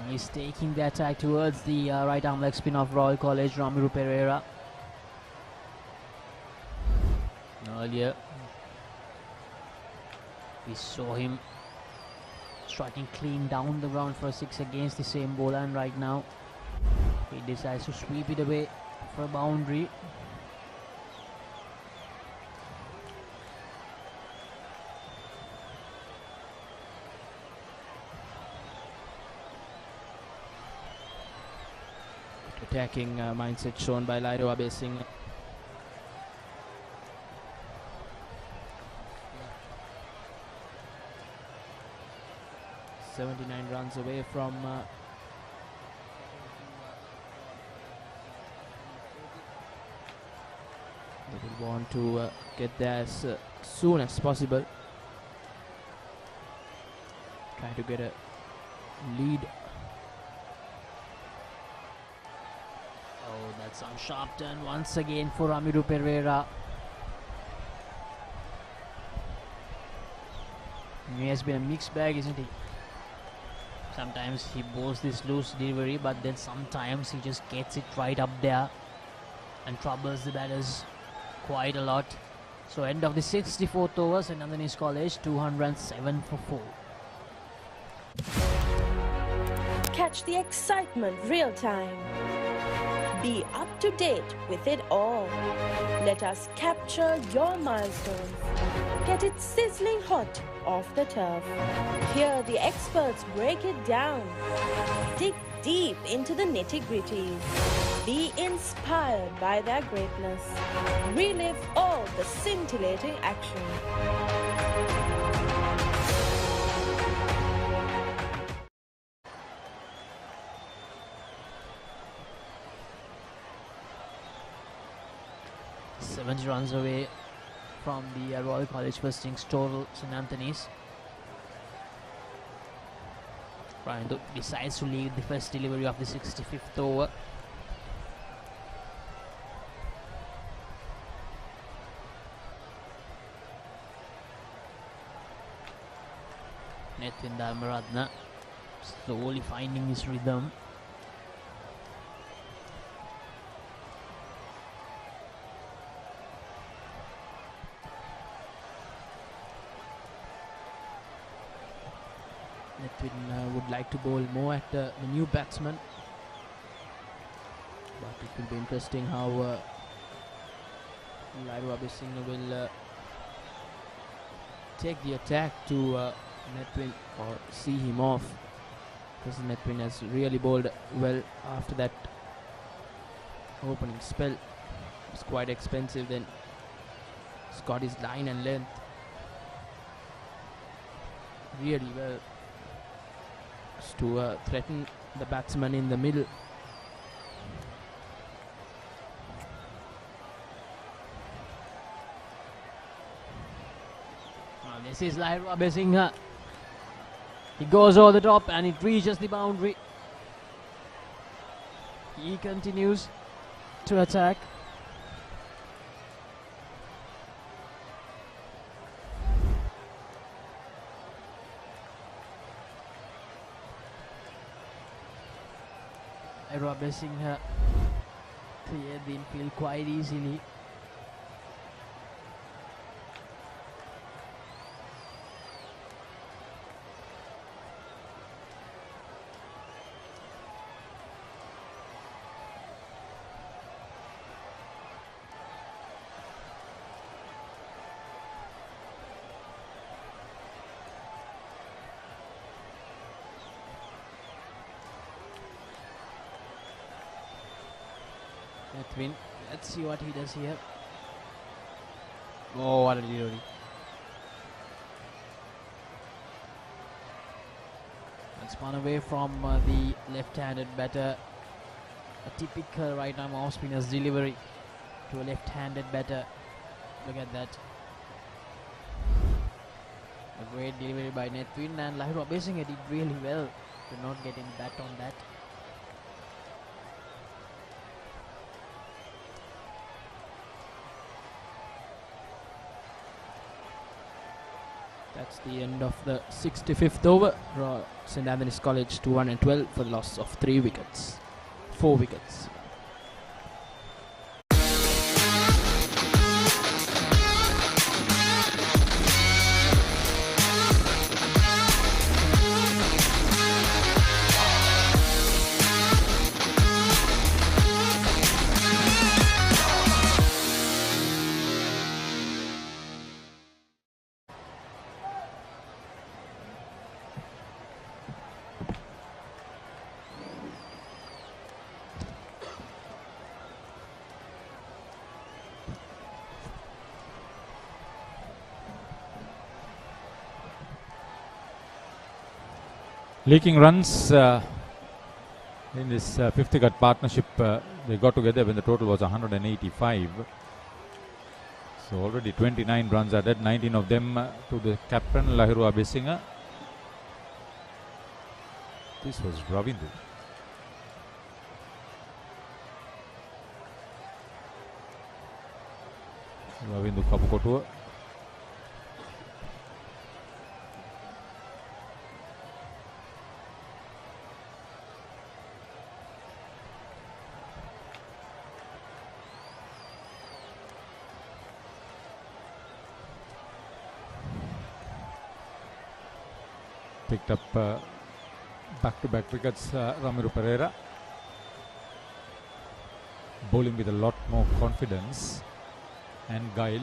He's taking the attack towards the right arm leg spin of Royal College, Ramiru Pereira. Earlier, we saw him striking clean down the ground for a 6 against the same bowler, and right now he decides to sweep it away for a boundary. Attacking mindset shown by Lahira Abesing. .79 runs away from they will want to get there as soon as possible. Trying to get a lead. Oh, that's a sharp turn once again for Ramiru Pereira. He has been a mixed bag, isn't he? Sometimes he bowls this loose delivery, but then sometimes he just gets it right up there and troubles the batters quite a lot. So end of the 64th over, St. Anthony's College 207 for 4. Catch the excitement real time. Be up to date with it all. Let us capture your milestones. Get it sizzling hot off the turf. Hear the experts break it down. Dig deep into the nitty-gritties. Be inspired by their greatness. Relive all the scintillating action. Seven runs away from the Royal College first innings total, St. Anthony's. Ryan decides to lead the first delivery of the 65th over. Nethvin Dharmaratne slowly finding his rhythm. Nethvin would like to bowl more at the new batsman, but it will be interesting how Lahira Abesing will take the attack to Nethvin or see him off, because Nethvin has really bowled well after that opening spell. It's quite expensive, then he's got his line and length really well to threaten the batsman in the middle. This is Lahira Abesing. He goes over the top and it reaches the boundary. He continues to attack. Lahira Abesing cleared the infield quite easily. Nethvin, let's see what he does here. Oh, what a delivery. And spun away from the left-handed batter. A typical right-arm off-spinner's delivery to a left-handed batter. Look at that. A great delivery by Nethvin, and Lahira Abesing did really well to not get any bat on that. That's the end of the 65th over. St. Anthony's College 212 for the loss of 4 wickets. Leaking runs in this 50 cut partnership, they got together when the total was 185. So already 29 runs added, 19 of them to the captain Lahiru Abesinga. This was Ravindu. Ravindu Kapukotua. Picked up back-to-back wickets, Ramiro Pereira. Bowling with a lot more confidence and guile.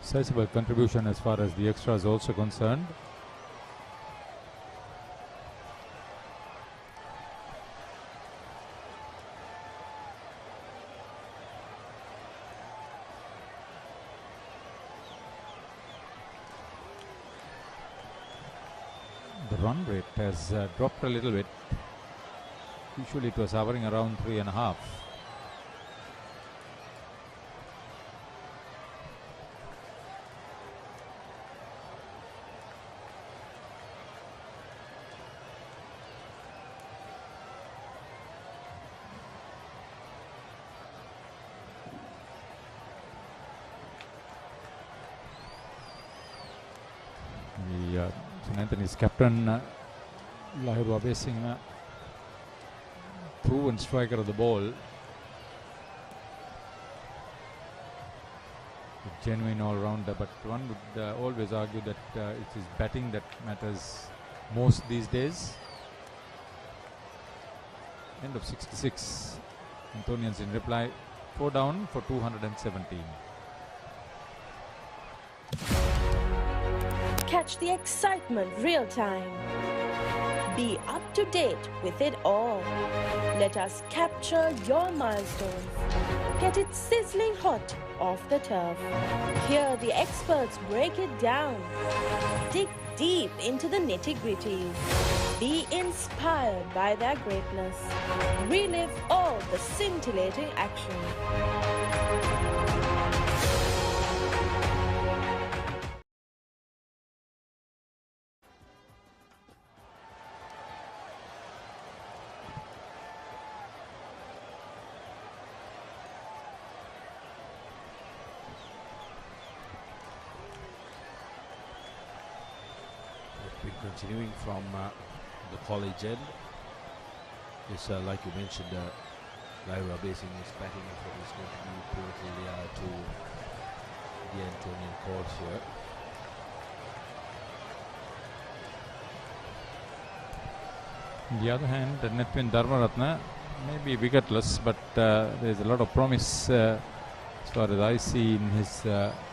Sizable contribution as far as the extra is also concerned. The run rate has dropped a little bit. Usually it was hovering around 3.5. St. Anthony's captain Lahiru Abesinga, proven striker of the ball, a genuine all-rounder, but one would always argue that it is batting that matters most these days. End of 66. Antonians in reply, 4 down for 217. Catch the excitement real time. Be up to date with it all. Let us capture your milestones. Get it sizzling hot off the turf. Hear the experts break it down. Dig deep into the nitty-gritties. Be inspired by their greatness. Relive all the scintillating action. Continuing from the college end, it's like you mentioned, Lahiru Abesinga is batting effort is going to be pivotal to the Antonian cause here. On the other hand, Netwin Dharmaratna may be wicketless, but there's a lot of promise as far as I see in his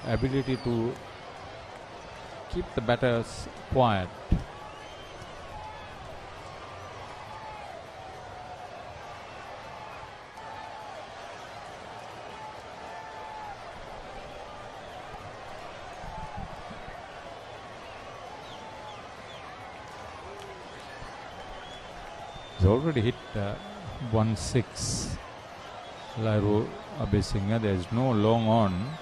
ability to keep the batters quiet. He's already hit 1-6. Lairo Abesinga, there is no long on.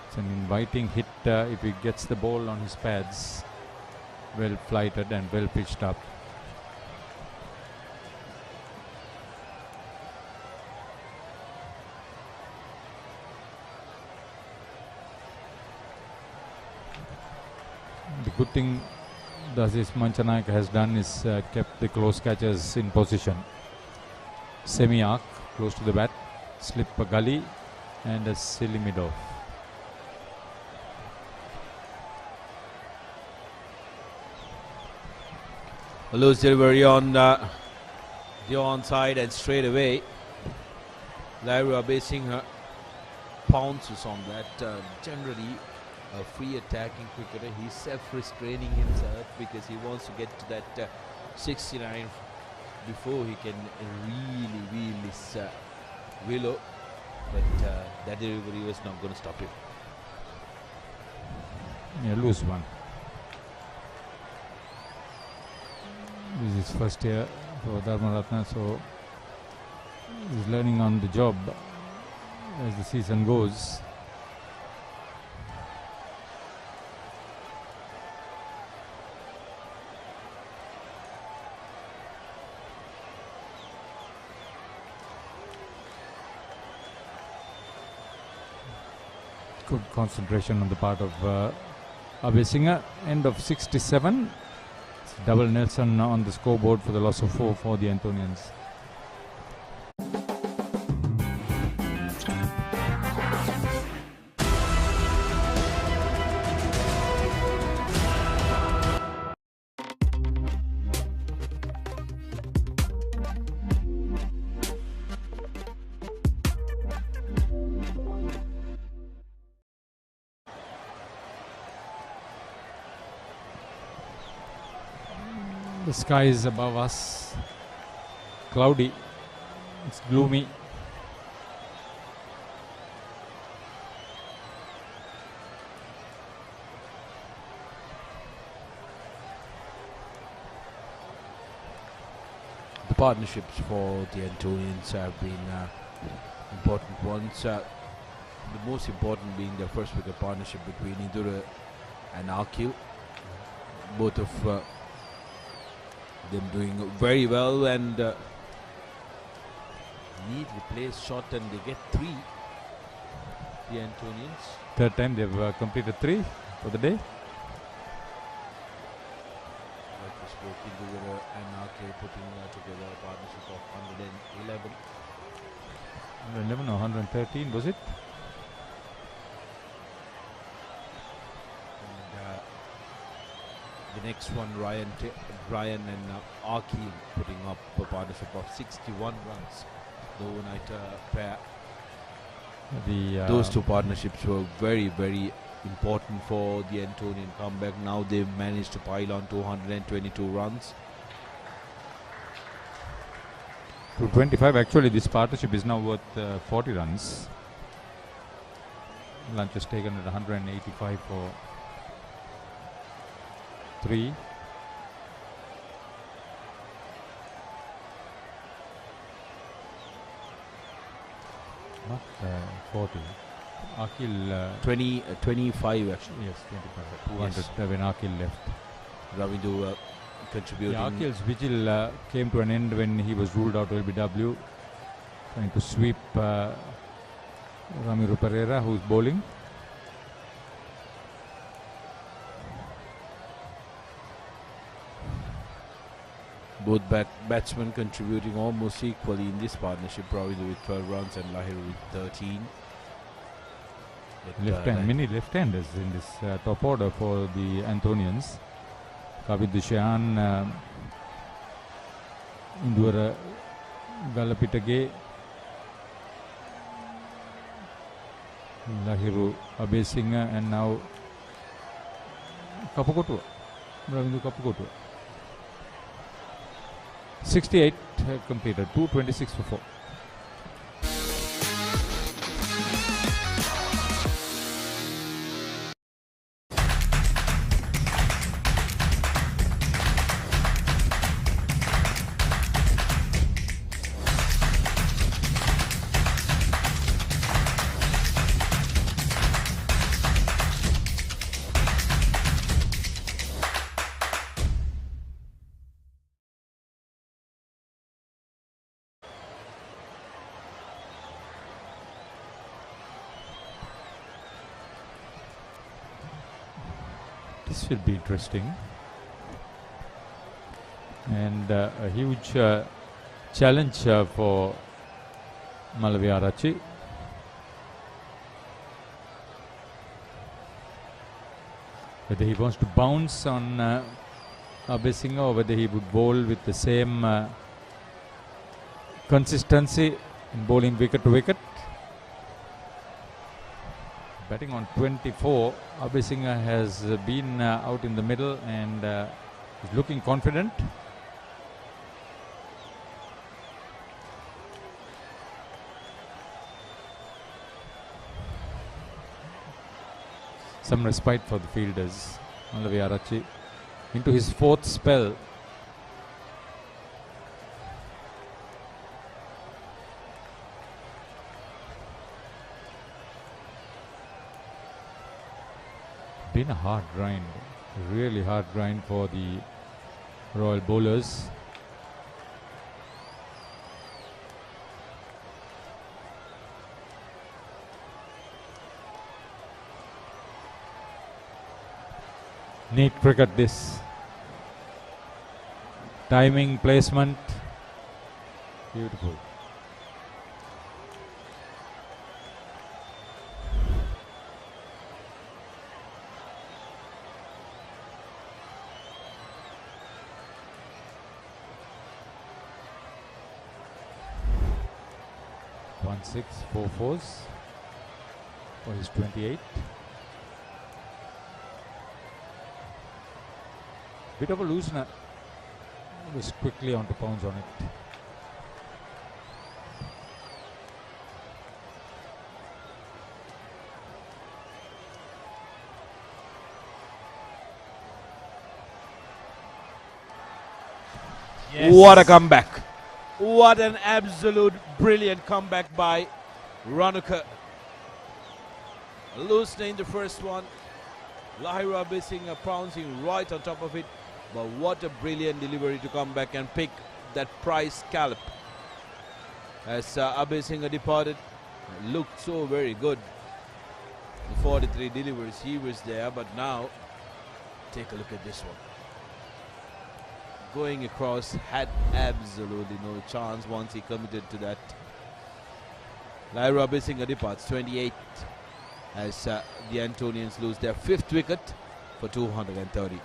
It's an inviting hit if he gets the ball on his pads. Well flighted and well pitched up. The good thing Dasis Manchanayaka has done is kept the close catchers in position. Semi-arc, close to the bat, slip a gully and a silly mid-off. A loose delivery on the onside and straight away Lairo Abesinga pounces on that. Generally a free attacking cricketer, he's self-restraining himself because he wants to get to that 69 before he can really wheel his willow, but that delivery was not going to stop him. Yeah, loose one. This is first year for Dharmaratna, so he's learning on the job as the season goes. Good concentration on the part of Abesinga. End of 67. It's double Nelson on the scoreboard for the loss of 4 for the Antonians. The sky is above us, cloudy, it's gloomy. The partnerships for the Antonians have been important ones. The most important being the first wicket partnership between Idura and Akil. Both of them doing very well, and neatly placed shot, and they get 3. The Antonians. Third time they've completed 3 for the day. Like we spoke, Idura and Akil putting together a partnership of 111. 111 or 113 was it? The next one, Ryan and Akil putting up a partnership of 61 runs. The overnight pair. Those two partnerships were very, very important for the Antonian comeback. Now they've managed to pile on 222 runs. 225. Actually, this partnership is now worth 40 runs. Lunch has taken at 185 for 3. Not 40. Akil 25 actually. Yes, 25. 200 when Akil left. Ravindu contributing. Yeah, Akil's vigil came to an end when he was ruled out LBW, trying to sweep Ramiro Pereira, who's bowling. Both batsmen contributing almost equally in this partnership, Ravindu with 12 runs and Lahiru with 13. Many left-handers in this top order for the Antonians. Kavit Dishayan, Indura Galapitage, Lahiru Abesinga, and now Kapukotua, Ravindu Kapukotua. 68 completed, 226 for 4. This will be interesting. And a huge challenge for Malaviarachi. Whether he wants to bounce on Abesingha or whether he would bowl with the same consistency in bowling wicket to wicket. Batting on 24, Abesingha has been out in the middle and is looking confident. Some respite for the fielders. Malaviarachi into his fourth spell. Been a hard grind, really hard grind for the Royal bowlers. Neat cricket this. Timing, placement, beautiful. One six, 4 fours for his 28. Bit of a loosener. Was quickly on to pounce on it. Yes. What a comeback. What an absolute brilliant comeback by Ranukar. Loosening the first one. Lahira Abesingha pouncing right on top of it. But what a brilliant delivery to come back and pick that prize scallop. As Abesingha departed, looked so very good. The 43 deliveries, he was there, but now take a look at this one. Going across, had absolutely no chance once he committed to that. Lahira Abesingha departs 28 as the Antonians lose their 5th wicket for 230.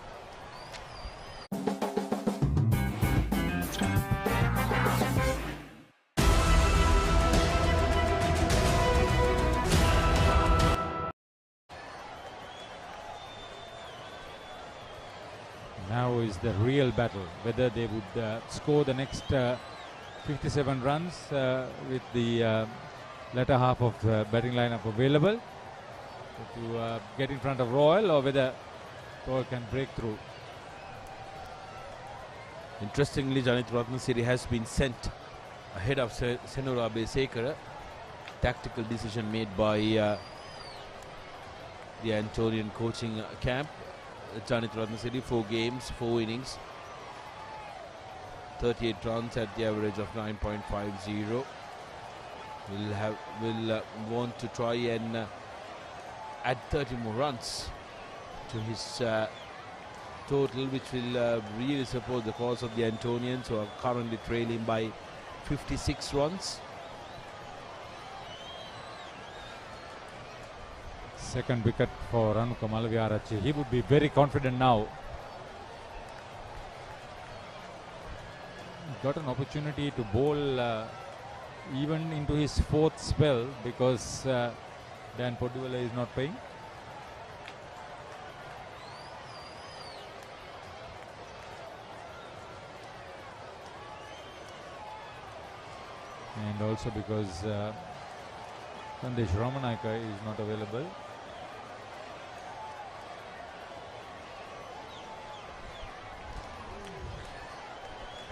Now is the real battle, whether they would score the next 57 runs with the latter half of the batting lineup available to get in front of Royal, or whether Royal can break through. Interestingly, Janit Ratnasiri has been sent ahead of Senura Besekara. Tactical decision made by the Antonian coaching camp. Janit Ratnasiri, 4 games, 4 innings, 38 runs at the average of 9.50. Will want to try and add 30 more runs to his total, which will really support the cause of the Antonians, who are currently trailing by 56 runs. Second wicket for Ranukar Malaviarachi. He would be very confident now. Got an opportunity to bowl even into his 4th spell because Dan Poduvala is not playing. And also because Sandesh Ramanayaka is not available.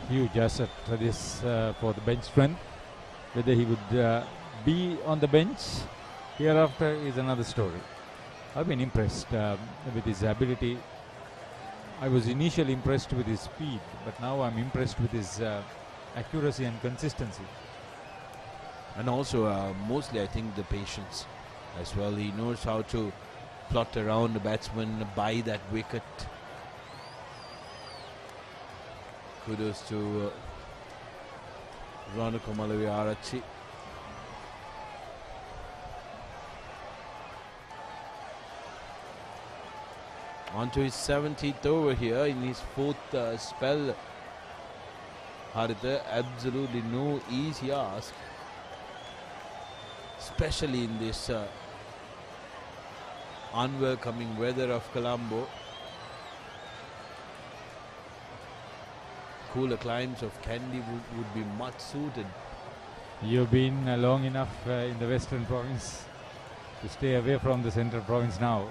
Huge asset for this for the bench strength. Whether he would be on the bench hereafter is another story. I've been impressed with his ability. I was initially impressed with his speed, but now I'm impressed with his accuracy and consistency. And also mostly I think the patience as well. He knows how to plot around the batsman by that wicket. Kudos to Ranako Malawiarachi. On to his 17th over here in his 4th spell. Haritha, absolutely no easy ask, especially in this unwelcoming weather of Colombo. Cooler climes of Kandy would be much suited. You've been long enough in the Western Province to stay away from the Central Province now.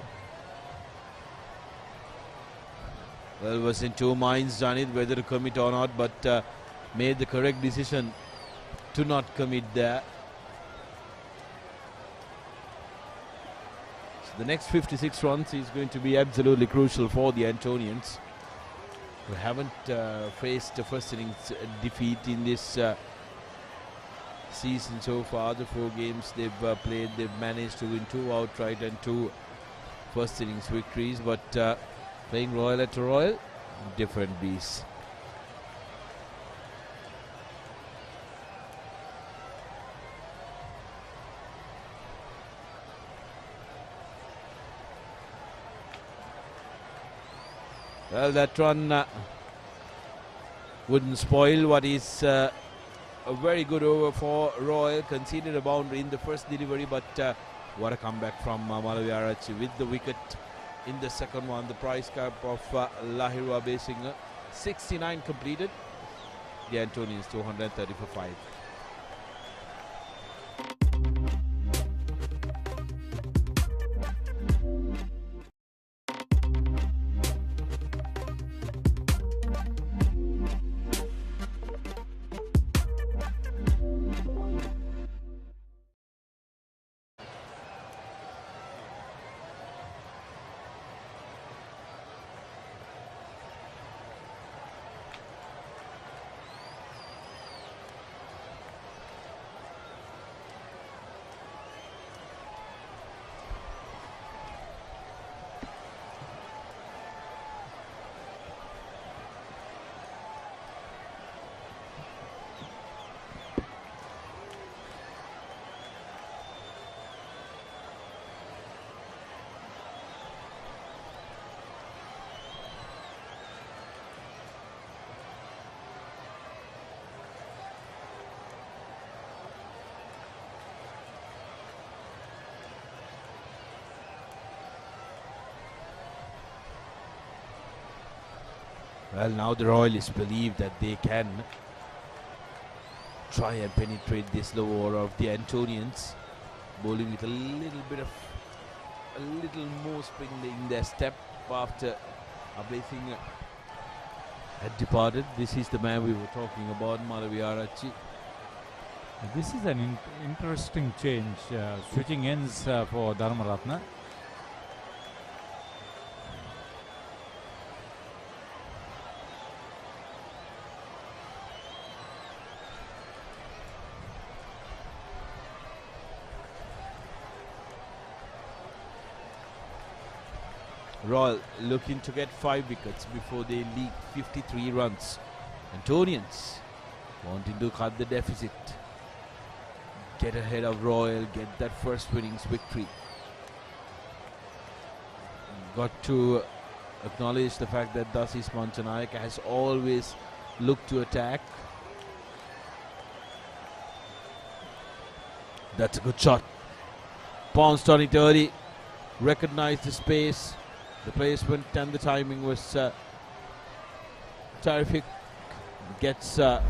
Well, was in two minds, Janit, whether to commit or not, but made the correct decision to not commit there. So the next 56 runs is going to be absolutely crucial for the Antonians, who haven't faced the first innings defeat in this season so far. The 4 games they've played, they've managed to win 2 outright and 2 first innings victories, but playing Royal at Royal, different beast. Well, that run wouldn't spoil what is a very good over for Royal. Conceded a boundary in the first delivery, but what a comeback from Malawiarachi with the wicket in the second one. The prize cap of Lahiru Abesinghe, 69 completed. The Antonians 230 for 5. Well, now the Royalists believe that they can try and penetrate this low order of the Antonians, bowling with a little more spring in their step after Abesinghe had departed. This is the man we were talking about, Malawiarachi. This is an interesting change, switching ends for Dharmaratna. Royal looking to get 5 wickets before they leak 53 runs. Antonians wanting to cut the deficit, get ahead of Royal, get that first innings victory. Got to acknowledge the fact that Dasis Mantanayaka has always looked to attack. That's a good shot. Pounced on it early, recognized the space. The placement and the timing was terrific. Gets the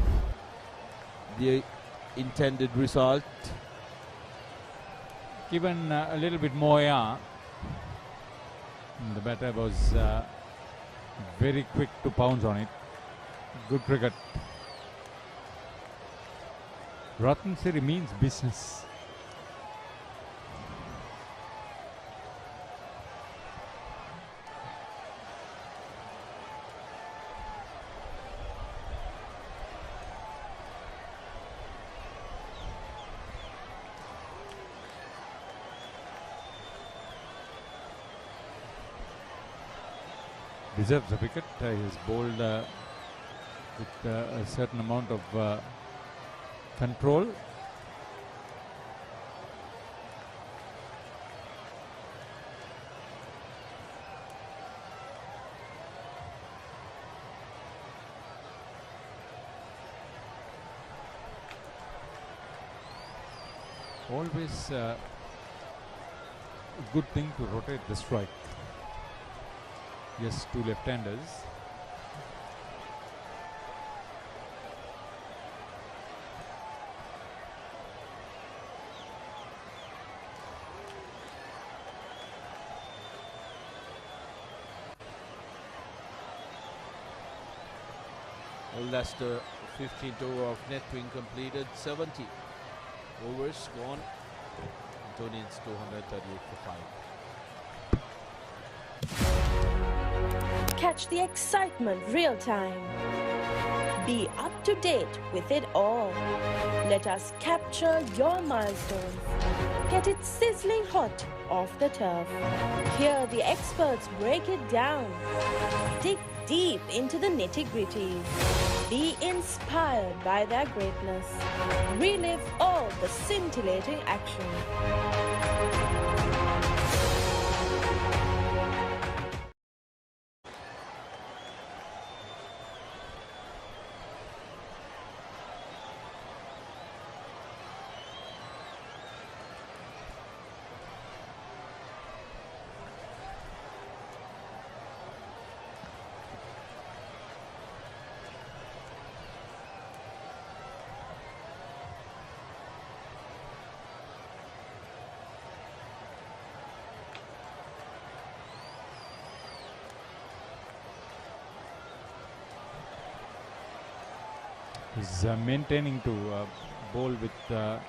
intended result. Given a little bit more air, the batter was very quick to pounce on it. Good cricket. Rattan Siri means business. deserves a wicket. He has bowled with a certain amount of control. Always a good thing to rotate the strike. Yes, two left-handers. Well, that's the 15th over of net wing completed. 70 overs gone. Antonians 238 for 5. Catch the excitement real time. Be up to date with it all. Let us capture your milestones. Get it sizzling hot off the turf. Hear the experts break it down. Dig deep into the nitty-gritties. Be inspired by their greatness. Relive all the scintillating action. He's maintaining to bowl with a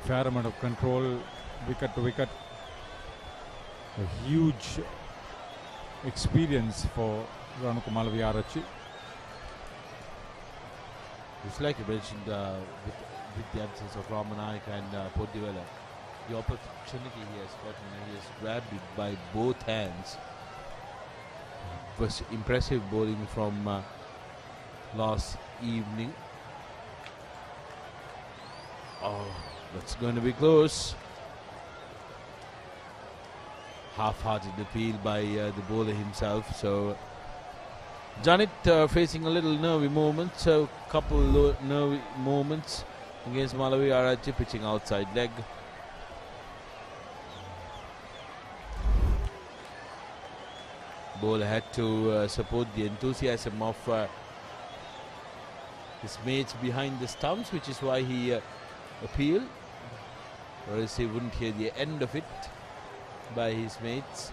fair amount of control, wicket to wicket. A huge experience for Ranuka Malaviarachi. It's like you mentioned with the absence of Ramanak and Podivela, the opportunity he has gotten, he has grabbed it by both hands. Was impressive bowling from last evening. Oh, that's going to be close. Half-hearted appeal by the bowler himself. So Janit facing a little nervy moment. So couple nervy moments against Malaviarachi, pitching outside leg. Bowler had to support the enthusiasm of his mates behind the stumps, which is why he appealed, or else he wouldn't hear the end of it by his mates.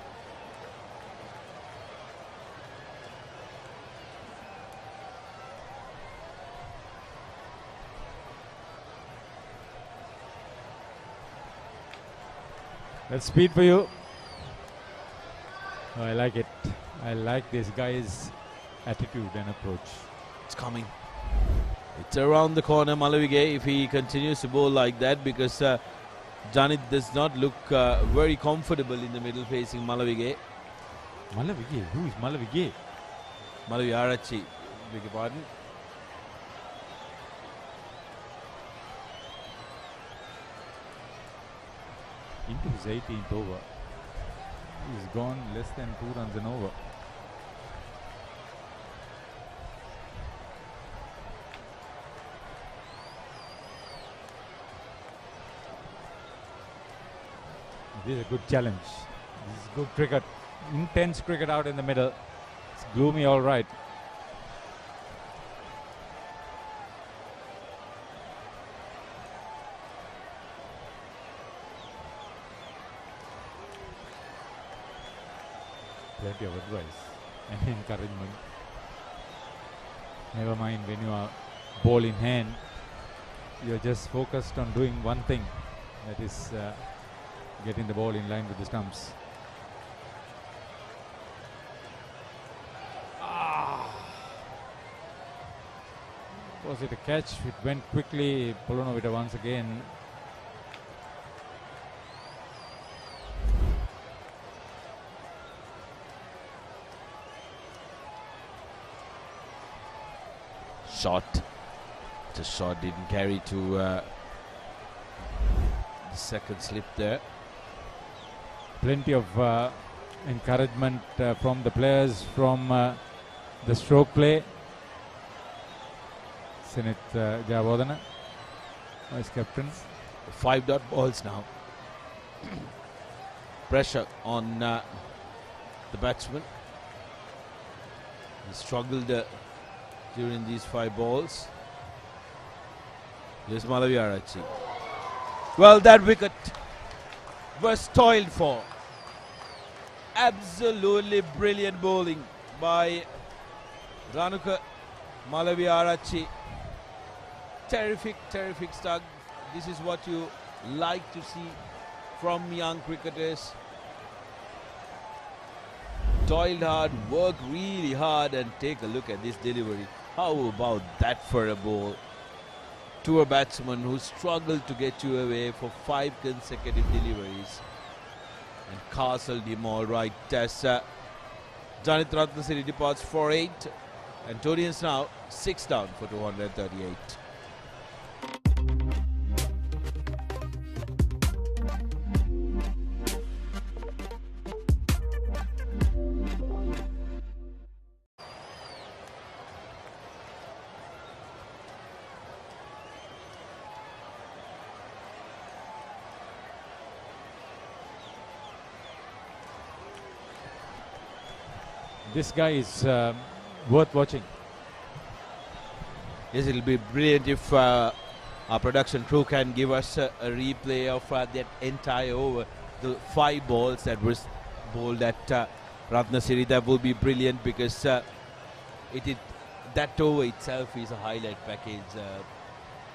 That's speed for you. Oh, I like it. I like this guy's attitude and approach. It's coming. It's around the corner, Malavige, if he continues to bowl like that, because Janit does not look very comfortable in the middle facing Malavige. Malavige? Who is Malavige? Malaviarachi, beg your pardon. Into his 18th over. He's gone less than 2 runs an over. This is a good challenge. This is good cricket. Intense cricket out in the middle. It's gloomy, all right. Plenty of advice and encouragement. Never mind when you are ball in hand, you're just focused on doing one thing, that is getting the ball in line with the stumps. Was it a catch? It went quickly. Polonovita once again. shot. The shot didn't carry to the second slip there. Plenty of encouragement from the players from the stroke play. Sinith Jayawardena, vice captain. 5 dot balls now. Pressure on the batsman. He struggled during these 5 balls. Here's Malaviarachi. Well, that wicket was toiled for. Absolutely brilliant bowling by Ranuka Malaviarachi. Terrific start. This is what you like to see from young cricketers. Toiled hard, work really hard, and take a look at this delivery. How about that for a ball? To a batsman who struggled to get you away for 5 consecutive deliveries and castled him all right as Janit Ratnasiri departs for 8. Antonians now 6 down for 238. This guy is worth watching. Yes, it'll be brilliant if our production crew can give us a replay of that entire over. The 5 balls that was bowled at Ratnasiri. That will be brilliant because that over itself is a highlight package.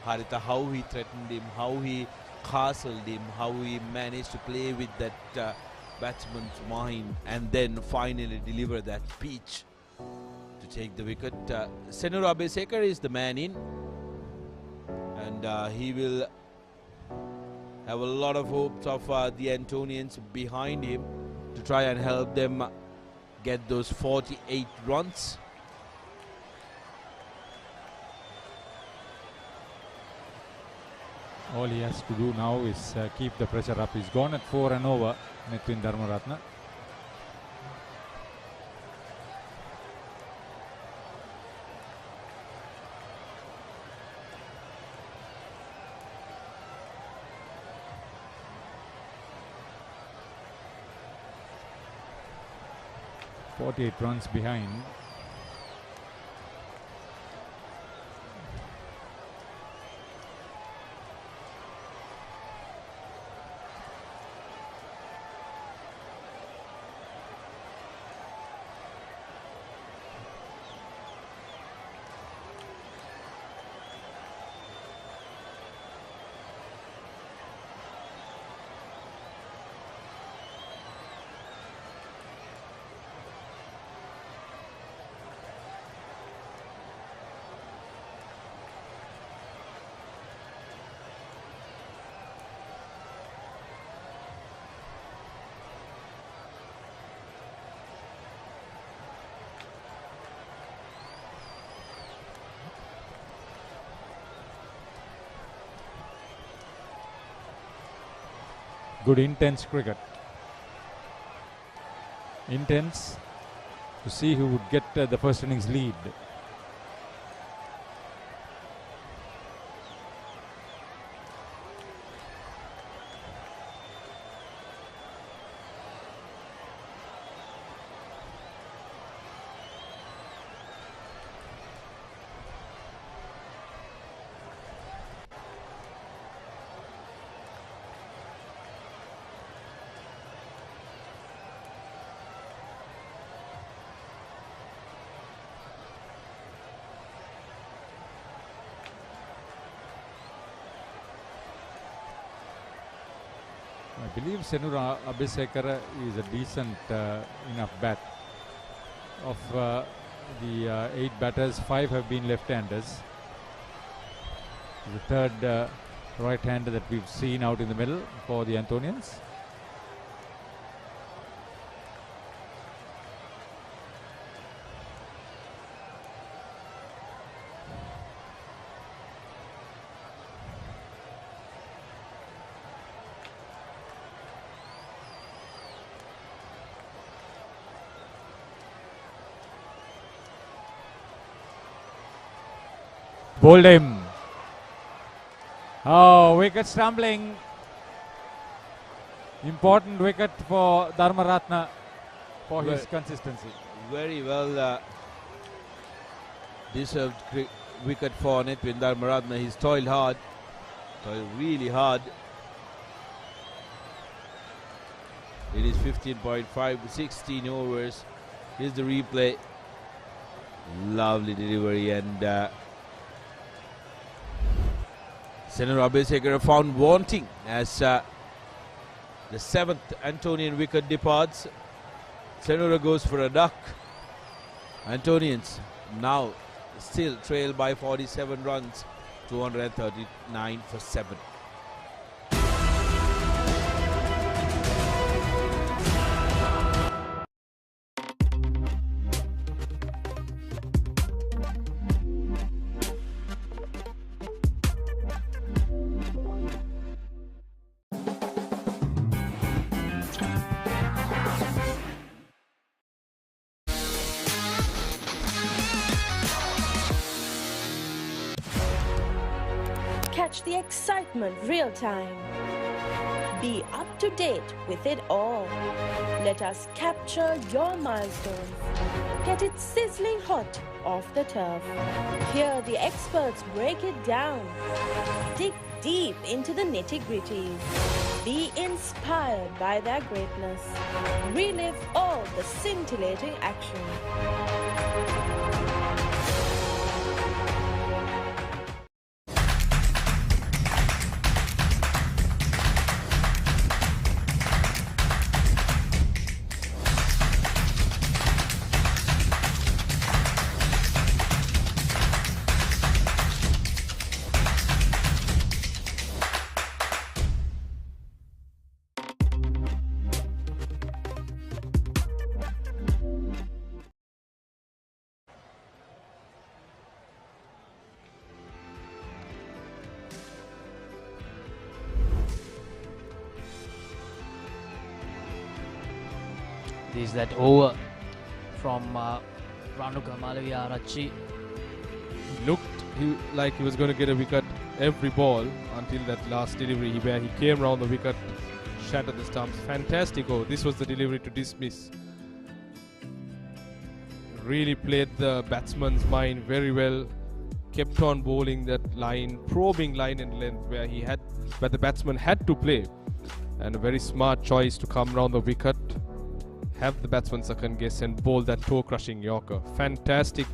Haritha, how he threatened him, how he castled him, how he managed to play with that batsman's mind and then finally deliver that pitch to take the wicket. Senur Abesekar is the man in, and he will have a lot of hopes of the Antonians behind him to try and help them get those 48 runs. All he has to do now is keep the pressure up. He's gone at 4 and over, Nitwin Dharmaratna. .48 runs behind. Good intense cricket. Intense to see who would get the first innings lead. I believe Senur Abesekar is a decent enough bat. Of the 8 batters, 5 have been left-handers. The third right-hander that we've seen out in the middle for the Antonians. Bowled him. Oh, wicket stumbling. Important wicket for Dharmaratna for his consistency. Very well deserved wicket for Nitwin Dharmaratna. He's toiled hard, toiled really hard. It is 15.5 with 16 overs. Here's the replay. Lovely delivery, and Senora Abhisekara found wanting as the 7th Antonian wicket departs. Senora goes for a duck. Antonians now still trail by 47 runs, 239 for 7. Catch the excitement real time. Be up to date with it all. Let us capture your milestones. Get it sizzling hot off the turf. Hear the experts break it down. Dig deep into the nitty-gritties. Be inspired by their greatness. Relive all the scintillating action. This is that over from Ranuka Malaviarachi. Looked like he was going to get a wicket every ball until that last delivery where he came round the wicket, shattered the stumps. Fantastic. Oh, this was the delivery to dismiss. Really played the batsman's mind very well. Kept on bowling that line, probing line and length where the batsman had to play. And a very smart choice to come round the wicket, have the batsman second guess and bowl that toe-crushing Yorker. Fantastic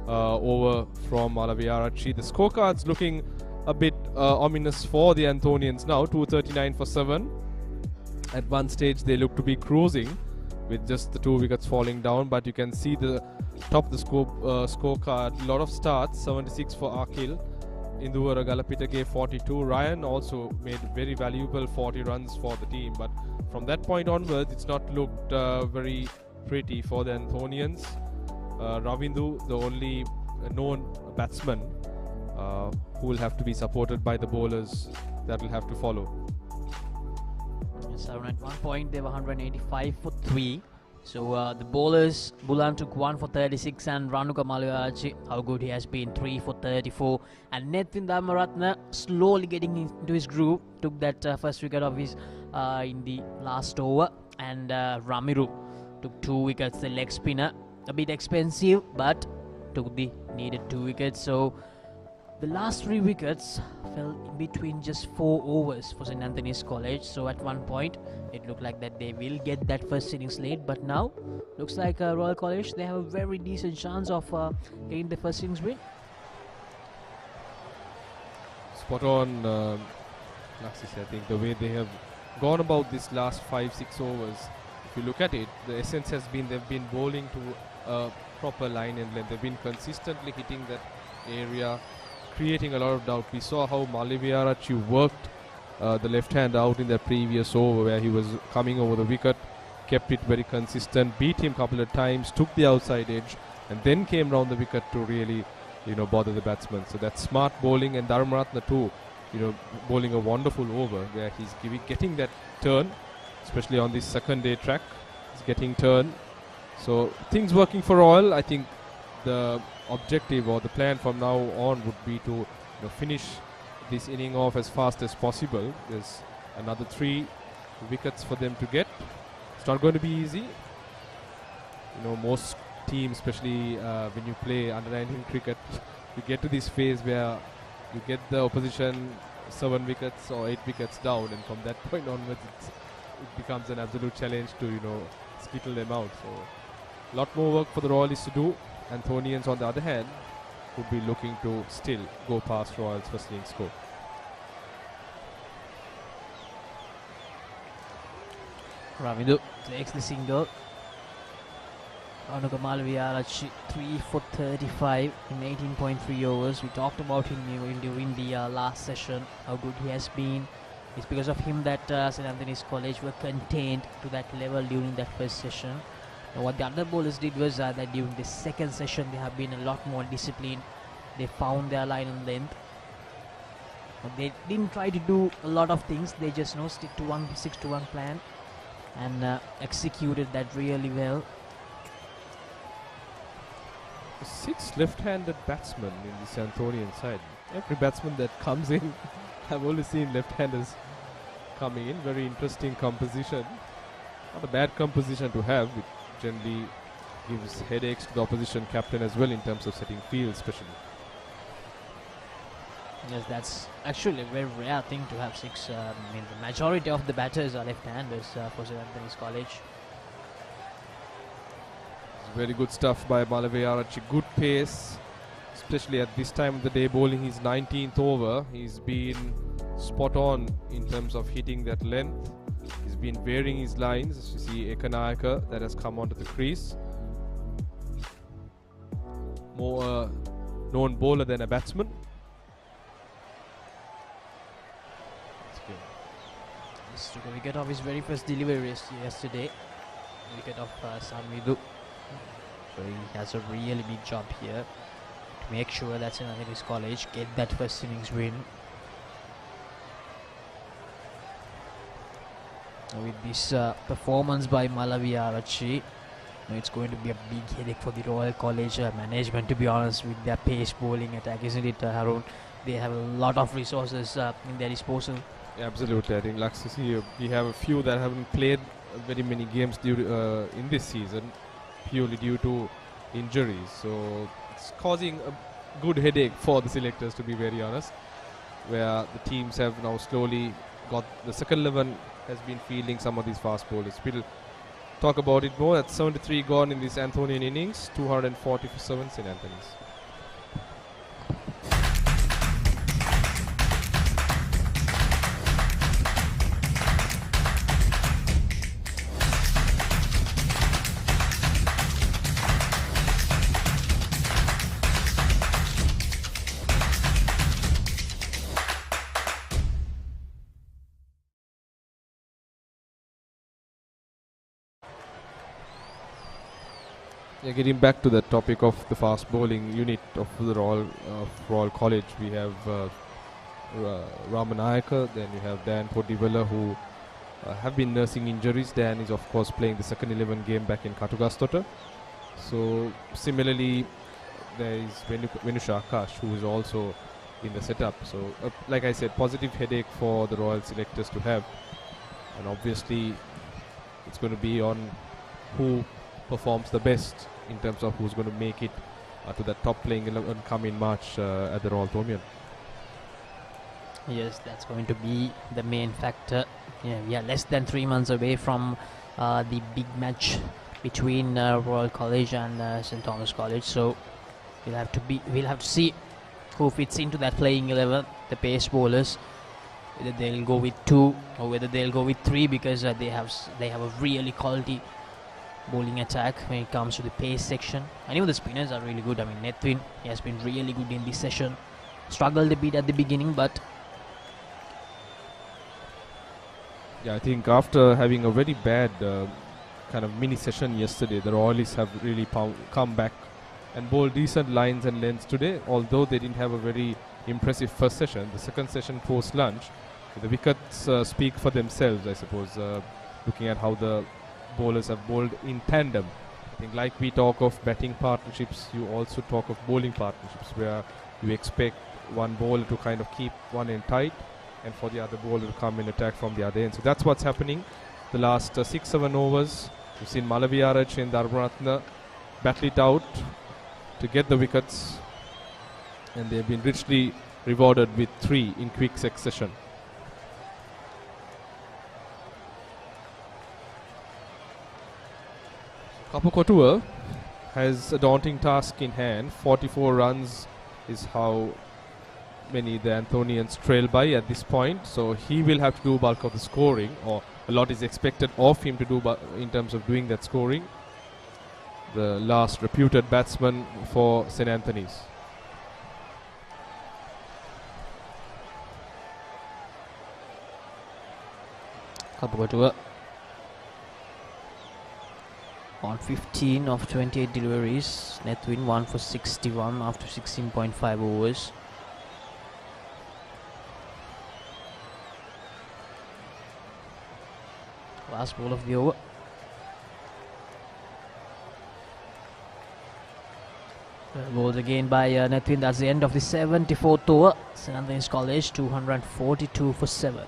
over from Malaviarachi. The scorecards looking a bit ominous for the Anthonians now. 239 for 7. At one stage they look to be cruising with just the 2 wickets falling down, but you can see the top of the scorecard. A lot of starts. 76 for Akil. Induvara Galapita gave 42. Ryan also made very valuable 40 runs for the team, but from that point onwards it's not looked very pretty for the Anthonians. Ravindu, the only known batsman who will have to be supported by the bowlers that will have to follow. Yes, at one point they were 185 for 3. So the bowlers, Bulan took 1 for 36 and Ranuka Malaviarachi, how good he has been, 3 for 34. And Nitwin Dharmaratna slowly getting into his groove, took that first wicket of his in the last over. And Ramiru took 2 wickets, the leg spinner. A bit expensive, but took the needed 2 wickets. So the last 3 wickets fell in between just 4 overs for St. Anthony's College. So at one point it looked like that they will get that first innings late, but now looks like Royal College, they have a very decent chance of getting the first innings win. Spot on, Laxis. I think the way they have gone about this last 5-6 overs, if you look at it, the essence has been they've been bowling to a proper line and length. They've been consistently hitting that area, creating a lot of doubt. We saw how Malaviarachi worked the left hand out in the previous over where he was coming over the wicket, kept it very consistent, beat him a couple of times, took the outside edge and then came round the wicket to really bother the batsman. So that's smart bowling, and Dharmaratna too, bowling a wonderful over where he's getting that turn, especially on this second day track. He's getting turn. So things working for Royal. I think the objective or the plan from now on would be to finish this inning off as fast as possible. There's another 3 wickets for them to get. It's not going to be easy. Most teams, especially when you play under 19 cricket, you get to this phase where you get the opposition 7 wickets or 8 wickets down, and from that point onwards it becomes an absolute challenge to skittle them out. So a lot more work for the Royalists to do. Anthonians, on the other hand, would be looking to still go past Royals' first inning score. Ravidu takes the single. Anukamal Viyarachi 3 for 35 in 18.3 overs. We talked about him during the last session, how good he has been. It's because of him that St. Anthony's College were contained to that level during that first session. And what the other bowlers did was that during the second session they have been a lot more disciplined. They found their line and length. But they didn't try to do a lot of things. They just stick to 6-1 plan and executed that really well. 6 left-handed batsmen in the Anthonian side. Every batsman that comes in, I've only seen left-handers coming in. Very interesting composition. Not a bad composition to have. It generally gives headaches to the opposition captain as well in terms of setting field especially. Yes, that's actually a very rare thing to have 6. The majority of the batters are left-handers for St. Anthony's College. Very good stuff by Malaveyarachi. Good pace, especially at this time of the day, bowling his 19th over. He's been spot on in terms of hitting that length. He's been varying his lines. As you see, Ekanayaka that has come onto the crease. More a known bowler than a batsman. He took a wicket off his very first delivery yesterday. Wicket of Sanvidu. So he has a really big job here to make sure that St. Anthony's College get that first innings win. With this performance by Malaveyarachi, it's going to be a big headache for the Royal College management, to be honest, with their pace bowling attack, isn't it, Harun? They have a lot of resources in their disposal. Yeah, absolutely. I think Laxasi, we have a few that haven't played very many games in this season, purely due to injuries. So it's causing a good headache for the selectors, to be very honest, where the teams have now slowly got the second 11 has been fielding some of these fast bowlers. We'll talk about it more. At 73 gone in this Anthonian innings, 240 for 7 St. Anthony's. Yeah, getting back to the topic of the fast bowling unit of the Royal College, we have Ramanayaka, then you have Dan Podivella, who have been nursing injuries. Dan is of course playing the second 11 game back in Katugastota. So similarly, there is Venusha Akash, who is also in the setup. So like I said, positive headache for the Royal selectors to have, and obviously it's going to be on who performs the best in terms of who's going to make it to that top playing 11 come in March at the Royal Thomyon. Yes, that's going to be the main factor. Yeah, we are less than 3 months away from the big match between Royal College and St. Thomas College. So we'll have to see who fits into that playing 11. The pace bowlers, whether they'll go with 2 or whether they'll go with 3, because they have a really quality bowling attack when it comes to the pace section. And even the spinners are really good. I mean, Nethwin, he has been really good in this session. Struggled a bit at the beginning, but yeah, I think after having a very bad kind of mini session yesterday, the Royalists have really come back and bowled decent lines and lengths today. Although they didn't have a very impressive first session, the second session post lunch, the wickets speak for themselves, I suppose. Looking at how the bowlers have bowled in tandem I think like we talk of batting partnerships, you also talk of bowling partnerships where you expect one bowler to kind of keep one end tight and for the other bowler to come in attack from the other end. So that's what's happening. The last 6-7 overs, we've seen Malaviyarach and Dharmaratna battle it out to get the wickets, and they've been richly rewarded with 3 in quick succession. Kapukotua has a daunting task in hand. 44 runs is how many the Anthonians trail by at this point, so he will have to do bulk of the scoring, or a lot is expected of him to do in terms of doing that scoring. The last reputed batsman for St. Anthony's. Kapukotua on 15 of 28 deliveries. Net win 1 for 61 after 16.5 overs. Last ball of the over. Bowled again by Netwin. That's the end of the 74th over. St. Anthony's College 242 for 7.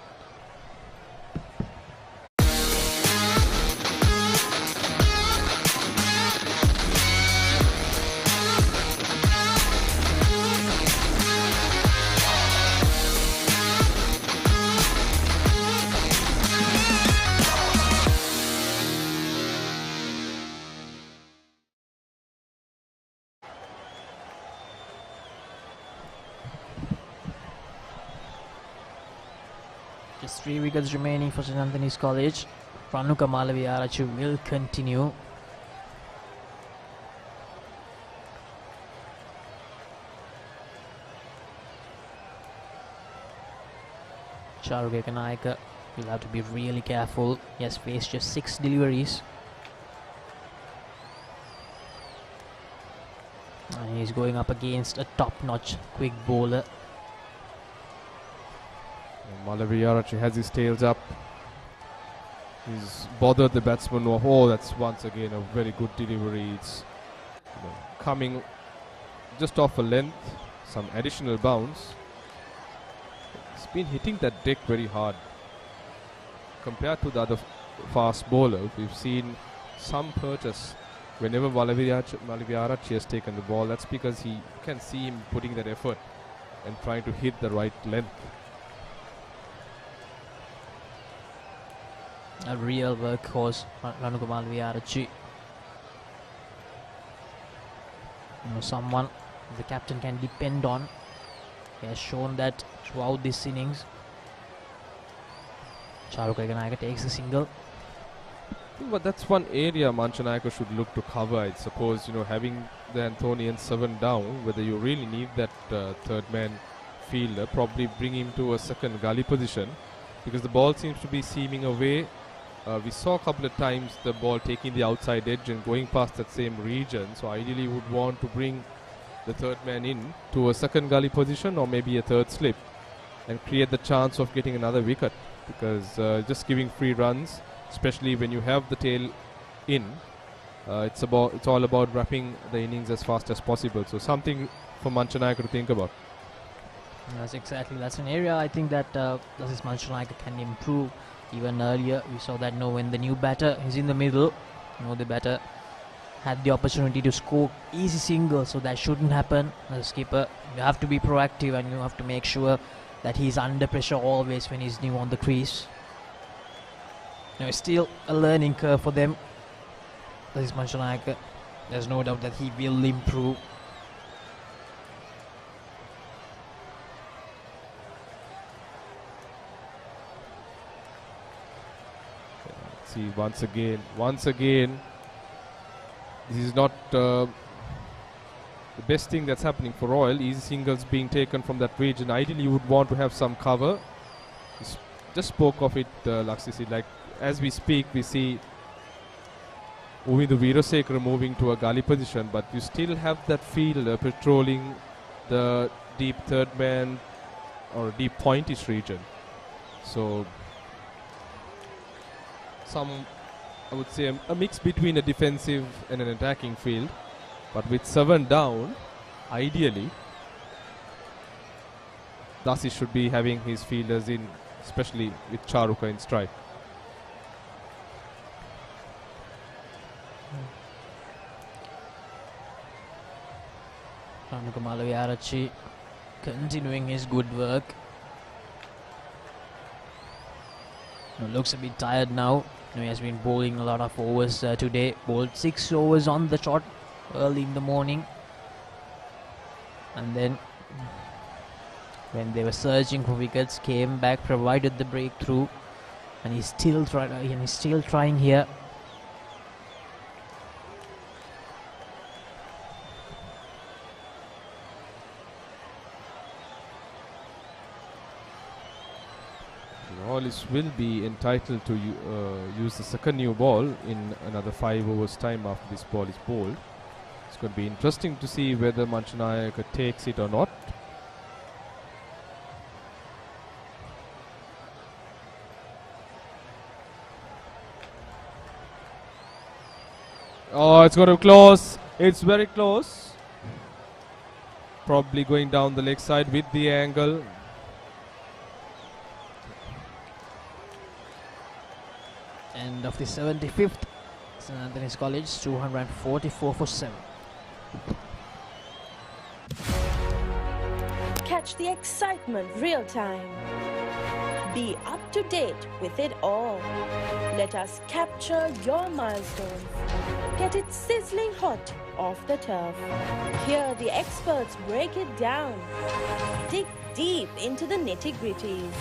Just 3 wickets remaining for St. Anthony's College. Ranuka Malaviyarach will continue. Charu Gekanayaka will have to be really careful. He has faced just 6 deliveries. And he's going up against a top-notch quick bowler. Malaviyarach has his tails up. He's bothered the batsman. Oh, that's once again a very good delivery. It's coming just off a length, some additional bounce. He's been hitting that deck very hard. Compared to the other fast bowler, we've seen some purchase whenever Malaviyarach has taken the ball. That's because you can see him putting that effort and trying to hit the right length. A real workhorse, Ranuka Malaviyarach. Someone the captain can depend on. He has shown that throughout this innings. Charu Gekanayaka takes a single. But that's one area Manchanayaka should look to cover. I suppose, having the Anthonians 7 down, whether you really need that third man fielder, probably bring him to a second gully position, because the ball seems to be seaming away. We saw a couple of times the ball taking the outside edge and going past that same region. So ideally you would want to bring the third man in to a second gully position or maybe a third slip and create the chance of getting another wicket, because just giving free runs, especially when you have the tail in, it's all about wrapping the innings as fast as possible. So something for Manchanayaka to think about. That's an area I think that Lasis Manchanayaka can improve. Even earlier we saw that when the new batter is in the middle, the batter had the opportunity to score easy singles, so that shouldn't happen. As a skipper, you have to be proactive and you have to make sure that he's under pressure always when he's new on the crease. It's still a learning curve for them. Lasis Manchanayaka, there's no doubt that he will improve. See, once again, this is not the best thing that's happening for Royal. Easy singles being taken from that region. Ideally, you would want to have some cover. Just spoke of it, Laksisi. Like as we speak, we see Uvindu Veerasekara moving to a gully position, but you still have that fielder patrolling the deep third man or deep pointish region. So some I would say, a mix between a defensive and an attacking field. But with 7 down, ideally, Dasi should be having his fielders in, especially with Charuka in strike. Ranuka Malaviarachi continuing his good work. Looks a bit tired now. He has been bowling a lot of overs today. Bowled 6 overs on the trot early in the morning. And then when they were searching for wickets, came back, provided the breakthrough. And he's still trying here. Hollis will be entitled to use the second new ball in another 5 overs time after this ball is bowled. It's going to be interesting to see whether Manchanayaka takes it or not. Oh, it's going to close. It's very close. Probably going down the leg side with the angle. End of the 75th. St. Anthony's College, 244 for 7. Catch the excitement real time. Be up to date with it all. Let us capture your milestones. Get it sizzling hot off the turf. Hear the experts break it down. Dig deep into the nitty-gritties.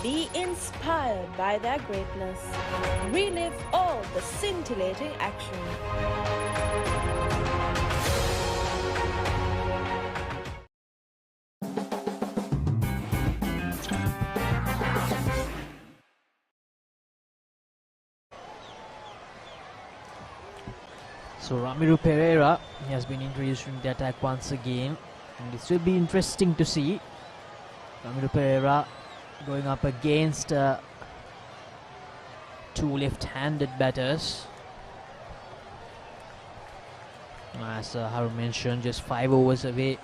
Be inspired by their greatness. Relive all the scintillating action. So Ramiru Pereira has been introduced in the attack once again, and this will be interesting to see. Ramiru Pereira going up against 2 left-handed batters. As Harun mentioned, just 5 overs away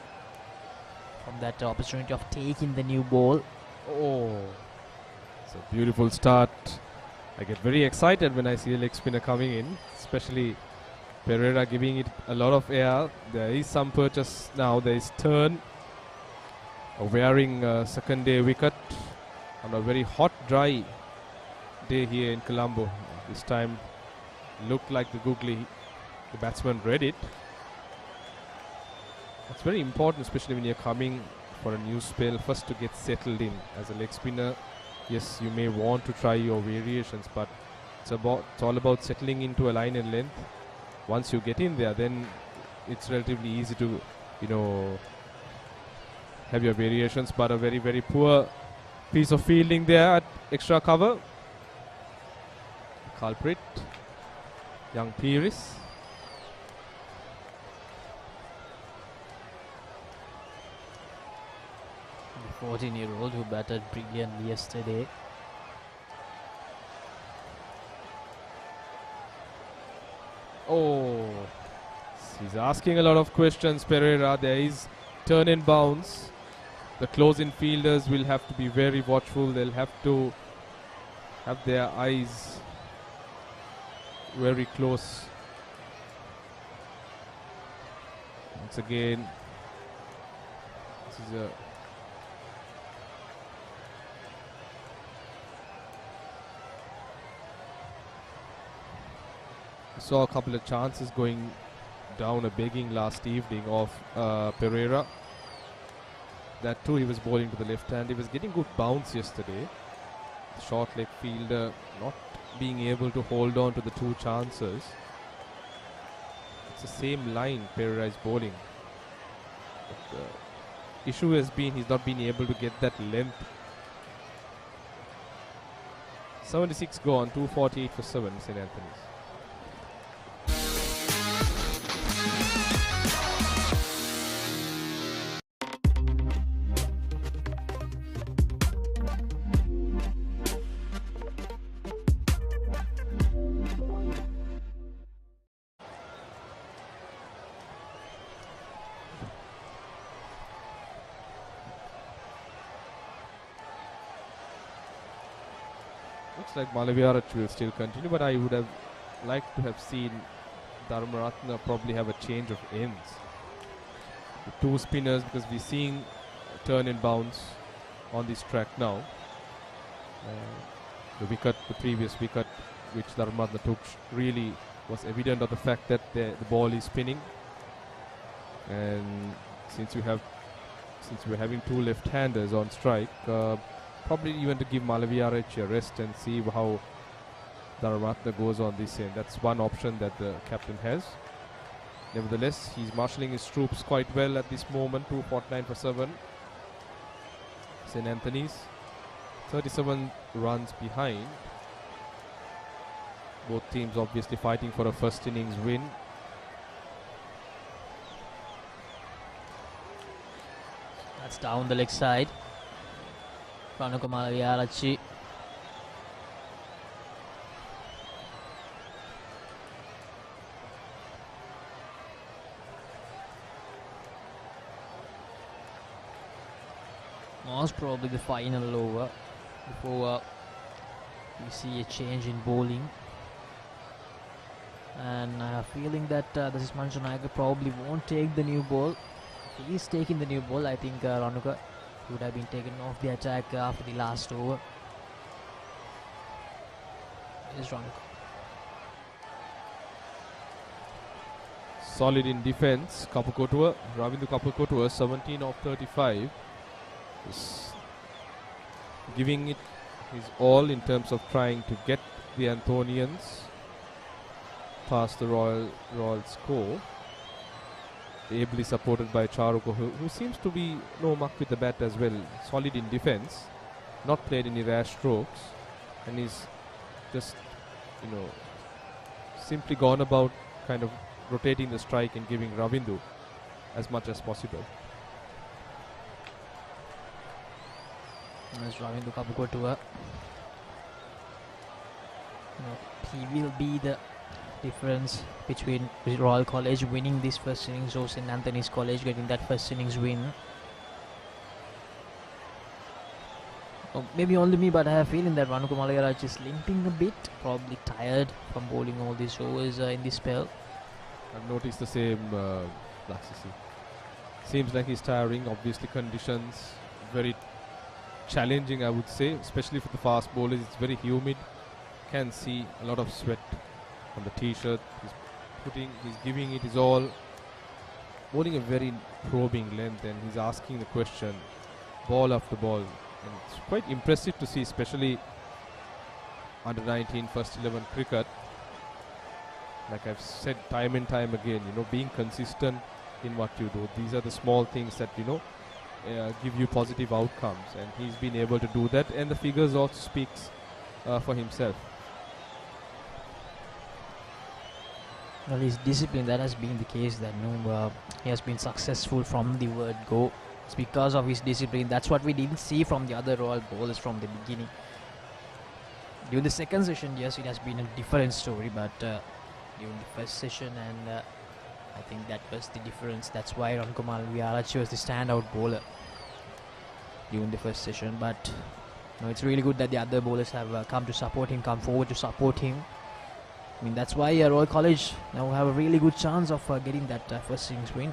from that opportunity of taking the new ball. Oh, it's a beautiful start. I get very excited when I see a leg spinner coming in, especially Pereira giving it a lot of air. There is some purchase now. There is turn. A wearing second day wicket on a very hot, dry day here in Colombo. This time looked like the googly. The batsman read it. It's very important, especially when you're coming for a new spell, first to get settled in. As a leg spinner, yes, you may want to try your variations, but it's all about settling into a line and length. Once you get in there, then it's relatively easy to, have your variations. But a very, very poor piece of fielding there at extra cover. Culprit, young Pires. The 14-year-old who batted brilliantly yesterday. Oh, he's asking a lot of questions, Pereira. There is turn and bounce. The close-in fielders will have to be very watchful. They'll have to have their eyes very close. Once again, this is a saw a couple of chances going down a begging last evening of Pereira. That too, he was bowling to the left hand. He was getting good bounce yesterday. The short leg fielder not being able to hold on to the 2 chances. It's the same line Pereira is bowling. But the issue has been he's not been able to get that length. 76 gone, 248 for 7, St. Anthony's. Looks like Malaviarach will still continue, but I would have liked to have seen Dharmaratna probably have a change of ends. The two spinners, because we're seeing turn and bounce on this track now. The previous wicket which Dharmaratna took really was evident of the fact that the ball is spinning. And since we're having two left-handers on strike, probably even to give Malaviarach a rest and see how Dharmaratna goes on this end. That's one option that the captain has. Nevertheless, he's marshalling his troops quite well at this moment. 249 for 7. St. Anthony's 37 runs behind. Both teams obviously fighting for a first innings win. That's down the leg side. Ranuka Malaviarach. Most probably the final over before we see a change in bowling. And I have a feeling that this Manjunayaka probably won't take the new ball. If he is taking the new ball, I think Ranuka would have been taken off the attack after the last over. Is Ranuka. Solid in defence. Kapukotua, Ravindu Kapukotua, 17 of 35. Is giving it his all in terms of trying to get the Anthonians past the Royal score. Ably supported by Charuko, who seems to be no muck with the bat as well. Solid in defence, not played any rash strokes, and he's just, simply gone about kind of rotating the strike and giving Ravindu as much as possible. As Ravindu Kapukotua, he will be the difference between Royal College winning this first innings or St. Anthony's College getting that first innings win. Maybe only me, but I have a feeling that Ranuka Malaviarach is limping a bit, probably tired from bowling all these overs in this spell. I've noticed the same, Laxisi. Seems like he's tiring. Obviously conditions very challenging, I would say, especially for the fast bowlers. It's very humid. Can see a lot of sweat on the t-shirt. He's giving it his all. Bowling a very probing length, and he's asking the question ball after ball. And it's quite impressive to see, especially under 19 first 11 cricket. Like I've said time and time again, being consistent in what you do. These are the small things that, give you positive outcomes, and he's been able to do that, and the figures also speaks for himself. Well, his discipline, that has been the case, that he has been successful from the word go. It's because of his discipline. That's what we didn't see from the other Royal bowlers from the beginning. During the second session, yes, it has been a different story, but during the first session, and I think that was the difference. That's why Ranuka Malaviarach was the standout bowler during the first session. But it's really good that the other bowlers have come forward to support him. I mean, that's why Royal College now have a really good chance of getting that first innings win.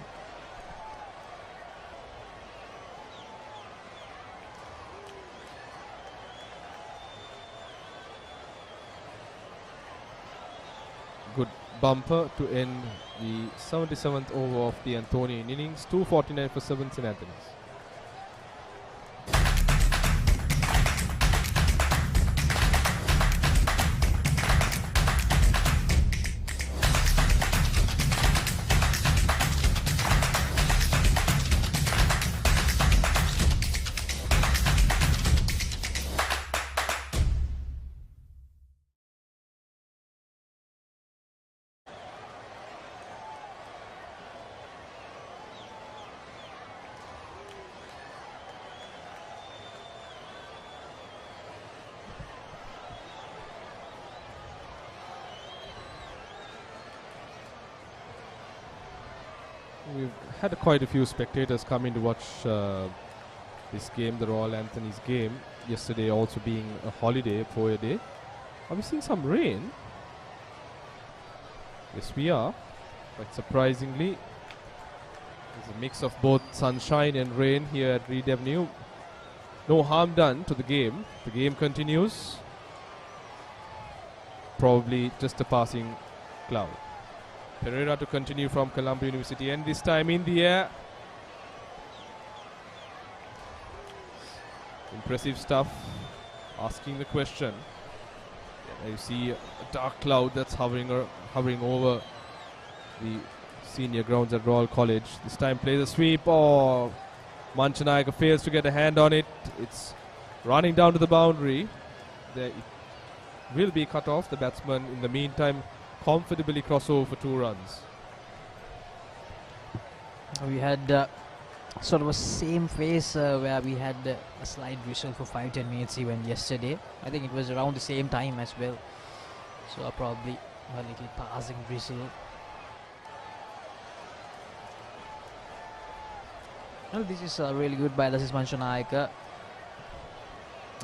Good bumper to end the 77th over of the Anthonian innings. 249 for 7 St. Anthony's. We've had quite a few spectators come in to watch this game, the Royal Anthony's game. yesterday also being a holiday, Poya Day. Are we seeing some rain? Yes, we are. Quite surprisingly, there's a mix of both sunshine and rain here at Reed Avenue. No harm done to the game. The game continues. Probably just a passing cloud. Pereira to continue from Colombo University, and this time in the air. Impressive stuff. Asking the question. You see a dark cloud that's hovering over the senior grounds at Royal College. This time plays a sweep. Oh, Manchanayaka fails to get a hand on it. It's running down to the boundary. There it will be cut off. The batsman in the meantime comfortably cross over for 2 runs. We had sort of a same phase where we had a slight whistle for 5-10 minutes even yesterday. I think it was around the same time as well. So probably a little passing whistle. Well, this is really good by Lasis Manchanayaka.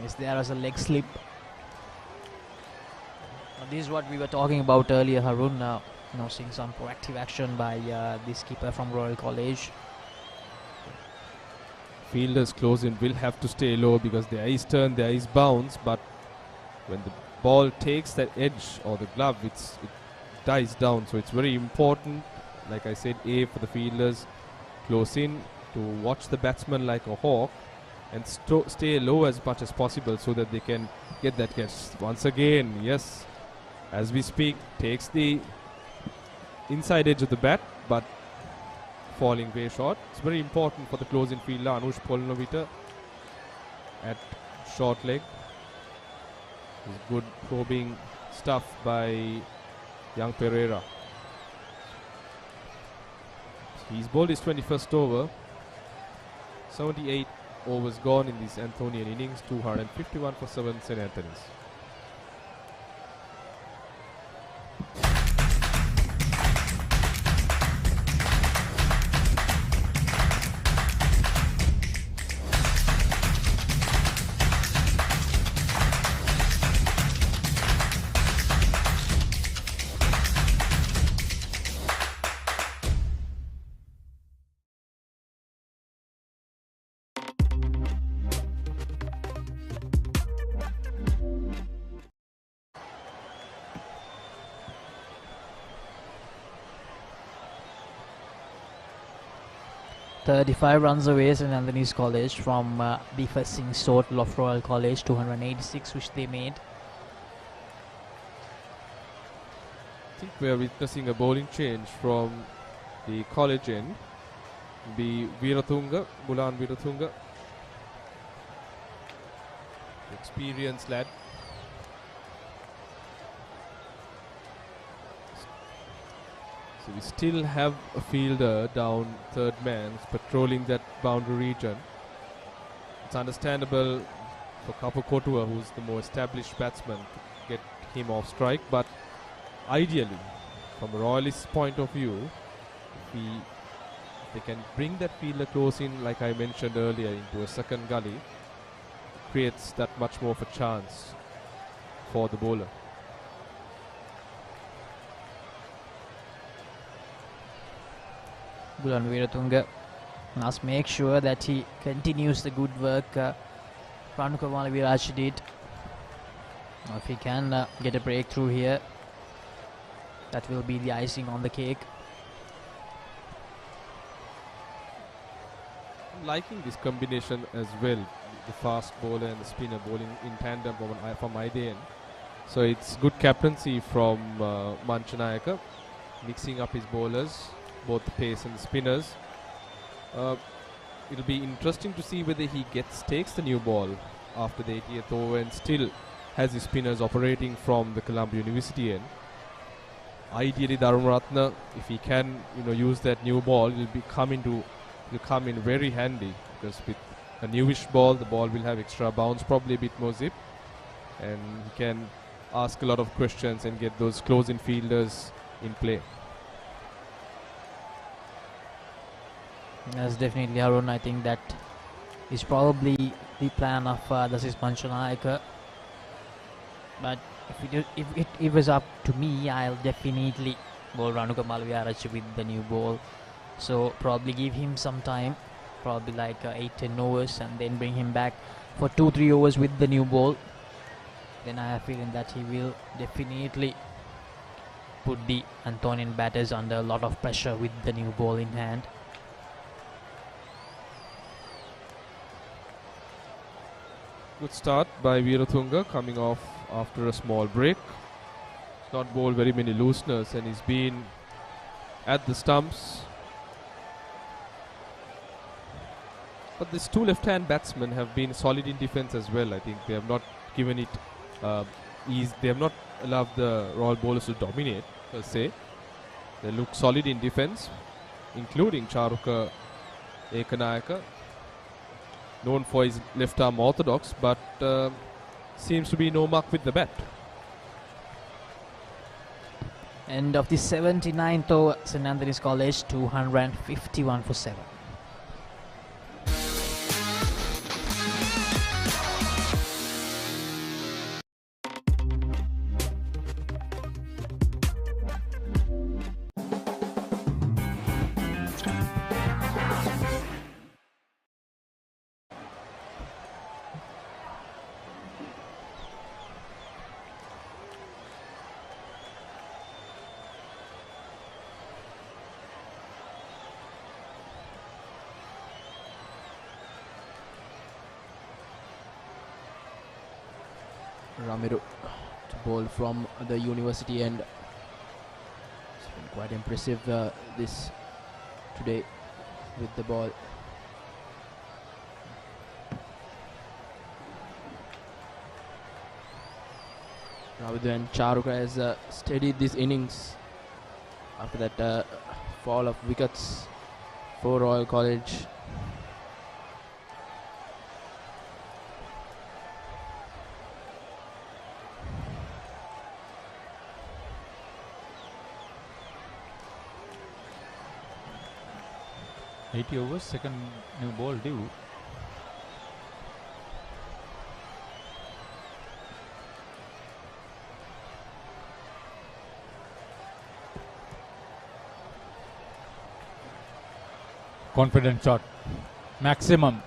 Is there as a leg slip. Now, this is what we were talking about earlier, Harun. Seeing some proactive action by this keeper from Royal College. Fielders close in will have to stay low because there is turn, there is bounce, but when the ball takes that edge or the glove, it dies down. So it's very important, like I said, for the fielders close in to watch the batsman like a hawk and stay low as much as possible so that they can get that catch. Once again, yes, as we speak, takes the inside edge of the bat, but falling way short. It's very important for the close-in fielder, Anush Polnovita, at short leg. It's good probing stuff by young Pereira. He's bowled his 21st over. 78 overs gone in this Anthonian innings, 251 for 7 St. Anthony's. .35 runs away St. Anthony's College from the first innings total of Royal College, 286 which they made. I think we are witnessing a bowling change from the college end. Be Veeratunga, Bulan Veeratunga, experienced lad. So we still have a fielder down, third man, patrolling that boundary region. It's understandable for Kapu Kotua, who's the more established batsman, to get him off strike. But ideally, from a Royalist point of view, if they can bring that fielder close in, like I mentioned earlier, into a second gully, creates that much more of a chance for the bowler. Bulan Veeratunga must make sure that he continues the good work Ranukamala Viraj did. If he can get a breakthrough here, that will be the icing on the cake. I'm liking this combination as well, the fast bowler and the spinner bowling in tandem from Idean. So it's good captaincy from Manchanayaka, mixing up his bowlers, both the pace and the spinners. It'll be interesting to see whether he takes the new ball after the 80th over and still has his spinners operating from the Colombo University end. Ideally, Darun Ratna, if he can, use that new ball, will come in very handy, because with a newish ball, the ball will have extra bounce, probably a bit more zip, and he can ask a lot of questions and get those close-in fielders in play. Yes, definitely, Harun. I think that is probably the plan of the Sismanchanaika. But if it was up to me, I'll definitely bowl Ranuka Malviarach with the new ball. So probably give him some time, probably like 8-10 overs, and then bring him back for 2-3 overs with the new ball. Then I have a feeling that he will definitely put the Antonian batters under a lot of pressure with the new ball in hand. Good start by Veeratunga, coming off after a small break. He's not bowled very many looseners and he's been at the stumps. But these two left-hand batsmen have been solid in defence as well. I think they have not given it ease. They have not allowed the Royal bowlers to dominate per se. They look solid in defence, including Charuka Ekanayaka, known for his left-arm orthodox, but seems to be no mark with the bat. End of the 79th over, St. Anthony's College, 251 for 7. Ramiro to bowl from the university end. It's been quite impressive this today with the ball. Ravidhan Charuka has steadied this innings after that fall of wickets for Royal College. Overs, second new ball due. Confident shot. Maximum.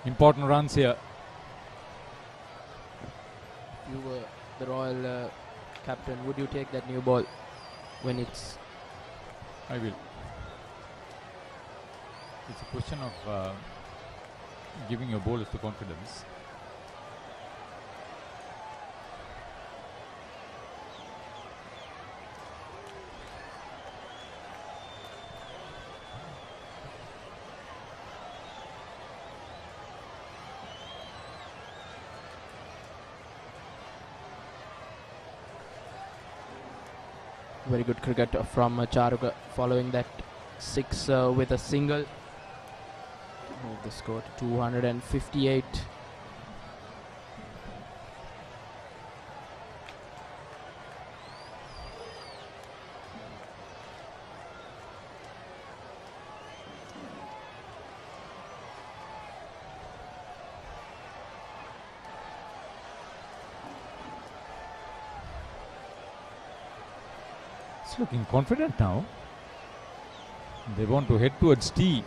Important runs here. You were the Royal captain. Would you take that new ball when it's... I will. It's a question of giving your bowlers the confidence. Very good cricket from Charuka following that 6 with a single. Move the score to 258. It's looking confident now. They want to head towards tea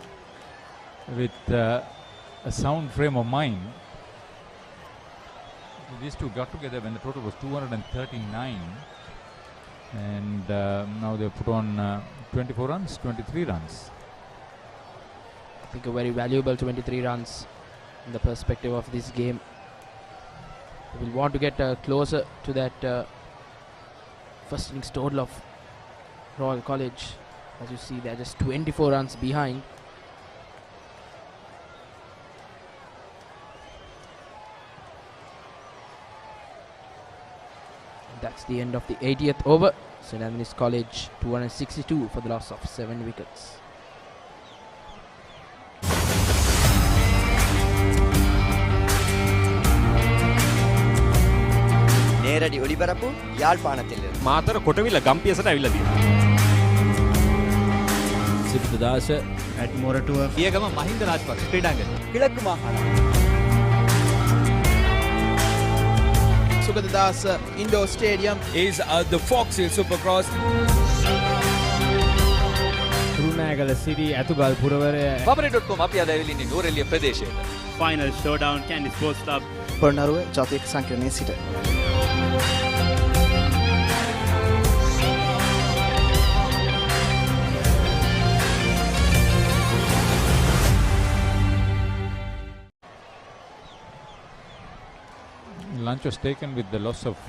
with a sound frame of mind. These two got together when the total was 239, and now they've put on 24 runs, 23 runs. I think a very valuable 23 runs in the perspective of this game. We will want to get closer to that first innings total of Royal College. As you see, they're just 24 runs behind. That's the end of the 80th over. St. Anthony's College 262 for the loss of 7 wickets. නේරඩි ඔලිබරපු යාල්පානතිල Matara කොටවිල ගම්පියසට ඇවිල්ලා තියෙනවා. සිරිත දාස ඇඩ්මෝරටුව පියගම මහින්ද රාජපක්ෂ ක්‍රීඩාංගණය கிழக்கு மாகாணம் Sugathadasa indoor stadium is the Foxhill Supercross. රුණෑගල සිටි ඇතුගල් පුරවරය Papare.com අපි අද ඇවිල්ලා ඉන්නේ නෝරෙලිය ප්‍රදේශයට. Final showdown Kandy sports club Polonnaruwa ජාතික සංකීර්ණයේ සිට Lunch was taken with the loss of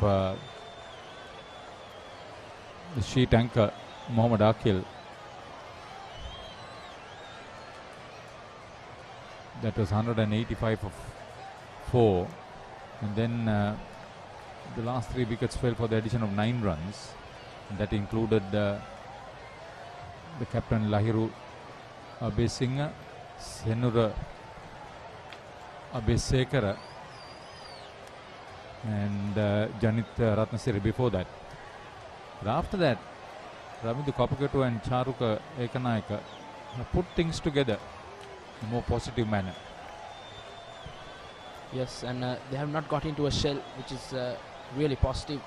the sheet anchor Mohammad Akil. That was 185 of 4, and then the last 3 wickets fell for the addition of 9 runs, and that included the captain Lahiru Abesinghe, Senura Abesekara, and Janit Ratnasiri before that. But after that, Ravindu Kopakatu and Charuka Ekanayaka put things together in a more positive manner. Yes, and they have not got into a shell, which is really positive.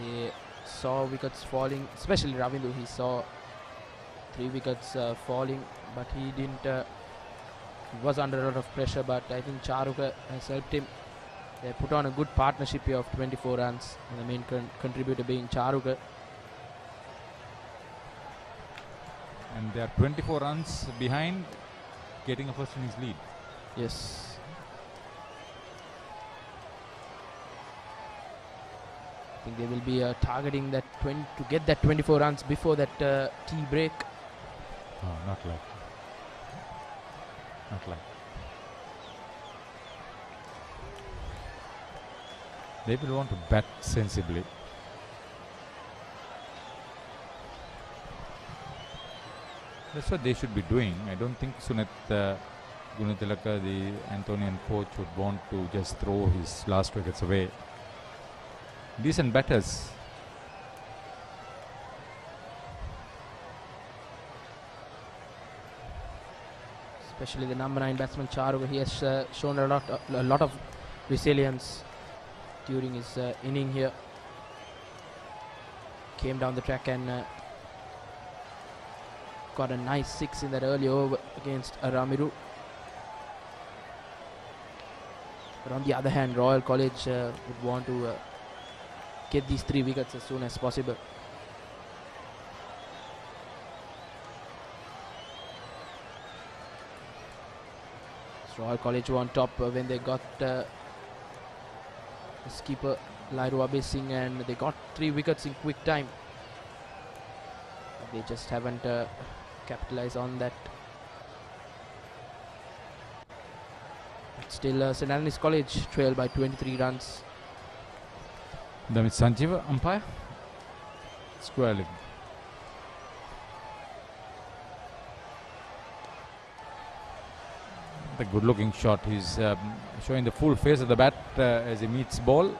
They saw wickets falling, especially Ravindu. He saw 3 wickets falling, but he didn't. He was under a lot of pressure, but I think Charuka has helped him. They put on a good partnership here of 24 runs, and the main contributor being Charuka. And they are 24 runs behind, getting a first innings lead. Yes. I think they will be targeting that to get that 24 runs before that tea break. Oh, not like. Not like. They will want to bat sensibly. That's what they should be doing. I don't think Suneth Gunatilaka, the Antonian coach, would want to just throw his last wickets away. Decent batters. Especially the number 9 batsman Charuka. He has shown a lot of resilience during his inning here. Came down the track and got a nice 6 in that early over against Ramiru. But on the other hand, Royal College would want to get these 3 wickets as soon as possible. So Royal College were on top when they got skipper Lairu Abesinghe, and they got 3 wickets in quick time. They just haven't capitalized on that. But still, St. Anthony's College trail by 23 runs. Damit Sanjeeva, umpire. Square leg. The good looking shot. He's showing the full face of the bat as he meets ball.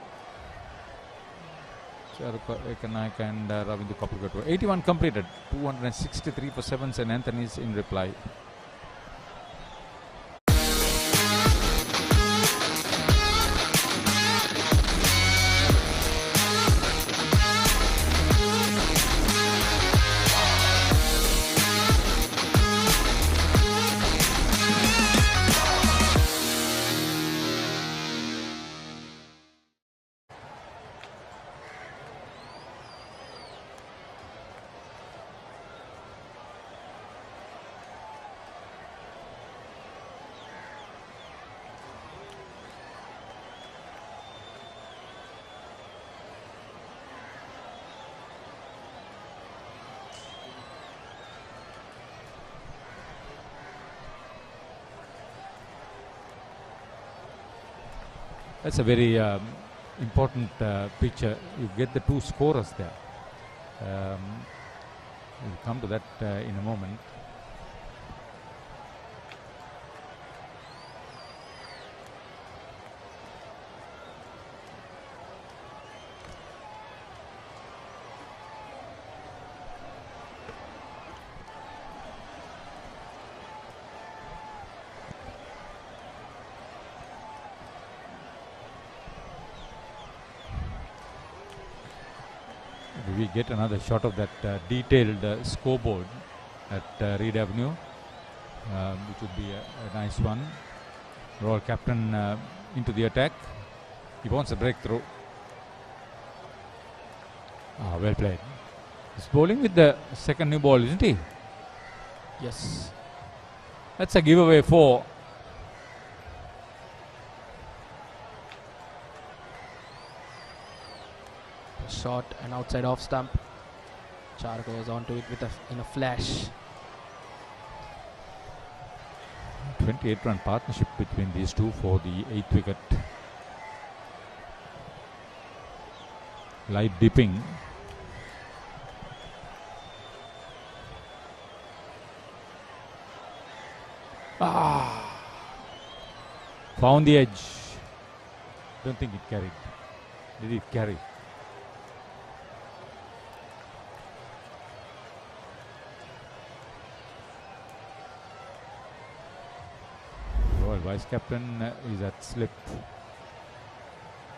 Charuka Ekanayaka and Ravindu Kopakatu. 81 completed. 263 for 7 St. Anthony's in reply. That's a very important picture. You get the 2 scorers there. We'll come to that in a moment. We get another shot of that detailed scoreboard at Reed Avenue, which would be a nice one. Royal captain into the attack. He wants a breakthrough. Well played. He's bowling with the second new ball, isn't he? Yes. That's a giveaway 4. Shot and outside off stump. Char goes onto it in a flash. 28-run partnership between these two for the 8th wicket. Light dipping. Found the edge. Don't think it carried. Did it carry? Royal vice captain is at slip.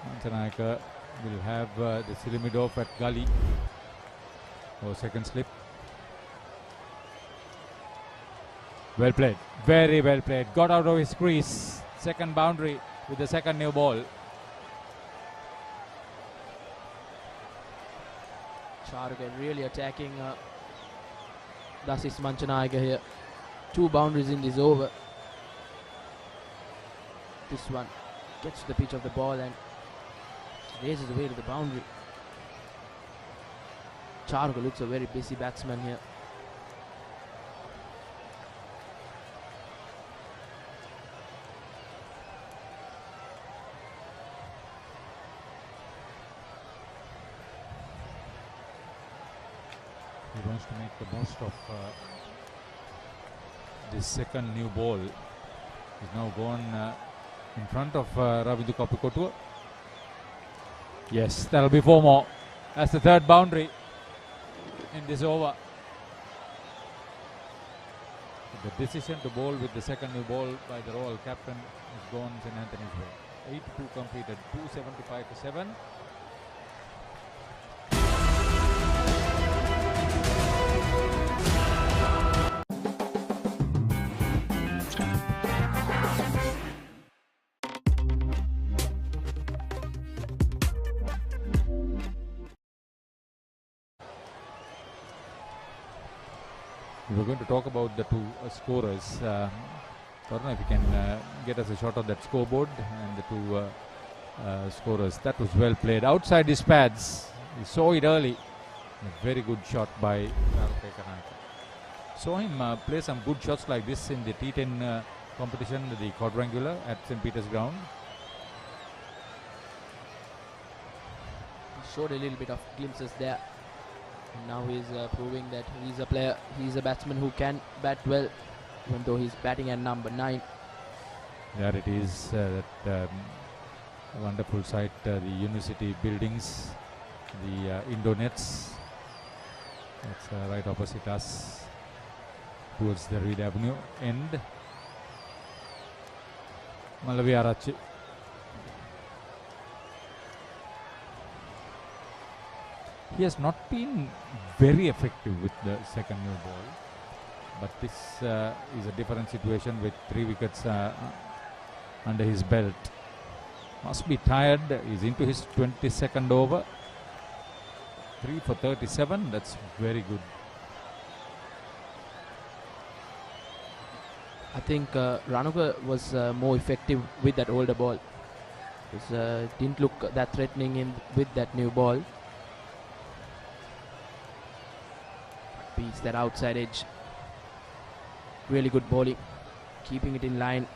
Mansanayaka will have the Silimid off at gully. Second slip. Well played. Very well played. Got out of his crease. Second boundary with the second new ball. Charugan really attacking Dasis Manchanayaka here. 2 boundaries in this over. This one gets to the pitch of the ball and raises away to the boundary. Charugan looks a very busy batsman here. He wants to make the most of this second new ball. He's now gone in front of Ravindu Kapikotua. Yes, that'll be 4 more. That's the third boundary in this over. The decision to bowl with the second new ball by the Royal captain has gone St. Anthony's way. 8-2 completed, 275 to 7. We're going to talk about the two scorers. I don't know if you can get us a shot of that scoreboard and the two scorers. That was well played. Outside his pads. He saw it early. A very good shot by Rarupe Kanayaka. Saw him play some good shots like this in the T10 competition, the quadrangular at St. Peter's Ground. He showed a little bit of glimpses there. And now he's proving that he's a player, he's a batsman who can bat well, even though he's batting at number 9. There it is, that wonderful sight, the university buildings, the indoor nets. That's right opposite us towards the Reed Avenue end. Malavi Arachi. He has not been very effective with the second new ball, but this is a different situation with 3 wickets under his belt. Must be tired. He's into his 22nd over. 3 for 37. That's very good. I think Ranuka was more effective with that older ball. It didn't look that threatening with that new ball. Beats that outside edge. Really good bowling, keeping it in line.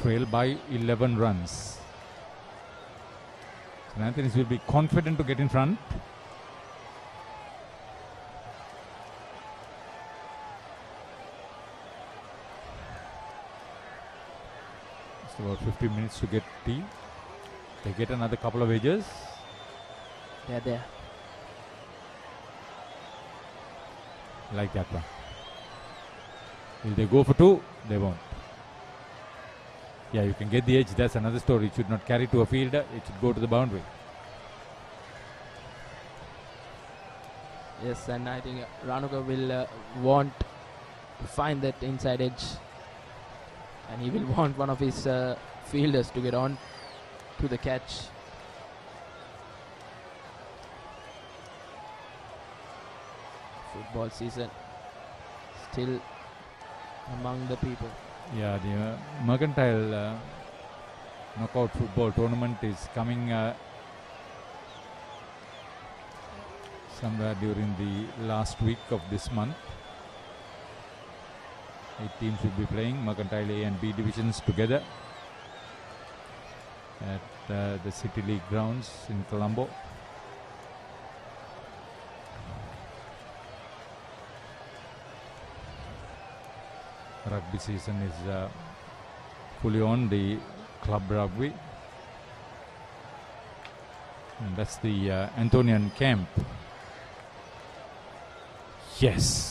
Trail by 11 runs. St. Anthony's will be confident to get in front. It's about 50 minutes to get tea. They get another couple of edges. They're there. Like that one. If they go for 2, they won't. Yeah, you can get the edge. That's another story. It should not carry to a fielder. It should go to the boundary. Yes, and I think Ranuka will want to find that inside edge, and he will want one of his fielders to get on to the catch. Football season still among the people. Yeah, the Mercantile knockout football tournament is coming somewhere during the last week of this month. 8 teams will be playing Mercantile A and B divisions together at the City League grounds in Colombo. Rugby season is fully on, the club rugby. And that's the Antonian camp. Yes.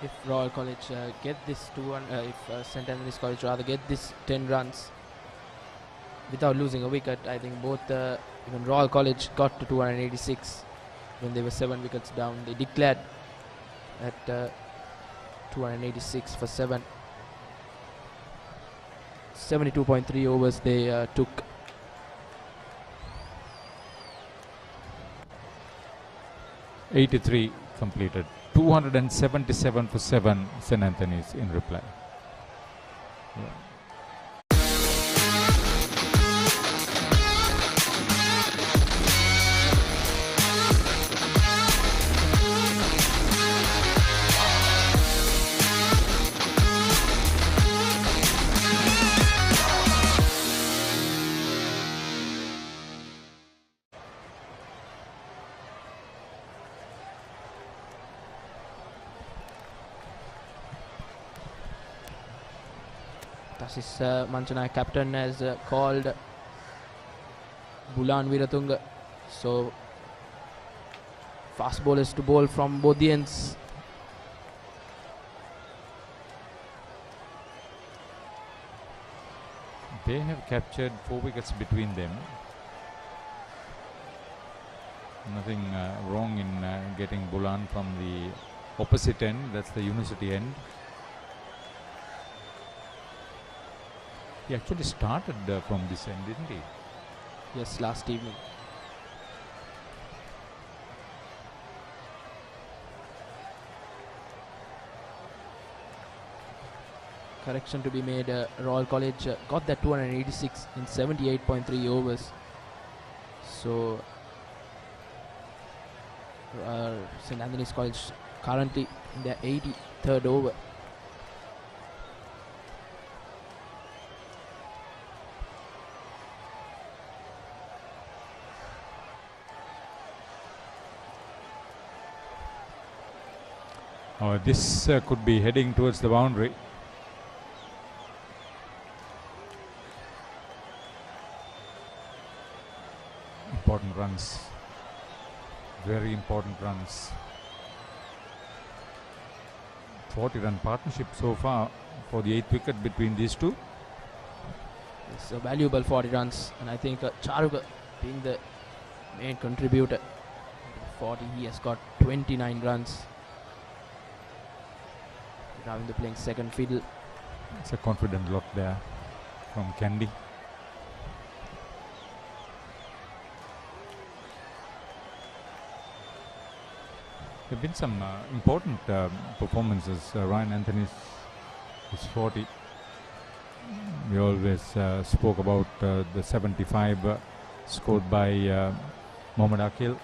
If Royal College get this if St. Anthony's College rather get this 10 runs without losing a wicket, I think both even Royal College got to 286 when they were 7 wickets down. They declared at 286 for 7. 72.3 overs they took. '83 completed. 277 for 7 St. Anthony's in reply. Yeah. Tasis Manchanaya captain has called Bulan Viratunga. So fast bowlers to bowl from both the ends. They have captured 4 wickets between them. Nothing wrong in getting Bulan from the opposite end, that's the University end. He actually started from this end, didn't he? Yes, last evening. Correction to be made. Royal College got that 286 in 78.3 overs. So St. Anthony's College currently in their 83rd over. This could be heading towards the boundary. Important runs. Very important runs. 40-run partnership so far for the 8th wicket between these two. It's a valuable 40 runs, and I think Charuga being the main contributor. 40, he has got 29 runs. Ravindu playing second fiddle. It's a confident look there from Kandy. There have been some important performances. Ryan Anthony is 40. We always spoke about the 75 scored by Mohammad Akil.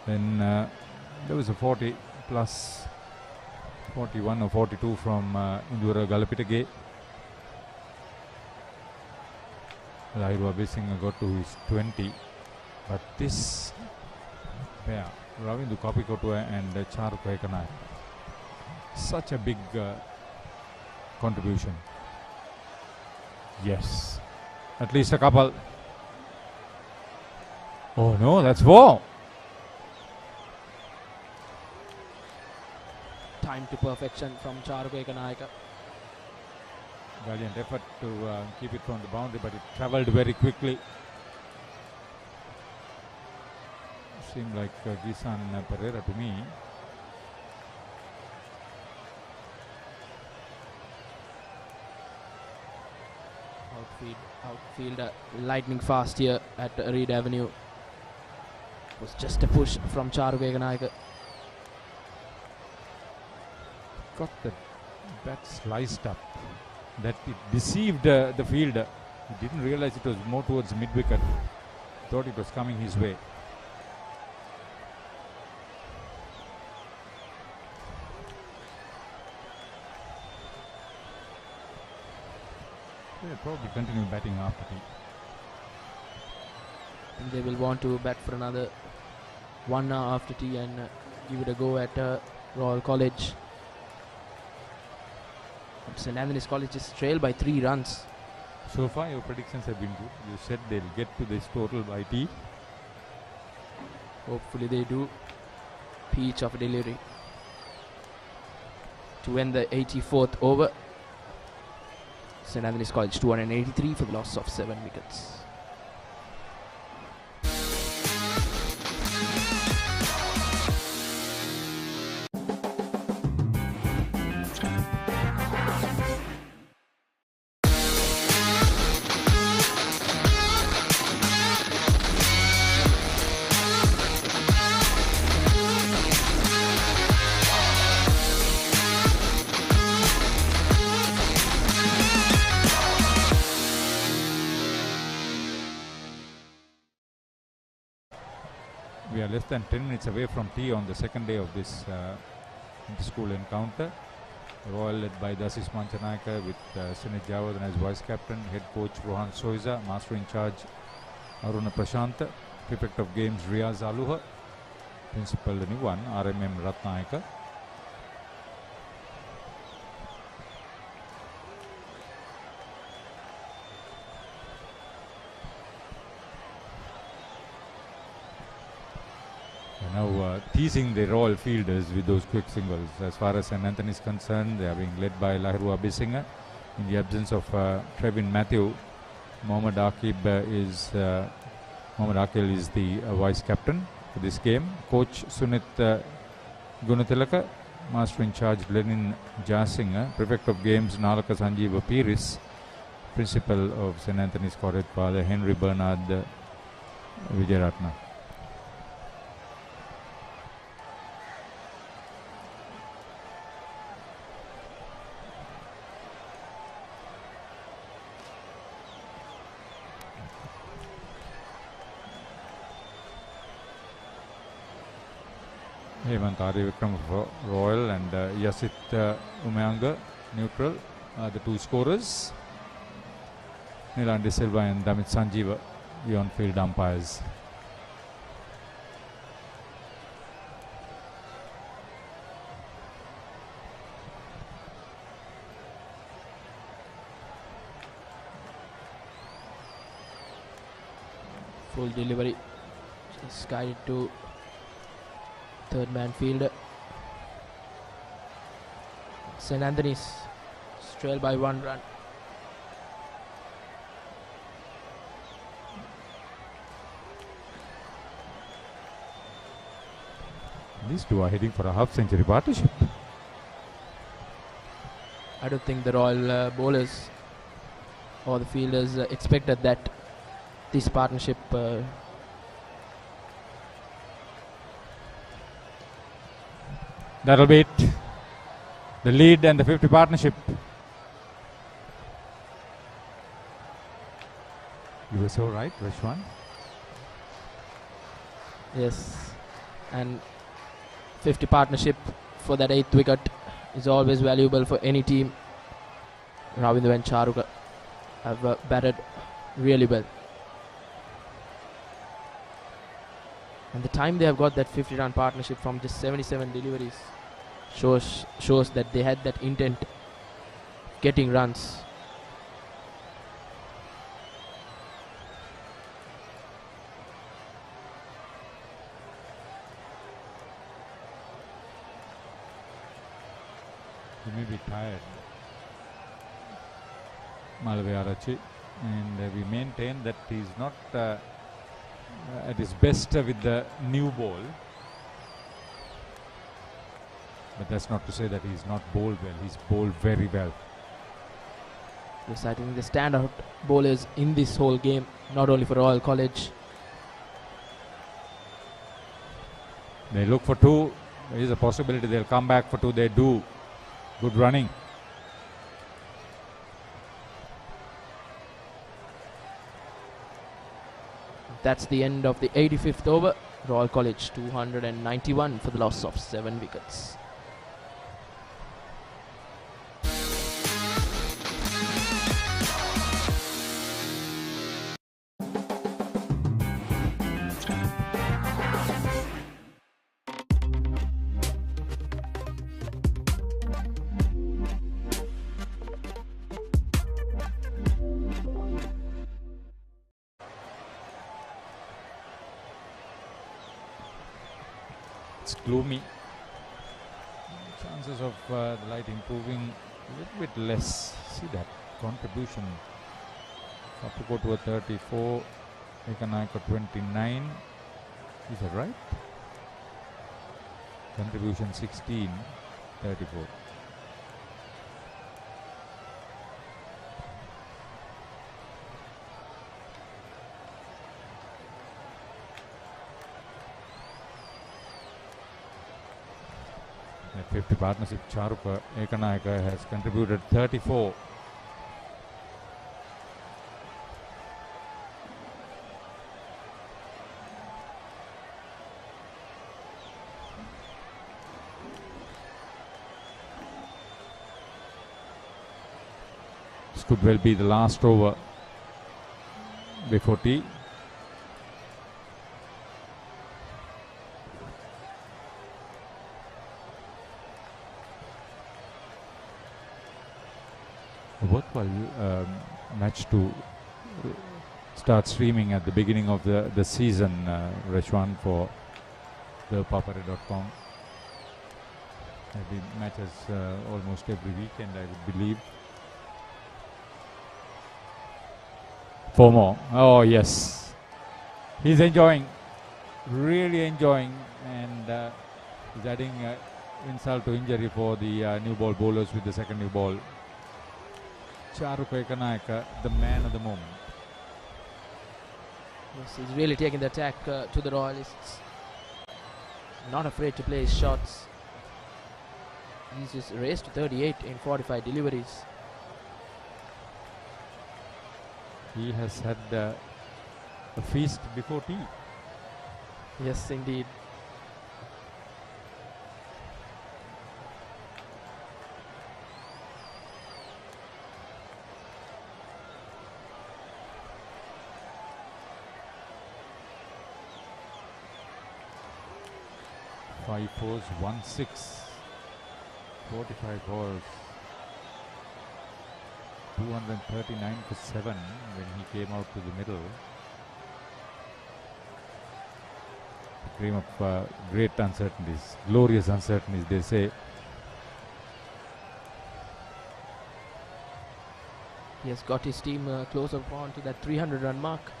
Then there was a 40 plus 41 or 42 from Indura Galapitage. Lahiru Abhisinga got to his 20. But this, yeah, Ravindu Kapikotua and Charuka Ekanai, such a big contribution. Yes, at least a couple. Oh no, that's 4. timed to perfection from Charuka Ekanayaka. Valiant effort to keep it from the boundary, but it travelled very quickly. Seemed like Gisan Pereira to me. Outfield lightning fast here at Reed Avenue. It was just a push from Charuka Ekanayaka. Got the bat sliced up. That it deceived the fielder. He didn't realize it was more towards mid-wicket. Thought it was coming his way. They'll probably continue batting after tea. And they will want to bat for another 1 hour after tea and give it a go at Royal College. St. Anthony's College is trailed by 3 runs. So far your predictions have been good. You said they'll get to this total by tea. Hopefully they do. Peach of delivery to end the 84th over. St. Anthony's College 283 for the loss of 7 wickets. We are less than 10 minutes away from tea on the second day of this inter-school encounter. Royal led by Dasis Manchanayaka with Sunit Javadhan as vice captain, head coach Rohan Soiza, master in charge Aruna Prashant, prefect of games Riaz Aluha, principal the new one RMM Ratnayaka. Now teasing the Royal fielders with those quick singles. As far as St. Anthony is concerned, they are being led by Lahiru Abisinga. In the absence of Trevin Matthew, Mohammad Akil is the vice captain for this game. Coach Sunit Gunatilaka, master in charge Lenin Jasinga, prefect of games Nalaka Sanjeeva Piris, principal of St. Anthony's College, Father Henry Bernard Vijayaratna. Hemant Vikram for Royal and Yasit Umayanga neutral are the two scorers. Nilandi Silva and Damit Sanjeeva the on-field umpires. Full delivery, just guided to third man fielder. St. Anthony's trailed by 1 run. These two are heading for a half-century partnership. I don't think the Royal bowlers or the fielders expected that this partnership that'll be it. The lead and the 50 partnership. You were so right, Vishwan. Yes, and 50 partnership for that 8th wicket is always valuable for any team. Ravindra and Charuka have batted really well. And the time they have got that 50-run partnership from just 77 deliveries shows that they had that intent getting runs. He may be tired, Malaviarachi, and we maintain that he's not at his best with the new ball. But that's not to say that he's not bowled well. He's bowled very well. Yes, I think the standout bowlers in this whole game, not only for Royal College. They look for two. There is a possibility they'll come back for two. They do. Good running. That's the end of the 85th over. Royal College 291 for the loss of 7 wickets. It's gloomy. Chances of the light improving a little bit less. See that contribution. Kapuko to a 34, Ekanayaka 29. Is that right? Contribution 16, 34. At 50 partnership, Charuka Ekanayaka has contributed 34. This could well be the last over before tea. A worthwhile match to start streaming at the beginning of the season, Rashwan, for the Papare.com. There'll be matches almost every weekend, I would believe. 4 more. Oh, yes. He's enjoying, really enjoying, and he's adding insult to injury for the new ball bowlers with the second new ball. Charuka Ekanayaka, the man of the moment. Yes, he's really taking the attack to the Royalists. Not afraid to play his shots. He's just raced to 38 in 45 deliveries. He has had a feast before tea. Yes, indeed. Five fours, 1-6, 45 balls, 239 for 7 when he came out to the middle. A dream of great uncertainties, glorious uncertainties, they say. He has got his team close upon to that 300-run mark.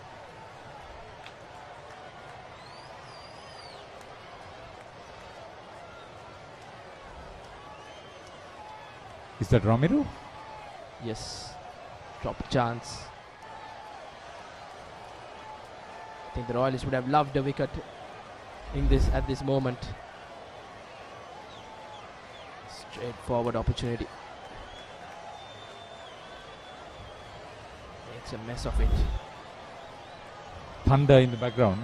Is that Ramiro? Yes, drop chance. I think the Royalists would have loved a wicket in this at this moment. Straightforward opportunity. Makes a mess of it. Thunder in the background.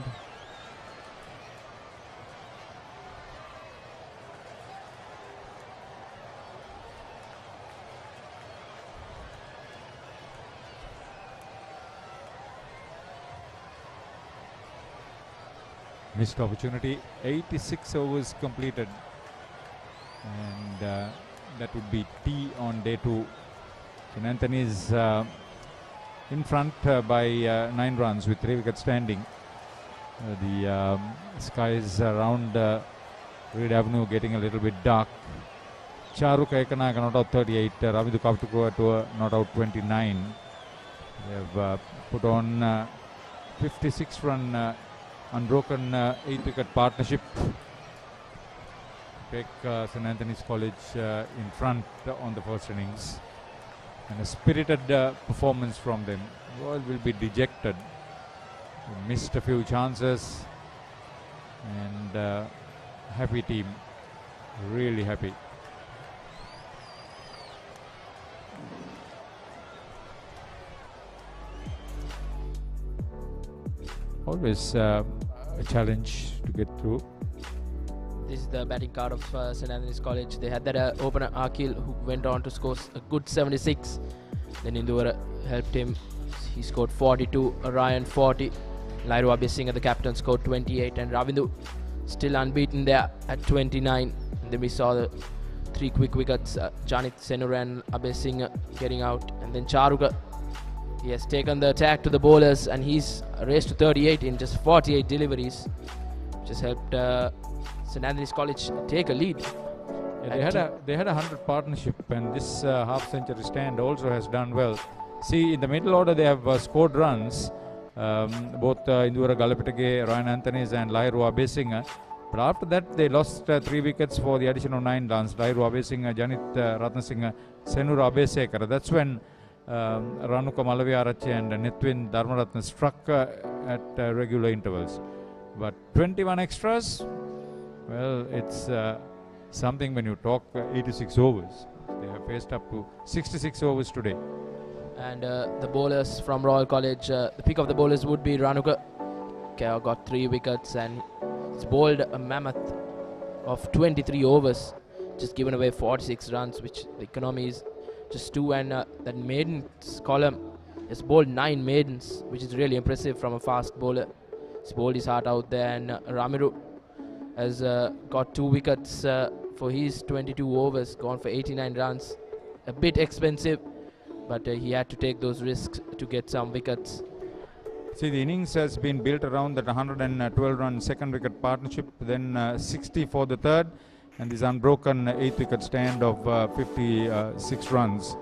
Missed opportunity. 86 overs completed, and that would be tea on day 2. St. Anthony's in front by 9 runs with 3 wickets standing. The skies around Reed Avenue getting a little bit dark. Charuka Ekanaka not out 38, Ravidu Kaptuko to not out 29. They have put on 56 run unbroken 8-wicket partnership. Take St. Anthony's College in front on the first innings. And a spirited performance from them. Royal will be dejected. They missed a few chances. And happy team. Really happy. Always a challenge to get through. This is the batting card of St. Anthony's College. They had that opener Akil who went on to score a good 76. Then Indura helped him. He scored 42. Ryan 40. Lairu Abhisingha, the captain, scored 28. And Ravindu still unbeaten there at 29. And then we saw the 3 quick wickets. Janit Senura and Abhisingha getting out. And then Charuka, he has taken the attack to the bowlers and he's raced to 38 in just 48 deliveries. Just helped St. Anthony's College take a lead. Yeah, they had a 100 partnership, and this half century stand also has done well. See, in the middle order they have scored runs, both Indura Galapitage, Ryan Anthony's and Lairu Abhisingha. But after that they lost 3 wickets for the addition of 9 runs. Lairu Abhisingha, Janit Ratnasingha, Senura Abhisekara. That's when Ranuka Malaviarachi and Nithwin Dharmaratna struck at regular intervals. But 21 extras, well, it's something when you talk 86 overs. They have faced up to 66 overs today. And the bowlers from Royal College, the pick of the bowlers would be Ranuka. Got 3 wickets and he's bowled a mammoth of 23 overs, just given away 46 runs, which the economy is just 2. And that maidens column has bowled 9 maidens, which is really impressive from a fast bowler. He's bowled his heart out there. And Ramiru has got 2 wickets for his 22 overs, gone for 89 runs. A bit expensive, but he had to take those risks to get some wickets. See, the innings has been built around that 112 run second wicket partnership, then 60 for the third, and this unbroken 8th wicket stand of 56 runs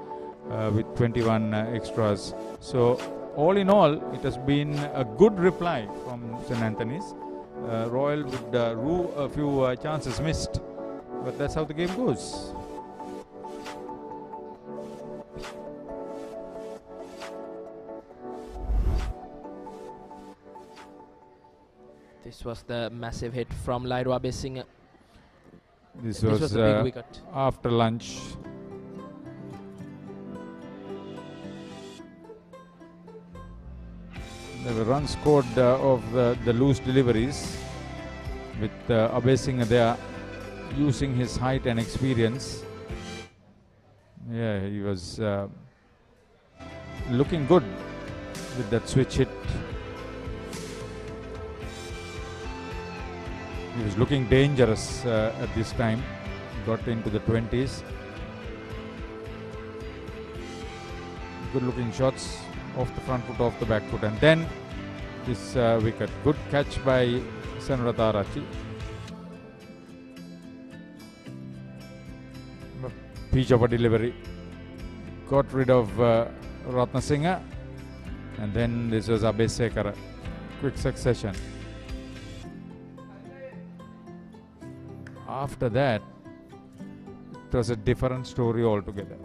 with 21 extras. So all in all, it has been a good reply from St. Anthony's. Royal would rue a few chances missed, but that's how the game goes. This was the massive hit from Lairu Abhisingha. This was a big wicket. After lunch. There were runs scored of the loose deliveries, with Abhisingha there using his height and experience. Yeah, he was looking good with that switch hit. He was looking dangerous at this time. Got into the 20s. Good looking shots off the front foot, off the back foot, and then this wicket. Good catch by Senratarachi. Peach of a delivery. Got rid of Ratnasingha, and then this was Abhisekara. Quick succession. After that, it was a different story altogether.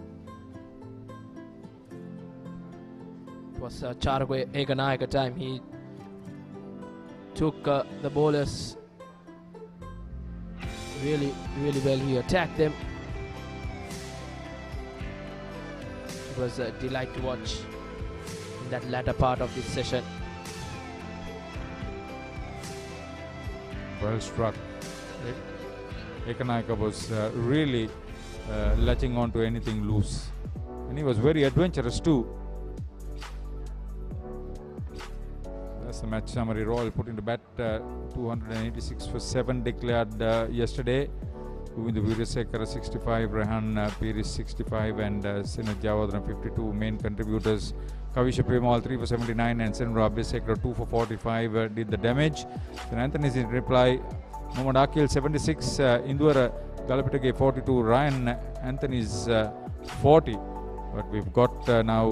It was Charuka Ekanayaka time. He took the bowlers really well. He attacked them. It was a delight to watch in that latter part of this session. Well struck. Ekanayaka was really latching on to anything loose, and he was very adventurous too. That's the match summary. Royal put into bat 286 for 7 declared yesterday. Govindu Veerasekara 65, Rehan Piri 65, and Sinat Javadran 52 main contributors. Kavisha Pemal 3 for 79 and Senura Abhisekara 2 for 45 did the damage. St. Anthony's in reply. Mohammad Akil 76, Indura Galapitake 42, Ryan Anthony's 40. But we've got now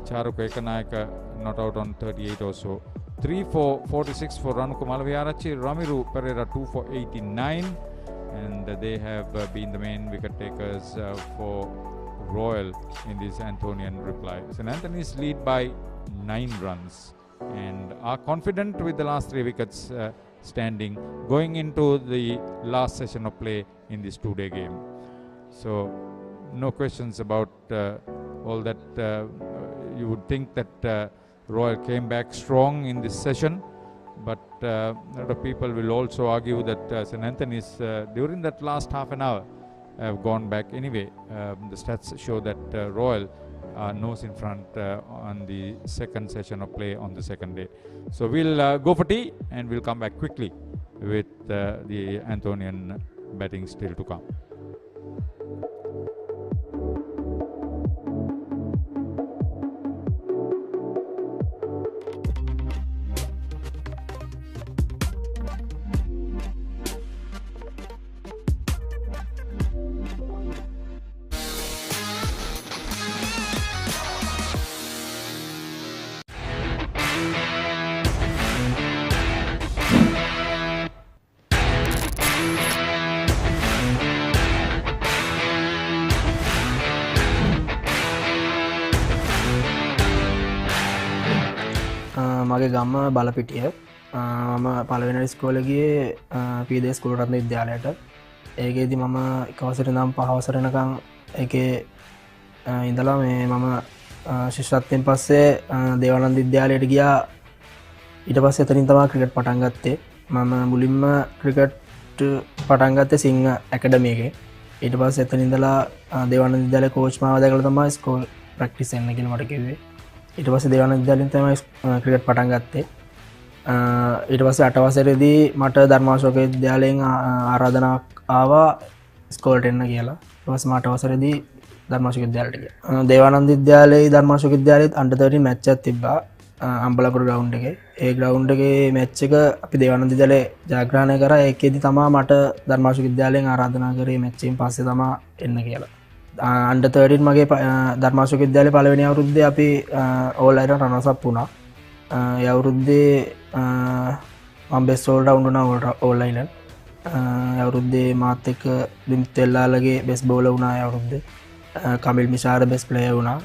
Charuk Ekanayaka not out on 38 or so. 3 for 46 for Ranuku Malaviarachi, Ramiru Pereira 2 for 89, and they have been the main wicket takers for Royal in this Antonian reply. St. Anthony's lead by 9 runs and are confident with the last 3 wickets standing going into the last session of play in this 2-day game. So no questions about all that. You would think that Royal came back strong in this session, but a lot of people will also argue that St. Anthony's during that last half an hour have gone back anyway. The stats show that Royal are nose in front on the second session of play on the second day. So we'll go for tea and we'll come back quickly with the Antonian batting still to come. මගේ ගම්ම බලපිටිය මම පළවෙනි ඉස්කෝලේ ගියේ පීදේ school රත්න විද්‍යාලයට. ඒකේදී මම එක වසරේ ඉඳන් 5 වසර වෙනකන් ඒකේ ඉඳලා මේ මම ශිෂ්‍යත්වයෙන් පස්සේ දේවානන්ද විද්‍යාලයට ගියා. ඊට පස්සේ එතනින් තමයි ක්‍රිකට් පටන් ගත්තේ. මම මුලින්ම ක්‍රිකට් පටන් ගත්තේ සිංහ ඇකඩමි එකේ. ඊට පස්සේ එතන ඉඳලා දේවානන්ද විද්‍යාලයේ කෝච් මාව දැකලා තමයි ස්කෝල් ප්‍රැක්ටිස් එන්න කියලා මට කිව්වේ. ඊට පස්සේ දේවානන්ද විද්‍යාලයෙන් තමයි ක්‍රිකට් පටන් ගත්තේ. ඊට පස්සේ 8 වසරේදී මට ධර්මාශෝක විද්‍යාලයෙන් ආරාධනාවක් ආවා ස්කෝලට එන්න කියලා. ඊට පස්සේ මම 8 වසරේදී ධර්මාශෝක විද්‍යාලයට ගියා. දේවානන්ද විද්‍යාලයේ ධර්මාශෝක විද්‍යාලයේත් අන්ඩර් 13 මැච් එකක් තිබ්බා අම්බලපුර ග්‍රවුන්ඩ් එකේ. ඒ ග්‍රවුන්ඩ් එකේ මැච් එක අපි දේවානන්ද විද්‍යාලයේ ජයග්‍රහණය කරා. ඒකෙදි තමයි මට ධර්මාශෝක විද්‍යාලයෙන් ආරාධනා කරේ මැච් එකෙන් පස්සේ තමයි එන්න කියලා. අන්ඩර් 13 මගේ ධර්මාශෝක විද්‍යාලයේ පළවෙනි අවුරුද්දේ අපි ඕල් අයිලන්ඩ් රනර්ස් අප් වුණා. ඒ අවුරුද්දේ මම බෙස්ට් ඕල් රවුන්ඩ් වුණා ඕල් අයිලන්ඩ්. ඒ අවුරුද්දේ මාත් එක්ක දිමිත් වෙල්ලාලගේ බෙස්ට් බෝලර් වුණා. ඒ අවුරුද්දේ කමිල් මිෂාර බෙස්ට් ප්ලේයර් වුණා.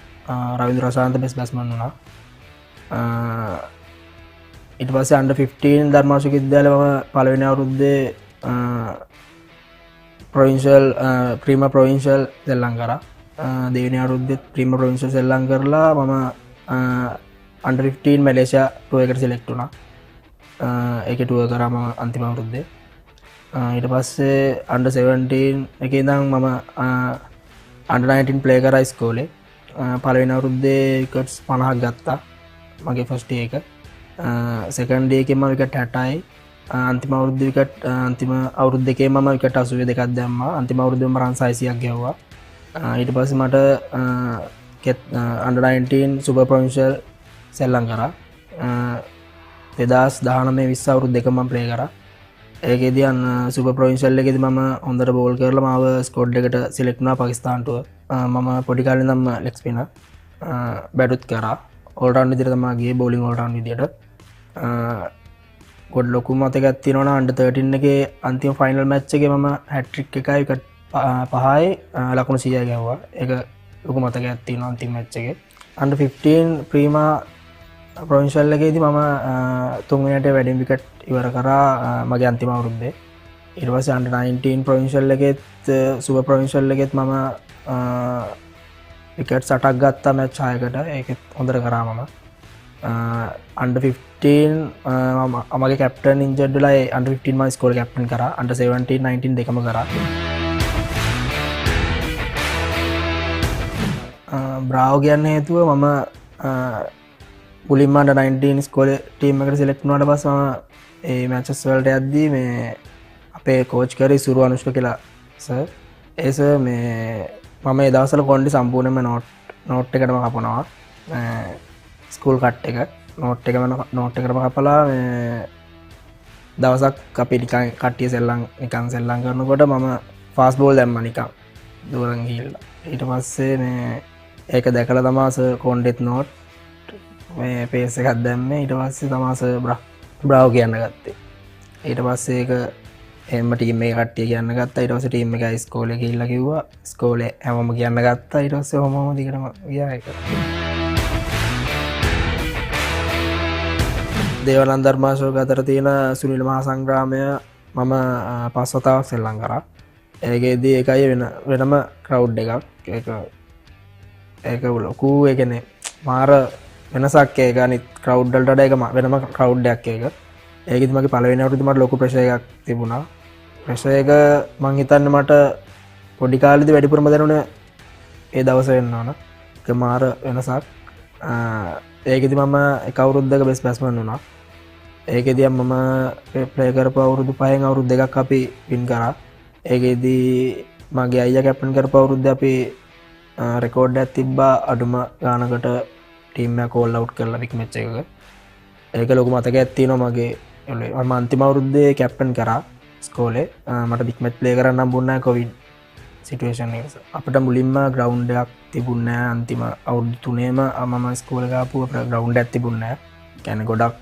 රවින්ද්‍ර රසාන්ත බෙස්ට් බැට්ස්මන් වුණා. ඊට පස්සේ අන්ඩර් 15 ධර්මාශෝක විද්‍යාලයේ මම පළවෙනි අවුරුද්දේ ප්‍රොවින්ෂල් ප්‍රීම ප්‍රොවින්ෂල් සෙල්ලම් කරා. දෙවෙනි අවුරුද්දේත් ප්‍රීම ප්‍රොවින්ෂල් සෙල්ලම් කරලා මම අන්ඩර් 15 මැලේසියා ටුර් එකට සිලෙක්ට් වුණා. ඒකේ ටුර් කරා මම අන්තිම අවුරුද්දේ. ඊට පස්සේ අන්ඩර් 17 එකේ ඉඳන් මම අන්ඩර් 19 ප්ලේ කරා ඉස්කෝලේ. පළවෙනි අවුරුද්දේ විකට්ස් 50ක් ගත්තා මගේ ෆස්ට් ඩේ එක. සෙකන්ඩ් ඩේ එකේ මම විකට් 60යි. අන්තිම අවුරුද්දේ විකට් අන්තිම අවුරුද්ද දෙකේ මම විකට් 82ක් දැම්මා. අන්තිම අවුරුද්දේ මම රන් 600ක් ගැහුවා. ඊට පස්සේ මට අන්ඩර් 19 සුපර් ප්‍රොවින්ෂල් සෙල්ලම් කරා. 2019 20 අවුරුදු දෙක මම ප්ලේ කරා. ඒකෙදී සුපර් ප්‍රොවින්ෂල් එකේදී මම හොඳට බෝල් කරලා මාව ස්ක්වොඩ් එකට සිලෙක්ට් වුණා පාකිස්තාන්ට. මම පොඩි කාලේ ඉඳන්ම ලෙග් ස්පිනර් බැටුත් කරා. ඕල් රවුන්ඩ් විදියට තමයි ගියේ බෝලිං ඕල් රවුන්ඩ් විදියට. ගොඩ ලොකු මතකයක් තියෙනවා අන්ඩර් 13 එකේ අන්තිම ෆයිනල් මැච් එකේ මම හැට්‍රික් එකයි විකට් 5යි ලකුණු 100යි ගැහුවා. ඒක ලොකු මතකයක් තියෙනවා අන්තිම මැච් එකේ. අන්ඩර් 15 ප්‍රීමා ප්‍රොවින්ෂල් එකේදී මම තුන්වෙනියට වැඩිම විකට් ඉවර කරා මගේ අන්තිම අවුරුද්දේ. ඊට පස්සේ අන්ඩර් 19 ප්‍රොවින්ෂල් එකේත් සුපර් ප්‍රොවින්ෂල් එකේත් මම විකට් 8ක් ගත්තා මැච් 6කට. ඒකෙත් හොඳට කරා මම. අන්ඩර් 15 මගේ කැප්ටන් ඉන්ජර්ඩ් වෙලා අන්ඩර් 15 මම ස්කෝල් කැප්ටන් කරා. අන්ඩර් 17 19 දෙකම කරා. බ්‍රාවෝ කියන්න හේතුව මම මුලින්ම අන්ඩර් 19 ස්කෝලේ ටීම් එකට සිලෙක්ට් වුණාට පස්සේ මම ඒ මැචස් වලට යද්දී මේ අපේ කෝච් කරේ සුරු අනුෂ්ක කියලා සර්. ඒ සර් මේ මම ඒ දවස්වල කොණ්ඩි සම්පූර්ණයෙන්ම නෝට් එකටම කපනවා. ස්කූල් කට් එක නෝට් එකටම කපලා දවසක් අපි නිකන් කට්ටිය නිකන් සෙල්ලම් කරනකොට මම ෆාස් බෝල් දැම්ම නිකම් දූරන් ගිහිල්ලා. ඊට පස්සේ මේ ඒක දැකලා තමාස කොන්ඩෙත් නෝට් මේ පේස් එකක් දැම්මේ. ඊට පස්සේ තමාස බ්‍රාව් කියන්න ගත්තේ. ඊට පස්සේ ඒක එහෙම ටීම් එකේ කට්ටිය කියන්න ගත්තා. ඊට පස්සේ ටීම් එකයි ඉස්කෝලේ ගිහිල්ලා කිව්වා. ඉස්කෝලේ හැමෝම කියන්න ගත්තා. ඊට පස්සේ ඔහොමම දිගටම ගියා ඒක. දේවානන්ද ධර්මාශෝක අතර තියෙන සුනිල් මහා සංග්‍රාමය මම 5 වතාවක් සෙල්ලම් කරා. ඒකෙදී ඒකයි වෙනම ක්‍රවුඩ් එකක්. ඒක ලොකු ඒ කියන්නේ මාර වෙනසක් ඒක අනිත් ක්‍රවුඩ් වලට වඩා ඒක වෙනම ක්‍රවුඩ් එකක් ඒක. ඒකෙදි මගේ පළවෙනි අවුරුද්දේ මට ලොකු ප්‍රෙෂර් එකක් තිබුණා. ප්‍රෙෂර් එක මං හිතන්නේ මට පොඩි කාලේදී වැඩිපුරම දැනුනේ ඒ දවස් වෙන්න ඕන. ඒක මාර වෙනසක්. ඒකෙදි මම එක අවුරුද්දක බෙස්ට් බැට්ස්මන් වුණා. ඒකෙදී මම ප්ලේ කරපු අවුරුදු 5න් අවුරුදු 2ක් අපි වින් කරා. ඒකෙදී මගේ අයියා කැප්ටන් කරපු අවුරුද්දේ අපි රෙකෝඩ් එකක් තිබ්බා අඩුම ගානකට ටීම් එක කෝල් අවුට් කරලා වික් මැච් එකක. ඒක ලොකු මතකයක් තියෙනවා මගේ. මම අන්තිම අවුරුද්දේ කැප්ටන් කරා ස්කෝලේ. මට වික් මැච් ප්ලේ කරන්න හම්බුන්නේ නැහැ කොවිඩ් සිටුේෂන් එක. අපිට මුලින්ම ග්‍රවුන්ඩ් එකක් තිබුණේ නැහැ. අන්තිම අවුරුදු 3ේම මම ස්කෝලේ ගාපු අපිට ග්‍රවුන්ඩ් එකක් තිබුණේ නැහැ. කියන්නේ ගොඩක්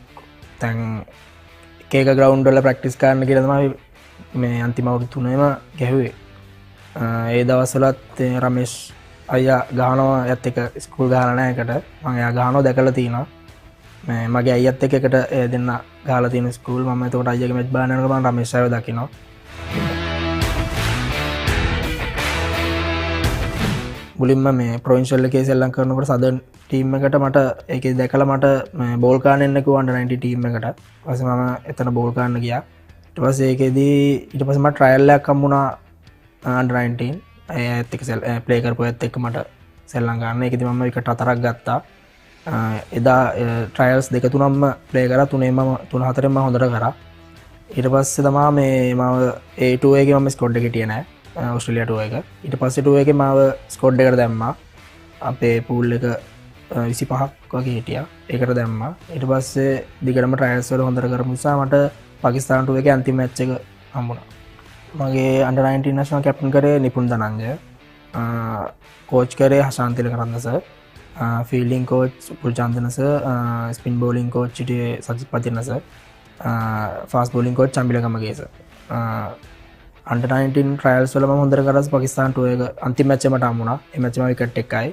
දැන් එක එක ග්‍රවුන්ඩ් වල ප්‍රැක්ටිස් කරන්න කියලා තමයි මේ අන්තිම අවුරුදු 3ේම ගැහුවේ. ඒ දවස්වලත් රමේෂ් අයියා ගහනවා යත් එක ස්කූල් ගහලා නැහැ එකට. මම එයා ගහනවා දැකලා තියෙනවා. මගේ අයියත් එක්ක එකට දෙන්න ගහලා තියෙන ස්කූල්. මම එතකොට අයියාගේ මැච් බලන්න යනකොට මම රමේෂ් අයියව දකිනවා. මුලින්ම මේ ප්‍රොවින්ෂල් එකේ සෙල්ලම් කරනකොට සදර්න් ටීම් එකට මට ඒකේ දැකලා මට බෝල් කාන්න එන්න කිව්වා අnder 90 ටීම් එකට. ඊපස්සේ මම එතන බෝල් කාන්න ගියා. ඊට පස්සේ ඒකෙදී ඊට පස්සේ මට ට්‍රයල් එකක් හම්බුණා අnder 19. ඒත් එක්ක ප්ලේ කරපු ඒත් එක්ක මට සෙල්ලම් ගන්න. ඒකෙදී මම විකට් 4ක් ගත්තා. එදා ට්‍රයල්ස් දෙක තුනක්ම ප්ලේ කරා. තුන හතරෙන් මම හොඳට කරා. ඊට පස්සේ තමයි මේ මම A2 එකේ මම ස්කොඩ් එකේ හිටියේ නෑ. ඔස්ට්‍රේලියා ටූර් එක. ඊට පස්සේ ටූර් එකේ මාව ස්කොඩ් එකට දැම්මා. අපේ පූල් එක 25ක් වගේ හිටියා. ඒකට දැම්මා. ඊට පස්සේ දිගටම ට්‍රයල්ස් වල හොඳට කරපු නිසා මට පාකිස්තාන ටූර් එකේ අන්තිම මැච් එක හම්බුණා. මගේ අnder 19 නැෂනල් කැප්ටන් කරේ නිපුන් දනංජය. කෝච් කරේ Hashan Tilakaratne sir. Fielding coach Pulchandana sir. Spin bowling coach හිටියේ Sajith Pathirana sir. Fast bowling coach Chambilagamage sir. අnder 19 ට්‍රයල්ස් වල මම හොඳට කරා. පාකිස්තාන ටූර් එක අන්තිම මැච් එක මට හම්බුණා. ඒ මැච් එක විකට් එකයි.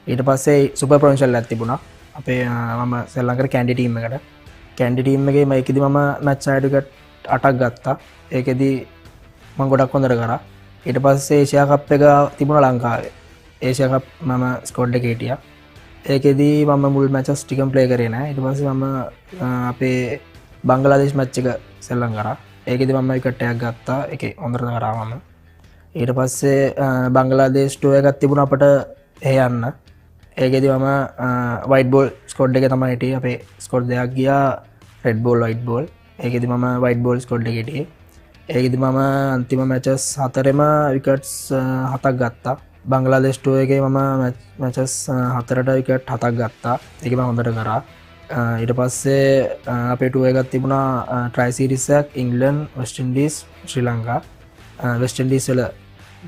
ඊට පස්සේ සුපර් ප්‍රොවින්ෂල් එකක් තිබුණා. අපේ මම සෙල්ලම් කරේ කැන්ඩි ටීම් එකට. කැන්ඩි ටීම් එකේ මේකෙදි මම මැච් අයිඩ් විකට් 8ක් ගත්තා. ඒකෙදී මම ගොඩක් හොඳට කරා. ඊට පස්සේ ඒෂියා කප් එක තිබුණා ලංකාවේ. ඒෂියා කප් මම ස්කොඩ් එකේ හිටියා. ඒකෙදී මම මුල් මැචස් ටිකම ප්ලේ කරේ නෑ. ඊට පස්සේ මම අපේ බංග්ලාදේශ මැච් එක සෙල්ලම් කරා. ඒකෙදී මම විකට් එකක් ගත්තා. ඒකේ හොඳට කරා මම. ඊට පස්සේ බංග්ලාදේශ ටූර් එකක් තිබුණා අපට එහෙ යන්න. ඒකෙදී මම වයිට් බෝල් ස්කොඩ් එකේ තමයි හිටියේ. අපේ ස්කොඩ් දෙකක් ගියා රෙඩ් බෝල් වයිට් බෝල්. ඒකෙදී මම වයිට් බෝල් ස්කොඩ් එකේ හිටියේ. ඒකෙදී මම අන්තිම මැචස් 4ෙම විකට්ස් 7ක් ගත්තා. බංග්ලාදේශ ටූර් එකේ මම මැචස් 4ට විකට් 7ක් ගත්තා. ඒක මම හොඳට කරා. ඊට පස්සේ අපේ ටූර් එකක් තිබුණා ට්‍රයි සීරීස් එකක් ඉංග්ලන්ඩ් වෙස්ට් ඉන්ඩීස් ශ්‍රී ලංකා. වෙස්ට් ඉන්ඩීස් වල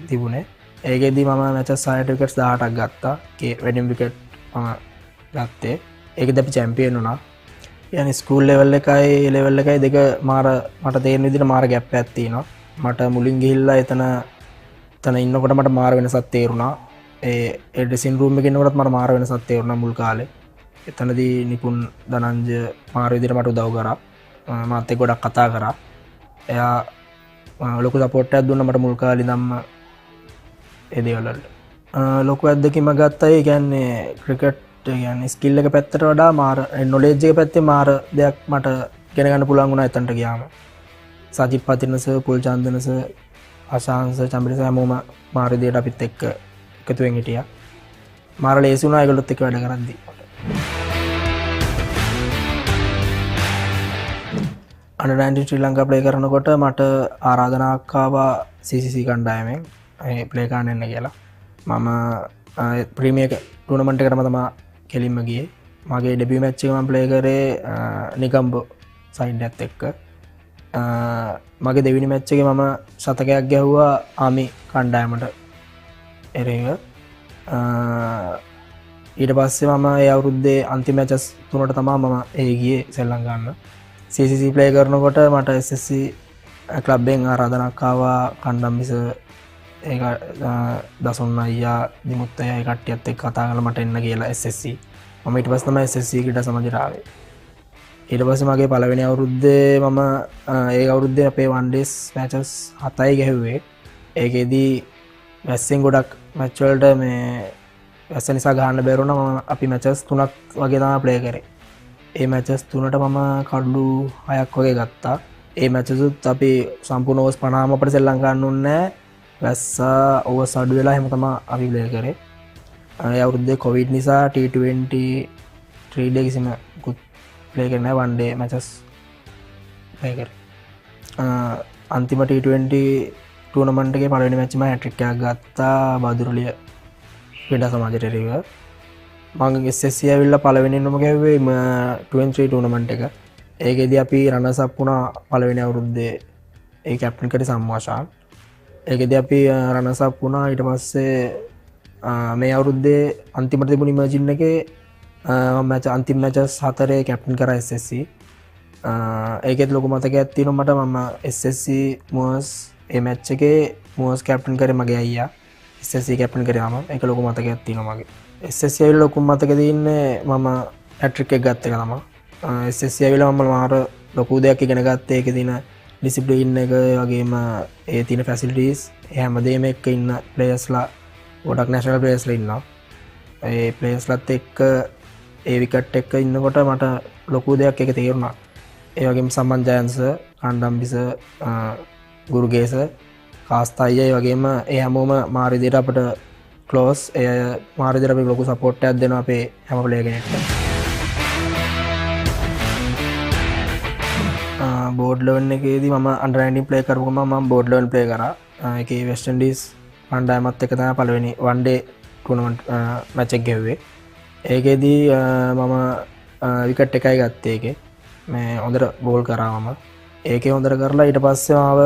තිබුණේ. ඒකෙදී මම මැචස් 6ට විකට්ස් 18ක් ගත්තා. ඒ වැඩිම විකට් මම ගත්තේ. ඒකෙදී අපි චැම්පියන් වුණා. يعني ස්කූල් ලෙවල් එකයි ලෙවල් එකයි දෙක මාර මට තේරෙන විදිහට මාර ගැප් එකක් තියෙනවා. මට මුලින් ගිහිල්ලා එතන ඉන්නකොට මට මාර වෙනසක් තේරුණා. ඒ ඩ්‍රෙසින් රූම් එකේ ඉන්නකොටත් මට මාර වෙනසක් තේරුණා මුල් කාලේ. එතනදී නිපුන් දනංජ මාර විදිහට මට උදව් කරා. මාත් එක්ක ගොඩක් කතා කරා. එයා ලොකු සපෝට් එකක් දුන්නා මට මුල් කාලේ ඉඳන්ම ඒ දේවල් වලට. ලොකු අත්දැකීමක් ගත්තා. ඒ කියන්නේ ක්‍රිකට් කියන්නේ ස්කිල් එක පැත්තට වඩා මාර නොලෙජ් එක පැත්තේ මාර දෙයක් මට ඉගෙන ගන්න පුළුවන් වුණා එතනට ගියාම. Sajith Pathirana sir, Pul Chandana sir, Ashan sir, Chambila sir හැමෝම මාර විදියට අපිත් එක්ක එකතු වෙන් හිටියා. මාර ලේසි වුණා ඒගොල්ලොත් එක්ක වැඩ කරද්දී. අnder 19 ශ්‍රී ලංකා ප්ලේ කරනකොට මට ආරාධනාවක් ආවා CCC කණ්ඩායමෙන් ප්ලේ කරන්න එන්න කියලා. මම ප්‍රීමියර් ටූර්නමන්ට් එකටම තමයි කෙලින්ම ගියේ. මගේ ඩෙබියු මැච් එක මම ප්ලේ කරේ නිකම්බෝ සයිඩ් එකත් එක්ක. මගේ දෙවිනි මැච් එකේ මම සතකයක් ගැහුවා ආමි කණ්ඩායමට එරෙහිව. ඊට පස්සේ මම ඒ අවුරුද්දේ අන්තිම මැචස් 3ට තමයි මම ඒ ගියේ සෙල්ලම් ගන්න. CCC ප්ලේ කරනකොට මට SSC ක්ලබ් එකෙන් ආරාධනාවක් ආවා කණ්ඩම් මිස ඒක දසුන් අයියා දිමුත් අයියා ඒ කට්ටියත් එක්ක කතා කරලා මට එන්න කියලා SSC. මම ඊට පස්සේ තමයි SSC ක්‍රීඩා සමාජයට ආවේ. ඊට පස්සේ මගේ පළවෙනි අවුරුද්දේ මම ඒ අවුරුද්දේ අපේ වන් ඩේස් මැචස් 7යි ගැහුවේ. ඒකෙදී වැස්සෙන් ගොඩක් මැච් වලට මේ වැස්ස නිසා ගහන්න බැරුණ මම අපි මැචස් 3ක් වගේ තමයි ප්ලේ කරේ. ඒ මැචස් 3ට මම කඩලු 6ක් වගේ ගත්තා. ඒ මැචසුත් අපි සම්පූර්ණ ඕවර්ස් 50ම අපිට සෙල්ලම් ගන්න ඕනේ නැහැ. වැස්ස ඕවර්ස් අඩු වෙලා එහෙම තමයි අපි ප්ලේ කරේ. ඒ අවුරුද්දේ කොවිඩ් නිසා T20 3 day කිසිම ප්ලේ කරේ නැහැ. වන් ඩේ මැචස් ප්ලේ කරේ. අන්තිම T20 ටූර්නමන්ට් එකේ පළවෙනි මැච් එකේ මම හැට්‍රික් එකක් ගත්තා බදුරුලිය ක්‍රීඩා සමාජයට එරෙහිව. මම SSC ඇවිල්ලා පළවෙනියෙන්ම ගැහුවේ 23 ටූර්නමන්ට් එක. ඒකෙදී අපි රනර්ස් අප් වුණා පළවෙනි අවුරුද්දේ. ඒ කැප්ටන් කරේ සම්වාශාන්. ඒකෙදී අපි රනර්ස් අප් වුණා. ඊට පස්සේ මේ අවුරුද්දේ අන්තිමට තිබුණ ඉමර්ජින් එකේ මම අන්තිම මැචස් 4 කැප්ටන් කරා SSC. ඒකෙත් ලොකු මතකයක් තියෙනවා මට. මම SSC මොස් ඒ මැච් එකේ මොස් කැප්ටන් කරේ මගේ අයියා. SSC කැප්ටන් කරේ මම. ඒක ලොකු මතකයක් තියෙනවා මගේ. SSC ඇවිල්ලා ලොකු මතක තියෙන්නේ මම හැට්‍රික් එක ගත්ත එක තමයි. SSC ඇවිල්ලා මම මාර ලොකු දෙයක් ඉගෙන ගත්තේ. ඒකේ තියෙන ඩිසිප්ලින් එක වගේම ඒ තියෙන ෆැසිලිටිස් හැමදේම එක්ක ඉන්න ප්ලේයර්ස්ලා ගොඩක් නැෂනල් ප්ලේයර්ස්ලා ඉන්නවා. ඒ ප්ලේයර්ස්ලාත් එක්ක ඒ විකට් එක්ක ඉන්නකොට මට ලොකු දෙයක් එක තේරුණා. ඒ වගේම සම්මන් ජයන්ස, කණ්ඩම්බිස, ගුරුගේස, කාස්තයි අය වගේම ඒ හැමෝම මාර විදියට අපිට ක්ලෝස්. ඒ මාර විදියට අපි ලොකු සපෝට් එකක් දෙනවා අපේ හැම ප්ලේයර් කෙනෙක්ට. බෝඩ් ලෙවල් එකේදී මම අන්ඩර් 19 ප්ලේ කරපු ගමන් මම බෝඩ් ලෙවල් ප්ලේ කරා. ඒකේ වෙස්ට් ඉන්ඩීස් කණ්ඩායමත් එක්ක තමයි පළවෙනි වන් ඩේ ටූර්නමන්ට් මැච් එක ගැහුවේ. ඒකෙදී මම විකට් එකයි ගත්තේ. ඒකේ මේ හොඳට බෝල් කරා මම. ඒකේ හොඳට කරලා ඊට පස්සේ මාව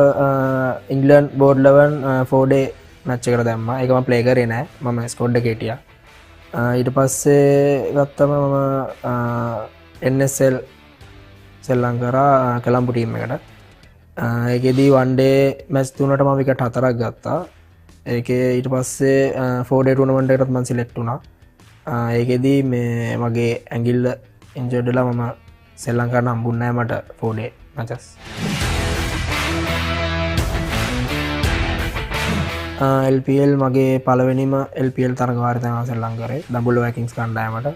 England board level 4 day match එකට දැම්මා. ඒක මම ප්ලේ කරේ නෑ. මම ස්ක්වොඩ් එකේ හිටියා. ඊට පස්සේ ගත්තම මම NSL සෙල්ලම් කරා කොලම්බෝ ටීම් එකට. ඒකෙදී වන් ඩේ මැච් 3ට මම විකට් 4ක් ගත්තා. ඒකේ ඊට පස්සේ 4 ඩේ ටූර්නමන්ට් එකටත් මම සිලෙක්ට් වුණා. ඒකෙදී මේ මගේ ඇඟිල්ල ඉන්ජර්ඩ් වෙලා මම සෙල්ලම් කරන්න හම්බුන්නේ නැහැ මට 4 ඩේ මැචස්. LPL මගේ පළවෙනිම LPL තරගවාරය තමයි සෙල්ලම් කරේ. ඩබල් වයිකින්ස් කණ්ඩායමට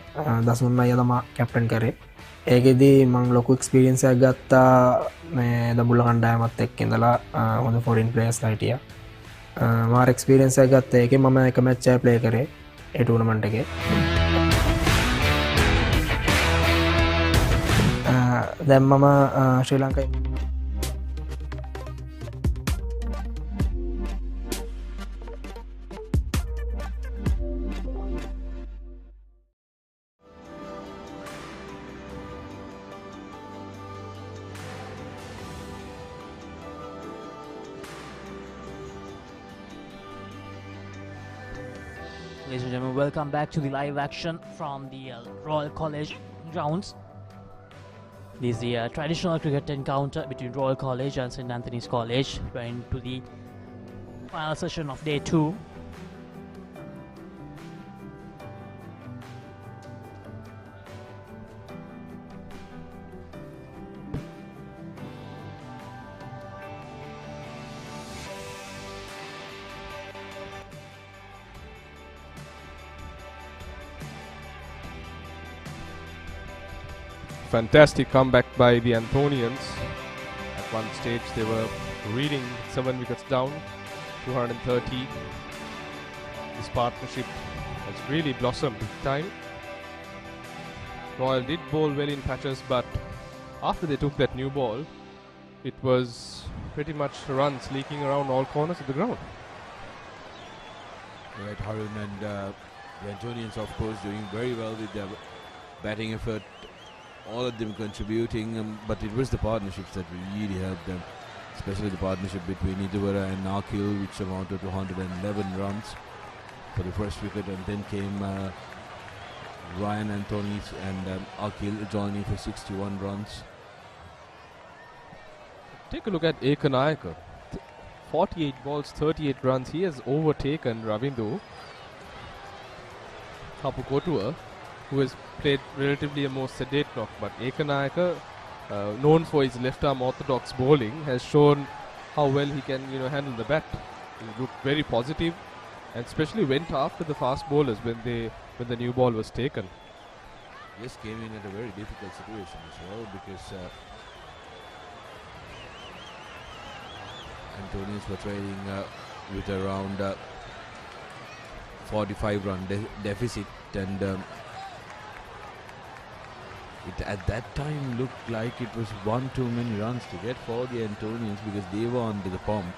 දසුන් අයියා තමයි කැප්ටන් කරේ. ඒකෙදී මං ලොකු එක්ස්පීරියන්ස් එකක් ගත්තා මේ දඹුල්ල කණ්ඩායමත් එක්ක ඉඳලා. හොඳ ෆොරින් ප්ලේයර්ස්ලා හිටියා. මාර එක්ස්පීරියන්ස් එකක් ගත්තා. ඒකේ මම එක මැච් එකක් ප්ලේ කරේ ඒ ටූර්නමන්ට් එකේ. දැන් මම ශ්‍රී ලංකාවේ Ladies and gentlemen, welcome back to the live action from the Royal College grounds. This is the traditional cricket encounter between Royal College and St. Anthony's College. We're into the final session of day 2. Fantastic comeback by the Anthonians. At one stage they were reading 7 wickets down, 230. This partnership has really blossomed big time. Royal did bowl well in patches, but after they took that new ball, it was pretty much runs leaking around all corners of the ground. Right, Harun, and the Antonians, of course, doing very well with their batting effort all of them contributing, but it was the partnerships that really helped them, especially the partnership between Iduvara and Akil, which amounted to 111 runs for the first wicket, and then came Ryan Anthony's and Akil joining for 61 runs. Take a look at Ekanayaka. 48 balls, 38 runs. He has overtaken Ravindu Kapukotua, who has played relatively a more sedate knock. But Ekanayaka, known for his left-arm orthodox bowling, has shown how well he can handle the bat. He looked very positive, and especially went after the fast bowlers when the new ball was taken. Yes, came in at a very difficult situation as well, because Antonians were trailing with around 45 run deficit, and it at that time looked like it was one too many runs to get for the Antonians, because they were under the pump.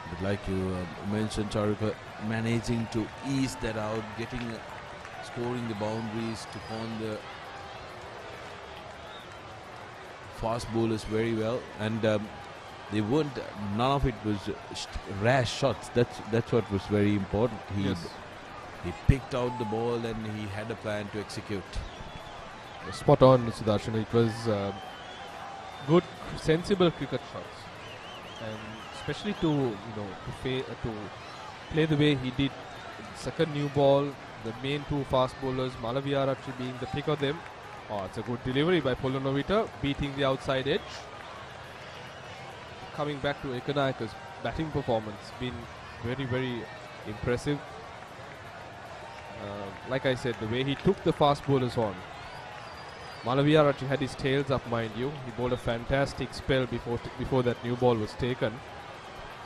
But like you mentioned, Charuka managing to ease that out, scoring the boundaries to con the fast bowlers very well, and they weren't. None of it was rash shots. That's what was very important. He picked out the ball and he had a plan to execute. Spot on, Sudarshan. It was good, sensible cricket shots, and especially to play the way he did. Second new ball, the main two fast bowlers, Malaviarachi being the pick of them. Oh, it's a good delivery by Polonovita, beating the outside edge. Coming back to Ekanayaka's batting performance, been very, very impressive. Like I said, the way he took the fast bowlers on. Malaviarachi had his tails up, mind you. He bowled a fantastic spell before that new ball was taken.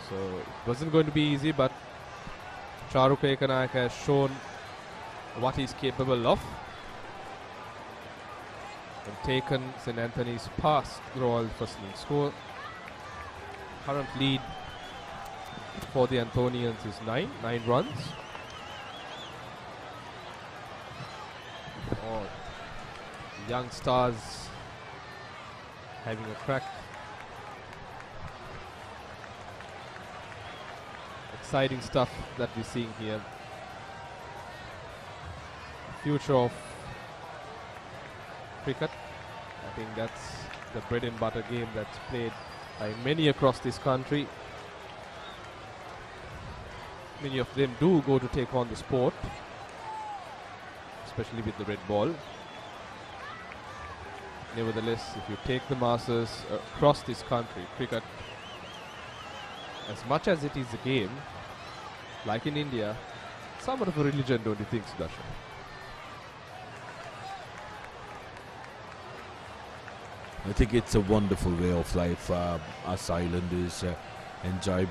So it wasn't going to be easy, but Charuka Ekanayaka has shown what he's capable of, and taken St. Anthony's past the Royal first innings score. Current lead for the Anthonians is 9 runs. Oh, young stars having a crack. Exciting stuff that we're seeing here. Future of cricket. I think that's the bread and butter game that's played by many across this country. Many of them do go to take on the sport, especially with the red ball. Nevertheless, if you take the masses across this country, cricket, as much as it is a game, like in India, somewhat of a religion, don't you think, Sudarshan? I think it's a wonderful way of life. Us Islanders enjoy,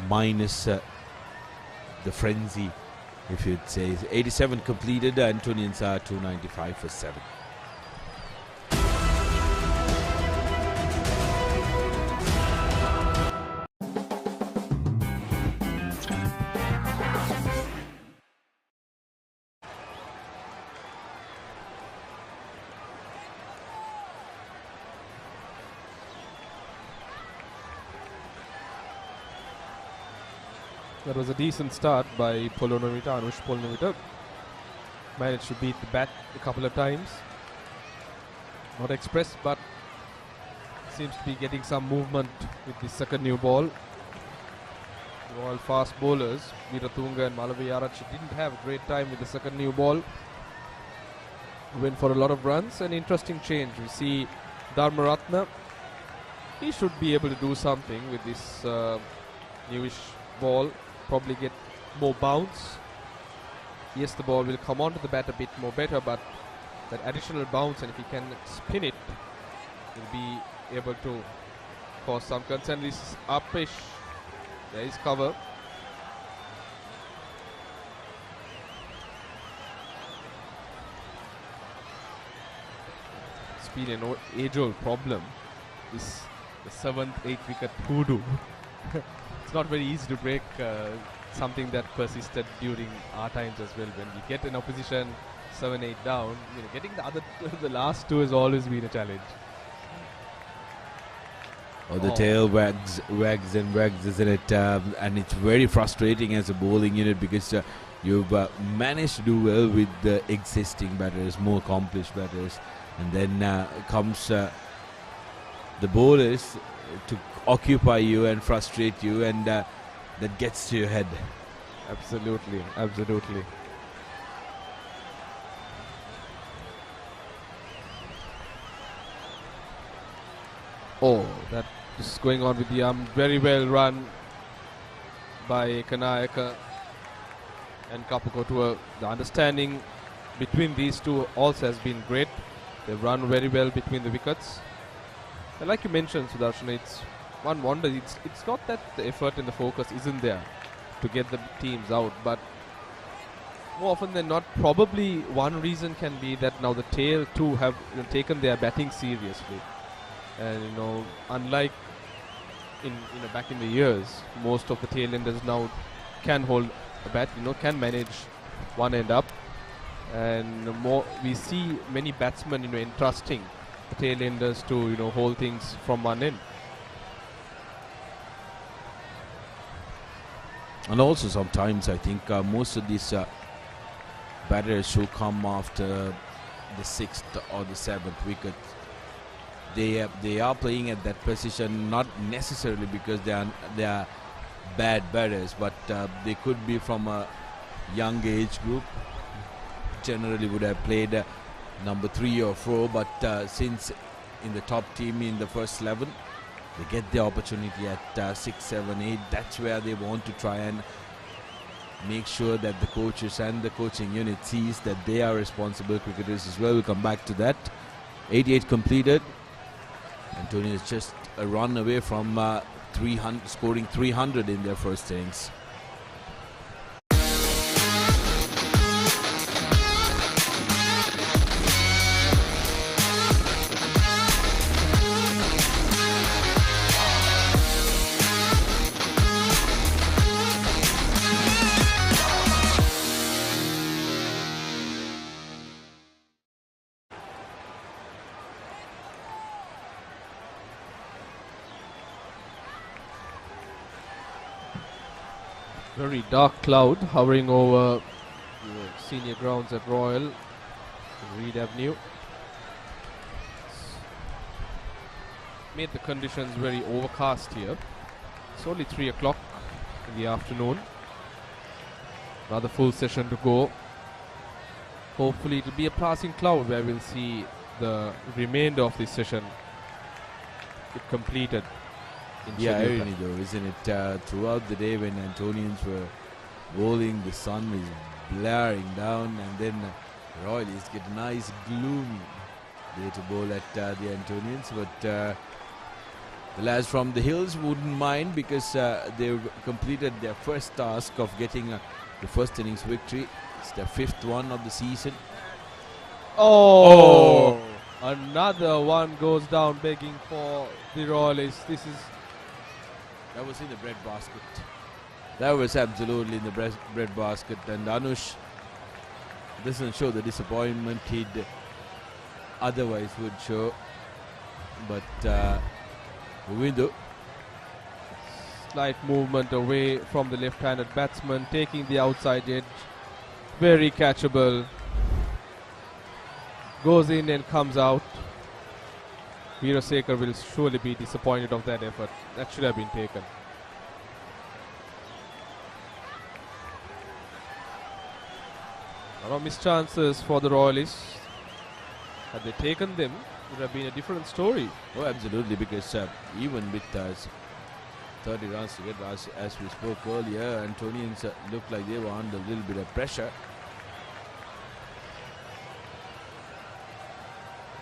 minus the frenzy, if you'd say. 87 completed, Antonians are 295 for 7. That was a decent start by Polonovita, Anush Polonovita. Managed to beat the bat a couple of times. Not express, but seems to be getting some movement with the second new ball. The Royal fast bowlers, Veeratunga and Malaviarachi, didn't have a great time with the second new ball. Went for a lot of runs. An interesting change. We see Dharmaratna. He should be able to do something with this newish ball. Probably get more bounce. Yes, the ball will come onto the bat a bit more better, but that additional bounce, and if he can spin it, will be able to cause some concern. This is upish. There is cover. It's been an age-old problem. The 7th, 8th wicket hoodoo. It's not very easy to break something that persisted during our times as well. When we get an opposition 7-8 down. Getting the last two has always been a challenge. Oh, the tail wags and wags, isn't it? And it's very frustrating as a bowling unit because you've managed to do well with the existing batters, more accomplished batters, and then comes the bowlers to occupy you and frustrate you, and that gets to your head. Absolutely, absolutely. Oh, that is going on with the arm. Very well run by Kanayaka and Kapukotua. The understanding between these two also has been great. They've run very well between the wickets. And like you mentioned, Sudarshan, it's one wonder. It's not that the effort and the focus isn't there to get the teams out, but more often than not, probably one reason can be that now the tail too have taken their batting seriously. And unlike in back in the years, most of the tail enders now can hold a bat, can manage one end up, and more we see many batsmen entrusting the tail enders to hold things from one end. And also sometimes I think most of these batters who come after the 6th or the 7th wicket, they are playing at that position not necessarily because they are bad batters, but they could be from a young age group. Generally would have played number 3 or 4, but since in the top team in the first 11, they get the opportunity at 6, 7, 8. That's where they want to try and make sure that the coaches and the coaching unit sees that they are responsible cricketers as well. We'll come back to that. 88 completed. Antonio is just a run away from scoring 300 in their first innings. Very dark cloud hovering over the senior grounds at Royal, Reed Avenue. Made the conditions very overcast here. It's only 3 o'clock in the afternoon. Another full session to go. Hopefully it'll be a passing cloud where we'll see the remainder of this session get completed. Yeah, irony though, isn't it? Throughout the day when Antonians were bowling, the sun is blaring down, and then Royalists get a nice gloomy day to bowl at the Antonians. But the lads from the hills wouldn't mind because they've completed their first task of getting the first innings victory. It's their 5th one of the season. Oh! Another one goes down begging for the Royalists. That was in the bread basket. That was absolutely in the bread basket. And Anush doesn't show the disappointment he'd otherwise would show. But Govindu. Slight movement away from the left-handed batsman, taking the outside edge. Very catchable. Goes in and comes out. Veerasekar will surely be disappointed of that effort. That should have been taken. A lot of missed chances for the Royalists. Had they taken them, it would have been a different story. Oh, absolutely, because even with 30 runs to get, as we spoke earlier, Antonians looked like they were under a little bit of pressure.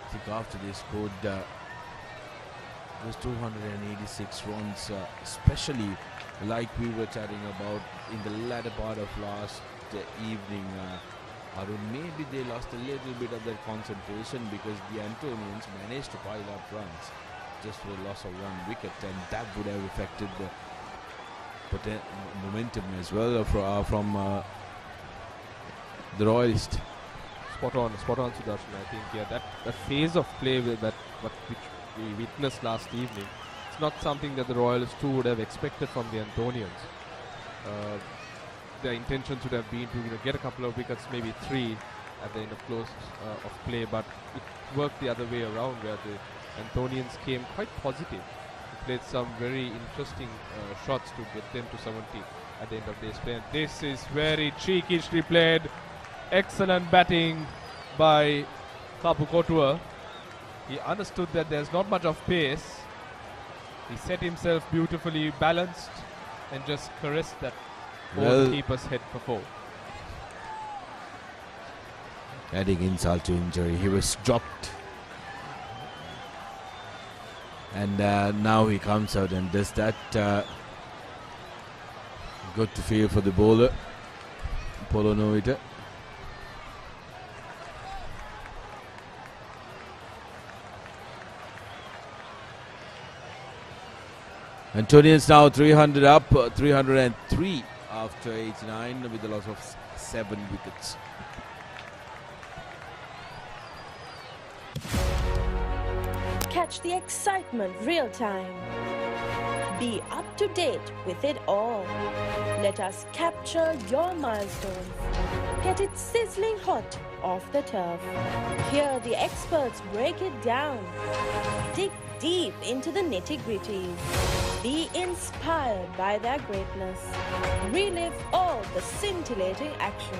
I think after they scored those 286 runs, especially like we were chatting about in the latter part of last evening, Arun, maybe they lost a little bit of their concentration because the Antonians managed to pile up runs just for the loss of 1 wicket, and that would have affected the momentum as well from the Royalists. spot on, Sudarshan. I think that phase of play which we witnessed last evening, it's not something that the Royals too would have expected from the Anthonians. Their intentions would have been to get a couple of wickets, maybe 3 at the end of close of play, but it worked the other way around, where the Anthonians came quite positive. They played some very interesting shots to get them to 70 at the end of this play. And this is very cheekishly played. Excellent batting by Kapu Kotua. He understood that there's not much of pace. He set himself beautifully balanced and just caressed that over the keeper's head for 4. Adding insult to injury, he was dropped. And now he comes out and does that. Good to feel for the bowler, Polo Novita. Antonians now 300 up, 303 after 89 with a loss of 7 wickets. Catch the excitement real time. Be up to date with it all. Let us capture your milestones. Get it sizzling hot off the turf. Hear the experts break it down. Dig deep into the nitty-gritties. Be inspired by their greatness. Relive all the scintillating action.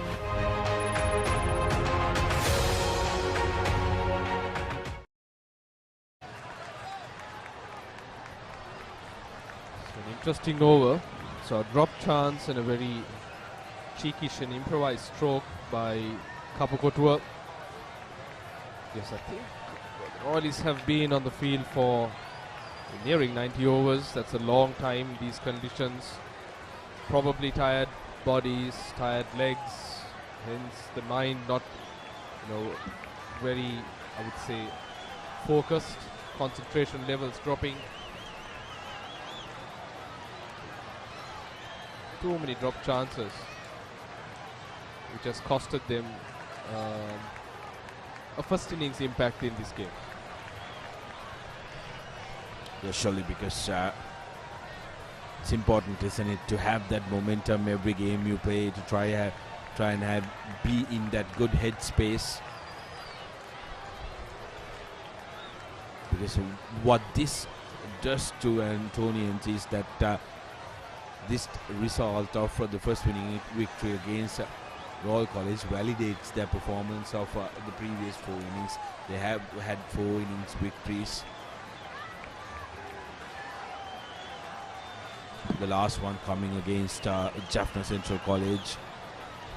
Interesting over. So a drop chance and a very cheekish and improvised stroke by Kapu Kotua. Yes, I think the Royals have been on the field for nearing 90 overs. That's a long time in these conditions. Probably tired bodies, tired legs, hence the mind not, very, I would say, focused, concentration levels dropping. Too many drop chances, which has costed them a first innings impact in this game. Yeah, surely, because it's important, isn't it, to have that momentum every game you play, to try and be in that good headspace. Because what this does to Antonians is that this result of the first winning victory against Royal College validates their performance of the previous 4 innings. They have had 4 innings victories. The last one coming against Jaffna Central College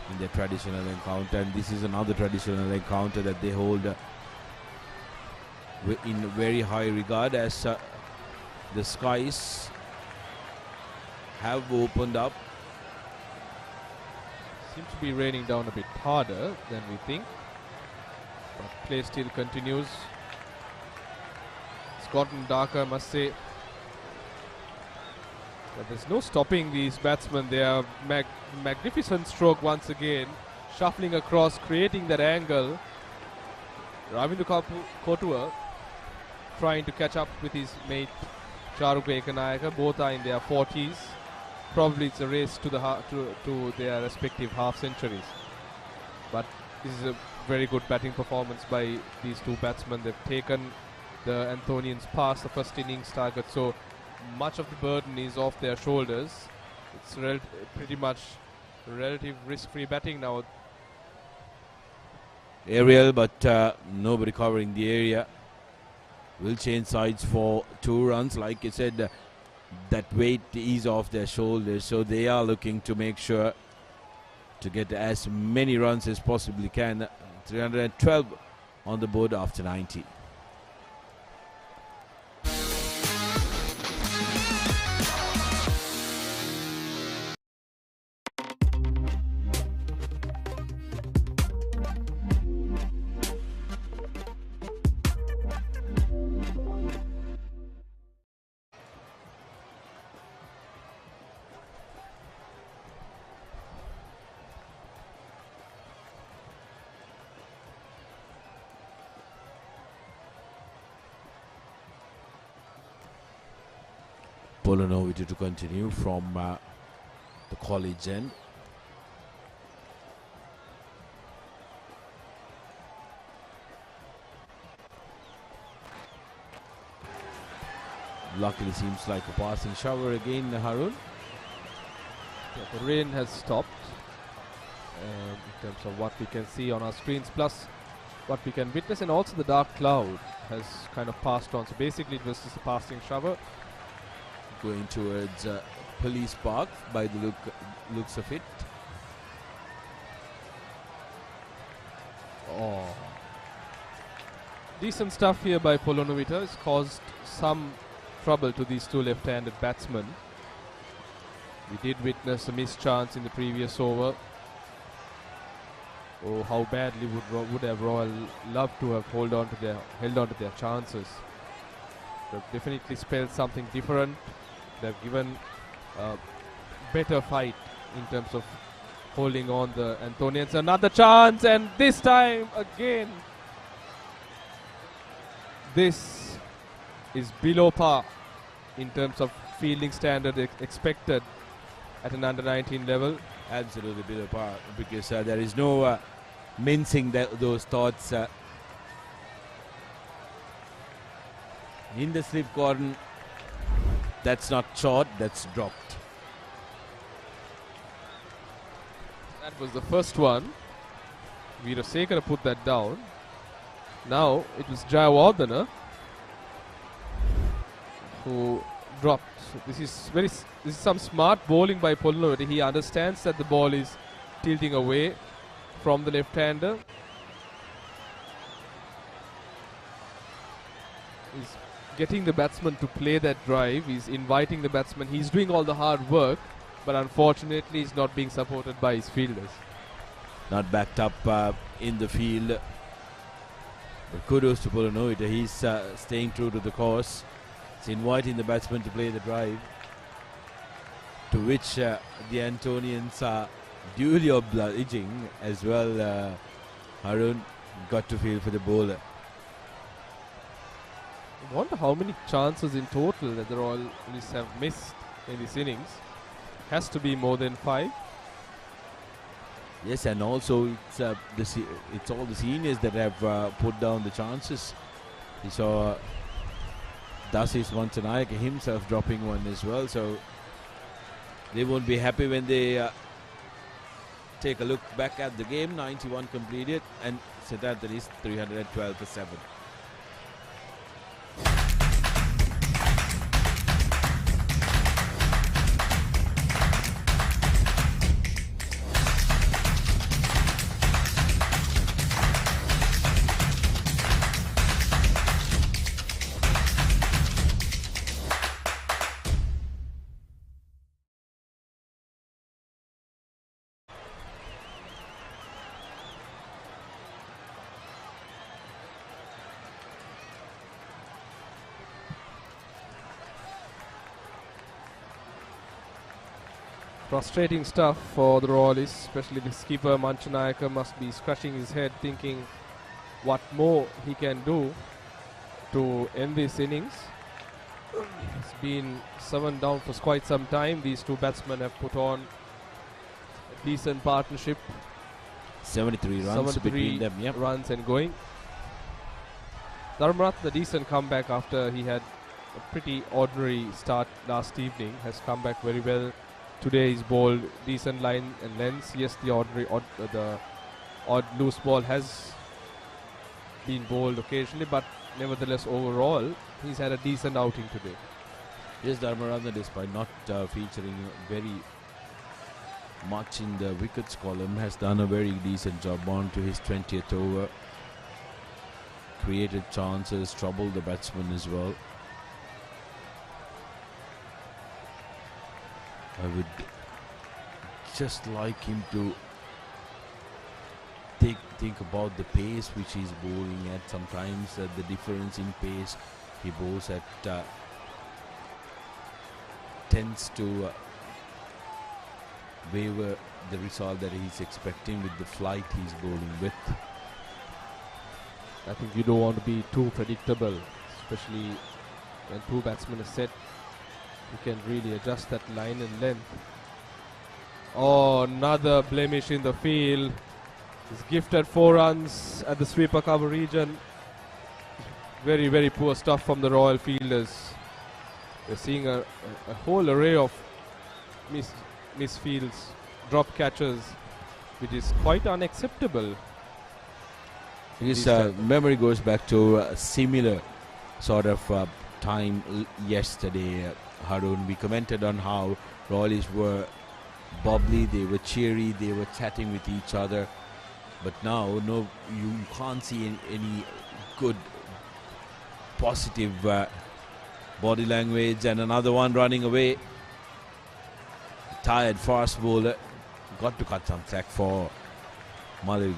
in their traditional encounter, and this is another traditional encounter that they hold in very high regard, as the skies have opened up. Seems to be raining down a bit harder than we think, but play still continues. It's gotten darker, I must say, but there's no stopping these batsmen. They are magnificent stroke once again, shuffling across, creating that angle. Ravindu Kotua trying to catch up with his mate Charuk Ekanayaka. Both are in their 40s. Probably it's a race to to their respective half centuries. But this is a very good batting performance by these 2 batsmen. They've taken the Anthonians past the first innings target, so much of the burden is off their shoulders. It's pretty much relative risk-free batting now. Aerial, but nobody covering the area. Will change sides for 2 runs. Like I said, that weight is off their shoulders, so they are looking to make sure to get as many runs as possibly can. 312 on the board after 90. Polonovita to continue from the college end. Luckily seems like a passing shower again, Harun. Yeah, the rain has stopped in terms of what we can see on our screens, plus what we can witness, and also the dark cloud has kind of passed on. So basically it was just a passing shower. Going towards Police Park by the looks of it. Oh. Decent stuff here by Polonovita. It's caused some trouble to these two left-handed batsmen. We did witness a missed chance in the previous over. Oh, how badly would have Royal loved to have held on to their chances. They've definitely spelled something different. They've given a better fight in terms of holding on the Antonians. Another chance, and this time again, this is below par in terms of fielding standard expected at an under-19 level. Absolutely below par, because there is no mincing those thoughts. In the slip corner, that's not short, that's dropped. That was the first one. Veerasekara put that down. Now it was Jayawardena who dropped. This is some smart bowling by Polonovita. He understands that the ball is tilting away from the left-hander. He's getting the batsman to play that drive. He's inviting the batsman. He's doing all the hard work, but unfortunately he's not being supported by his fielders. Not backed up in the field. But kudos to Polonovita. He's staying true to the course. He's inviting the batsman to play the drive, to which the Antonians are duly obliging as well. Harun got to feel for the bowler. I wonder how many chances in total that the Royal Police have missed in this innings. Has to be more than 5. Yes, and also it's all the seniors that have put down the chances. We saw Dasis Vantanayake himself dropping one as well, so they won't be happy when they take a look back at the game. 91 completed, and set at that is 312 for 7. Frustrating stuff for the Royalists, especially the skipper Manchanayaka must be scratching his head thinking what more he can do to end this innings. It's been 7 down for quite some time. These two batsmen have put on a decent partnership. 73 runs between them, yep. Runs and going. Dharmaratne, the decent comeback after he had a pretty ordinary start last evening, has come back very well. Today he's bowled decent line and lengths. Yes, the odd loose ball has been bowled occasionally, but nevertheless overall he's had a decent outing today. Yes, Dharmaratne, despite not featuring very much in the wickets column, has done a very decent job on to his 20th over. Created chances, troubled the batsman as well. I would just like him to think about the pace which he's bowling at. Sometimes the difference in pace he bowls at tends to waver the result that he's expecting with the flight he's bowling with. I think you don't want to be too predictable, especially when two batsmen are set He can really adjust that line and length. Oh, another blemish in the field. He's gifted 4 runs at the sweeper cover region. Very, very poor stuff from the Royal fielders. We're seeing a whole array of misfields, drop catches, which is quite unacceptable. His memory goes back to a similar sort of time yesterday, Harun. We commented on how Royalists were bubbly, they were cheery, they were chatting with each other. But now, no, you can't see any good, positive body language. And another one running away. Tired fast bowler. Got to cut some slack for Malawi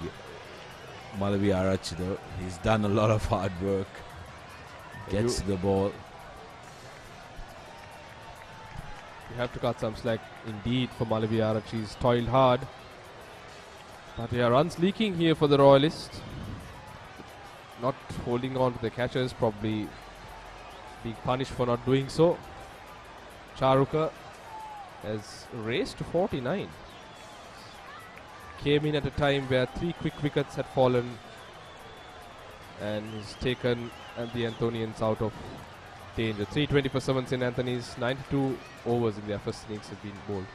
Arachi though. He's done a lot of hard work. Gets the ball. You have to cut some slack indeed for Malawi Arachi. He's toiled hard. But yeah, runs leaking here for the Royalists. Not holding on to the catchers, probably being punished for not doing so. Charuka has raced to 49. Came in at a time where 3 quick wickets had fallen and he's taken the Anthonians out of danger. 320 for 7 St. Anthony's, 92 overs in their first innings have been bowled.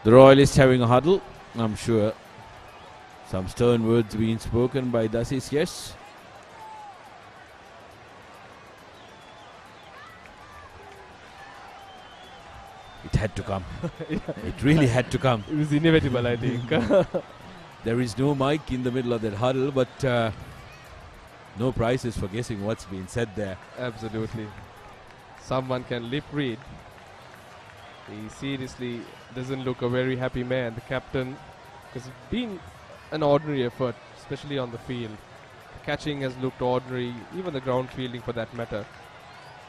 The Royalists having a huddle, I'm sure. Some stern words being spoken by Dasis, yes. It had to come. It really had to come. It was inevitable, I think. There is no mic in the middle of that huddle, but no prizes for guessing what's been said there. Absolutely. Someone can lip read. He seriously doesn't look a very happy man, the captain, because it's been an ordinary effort, especially on the field. The catching has looked ordinary, even the ground fielding for that matter,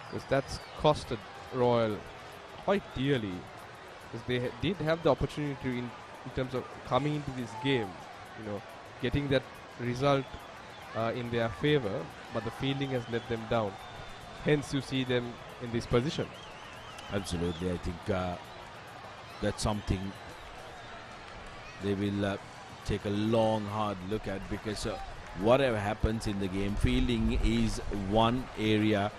because that's costed Royal quite dearly, because they did have the opportunity to, in terms of coming into this game, getting that result in their favour, but the fielding has let them down. Hence you see them in this position. Absolutely, I think that's something they will take a long, hard look at, because whatever happens in the game, fielding is one area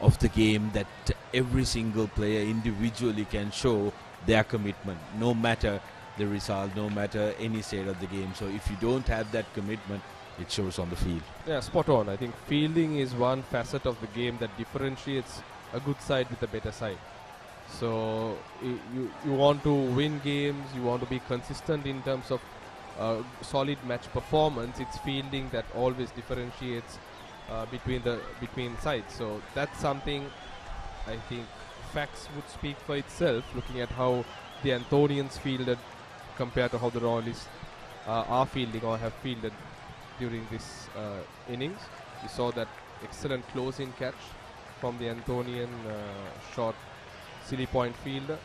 of the game that every single player individually can show their commitment, no matter the result, no matter any state of the game. So if you don't have that commitment, it shows on the field. Yeah, spot on. I think fielding is one facet of the game that differentiates a good side with a better side. So you want to win games, you want to be consistent in terms of solid match performance. It's fielding that always differentiates between sides. So that's something I think facts would speak for itself, looking at how the Anthonians fielded compared to how the Royalists are fielding or have fielded during this innings. We saw that excellent close-in catch from the Anthonian short silly point fielder.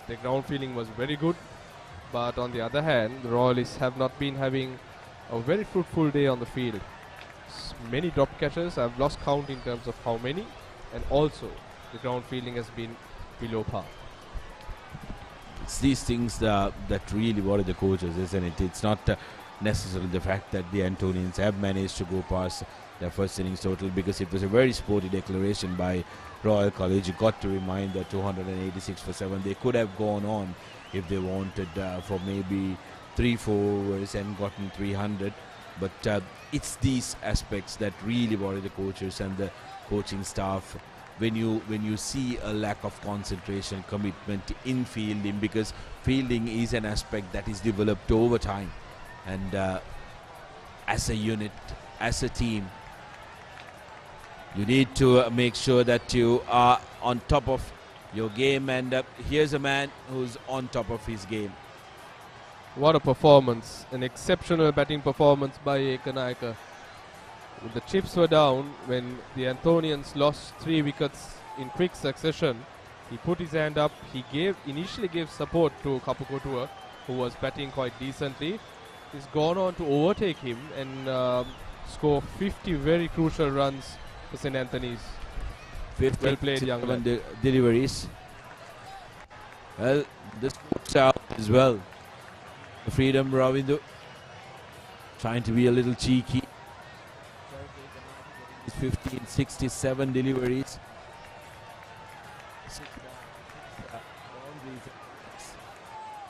The ground fielding was very good, but on the other hand, the Royalists have not been having a very fruitful day on the field. Many drop catches. I've lost count in terms of how many, and also the ground fielding has been below par. It's these things that really worry the coaches, isn't it? It's not necessarily the fact that the Antonians have managed to go past their first innings total, because it was a very sporty declaration by Royal College. You got to remind that 286 for 7. They could have gone on if they wanted for maybe 3-4 overs and gotten 300. But it's these aspects that really worry the coaches and the coaching staff. When you see a lack of concentration, commitment in fielding, because fielding is an aspect that is developed over time. And as a unit, as a team, you need to make sure that you are on top of your game, and here's a man who's on top of his game. What a performance, an exceptional batting performance by Ekanaika. The chips were down when the Anthonians lost 3 wickets in quick succession. He put his hand up, he initially gave support to Kapukotua, who was batting quite decently. He's gone on to overtake him and score 50 very crucial runs for St. Anthony's. Well played, young man. Deliveries. Well, this works out as well. The freedom, Ravindu trying to be a little cheeky. 15, 67 deliveries.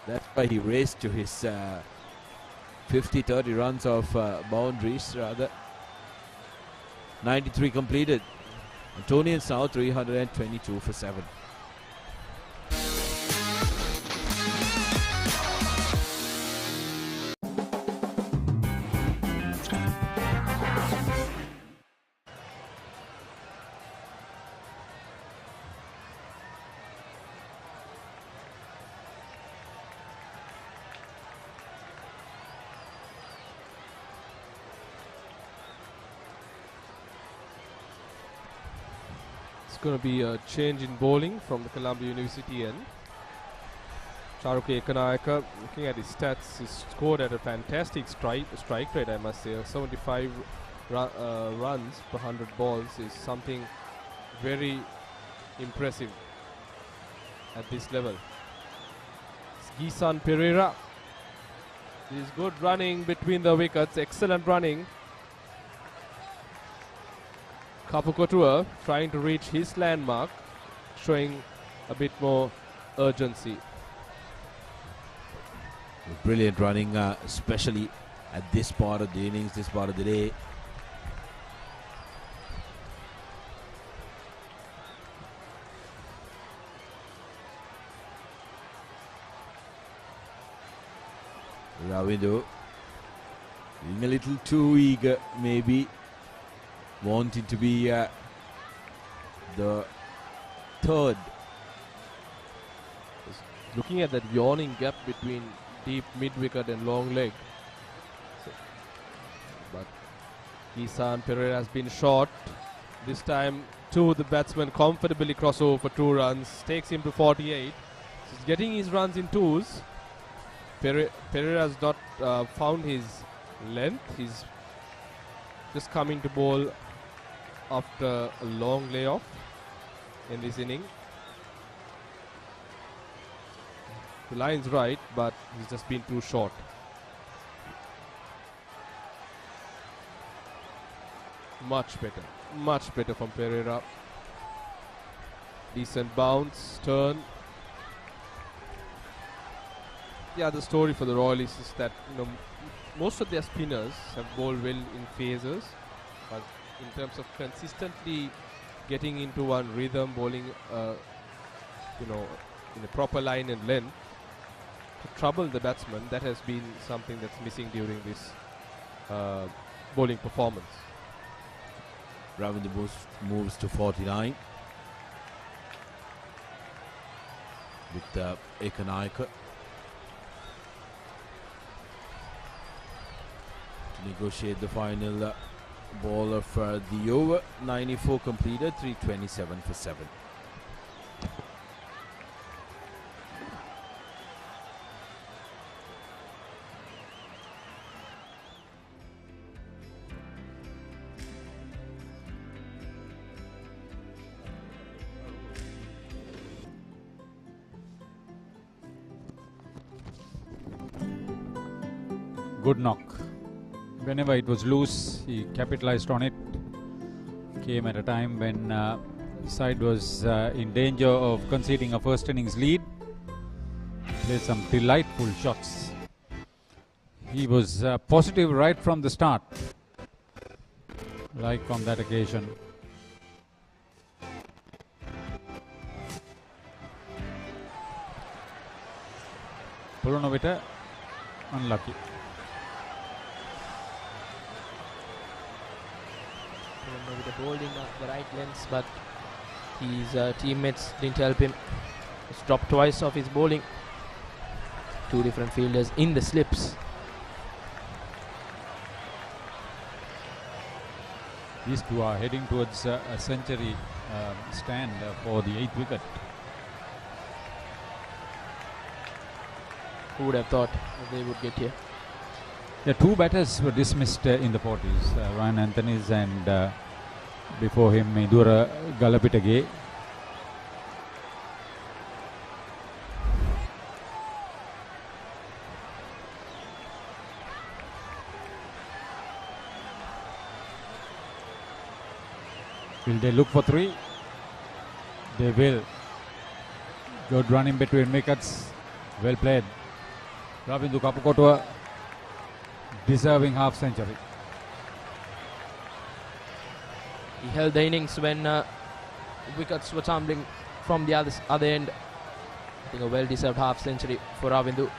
That's why he raced to his 50-30 runs of boundaries rather. 93 completed. Antonians now 322 for 7. Going to be a change in bowling from the Colombo University end. Charuke Ekanaika, looking at his stats, he's scored at a fantastic strike rate, I must say. 75 runs per 100 balls is something very impressive at this level. It's Gisan Pereira. This is good running between the wickets, excellent running. Kapukotua trying to reach his landmark, showing a bit more urgency. Brilliant running, especially at this part of the innings, this part of the day. Ravindu being a little too eager, maybe. Wanting to be the third. Looking at that yawning gap between deep mid-wicket and long leg. But Gisan Pereira has been short. This time, the batsmen comfortably cross over for 2 runs. Takes him to 48. He's getting his runs in 2s. Pereira has not found his length. He's just coming to bowl after a long layoff in this inning. The line's right, but he's just been too short. Much better from Pereira. Decent bounce, turn. Yeah, the story for the Royalists is that most of their spinners have bowled well in phases, but in terms of consistently getting into one rhythm, bowling, in a proper line and length to trouble the batsman, that has been something that's missing during this bowling performance. Ravindu moves to 49 with Ekanaika to negotiate the final ball of the over. 94 completed, 327 for 7. Good knock. Whenever it was loose, he capitalized on it. Came at a time when side was in danger of conceding a first innings lead. Played some delightful shots. He was positive right from the start, like on that occasion. Pulunovita unlucky. With the bowling of the right lengths, but His teammates didn't help him. He's dropped twice off his bowling. Two different fielders in the slips. These two are heading towards a century stand for the 8th wicket. Who would have thought that they would get here? The two batters were dismissed in the 40s, Ryan Anthony's and before him Idura Galapitage. Will they look for three? They will. Good run in between wickets. Well played. Ravindu Kapukotwa deserving half century. He held the innings when wickets were tumbling from the other end. I think a well-deserved half century for Ravindu.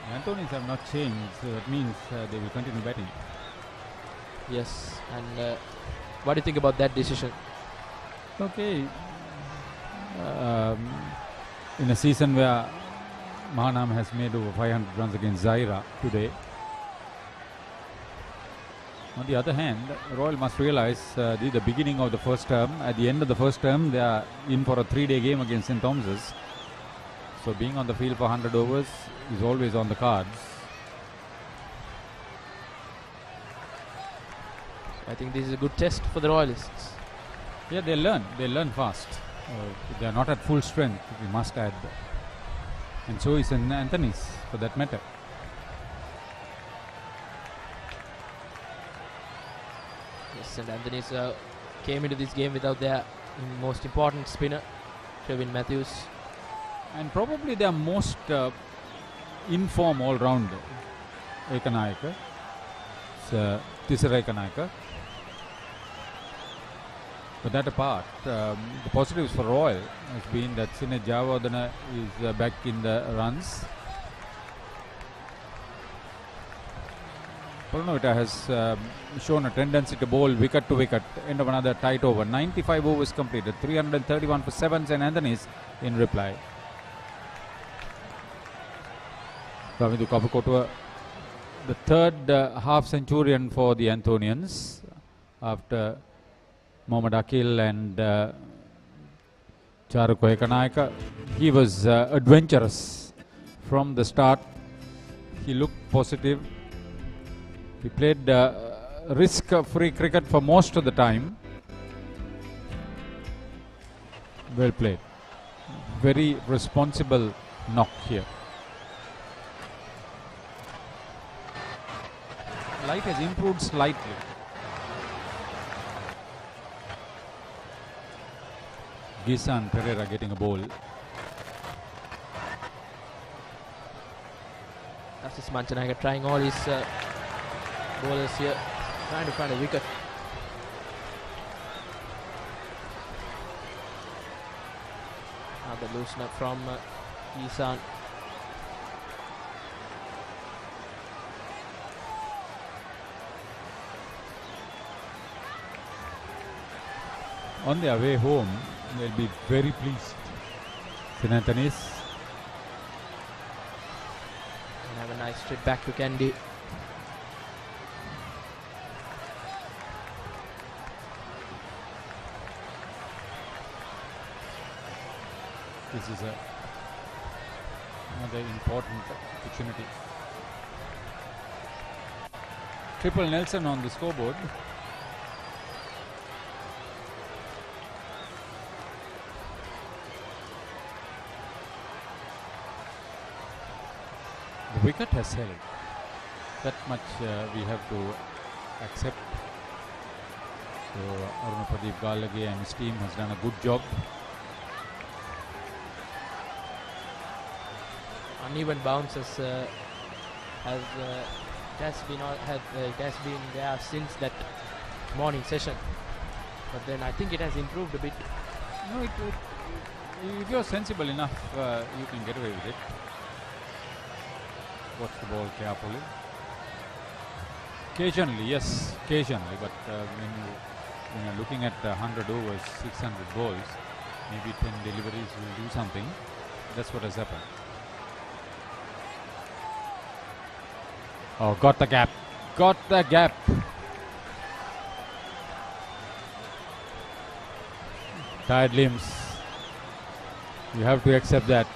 The Anthonians have not changed, so that means they will continue batting. Yes, and what do you think about that decision? Okay. In a season where Mahanam has made over 500 runs against Zaira today. On the other hand, Royal must realize this is the beginning of the first term. At the end of the first term, they are in for a 3-day game against St. Thomas's. So being on the field for 100 overs is always on the cards. I think this is a good test for the Royalists. Yeah, they learn fast. They are not at full strength, we must add. And so is Anthony's, for that matter. Yes, and Anthony's came into this game without their most important spinner, Trevin Matthews. And probably their most in-form all-rounder, Ekanayaka. It's Tisara Ekanayaka. But that apart, the positives for Royal has been that Sine Javadana is back in the runs. Purnovita has shown a tendency to bowl wicket to wicket, end of another tight over. 95 overs completed, 331 for 7 St. Anthony's in reply. Ravindu Kapukotwa, the third half centurion for the Anthonians after Mohammad Akil and Charuko Ekanayaka. He was adventurous from the start. He looked positive. He played risk-free cricket for most of the time. Well played. Very responsible knock here. Light has improved slightly. Gisan Pereira getting a bowl. Justice Manchanaga trying all his bowlers here, trying to find a wicket. Another loosener from Gisan. On their way home, they'll be very pleased. St. Anthony's. And have a nice trip back to Kandy. This is another important opportunity. Triple Nelson on the scoreboard. The wicket has held. That much we have to accept. So Aruna Pradeep Galage and his team has done a good job. Uneven bounces it has been there since that morning session, but then I think it has improved a bit. No, if you're sensible enough, you can get away with it. Watch the ball carefully. Occasionally, yes, occasionally, but when you when you're looking at 100 overs, 600 balls, maybe 10 deliveries will do something. That's what has happened. Oh, got the gap. Got the gap. Tired limbs. You have to accept that.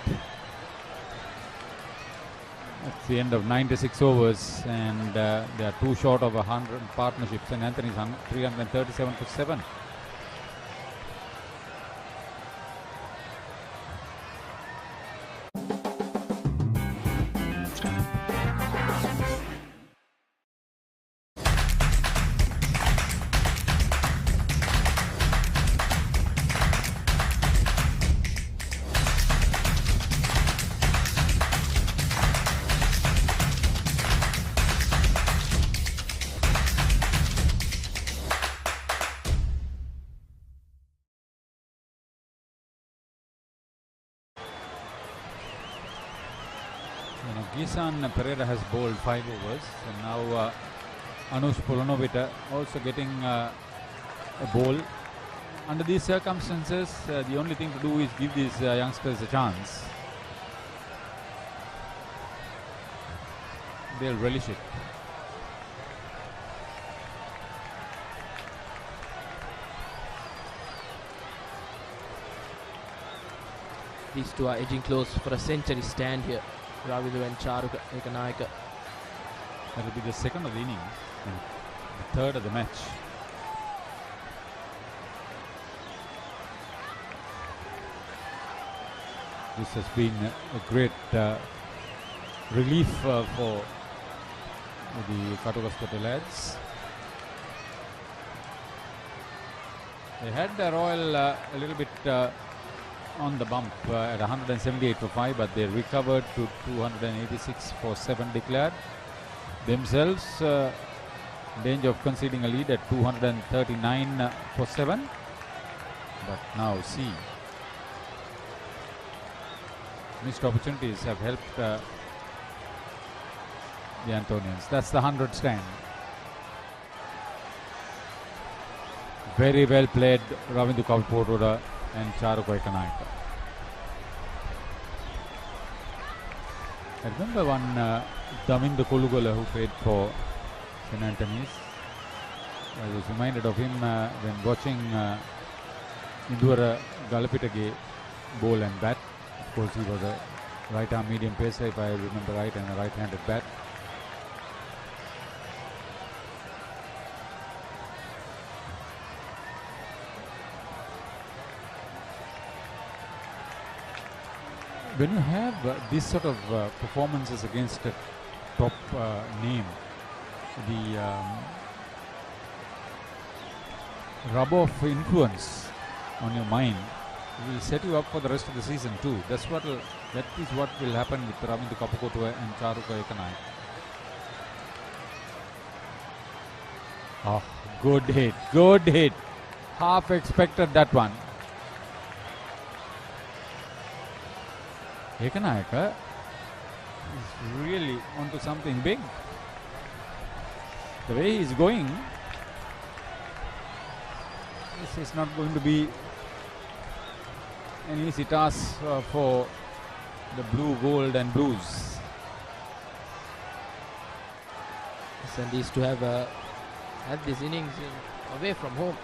It's the end of 96 overs and they are too short of 100 partnerships. And Anthony's 337 for 7. Gisan Pereira has bowled 5 overs, and now Anush Polonovita also getting a bowl. Under these circumstances, the only thing to do is give these youngsters a chance. They'll relish it. These two are edging close for a century stand here. Ravidu and Charuka Ekanayaka. That will be the second of the innings and the third of the match. This has been a great relief for the Katugaskote lads. They had the Royal a little bit on the bump at 178 for 5, but they recovered to 286 for 7 declared. Themselves in danger of conceding a lead at 239 for 7. But now see, missed opportunities have helped the Antonians. That's the 100 stand. Very well played, Ravindu Kapoora and Charuka Ekanayaka. I remember one Damindu Kolugola who played for St. Anthony's. I was reminded of him when watching Indura Galapitage bowl and bat. Of course, he was a right-arm medium pacer, if I remember right, and a right-handed bat. When you have this sort of performances against a top name, the rub of influence on your mind will set you up for the rest of the season too. That is what will happen with Ravindu Kapoora and Charuka Ekanayaka. Oh, good hit, good hit. Half expected that one. Ekanayaka is really onto something big. The way he's going, this is not going to be an easy task for the blue, gold and blues. And these to have had this innings away from home.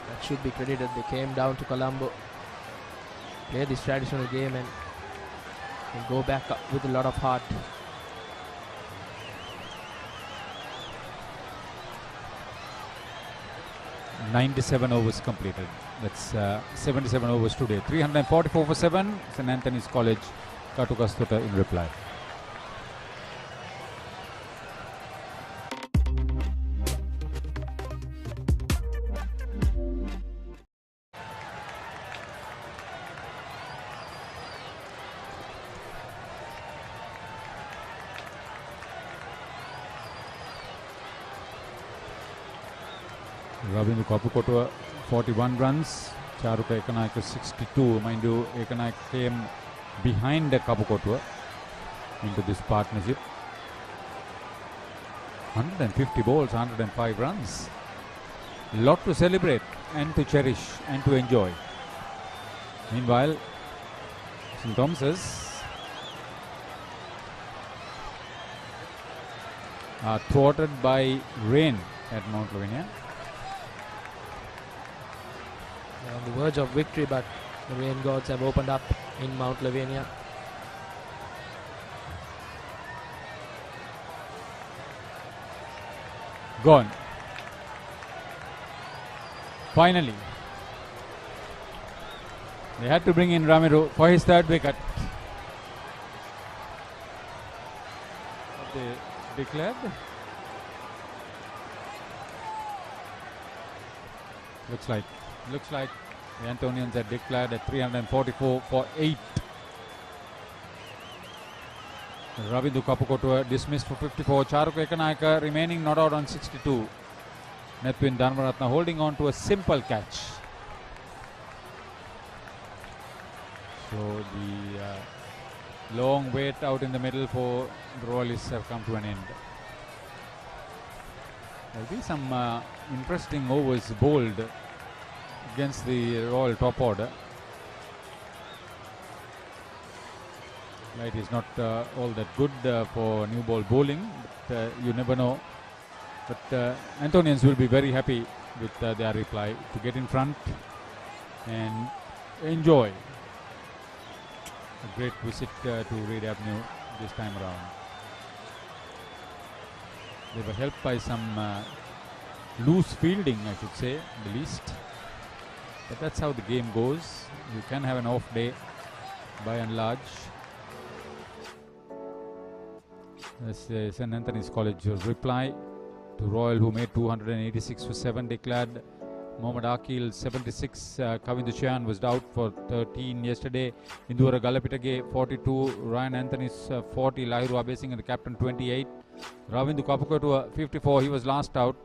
That should be credited. They came down to Colombo, play this traditional game and go back up with a lot of heart. .97 overs completed. That's 77 overs today. 344 for 7. St. Anthony's College, Katugaskote in reply. Ravindu Kapoora 41 runs, Charuka Ekanayaka 62. Mind you, Ekanayaka came behind the Kapoora into this partnership. 150 balls, 105 runs. Lot to celebrate. and to cherish and to enjoy. Meanwhile, St. Thomas's are thwarted by rain at Mount Lavinia. They're on the verge of victory, but the rain gods have opened up in Mount Lavinia. Gone. Finally, they had to bring in Ramiro for his third wicket. They declared. Looks like the Antonians had declared at 344 for 8. Ravindu Kapukotua dismissed for 54. Charukku Ekanayaka remaining not out on 62. Nethwin Dharmaratna holding on to a simple catch. So the long wait out in the middle for the Royalists have come to an end. There will be some interesting overs bowled against the Royal top order. Light is not all that good for new ball bowling, but you never know. But Antonians will be very happy with their reply to get in front and enjoy a great visit to Reid Avenue this time around. They were helped by some loose fielding, I should say, at the least. But that's how the game goes. You can have an off day by and large. That's St. Anthony's College's reply to Royal, who made 286 for 7, declared. Mohammad Akil 76, Kavindu Chyan was out for 13 yesterday. Indura Galapitage 42, Ryan Anthony's 40, Lahiru Abesing and the captain 28. Ravindu Kapukotua 54, he was last out.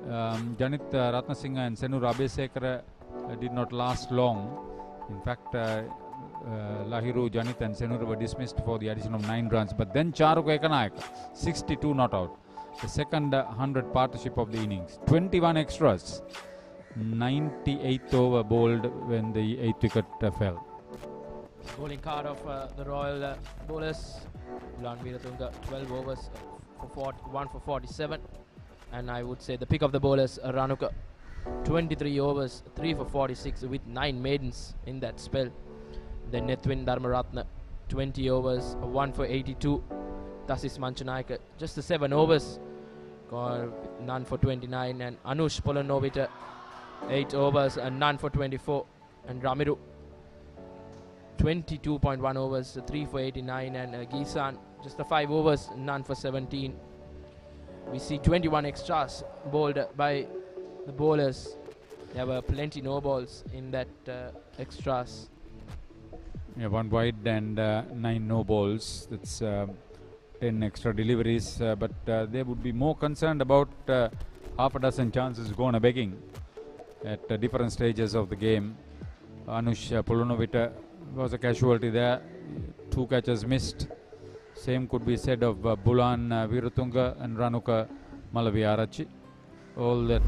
Janit Ratnasinghe and Senur Abesekara did not last long. In fact, Lahiru, Janit and Senur were dismissed for the addition of 9 runs. But then Charukku Ekanayaka 62 not out. The second 100 partnership of the innings. 21 extras. 98th over bowled when the 8th wicket fell. Bowling card of the Royal bowlers. Ulan Weeratunga 12 overs for 1 for 47. And I would say the pick of the bowlers, Ranuka 23 overs, 3 for 46 with 9 maidens in that spell. Then Nethwin Dharmaratna 20 overs, 1 for 82. Tasis Manchanayaka just the 7 overs, none for 29. And Anush Polanovita 8 overs and none for 24. And Ramiru 22.1 overs, 3 for 89. And Gisan just the 5 overs, none for 17. We see 21 extras bowled by the bowlers. There were plenty no balls in that extras. Yeah, 1 wide and 9 no balls. That's 10 extra deliveries. But they would be more concerned about half a dozen chances gone a begging at different stages of the game. Anush Polonovita was a casualty there. 2 catches missed. Same could be said of Bulan Weeratunga and Ranuka Malaviarachi. All that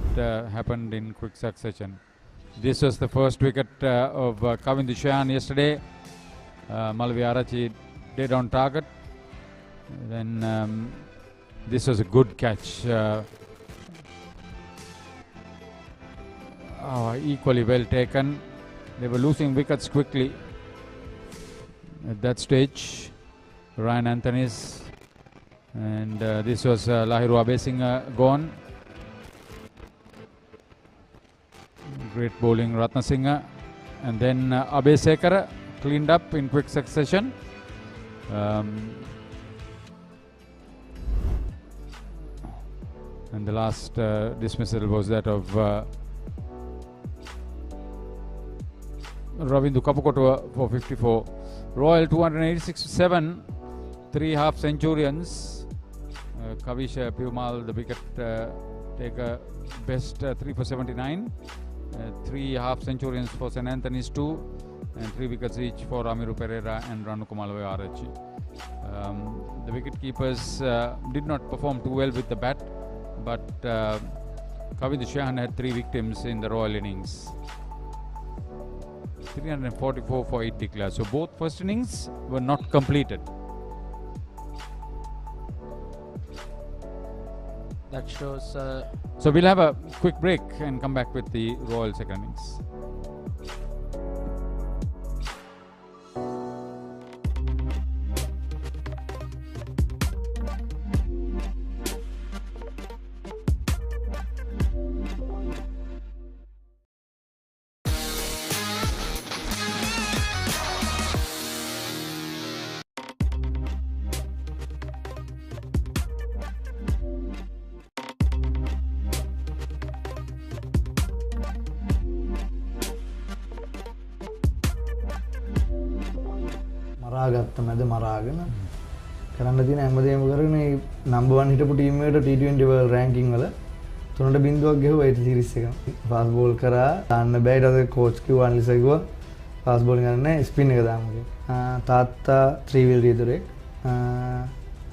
happened in quick succession. This was the first wicket of Kavindu Chyan yesterday. Malaviarachi dead on target. Then this was a good catch. Equally well taken. They were losing wickets quickly at that stage. Ryan Anthony's, and this was Lahiru Abesing gone. Great bowling Ratnasinghe, and then Abesekara cleaned up in quick succession. And the last dismissal was that of Ravindu Kapukotua for 54. Royal 286 for 7. 3 half centurions. Kavisha Piumal, the wicket taker, best 3 for 79. 3 half centurions for St. Anthony's 2, and 3 wickets each for Ramiru Pereira and Ranuka Malaviarachi. The wicket keepers did not perform too well with the bat, but Kavind Shahan had 3 victims in the Royal innings. 344 for 8 declared. So both first innings were not completed. That shows. So we'll have a quick break and come back with the Royal second innings. මරාගත්ත මැද මරාගෙන කරන්න තියෙන හැමදේම කරගෙන number 1 හිටපු team එකට T20 world ranking වල 3.0ක් ගෙහුවා ඒ series එක. ෆාස්ට් බෝල් කරා දාන්න බෑ. ඊට පස්සේ කෝච් කිව්වා අනිලිසා කිව්වා ෆාස්ට් බෝලින් කරන්න නැහැ ස්පින් එක දාමු කියලා. තාත්තා ත්‍රිවිල් රියදුරේ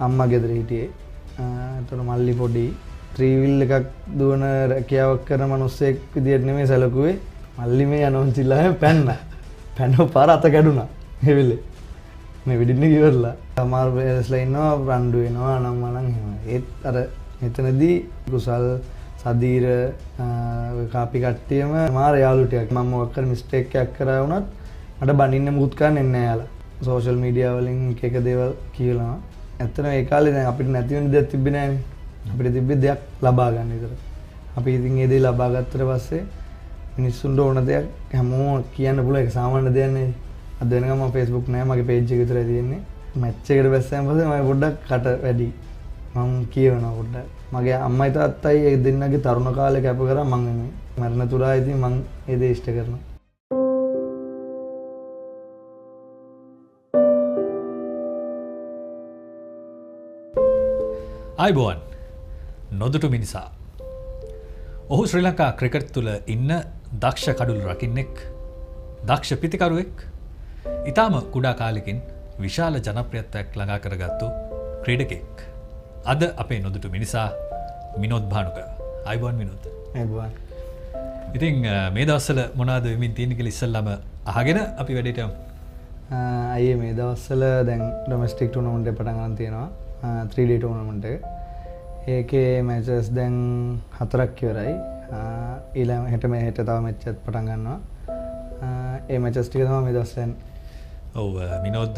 අම්මා ගෙදර හිටියේ. එතකොට මල්ලි පොඩි ත්‍රිවිල් එකක් දුවන රැකියාවක් කරන මිනිස්සෙක් විදියට නෙමෙයි සැලකුවේ. මල්ලි මේ යනොන්චිලා පැන්නා. පැනව පාර අත කැඩුනා. ඒ වෙලේ මේ විදිහට ඉවරලා අමාරු ප්ලේයර්ස්ලා ඉන්නවා රණ්ඩු වෙනවා නම් මනම් එහෙම. ඒත් අර මෙතනදී කුසල් සදීර කාපි කට්ටියම මාර යාළු ටිකක් මම මොකක් කර මිස්ටේක් එකක් කරා වුණත් මට බනින්න මුකුත් කරන්නේ නැහැ යාලා. සෝෂල් මීඩියා වලින් එක එක දේවල් කියනවා. ඇත්තටම ඒ කාලේ දැන් අපිට නැති වෙන දෙයක් තිබ්බේ නැහැනේ. අපිට තිබ්බේ දෙයක් ලබා ගන්න විතර. අපි ඉතින් ඒ දේ ලබා ගත්තට පස්සේ මිනිස්සුන්ට ඕන දෙයක් හැමෝම කියන්න පුළුවන්. ඒක සාමාන්‍ය දෙයක් නෙවෙයි. අද වෙනකම් මම Facebook නෑ මගේ page එක විතරයි තියෙන්නේ. මැච් එකට බැස්සන් පස්සේ මම පොඩ්ඩක් කට වැඩි. මම කියවනවා පොඩ්ඩක්. මගේ අම්මයි තාත්තයි ඒ දෙන්නගේ තරුණ කාලේ කැප කරා මං වෙනුවෙන්. මරණ තුරා ඉතින් මං ඒ දේ ඉෂ්ට කරනවා. ආයිබෝන් නොදුටු මිනිසා. ඔහු ශ්‍රී ලංකා ක්‍රිකට් තුළ ඉන්න දක්ෂ කඩුළු රකින්නෙක්, දක්ෂ පිතිකරුවෙක්, ඉතාම කුඩා කාලෙකින් විශාල ජනප්‍රියත්වයක් ළඟා කරගත්තු ක්‍රීඩකෙක්. අද අපේ නොදුටු මිනිසා මිනෝද් භානුක. ආයිබෝන් මිනෝද්. ආයිබෝන්. ඉතින් මේ දවස්වල මොනවද වෙමින් තියෙන්නේ කියලා ඉස්සෙල්ලාම අහගෙන අපි වැඩේට යමු. අයියේ මේ දවස්වල දැන් ඩොමෙස්ටික් ටූර්නමන්ට් එක පටන් ගන්න තියෙනවා. 3D ටූර්නමන්ට් එක. ඒකේ මැචස් දැන් 4ක් ඉවරයි. ඊළඟ හෙට තව මැච් එකක් පටන් ගන්නවා. ඒ මැචස් ටික තමයි මේ දවස්වල යන්නේ. ඔව් මිනෝද්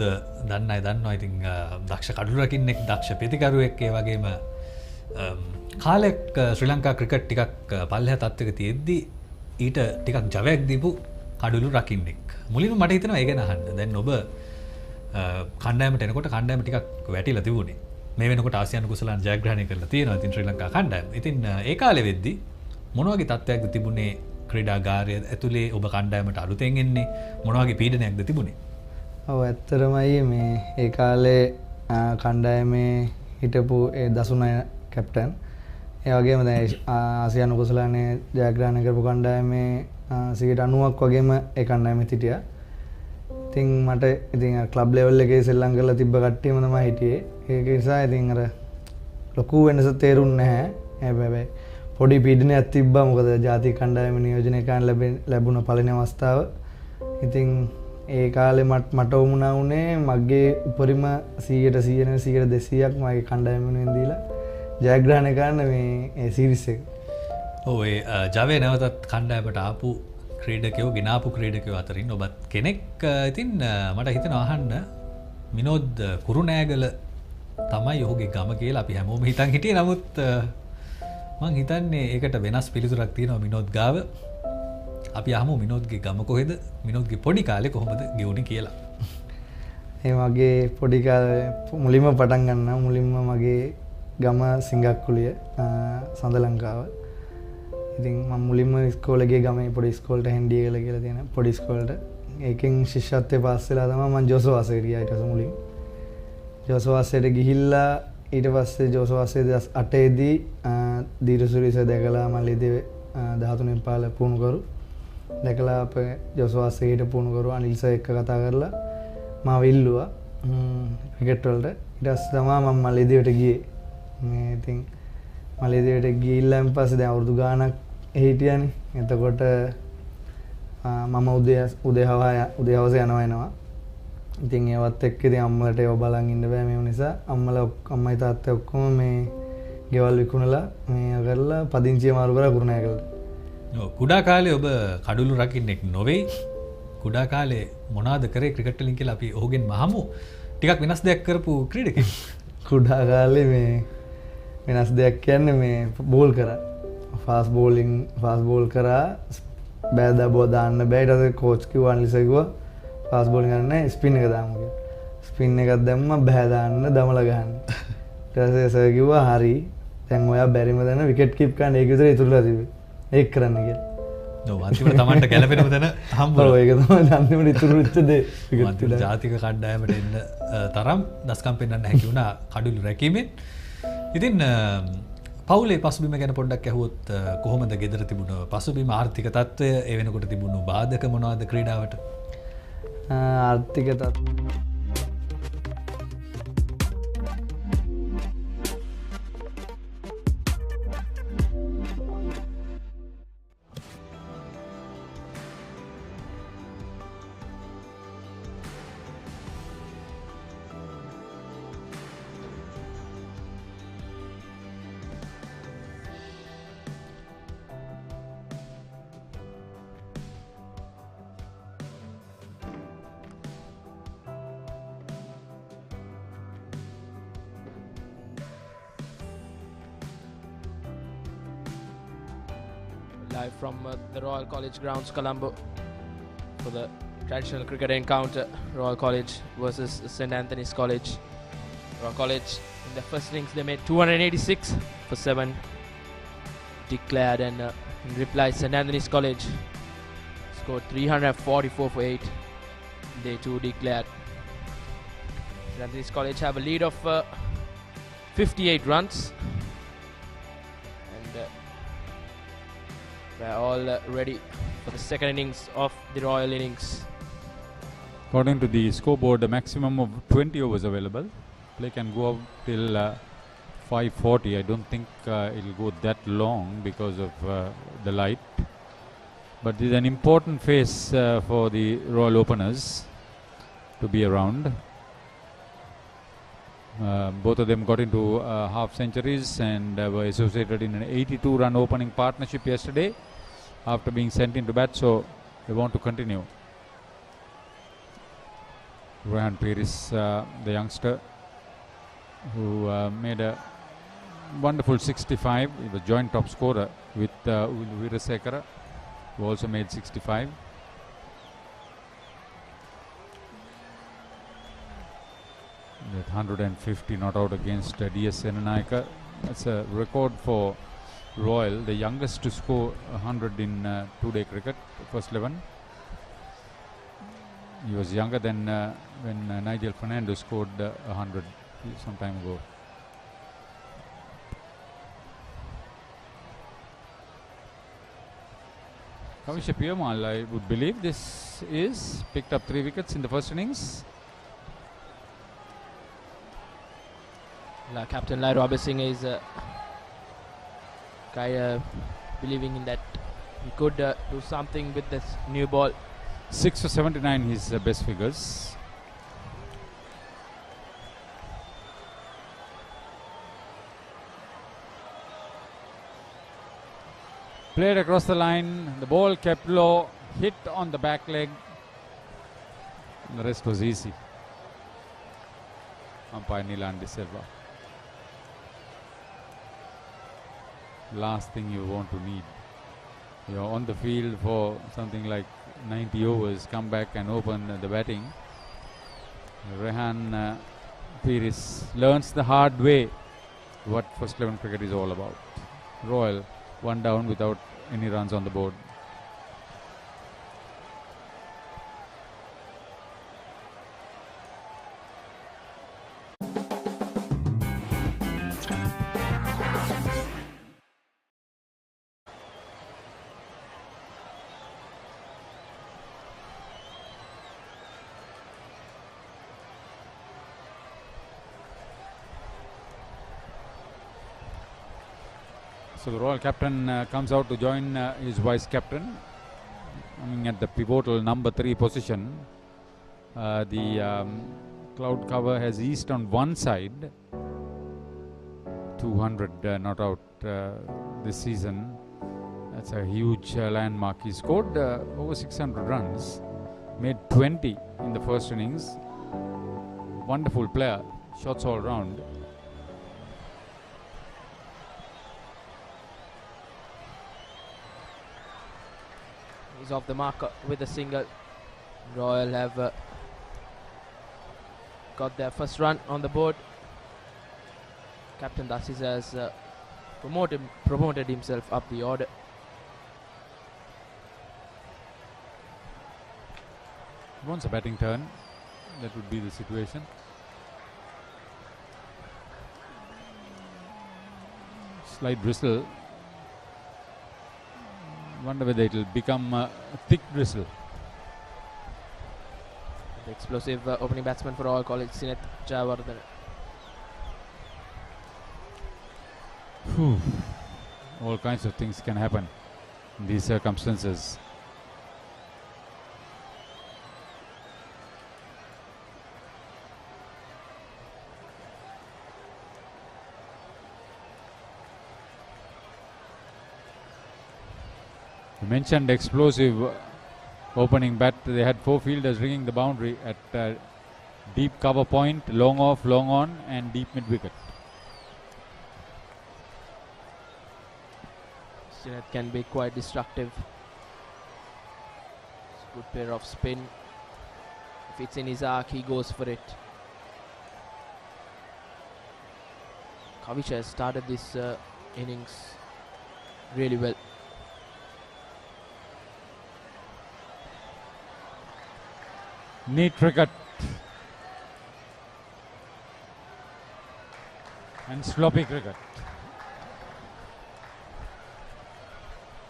දන්නවා ඉතින් දක්ෂ කඩුළු රකින්නෙක්, දක්ෂ පිතිකරුවෙක්, ඒ වගේම කාලෙක් ශ්‍රී ලංකා ක්‍රිකට් ටිකක් පල්ලෙහා තත්ත්වයක තියෙද්දි ඊට ටිකක් ජවයක් දීපු කඩුළු රකින්නෙක්. මුලින්ම මට හිතෙනවා ඒ ගැන අහන්න. දැන් ඔබ කණ්ඩායමට එනකොට කණ්ඩායම ටිකක් වැටිලා තිබුණේ. මේ වෙනකොට ආසියානු කුසලාන ජයග්‍රහණය කරලා තියෙනවා ඉතින් ශ්‍රී ලංකා කණ්ඩායම. ඉතින් ඒ කාලේ වෙද්දි මොන වගේ තත්ත්වයක්ද තිබුණේ ක්‍රීඩාගාරය ඇතුලේ ඔබ කණ්ඩායමට අලුතෙන් එන්නේ මොන වගේ පීඩනයක්ද තිබුණේ? ඔව් ඇත්තටමයි මේ ඒ කාලේ කණ්ඩායමේ හිටපු ඒ දසුනය කැප්ටන් ඒ වගේම දැන් ආසියානු කුසලානේ ජයග්‍රහණය කරපු කණ්ඩායමේ 90%ක් වගේම ඒ කණ්ඩායමේ හිටියා. ඉතින් මට ඉතින් ක්ලබ් ලෙවල් එකේ සෙල්ලම් කරලා තිබ්බ කට්ටියම තමයි හිටියේ. ඒක නිසා ඉතින් අර ලොකු වෙනසක් තේරුන්නේ නැහැ. හැබැයි පොඩි පීඩනයක් තිබ්බා. මොකද ජාතික කණ්ඩායම නියෝජනය කරන්න ලැබුණ පළවෙනි අවස්ථාව. ඉතින් ඒ කාලේ මට වුණා උනේ මගේ උපරිම 100ට 200ක් මගේ කණ්ඩායම වෙනුවෙන් දීලා ජයග්‍රහණය කරන්න මේ සීරීස් එක. ඔව් ඒ ජවය නැවතත් කණ්ඩායමට ආපු ක්‍රීඩකයෝ ගෙනාපු ක්‍රීඩකයෝ අතරින් ඔබත් කෙනෙක්. ඉතින් මට හිතෙනවා අහන්න මිනෝද් කුරුණෑගල තමයි ඔහුගේ ගම කියලා අපි හැමෝම හිතන් හිටියේ. නමුත් මං හිතන්නේ ඒකට වෙනස් පිළිතුරක් තියෙනවා මිනෝද් ගාව. අපි අහමු මිනෝද්ගේ ගම කොහෙද, මිනෝද්ගේ පොඩි කාලේ කොහොමද ගෙවුනේ කියලා. ඒ මගේ පොඩි කාලේ මුලින්ම පටන් ගන්නවා. මුලින්ම මගේ ගම සිංගක්කුලිය සඳලංකාව. ඉතින් මම මුලින්ම ඉස්කෝලේ ගිය ගමේ පොඩි ඉස්කෝලේට හැන්ඩියගල කියලා තියෙන පොඩි ඉස්කෝලේට. ඒකෙන් ශිෂ්‍යත්වයේ පාස් වෙලා තමයි මම ජෝසවාසයට ගියා. ඊට පස්සේ මුලින් ජෝසවාසයට ගිහිල්ලා ඊට පස්සේ ජෝසවාසයේ 2008 දී දීර්ඝසුරිස දැකලා මම ලෙදේ 13 පාල පුහුණු කරු. දැකලා අපේ ජෝසවාසයේ හිට පුහුණු කරු අනිල්ස එක්ක කතා කරලා මාව ඉල්ලුවා ක්‍රිකට් වලට. ඊට පස්සේ තමයි මම ලෙදේට ගියේ. මේ ඉතින් මලේසියාවට ගිහිල්ලාන් පස්සේ දැන් අවුරුදු ගාණක් හිටියානේ. එතකොට මම උදේ හවස යනවා. ඉතින් ඒවත් එක්ක ඉතින් අම්මලට ඒව බලන් ඉන්න බෑ මේ නිසා අම්මයි තාත්තයි ඔක්කොම මේ ගෙවල් විකුණලා මේ කරලා පදිංචිය මාරු කරලා කුරුණෑගලට. ඔව් කුඩා කාලේ ඔබ කඩුළු රකින්නෙක් නොවේ. කුඩා කාලේ මොනවද කරේ ක්‍රිකට් වලින් කියලා අපි ඔහුගෙන් අහමු. ටිකක් වෙනස් දෙයක් කරපු ක්‍රීඩකෙක්. කුඩා කාලේ මේ වෙනස් දෙයක් කියන්නේ මේ බෝල් කරා. ෆාස්ට් බෝල් කරා. බෑදා බෝ දාන්න බෑ. ඊට පස්සේ කෝච් කිව්වා අනිලිස කිව්වා ෆාස්ට් බෝලින් ගන්න නැහැ ස්පින් එක දාමු කියලා. ස්පින් එකක් දැම්මා බෑ දාන්න දමලා ගහන්න. ඊට පස්සේ සර් කිව්වා හරි. දැන් ඔයා බැරිම දැන විකට් කීප් කරන්න ඒක විතර ඉතුරුලා තිබේ. ඒක කරන්න කියලා. ඔව් අන්තිමට Tamanට ගැලපෙනම තැන හම්බුණා. ඔව් ඒක තමයි අන්තිමට ඉතුරු වෙච්ච දේ. අන්තිමට ජාතික කණ්ඩායමට එන්න තරම් දස්කම් පෙන්වන්න හැකි වුණා කඩුළු රැකීමෙන්. ඉතින් පවුලේ පසුබිම ගැන පොඩ්ඩක් ඇහුවොත් කොහොමද ගෙදර තිබුණ පසුබිම ආර්ථික තත්ත්වය ඒ වෙනකොට තිබුණු බාධක මොනවද ක්‍රීඩාවට? ආර්ථික තත්ත්වය live from the Royal College grounds, Colombo, for the traditional cricket encounter. Royal College versus St. Anthony's College. Royal College in the first innings they made 286 for 7 declared, and in reply St. Anthony's College scored 344 for 8. They too declared. St. Anthony's College have a lead of 58 runs. They're all ready for the second innings of the Royal innings. According to the scoreboard, a maximum of 20 overs available. Play can go up till 5:40. I don't think it'll go that long because of the light. But this is an important phase for the Royal openers to be around. Both of them got into half centuries and were associated in an 82-run opening partnership yesterday after being sent into bat, so they want to continue. Rehan Peiris, the youngster who made a wonderful 65, he was joint top scorer with Veerasekara, who also made 65. With 150 not out against DS Senanayaka. That's a record for Royal, the youngest to score 100 in two-day cricket, first 11. He was younger than when Nigel Fernando scored 100 some time ago. Kavisha Piyamal, I would believe this is picked up 3 wickets in the first innings. Captain Lai Robertson is guy believing in that he could do something with this new ball. 6 for 79 his best figures. Played across the line, the ball kept low, hit on the back leg. The rest was easy. Umpire Nilan De Silva. Last thing you want to need. You're on the field for something like 90 overs, come back and open the batting. Rehan Peiris learns the hard way what first 11 cricket is all about. Royal one down without any runs on the board. So the Royal captain comes out to join his vice captain, coming at the pivotal number 3 position. The cloud cover has eased on one side. 200 not out this season. That's a huge landmark. He scored over 600 runs, made 20 in the first innings. Wonderful player, shots all round. He's off the mark with a single. Royal have got their first run on the board. Captain Dasis has promoted himself up the order. He wants a batting turn. That would be the situation. Slight bristle. Wonder whether it will become a thick bristle. The explosive opening batsman for Royal College, Sinet Jayawardene. All kinds of things can happen in these circumstances. You mentioned explosive opening bat. They had 4 fielders ringing the boundary at deep cover point, long off, long on, and deep mid wicket. Sinet can be quite destructive. It's a good pair of spin. If it's in his arc, he goes for it. Kavish has started this innings really well. Neat cricket and sloppy cricket.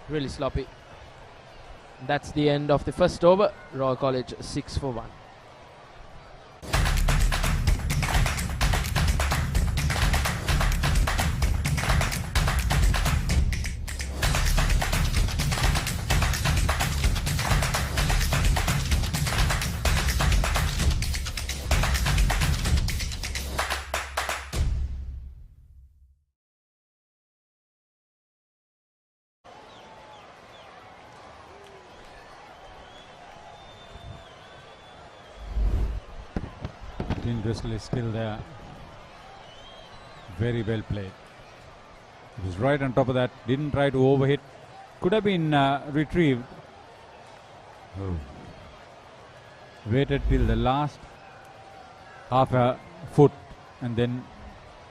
Really sloppy. That's the end of the first over. Royal College 6 for 1. Tin Bristle is still there. Very well played. He was right on top of that. Didn't try to overhit. Could have been retrieved. Waited till the last half a foot and then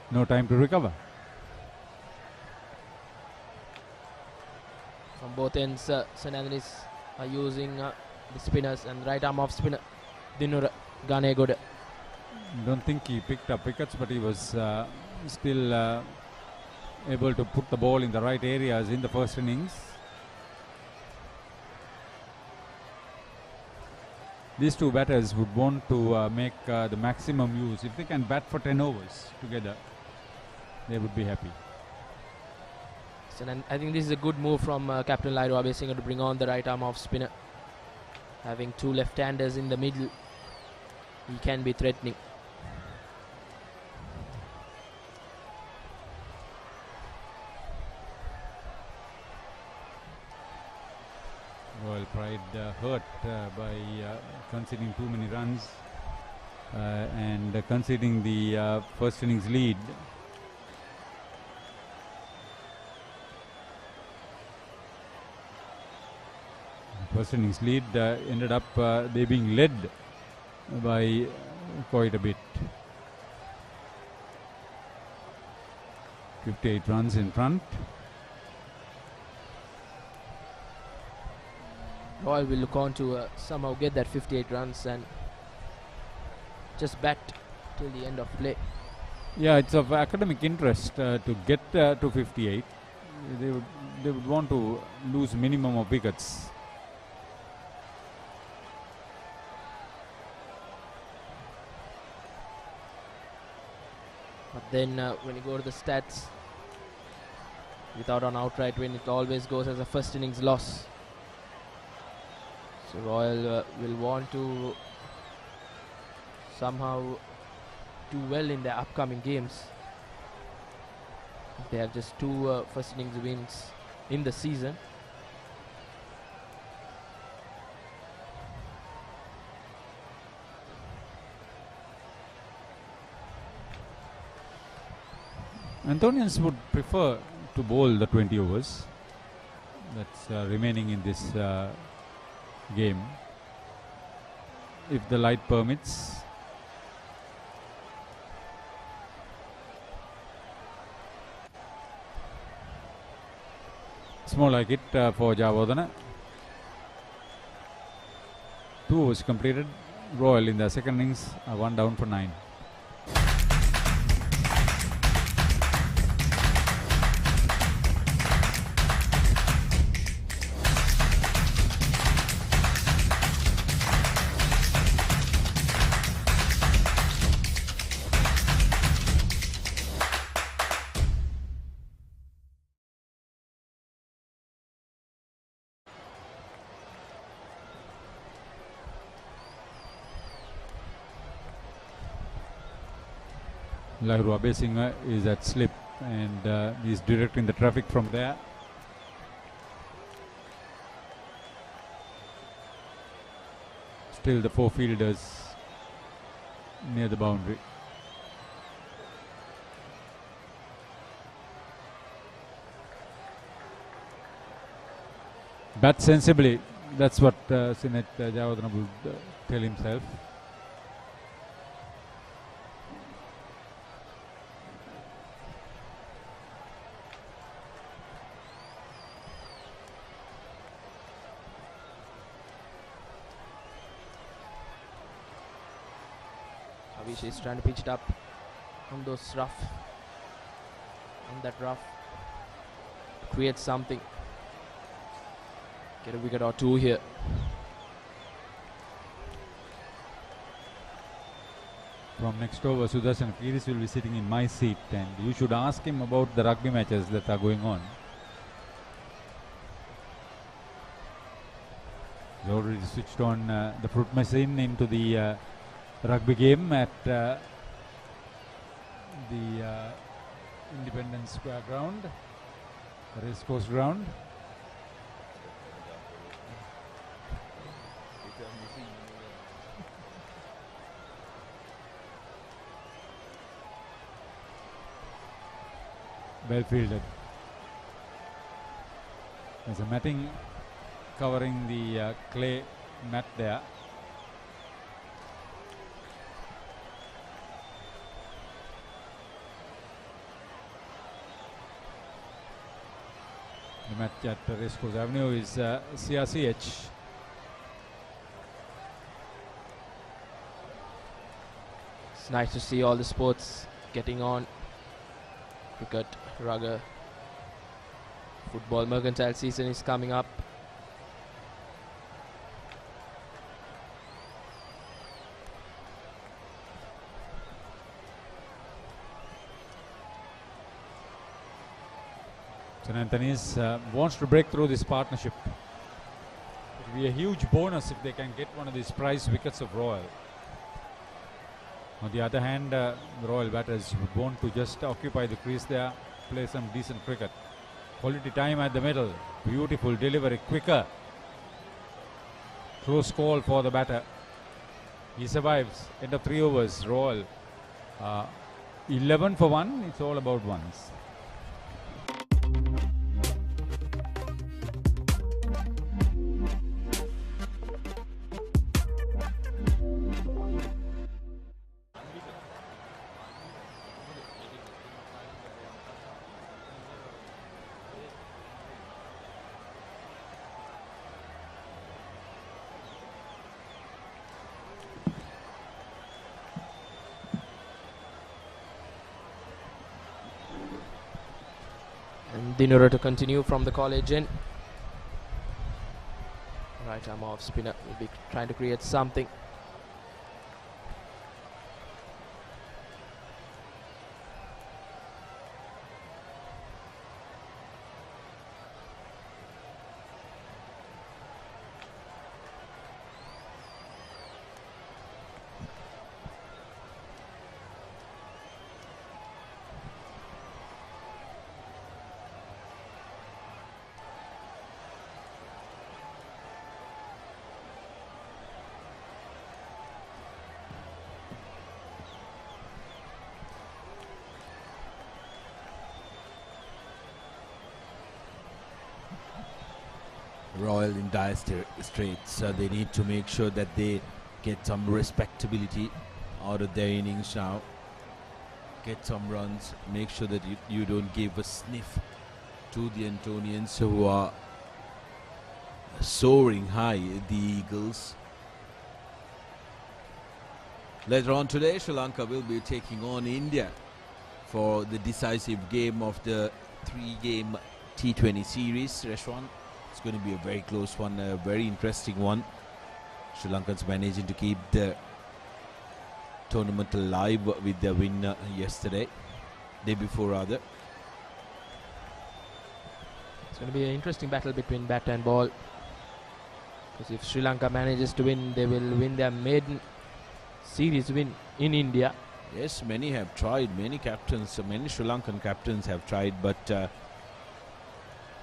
no time to recover. From both ends, St. Anthony's are using the spinners and right arm off spinner Dinura Ganegoda. Don't think he picked up wickets, but he was still able to put the ball in the right areas in the first innings. These two batters would want to make the maximum use. If they can bat for 10 overs together, they would be happy. So I think this is a good move from Captain Lairu Abesinghe to bring on the right arm off spinner. Having 2 left-handers in the middle, he can be threatening. Royal Pride hurt by conceding too many runs and conceding the first innings lead. First innings lead ended up they being led by quite a bit. 58 runs in front. Royal will look on to somehow get that 58 runs and just bat till the end of play. Yeah, it's of academic interest to get to 58. They would want to lose minimum of wickets. But then when you go to the stats, Without an outright win, it always goes as a first innings loss. So Royal will want to somehow do well in their upcoming games. They have just 2 first innings wins in the season. Anthonians would prefer to bowl the 20 overs that's remaining in this game, if the light permits. It's more like it for Jayawardene. 2 overs completed. Royal in the second innings, 1 down for 9. Lahuru Abesingh is at slip and he's directing the traffic from there. Still the 4 fielders near the boundary. Bat sensibly, that's what Sinet Jayawardene would tell himself. Avish is trying to pitch it up on those rough, on that rough, create something, get a wicket or 2 here. From next over, Sudarshan Kiris will be sitting in my seat, and you should ask him about the rugby matches that are going on. He's already switched on the fruit machine into the rugby game at the Independence Square ground, the racecourse ground. Well fielded. There's a matting covering the clay mat there. The match at Racecourse Avenue is CRCH. It's nice to see all the sports getting on. Cricket, rugby, football, mercantile season is coming up. St. Anthony's wants to break through this partnership. It will be a huge bonus if they can get one of these prize wickets of Royal. On the other hand, the Royal batters would want to just occupy the crease there, play some decent cricket. Quality time at the middle, beautiful delivery, quicker. Close call for the batter. He survives. End of 3 overs. Royal 11 for 1. It's all about ones. Dinura to continue from the college end. Right arm off spinner will be trying to create something. Royal in dire straits. They need to make sure that they get some respectability out of their innings now. Get some runs. Make sure that you don't give a sniff to the Antonians, who are soaring high, the Eagles. Later on today, Sri Lanka will be taking on India for the decisive game of the 3-game T20 series. Reshwan, it's going to be a very close one, a very interesting one. Sri Lankans managing to keep the tournament alive with their win yesterday, day before rather. It's going to be an interesting battle between bat and ball, because if Sri Lanka manages to win, they will win their maiden series win in India. Yes, many have tried, many captains, many Sri Lankan captains have tried, but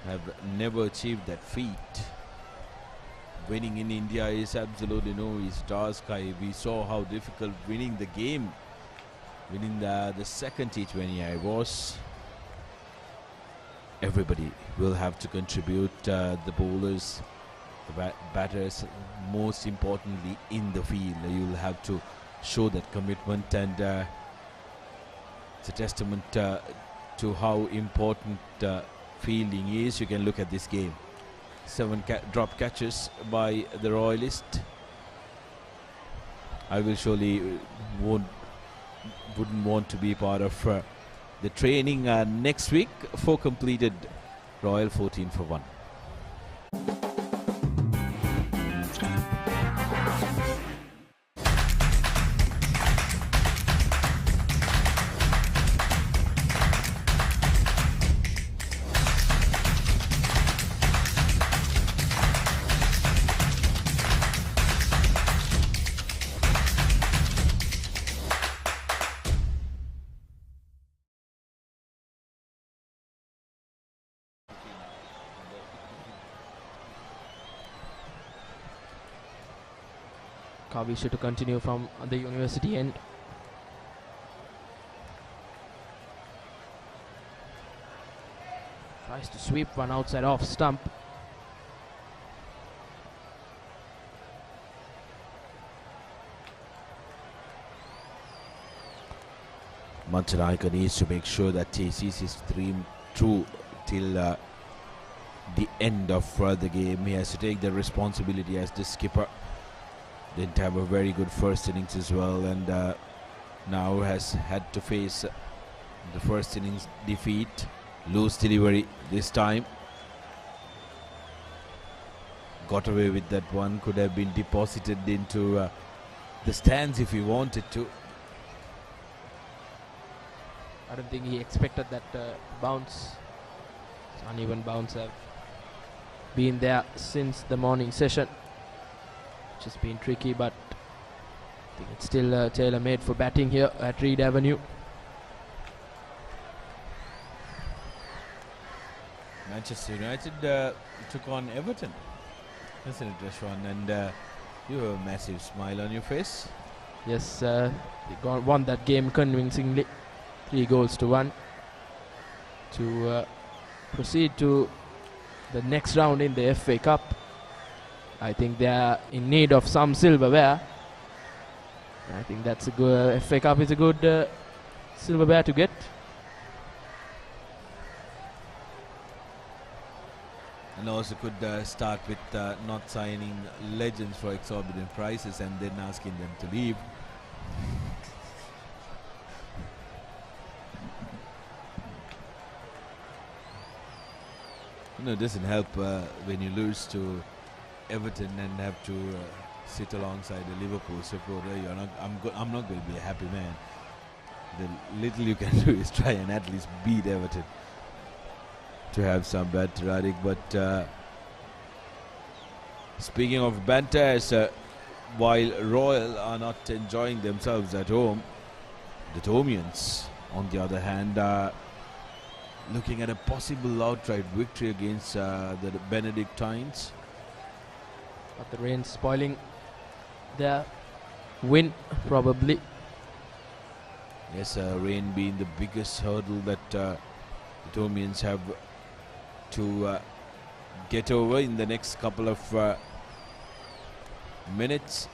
have never achieved that feat. Winning in India is absolutely no easy task. We saw how difficult winning the game, winning the second T20 was. Everybody will have to contribute, the bowlers, the batters, most importantly in the field. You will have to show that commitment, and it's a testament to how important fielding is. You can look at this game. 7 drop catches by the Royalist. I will surely wouldn't want to be part of the training next week for completed Royal 14 for 1. Kavisha to continue from the university end. Tries to sweep one outside off stump. Mantanaika needs to make sure that he sees his dream through till the end of the game. He has to take the responsibility as the skipper. Didn't have a very good first innings as well, and now has had to face the first innings defeat. Loose delivery this time. Got away with that one. Could have been deposited into the stands if he wanted to. I don't think he expected that bounce. It's uneven bounce have been there since the morning session. Just been tricky, but I think it's still tailor-made for batting here at Reed Avenue. Manchester United took on Everton, isn't it, Rashwan? And you have a massive smile on your face. Yes, they won that game convincingly, 3-1, to proceed to the next round in the FA Cup. I think they are in need of some silverware. I think that's a good FA Cup is a good silverware to get. And also could start with not signing legends for exorbitant prices and then asking them to leave. You know, it doesn't help when you lose to Everton and have to sit alongside a Liverpool supporter. I'm not going to be a happy man. The little you can do is try and at least beat Everton to have some patriotic. But speaking of banters, while Royal are not enjoying themselves at home, the Tomians, on the other hand, are looking at a possible outright victory against the Benedictines. But the rain spoiling their win, probably. Yes, rain being the biggest hurdle that the Tomians have to get over in the next couple of minutes.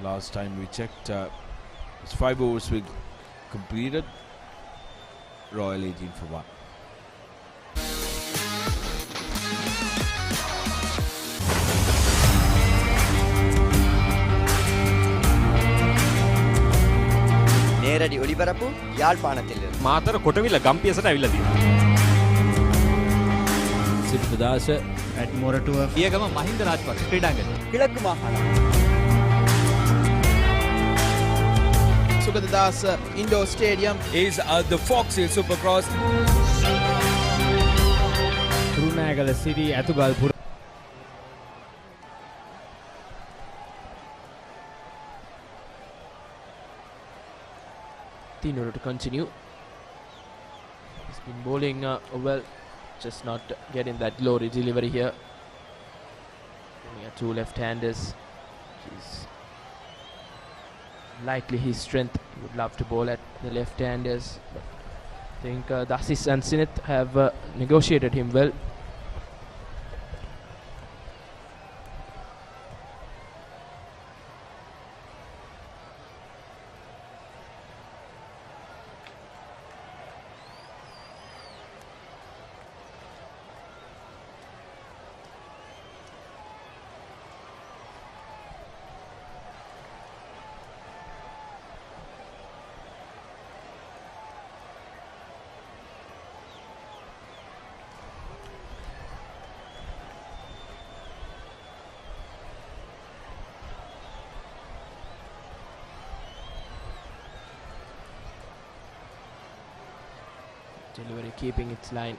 Last time we checked, it's 5 overs we completed. Royal 18 for 1. නේරඩි ඔලිබරපු යාල්පානතිල්ල Matara කොටවිල ගම්පියසට ඇවිල්ලා තියෙනවා. සිද්ධාස ඇඩ්මොරටුව පියගම මහින්ද රාජපක්ෂ ක්‍රීඩාංගණය කිලක්කු මාහලා Sugathadasa indoor stadium is the Fox Hill Supercross. Kurunegala city Athugalpura Tino to continue. He's been bowling well, just not getting that glory delivery here. Only a 2 left-handers. He's likely his strength. He would love to bowl at the left-handers, but I think Dasis and Sinith have negotiated him well. Delivery keeping its line,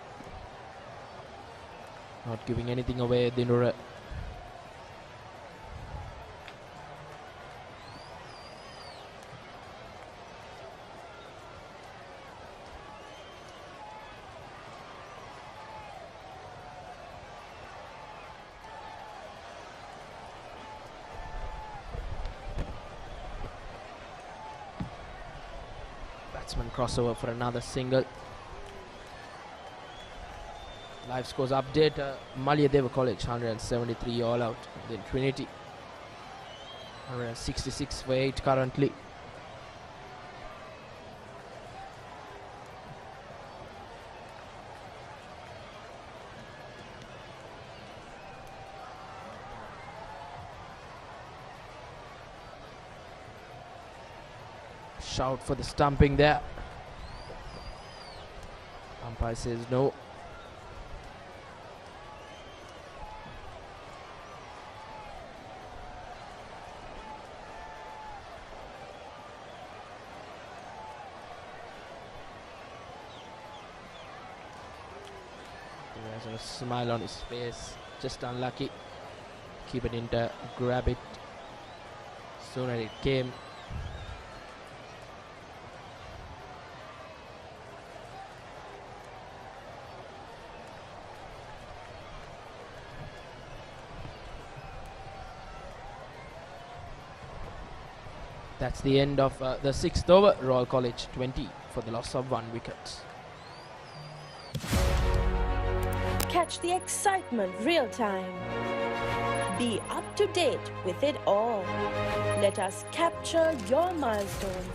not giving anything away. Dinura batsman crossover for another single. Live scores update. Malayadeva College 173 all out. Then Trinity 166 for 8 currently. Shout for the stumping there. Umpire says no. There's a smile on his face, just unlucky. Keep it in to grab it. Sooner it came. That's the end of the 6th over. Royal College 20 for the loss of 1 wicket. Catch the excitement real time. Be up to date with it all. Let us capture your milestones.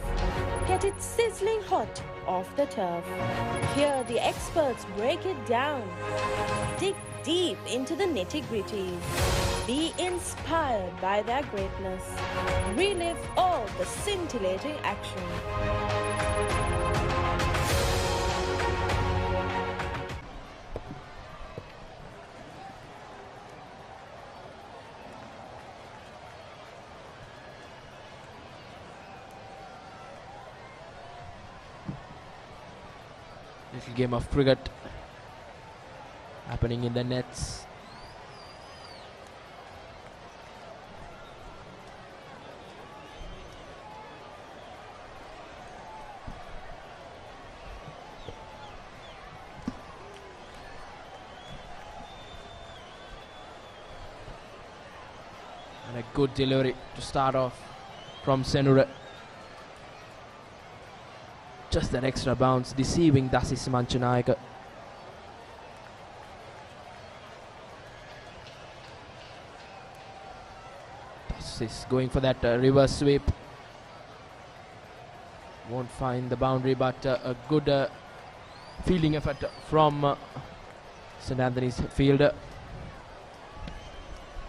Get it sizzling hot off the turf. Hear the experts break it down. Dig deep into the nitty-gritties. Be inspired by their greatness. Relive all the scintillating action. Little game of cricket happening in the nets. And a good delivery to start off from Senura. just that extra bounce, deceiving Dasis Manchanayaka. Dasis going for that reverse sweep. Won't find the boundary, but a good fielding effort from St. Anthony's fielder.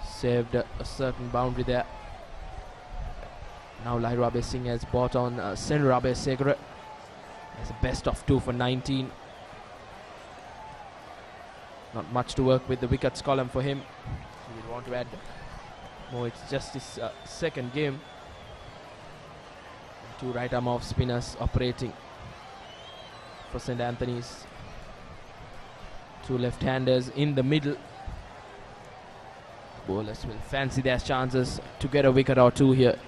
Saved a certain boundary there. Now Lairabe Singh has bought on Senrabe Segre. It's a best of 2 for 19. Not much to work with the wickets column for him. He will want to add more. It's just his second game. 2 right arm off spinners operating for St. Anthony's. 2 left-handers in the middle. Bowlers will fancy their chances to get a wicket or 2 here.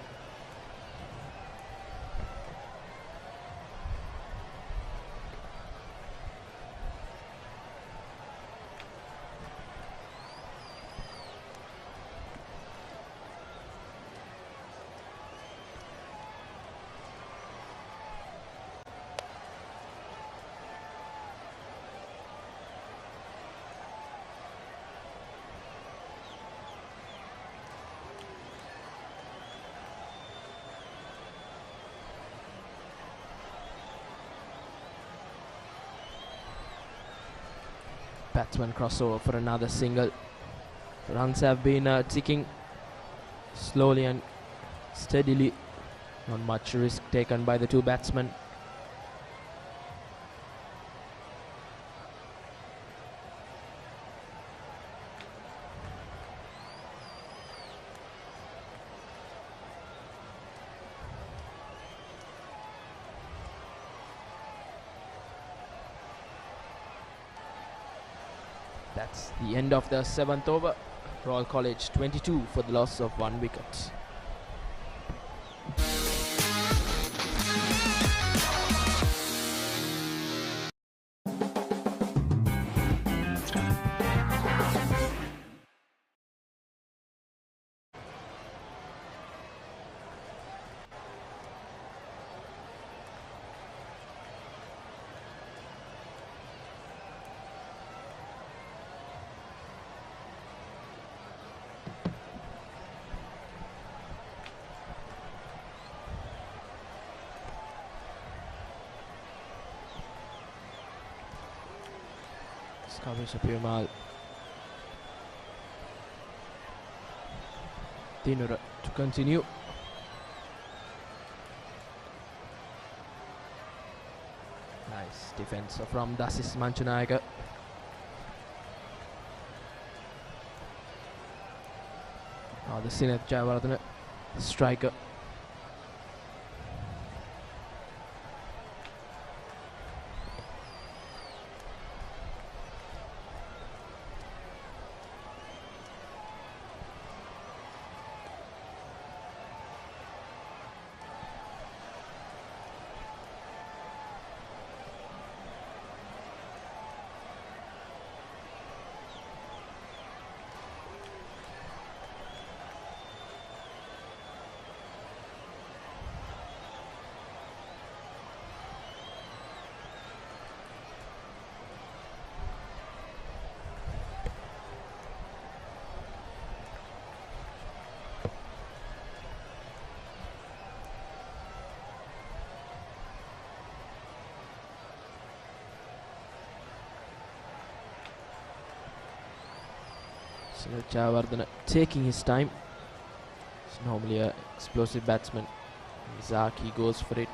Batsman crossover for another single. Runs have been ticking slowly and steadily. Not much risk taken by the 2 batsmen. That's the end of the 7th over. Royal College 22 for the loss of 1 wicket. Coverage of Perumal. Dinura to continue. Nice defense from Dasis Manchanayaka. Now the Sineth Jayawardene, striker. Jayawardene taking his time. It's normally an explosive batsman. Mizaki goes for it.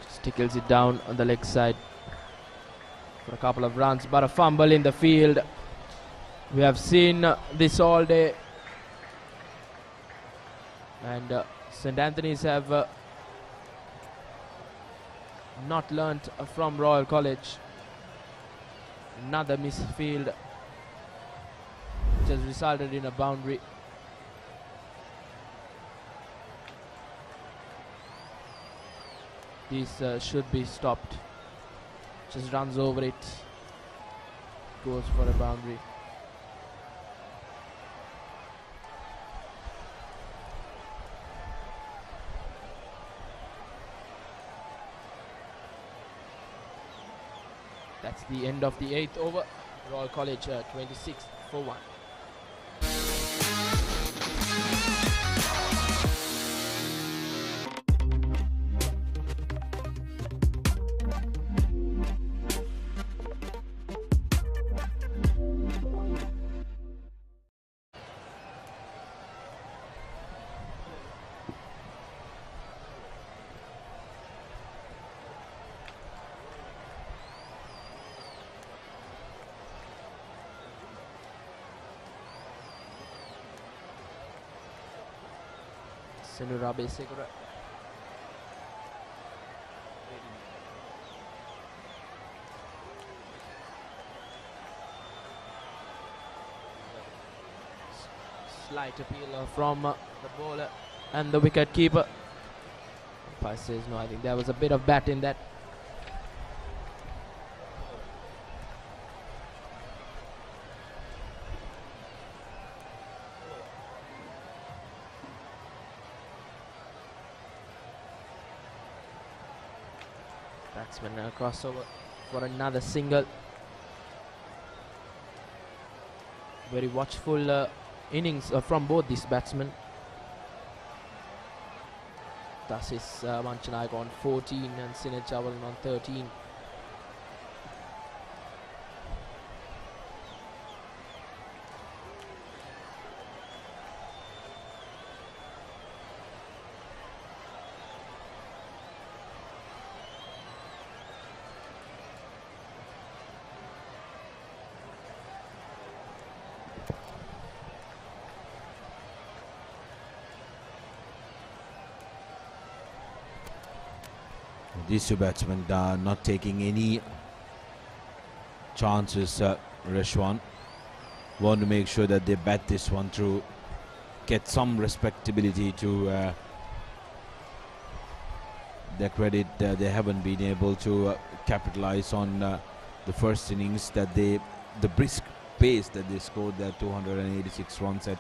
Just tickles it down on the leg side for a couple of runs, but a fumble in the field. We have seen this all day. And St. Anthony's have not learnt from Royal College. Another misfield which has resulted in a boundary. This should be stopped. Just runs over it, goes for a boundary. That's the end of the 8th over. Royal College 26 for 1. Senura Besekura. Slight appeal from the bowler and the wicket keeper. Umpire says no, I think there was a bit of bat in that. Batsman crossover for another single. Very watchful innings from both these batsmen. Thus is Manchanayak on 14 and Sinet Chavalan on 13. These two batsmen are not taking any chances. Reshwan want to make sure that they bat this one through, get some respectability to their credit. They haven't been able to capitalize on the first innings, that the brisk pace that they scored their 286 runs at.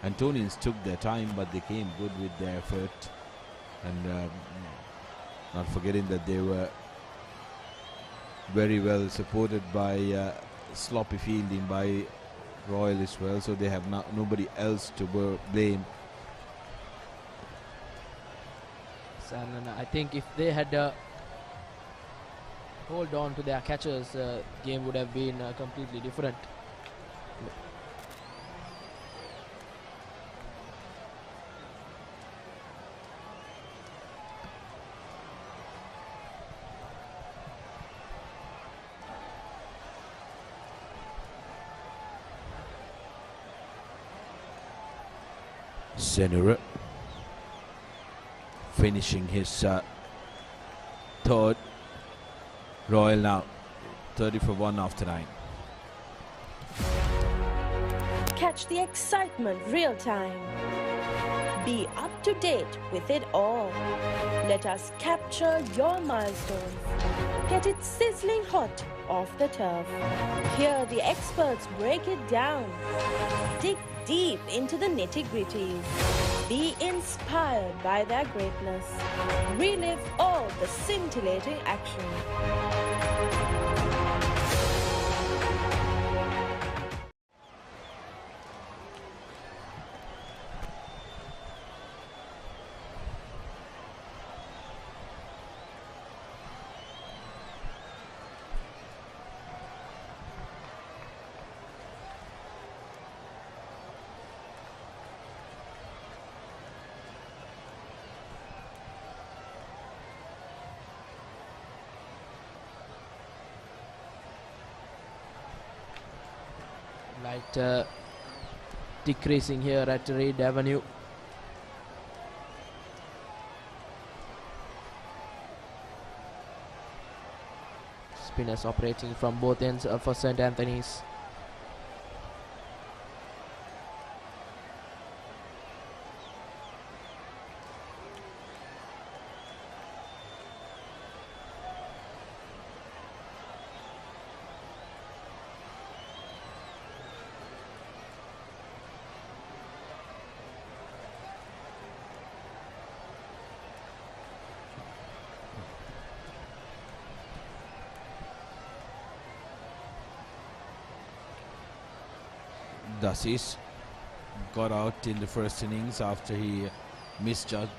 Antonians took their time, but they came good with their effort, and not forgetting that they were very well supported by sloppy fielding by Royal as well, so they have nobody else to blame. And I think if they had hold on to their catchers, game would have been completely different. Senura finishing his third. Royal now 30 for 1 after 9. Catch the excitement real time. Be up to date with it all. Let us capture your milestones. Get it sizzling hot off the turf. Hear the experts break it down. Dig deep into the nitty-gritties. Be inspired by their greatness. Relive all the scintillating action. Light decreasing here at Reid Avenue. Spinners operating from both ends for St. Anthony's. Dasis got out in the first innings after he misjudged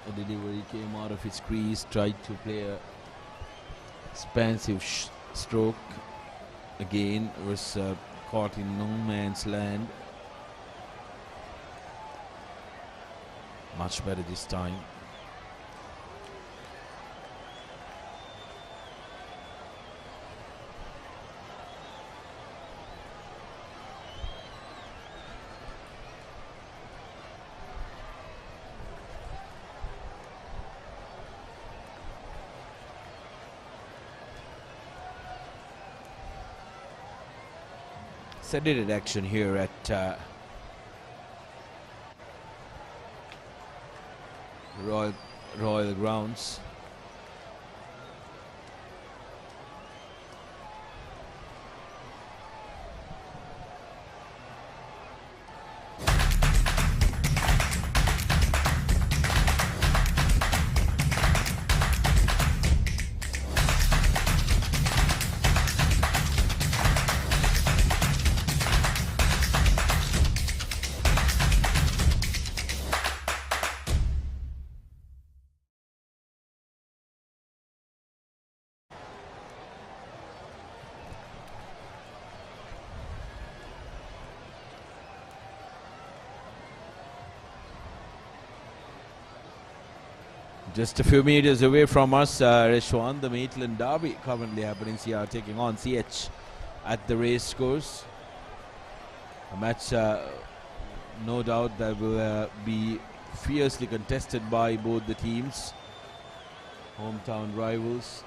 a delivery, came out of his crease, tried to play a expansive stroke. Again, was caught in no man's land. Much better this time. Sedated action here at Royal Grounds. Just a few meters away from us, Reshwan, the Maitland Derby currently happening here, taking on CH at the race course. A match, no doubt, that will be fiercely contested by both the teams. Hometown rivals,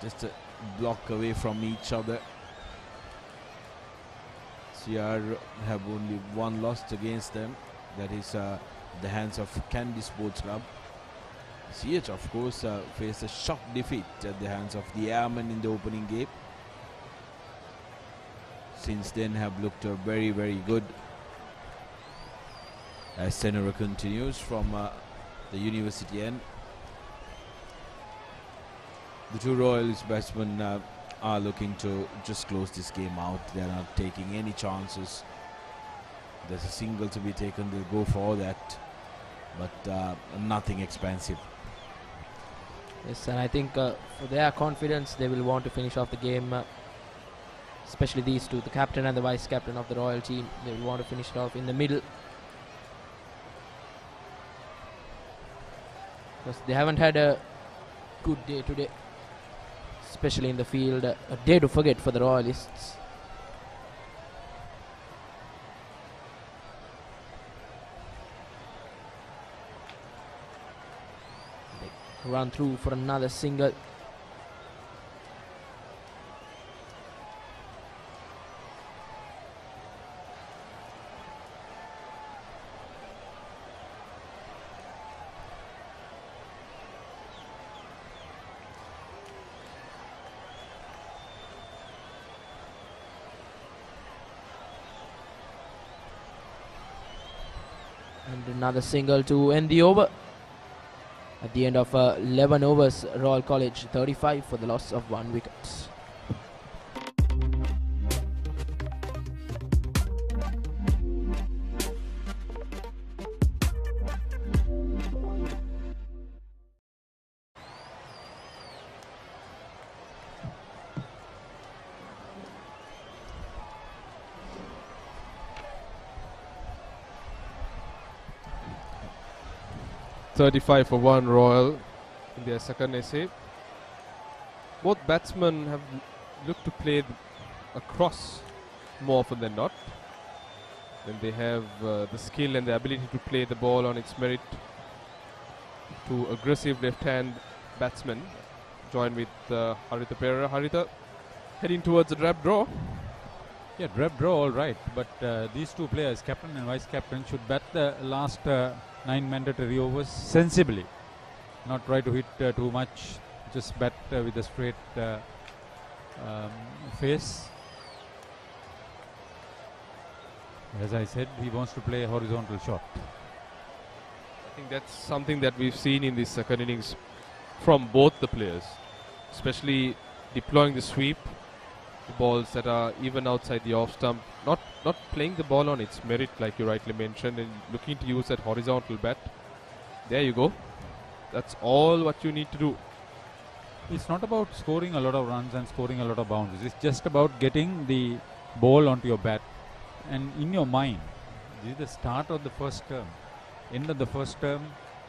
just a block away from each other. CR have only one loss against them, that is the hands of Kandy Sports Club. CH, of course, faced a shock defeat at the hands of the Airmen in the opening game. Since then have looked very, very good. As Senora continues from the university end. The two Royals batsmen are looking to just close this game out. They are not taking any chances. There's a single to be taken, they'll go for that, but nothing expansive. Yes, and I think for their confidence, they will want to finish off the game, especially these two, the captain and the vice captain of the Royal team. They will want to finish it off in the middle, because they haven't had a good day today, especially in the field. A day to forget for the Royalists. Run through for another single. And another single to end the over. At the end of 11 overs, Royal College 35 for the loss of 1 wicket. .35 for 1 Royal in their second essay. Both batsmen have looked to play across more often than not. Then they have the skill and the ability to play the ball on its merit. Two aggressive left-hand batsmen joined with Haritha Perera. Haritha heading towards the drab draw. Yeah, drab draw, all right. But these two players, captain and vice captain, should bat the last 9 mandatory overs sensibly. Not try to hit too much. Just bat with a straight face. As I said, he wants to play a horizontal shot. I think that's something that we've seen in this second innings from both the players, especially deploying the sweep, the balls that are even outside the off stump, not playing the ball on its merit, like you rightly mentioned, and looking to use that horizontal bat. There you go. That's all what you need to do. It's not about scoring a lot of runs and scoring a lot of boundaries. It's just about getting the ball onto your bat. And in your mind, this is the start of the first term. End of the first term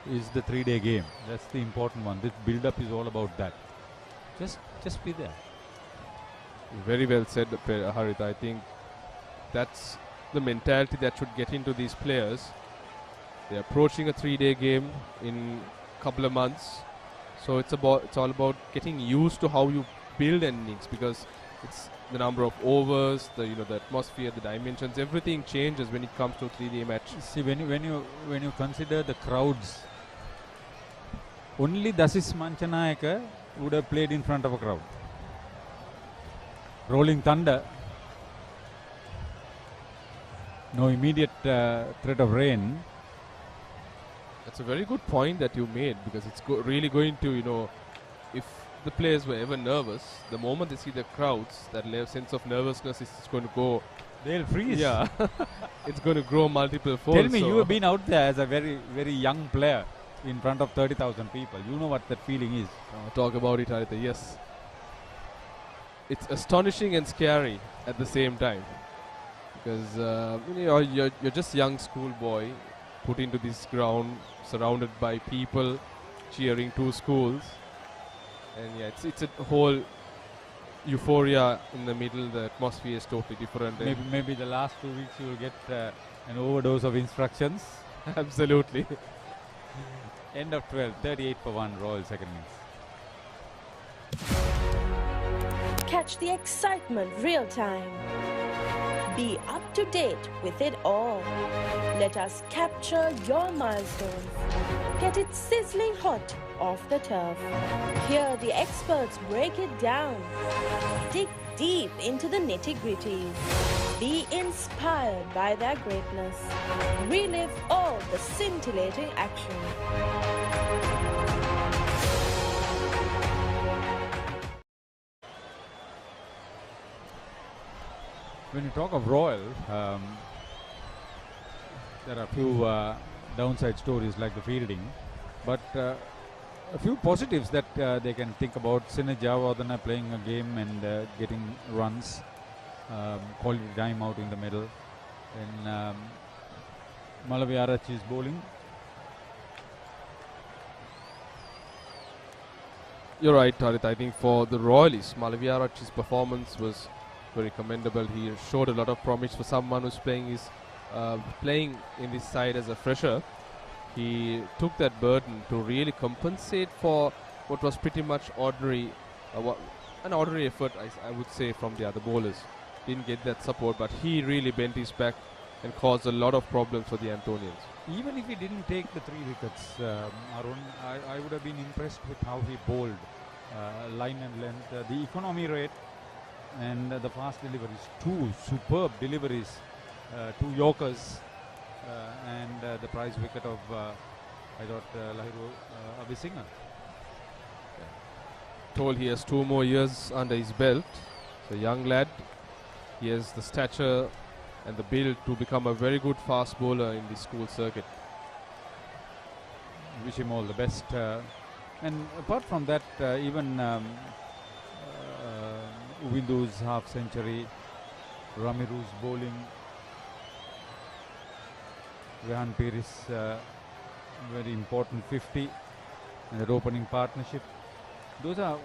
is the 3-day game. That's the important one. This build-up is all about that. Just be there. Very well said, Harit. I think that's the mentality that should get into these players. They're approaching a 3-day game in a couple of months. So it's all about getting used to how you build innings, because it's the number of overs, the atmosphere, the dimensions, everything changes when it comes to a 3-day match. See, when you consider the crowds, only Dasis Manchanayaka would have played in front of a crowd. Rolling Thunder, no immediate threat of rain. That's a very good point that you made, because it's really going to, if the players were ever nervous, the moment they see the crowds, that sense of nervousness is going to go. They'll freeze. Yeah, it's going to grow multiple folds. Tell me, you have been out there as a very, very young player in front of 30,000 people. You know what that feeling is. Talk about it, Haritha. Yes. It's astonishing and scary at the same time, because you're just young schoolboy put into this ground, surrounded by people cheering two schools, and yeah, it's a whole euphoria in the middle. The atmosphere is totally different. Maybe the last 2 weeks you will get an overdose of instructions. Absolutely. End of 12, 38 for 1, Royal second innings. Catch the excitement real time. Be up to date with it all. Let us capture your milestones. Get it sizzling hot off the turf. Hear the experts break it down. Dig deep into the nitty-gritties. Be inspired by their greatness. Relive all the scintillating action. When you talk of Royal, there are a few downside stories like the fielding, but a few positives that they can think about. Sinat Javadana playing a game and getting runs, quality time out in the middle, and Malavi Arach is bowling. You're right, Harit. I think for the Royalists, Malavi Arach's performance was very commendable. He showed a lot of promise for someone who's playing in this side as a fresher. He took that burden to really compensate for what was pretty much an ordinary effort, I would say, from the other bowlers. Didn't get that support, but he really bent his back and caused a lot of problems for the Anthonians. Even if he didn't take the 3 wickets, Arun, I would have been impressed with how he bowled, line and length, the economy rate, and the fast deliveries. 2 superb deliveries, 2 Yorkers, and the prize wicket of, I thought, Lahiru Abhisinga. Told he has 2 more years under his belt. So young lad, he has the stature and the build to become a very good fast bowler in the school circuit. Wish him all the best. And apart from that, even Uvindu's half century, Ramiru's bowling, Rehan Piris, very important 50 in that opening partnership. Those are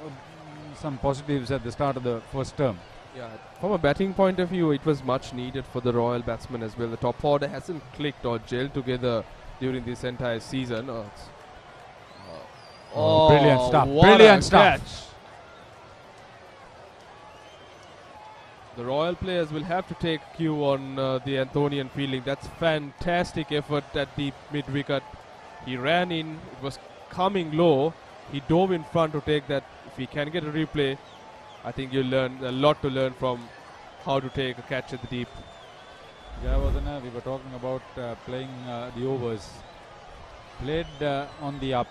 some positives at the start of the first term. Yeah, from a batting point of view, it was much needed for the Royal batsmen as well. The top order hasn't clicked or gelled together during this entire season. Brilliant stuff! What Brilliant a stuff! Catch. The Royal players will have to take cue on the Anthonian fielding. That's fantastic effort at the mid-wicket. He ran in, it was coming low. He dove in front to take that. If he can get a replay, I think you'll learn a lot to learn from how to take a catch at the deep. Jayavardhana, we were talking about playing the overs. Played on the up.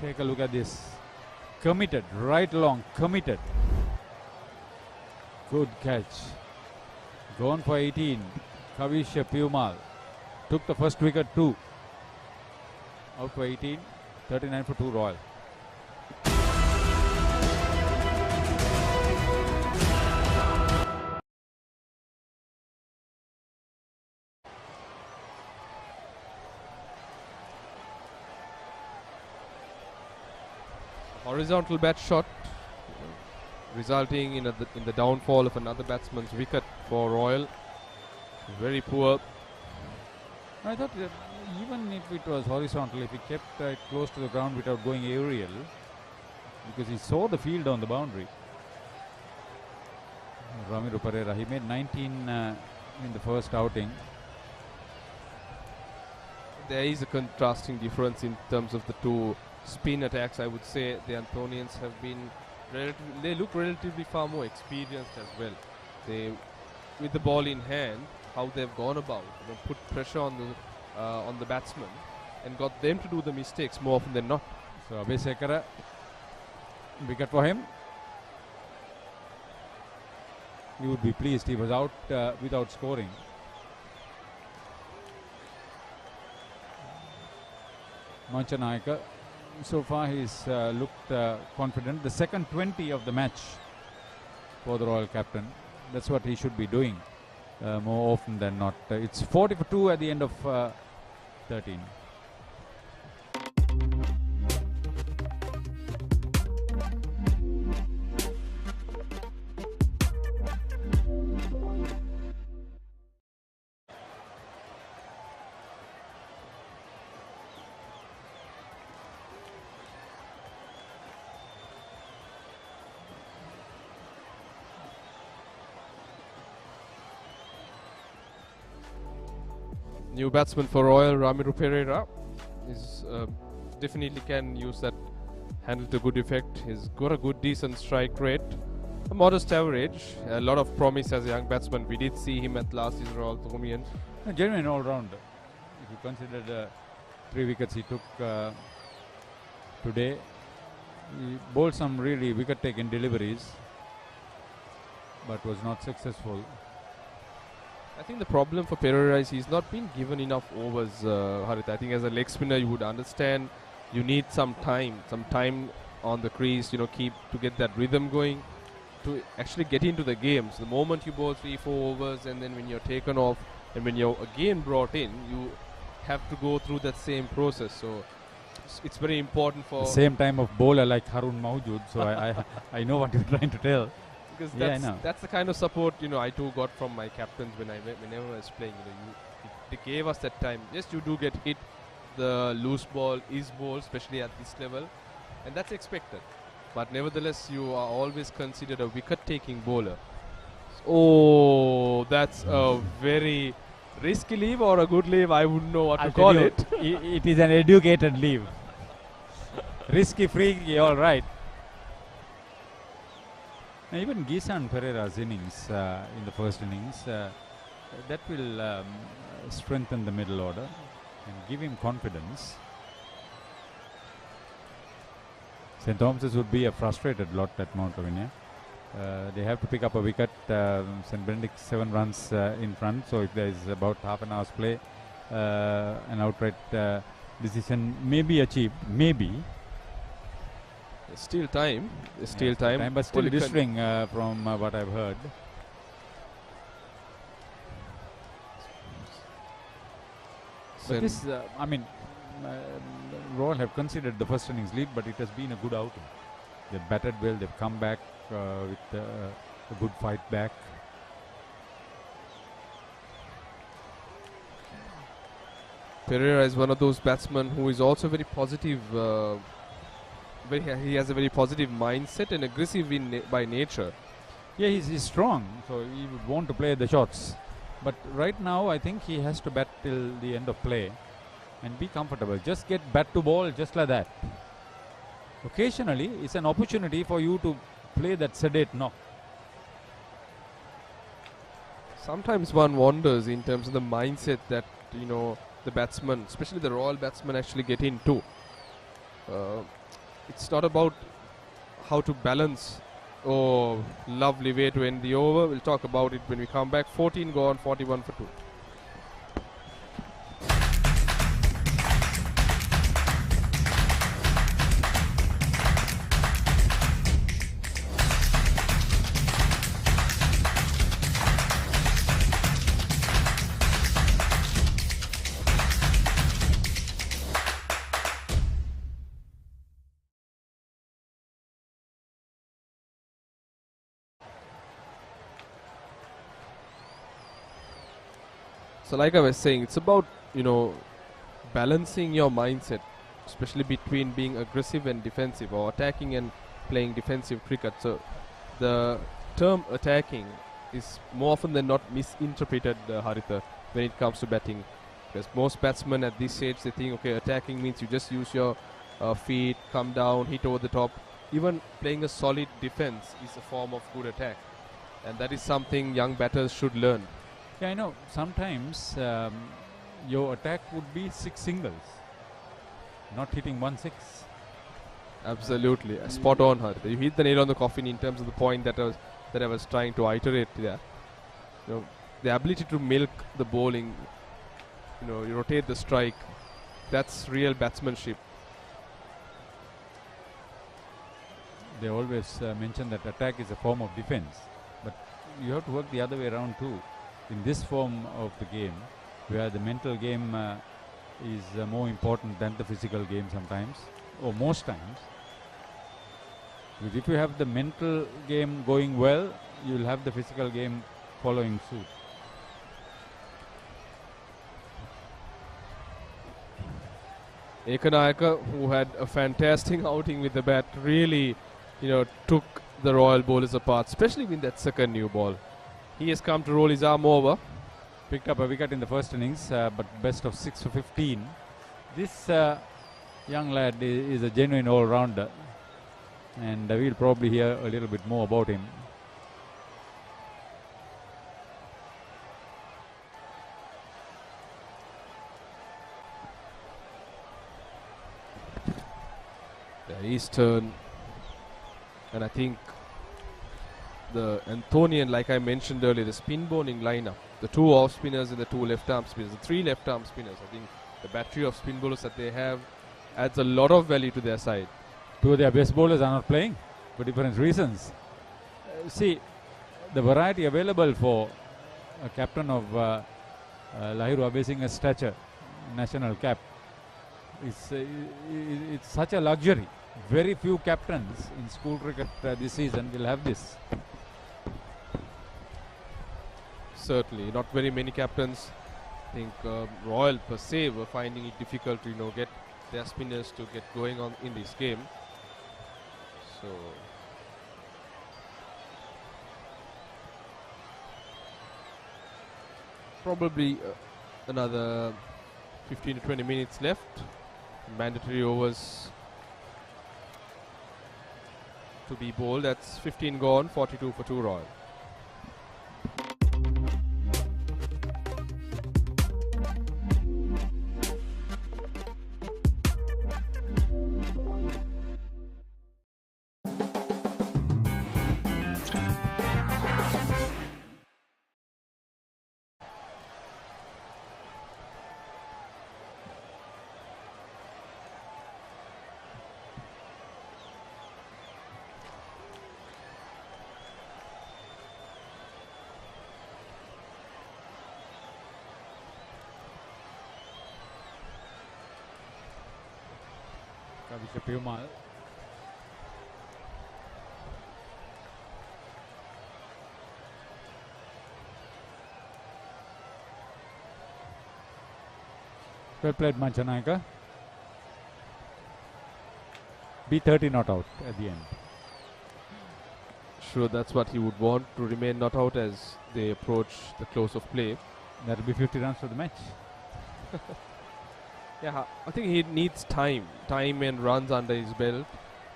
Take a look at this. Committed, right along, committed. Good catch. Gone for 18. Kavisha Piumal took the first wicket too. Out for 18. 39 for 2 Royal. Horizontal bat shot, resulting in the downfall of another batsman's wicket for Royal. Very poor. I thought even if it was horizontal, if he kept it close to the ground without going aerial, because he saw the field on the boundary. Ramiro Pereira, he made 19 in the first outing. There is a contrasting difference in terms of the two spin attacks. I would say the Anthonians have been they look relatively far more experienced as well. They, with the ball in hand, how they've gone about, put pressure on the batsman and got them to do the mistakes more often than not. So Abhisekara, wicket for him. He would be pleased. He was out without scoring. Manchanayaka, so far he's looked confident. The second 20 of the match for the Royal captain. That's what he should be doing more often than not. It's 40 for 2 at the end of 13. New batsman for Royal, Ramiro Pereira, is definitely can use that handle to good effect. He's got a good, decent strike rate, a modest average, a lot of promise as a young batsman. We did see him at last year's Royal Tomian. A genuine all-rounder. If you consider the 3 wickets he took today, he bowled some really wicket-taking deliveries, but was not successful. I think the problem for Pereira is he's not been given enough overs, Harit. I think as a leg spinner you would understand you need some time on the crease, to get that rhythm going, to actually get into the game. So the moment you bowl 3-4 overs and then when you're taken off and when you're again brought in, you have to go through that same process. So it's very important for... The same time of bowler like Harun Mawjood, so I know what you're trying to tell. Because that's the kind of support I too got from my captains whenever I was playing. They gave us that time. Yes, you do get hit. The loose ball is bowled, especially at this level, and that's expected. But nevertheless, you are always considered a wicket-taking bowler. Oh, that's a very risky leave or a good leave. I wouldn't know what to call it. It is an educated leave. Risky, freaky, all right. Even Gisan Pereira's innings in the first innings, that will strengthen the middle order and give him confidence. St. Thomas's would be a frustrated lot at Mount Lavinia. They have to pick up a wicket. St. Benedict 7 runs in front, so if there is about half an hour's play, an outright decision may be achieved. Maybe. Still time. Still time. But still differing from what I've heard. But this, Royal have considered the first innings lead, but it has been a good outing. They've batted well. They've come back with a good fight back. Pereira is one of those batsmen who is also very positive. He has a very positive mindset and aggressive by nature. Yeah, he's strong, so he would want to play the shots. But right now, I think he has to bat till the end of play and be comfortable. Just get bat to ball just like that. Occasionally, it's an opportunity for you to play that sedate knock. Sometimes one wonders in terms of the mindset that, the batsman, especially the Royal batsmen, actually get into. It's not about how to balance Oh, lovely way to end the over. We'll talk about it when we come back. 14 gone, 41 for 2. So like I was saying, it's about, balancing your mindset, especially between being aggressive and defensive, or attacking and playing defensive cricket. So the term attacking is more often than not misinterpreted, Haritha, when it comes to batting. Because most batsmen at this stage, they think, okay, attacking means you just use your feet, come down, hit over the top. Even playing a solid defense is a form of good attack. And that is something young batters should learn. Yeah, I know. Sometimes your attack would be 6 singles, not hitting 1 6. Absolutely, spot on, Haritha. You hit the nail on the coffin in terms of the point that I was trying to iterate there. The ability to milk the bowling, you rotate the strike. That's real batsmanship. They always mention that attack is a form of defense, but you have to work the other way around too. In this form of the game, where the mental game is more important than the physical game sometimes, or most times. Because if you have the mental game going well, you will have the physical game following suit. Ekanayaka, who had a fantastic outing with the bat, really, took the Royal bowlers apart, especially with that second new ball. He has come to roll his arm over. Picked up a wicket in the first innings, but best of 6 for 15. This young lad is a genuine all-rounder, and we'll probably hear a little bit more about him. His turn, and I think the Anthonian, like I mentioned earlier, the spin bowling lineup, the 2 off spinners and the 2 left arm spinners, the 3 left arm spinners, I think the battery of spin bowlers that they have adds a lot of value to their side. 2 of their best bowlers are not playing for different reasons. See, the variety available for a captain of Lahiru Abesinga's stature, national cap, it's such a luxury. Very few captains in school cricket this season will have this. Certainly, not very many captains. I think Royal per se were finding it difficult to get their spinners to get going on in this game. So probably another 15 to 20 minutes left. Mandatory overs to be bowled. That's 15 gone, 42 for 2 Royal. Perumal. Well played, Manchanayaka. B30 not out at the end. Sure, that's what he would want, to remain not out as they approach the close of play. That will be 50 runs for the match. Yeah, I think he needs time and runs under his belt.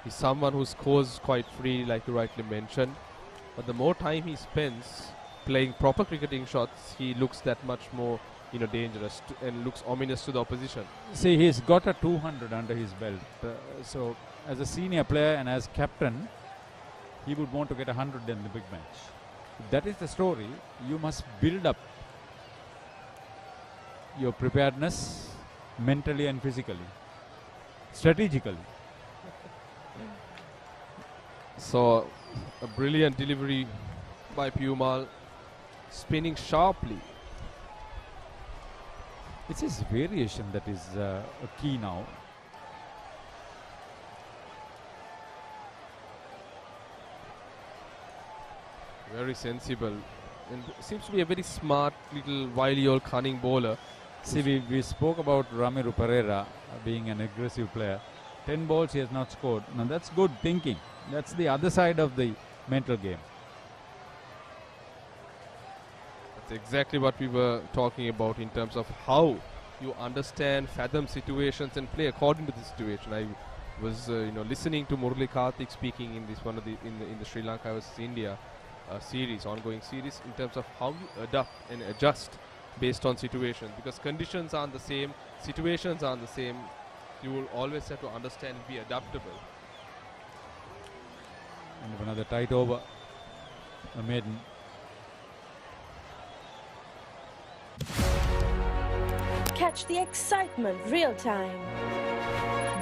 He's someone who scores quite free, like you rightly mentioned. But the more time he spends playing proper cricketing shots, he looks that much more, dangerous and looks ominous to the opposition. See, he's got a 200 under his belt. So, as a senior player and as captain, he would want to get 100 in the big match. If that is the story, you must build up your preparedness mentally and physically, strategically. So, a brilliant delivery by Pumal, spinning sharply. It's his variation that is a key now. Very sensible. And seems to be a very smart, little wily old cunning bowler. See, we spoke about Ramiro Pereira being an aggressive player. 10 balls he has not scored. Now that's good thinking. That's the other side of the mental game. That's exactly what we were talking about in terms of how you understand, fathom situations and play according to the situation. I was listening to Murali Karthik speaking in this one of the in the Sri Lanka versus India series, ongoing series, in terms of how you adapt and adjust based on situations, because conditions aren't the same, situations aren't the same. You will always have to understand and be adaptable. And another tight over, a maiden. Catch the excitement real time.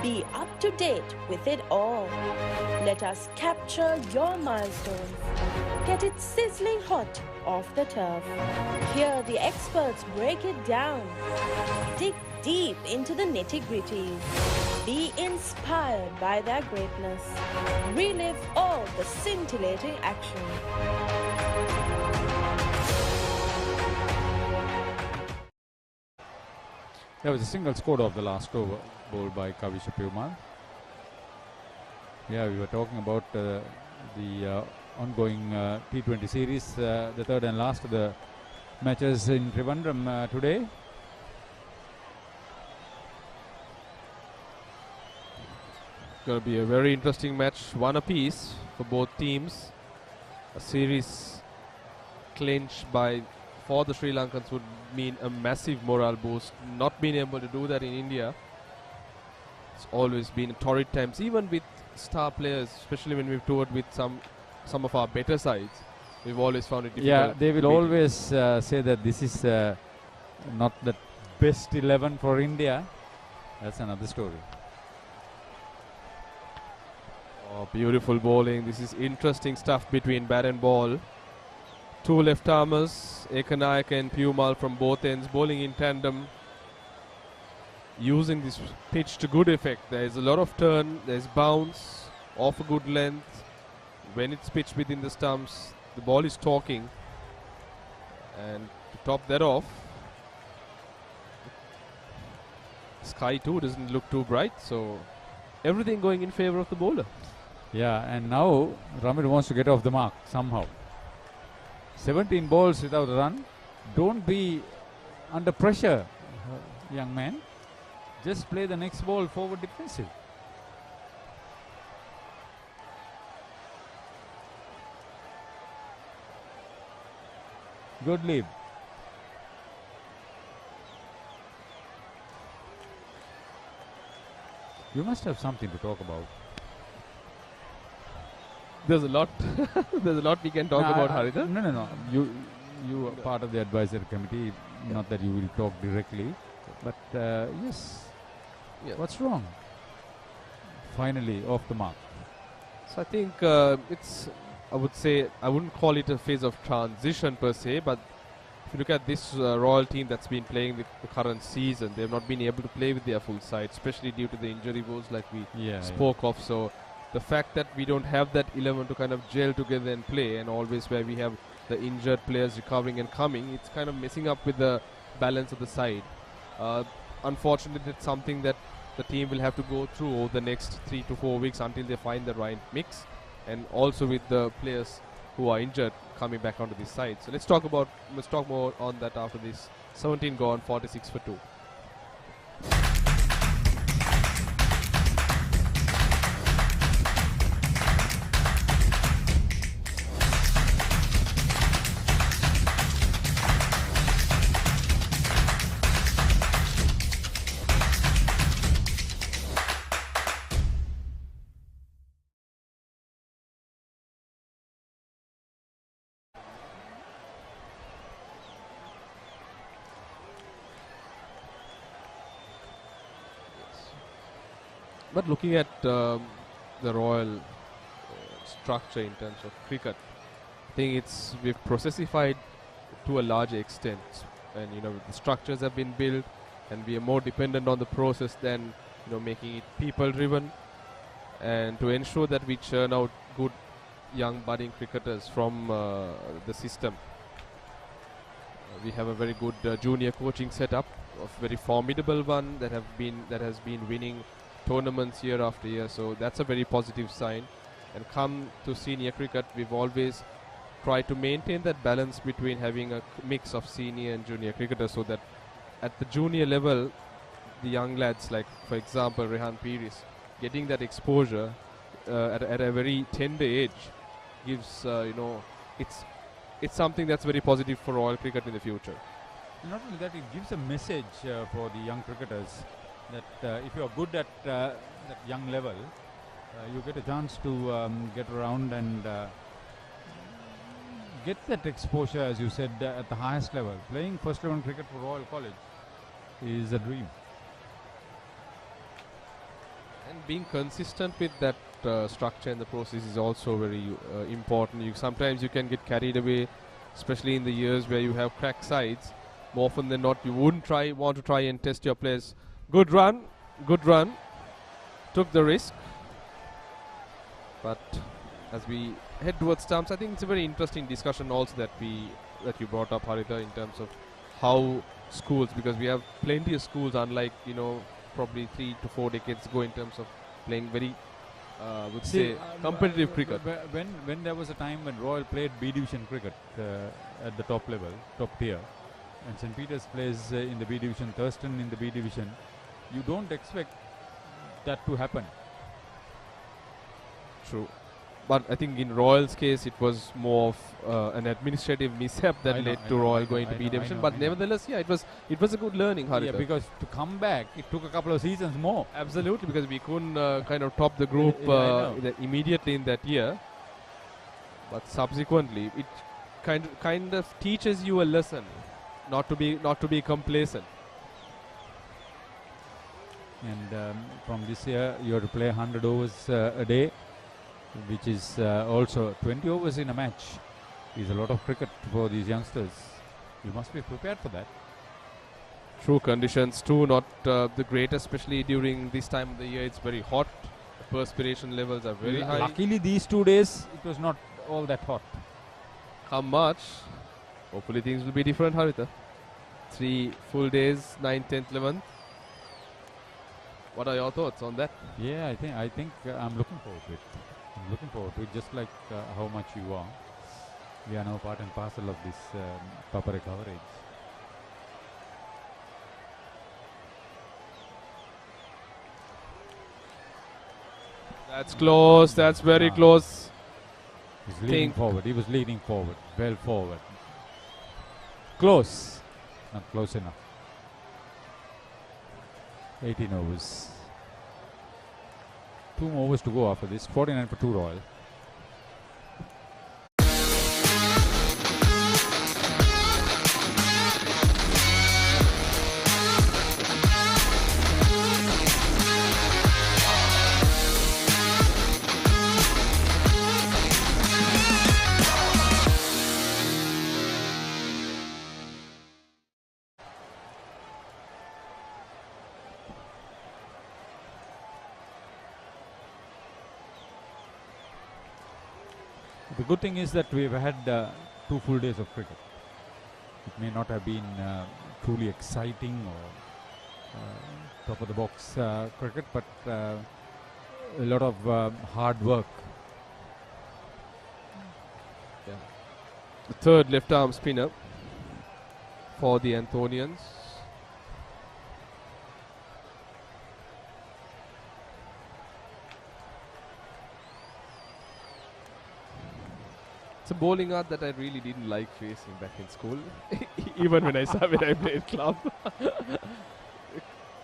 Be up to date with it all. Let us capture your milestones. Get it sizzling hot off the turf. Hear the experts break it down. Dig deep into the nitty-gritties. Be inspired by their greatness. Relive all the scintillating action. There was a single scored off the last over, bowled by Kavisha Pumal. Yeah, we were talking about the ongoing T20 series, the third and last of the matches in Trivandrum today. Going to be a very interesting match, one apiece for both teams. A series clinched for the Sri Lankans would mean a massive morale boost. Not being able to do that in India, it's always been torrid times, even with star players, especially when we've toured with some of our better sides. We've always found it difficult. Yeah, they will always say that this is not the best 11 for India. That's another story. Oh, beautiful bowling. This is interesting stuff between bat and ball. Two left armers, Ekanayak and Pumal from both ends, bowling in tandem, using this pitch to good effect. There is a lot of turn, there is bounce, off a good length. When it's pitched within the stumps, the ball is talking. And to top that off, sky too doesn't look too bright, so everything going in favor of the bowler. Yeah, and now Ramir wants to get off the mark somehow. 17 balls without a run. Don't be under pressure, young man. Just play the next ball forward defensive. Good lead. You must have something to talk about. There's a lot. There's a lot we can talk about, Haritha. No. You are part of the advisory committee. Not that you will talk directly, but yes. Yeah. What's wrong? Finally, off the mark. So I think it's. I would say I wouldn't call it a phase of transition per se, but if you look at this Royal team that's been playing the current season, they've not been able to play with their full side, especially due to the injury woes like we spoke of. So the fact that we don't have that 11 to kind of gel together and play, and always where we have the injured players recovering and coming, it's kind of messing up with the balance of the side. Unfortunately, it's something that the team will have to go through over the next 3 to 4 weeks until they find the right mix, and also with the players who are injured coming back onto this side. So let's talk more on that after this. 17 gone, 46 for 2. But looking at the Royal structure in terms of cricket, I think we've processified to a large extent, and the structures have been built, and we are more dependent on the process than making it people driven, and to ensure that we churn out good young budding cricketers from the system. We have a very good junior coaching setup, a very formidable one that has been winning tournaments year after year, so that's a very positive sign. And come to senior cricket, we've always tried to maintain that balance between having a mix of senior and junior cricketers, so that at the junior level, the young lads, like for example Rehan Piris, getting that exposure at a very tender age gives it's something that's very positive for Royal cricket in the future. Not only that, it gives a message for the young cricketers that if you are good at that young level, you get a chance to get around and get that exposure, as you said, at the highest level. Playing first 11 cricket for Royal College is a dream. And being consistent with that structure and the process is also very important. Sometimes you can get carried away, especially in the years where you have crack sides. More often than not, you wouldn't want to try and test your players. Good run, took the risk. But as we head towards stumps, I think it's a very interesting discussion also that you brought up, Haritha, in terms of how schools, because we have plenty of schools, unlike probably 3 to 4 decades ago, in terms of playing very competitive cricket. When there was a time when Royal played B Division cricket at the top level, top tier, and St. Peter's plays in the B Division, Thurston in the B Division, you don't expect that to happen. True. But I think in Royal's case, it was more of an administrative mishap that led to Royal going to B Division. But nevertheless, yeah, it was a good learning, Haritha. Yeah, because to come back, it took a couple of seasons more. Absolutely, because we couldn't kind of top the group immediately in that year. But subsequently, it kind of teaches you a lesson, not to be complacent. And from this year, you have to play 100 overs a day, which is also 20 overs in a match is a lot of cricket for these youngsters. You must be prepared for that. True, conditions too, not the greatest, especially during this time of the year. It's very hot. The perspiration levels are very high. Luckily, these 2 days, it was not all that hot. Come March, hopefully things will be different, Haritha. 3 full days, 9th, 10th, 11th. What are your thoughts on that? Yeah, I think I'm looking forward to it. I'm looking forward to it, just like how much you are. We are now part and parcel of this Papare coverage. That's close. That's very close. He's leaning forward. He was leaning forward. Well forward. Close. Not close enough. 18 overs. 2 more overs to go after this. 49 for 2 Royal. The good thing is that we've had 2 full days of cricket. It may not have been truly exciting or top of the box cricket, but a lot of hard work. Yeah. The third left arm spinner for the Anthonians. It's a bowling art that I really didn't like facing back in school, even when I played club.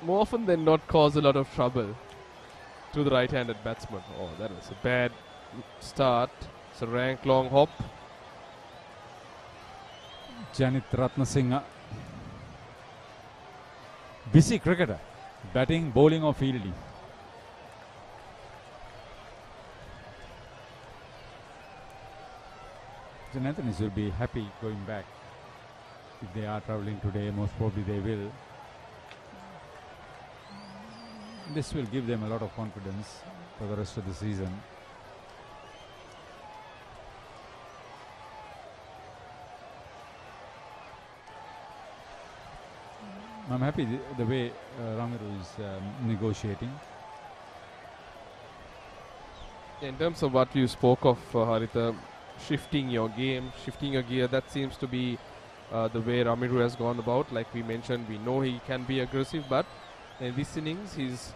More often than not, cause a lot of trouble to the right-handed batsman. Oh, that was a bad start. It's a rank long hop. Janit Ratnasinghe, busy cricketer, batting, bowling or fielding. St. Anthony's will be happy going back. If they are traveling today, most probably they will. This will give them a lot of confidence for the rest of the season. I'm happy the way Ramiro is negotiating. In terms of what you spoke of, Haritha, shifting your game, shifting your gear, that seems to be the way Ramiro has gone about. Like we mentioned, we know he can be aggressive, but in this innings, he's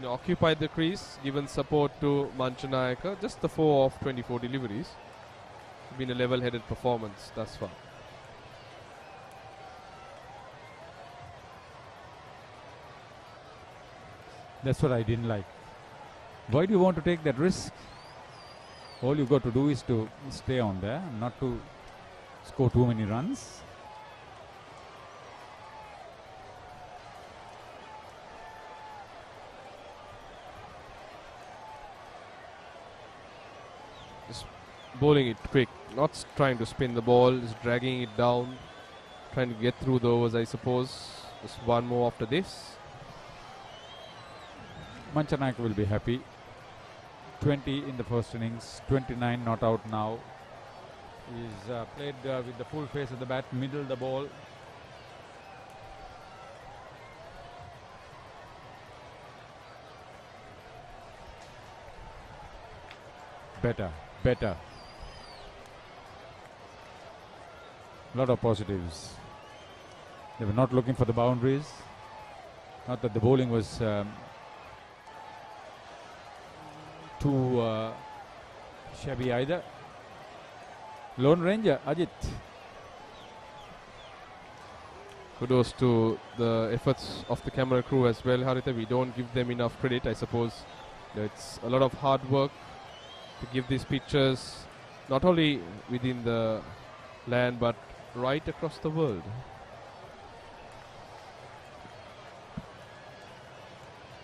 occupied the crease, given support to Manchanayaka. Just the 4 of 24 deliveries. Been a level-headed performance thus far. That's what I didn't like. Why do you want to take that risk? All you got to do is to stay on there, not to score too many runs. Just bowling it quick, not trying to spin the ball, just dragging it down, trying to get through the overs, I suppose. Just one more after this. Manchanayaka will be happy. 20 in the first innings, 29 not out now. He's played with the full face of the bat, middle the ball. Better. Lot of positives. They were not looking for the boundaries. Not that the bowling was too shabby either. Lone Ranger, Ajit. Kudos to the efforts of the camera crew as well, Haritha. We don't give them enough credit, I suppose. It's a lot of hard work to give these pictures, not only within the land, but right across the world.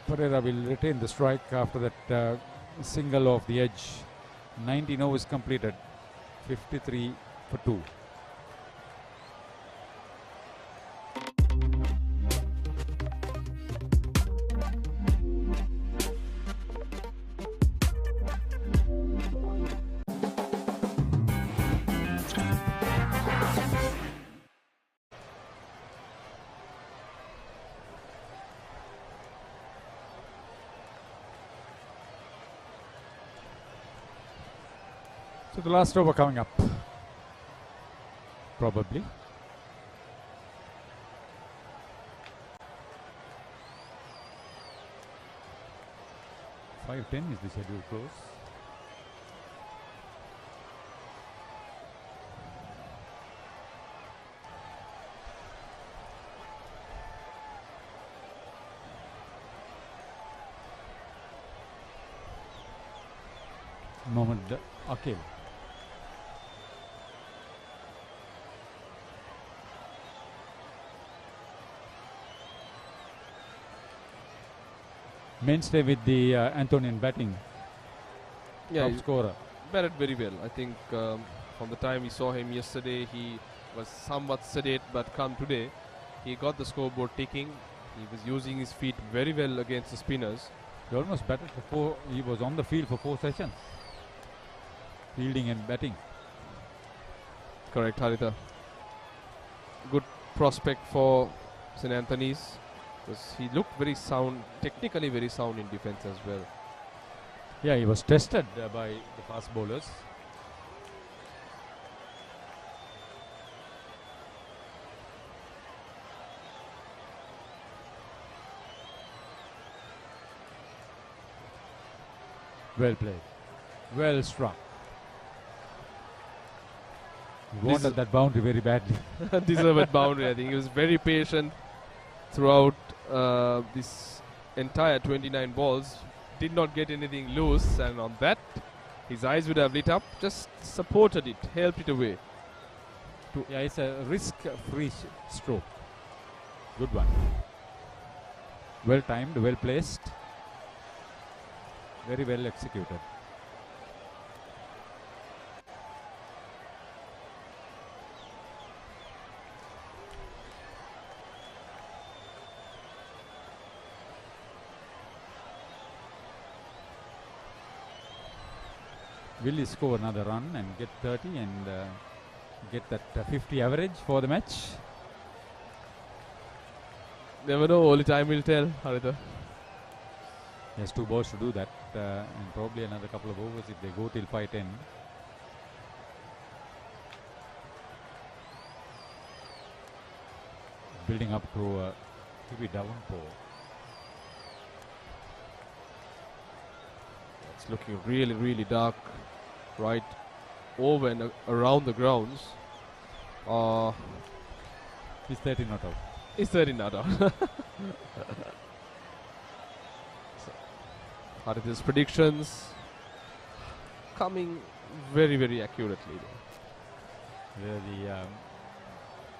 Pereira will retain the strike after that single off the edge. 19 overs completed, 53 for 2. So the last over coming up, probably. (5:10) is the schedule close. Mohammad Akil. Mainstay with the Antonian batting. Yeah, top scorer. Batted very well. I think from the time we saw him yesterday, he was somewhat sedate, but come today, he got the scoreboard ticking. He was using his feet very well against the spinners. He almost batted for 4. He was on the field for 4 sessions. Fielding and batting. Correct, Haritha. Good prospect for St. Anthony's. He looked very sound, technically very sound in defense as well. Yeah, he was tested by the fast bowlers. Well played. Well struck. He wanted that boundary very badly. Deserved boundary, I think. He was very patient throughout this entire 29 balls. Did not get anything loose, and on that, his eyes would have lit up. Just supported it, helped it away. Yeah, it's a risk-free stroke. Good one. Well timed, well placed. Very well executed. Will he score another run and get 30 and get that 50 average for the match? Never know, only time will tell, Haritha. He has 2 balls to do that and probably another couple of overs if they go till 5-10. Building up to a heavy downpour. It's looking really, really dark right over and around the grounds. He's 30 not out. He's 30 not out. Haritha's predictions coming very, very accurately there. Where the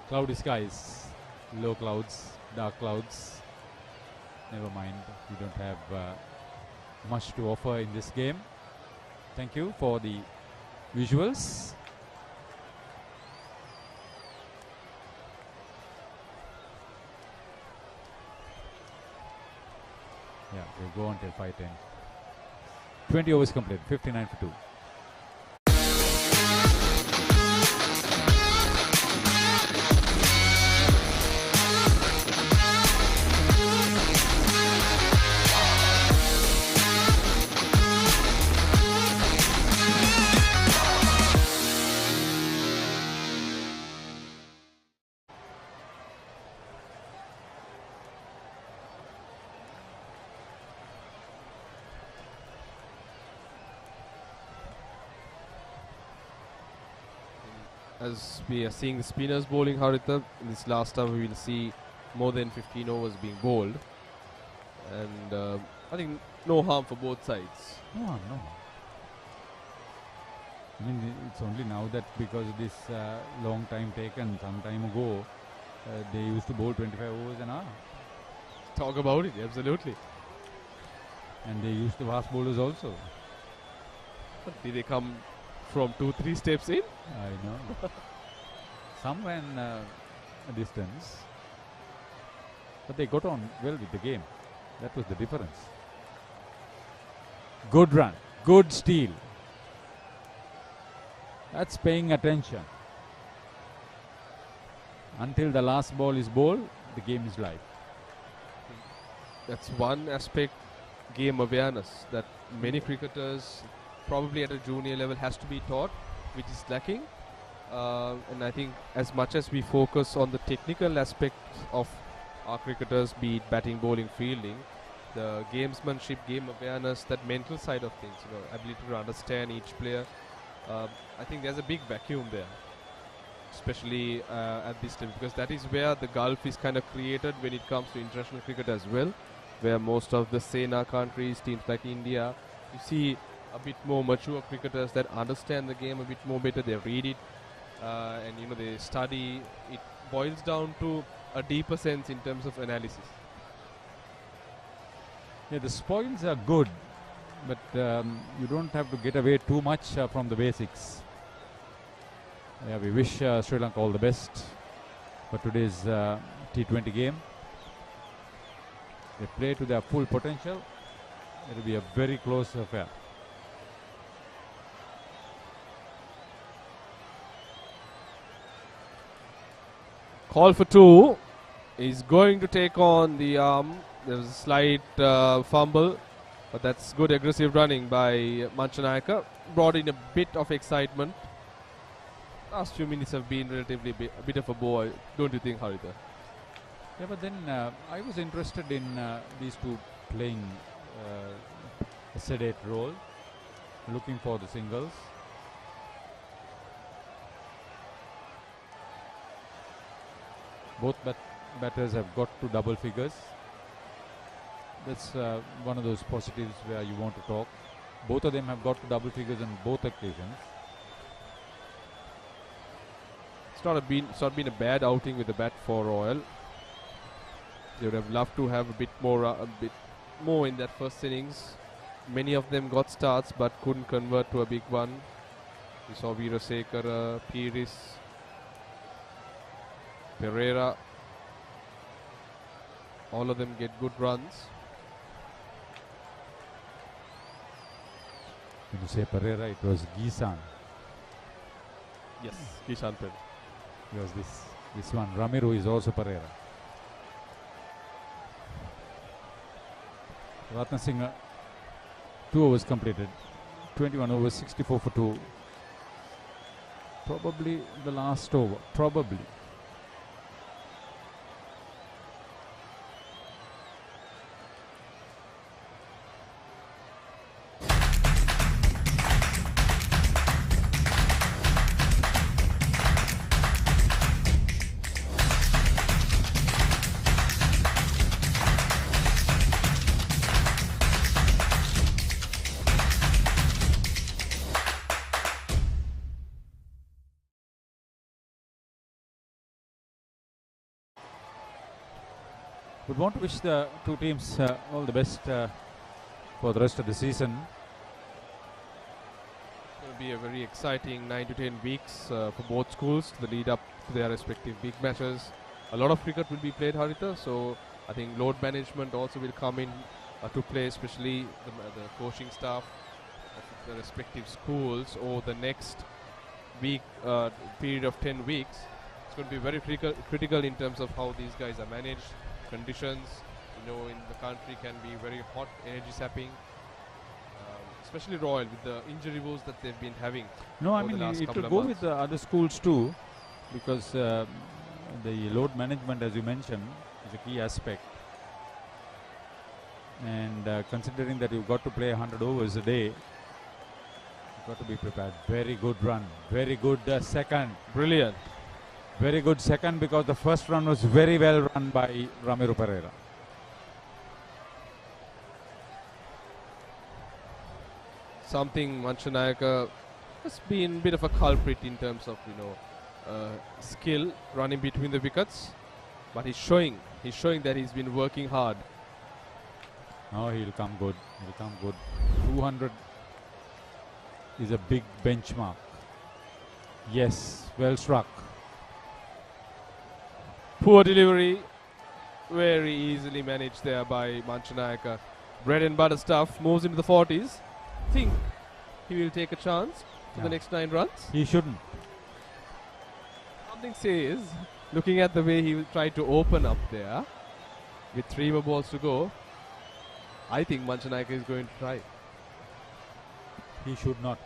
cloudy skies, low clouds, dark clouds. Never mind, we don't have much to offer in this game. Thank you for the visuals. Yeah, we'll go until 5:10. 20 overs complete, 59 for 2. As we are seeing the spinners bowling, Haritha, in this last time we will see more than 15 overs being bowled. And I think no harm for both sides. No. I mean, it's only now that because of this long time taken, some time ago, they used to bowl 25 overs an hour. Talk about it, absolutely. And they used the fast bowlers also. Did they come from 2-3 steps in? I know. Some ran a distance, but they got on well with the game. That was the difference. Good run, good steal. That's paying attention. Until the last ball is bowled, the game is live. That's one aspect, game awareness, that many cricketers probably at a junior level has to be taught, which is lacking. And I think as much as we focus on the technical aspects of our cricketers, be it batting, bowling, fielding, the gamesmanship, game awareness, that mental side of things, ability to understand each player, I think there's a big vacuum there, especially at this time, because that is where the gulf is kind of created when it comes to international cricket as well, where most of the SENA countries, teams like India, you see a bit more mature cricketers that understand the game a bit more better. They read it and they study. It boils down to a deeper sense in terms of analysis. Yeah, the spoils are good, but you don't have to get away too much from the basics. Yeah, we wish Sri Lanka all the best for today's T20 game. They play to their full potential. It will be a very close affair. Call for 2 is going to take on the arm. There's a slight fumble, but that's good aggressive running by Manchanayaka. Brought in a bit of excitement. Last few minutes have been relatively a bit of a bore, don't you think, Haritha? Yeah, but then I was interested in these two playing a sedate role, looking for the singles. Both batters have got to double figures. That's one of those positives where you want to talk. Both of them have got to double figures on both occasions. It's not been a bad outing with the bat for Royal. They would have loved to have a bit more in that first innings. Many of them got starts but couldn't convert to a big one. We saw Veerasekara, Peiris, Pereira. All of them get good runs. When you say Pereira, it was Gisan. Yes, Kishan Pereira. It was this one. Ramiro is also Pereira. Ratna Singh, 2 overs completed. 21 overs, 64 for 2. Probably the last over. Probably. Would want to wish the two teams all the best for the rest of the season. It will be a very exciting 9 to 10 weeks for both schools to the lead up to their respective big matches. A lot of cricket will be played, Haritha, so I think load management also will come in to play, especially the coaching staff of the respective schools over the next week period of 10 weeks. It's going to be very critical in terms of how these guys are managed. Conditions, in the country can be very hot, energy sapping, especially Royal with the injury woes that they've been having. No, I mean it will go with the other schools too, because the load management, as you mentioned, is a key aspect. And considering that you've got to play 100 overs a day, you've got to be prepared. Very good run, very good second. Brilliant. Very good second, because the first run was very well run by Ramiro Pereira. Something Manchanayaka has been a bit of a culprit in terms of skill running between the wickets, but he's showing that he's been working hard. Oh, he'll come good. He'll come good. 200 is a big benchmark. Yes, well struck. Poor delivery, very easily managed there by Manchanayaka. Bread and butter stuff, moves into the 40s. Think he will take a chance for the next 9 runs? He shouldn't. Something says, looking at the way he will try to open up there, with 3 more balls to go, I think Manchanayaka is going to try. He should not.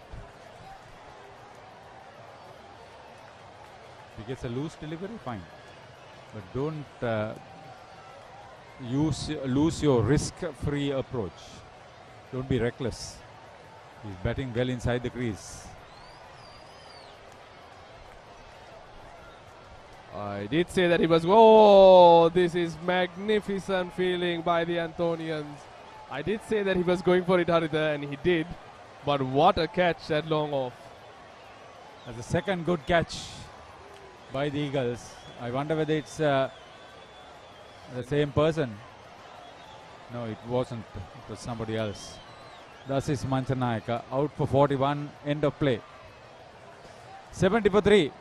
If he gets a loose delivery, fine. But don't lose your risk-free approach. Don't be reckless. He's batting well inside the crease. I did say that he was... Oh, this is magnificent feeling by the Antonians. I did say that he was going for it, Haritha, and he did. But what a catch that long off. That's the second good catch by the Eagles. I wonder whether it's the same person. No, it wasn't. It was somebody else. Thus is Manchanayaka out for 41. End of play. 70 for 3.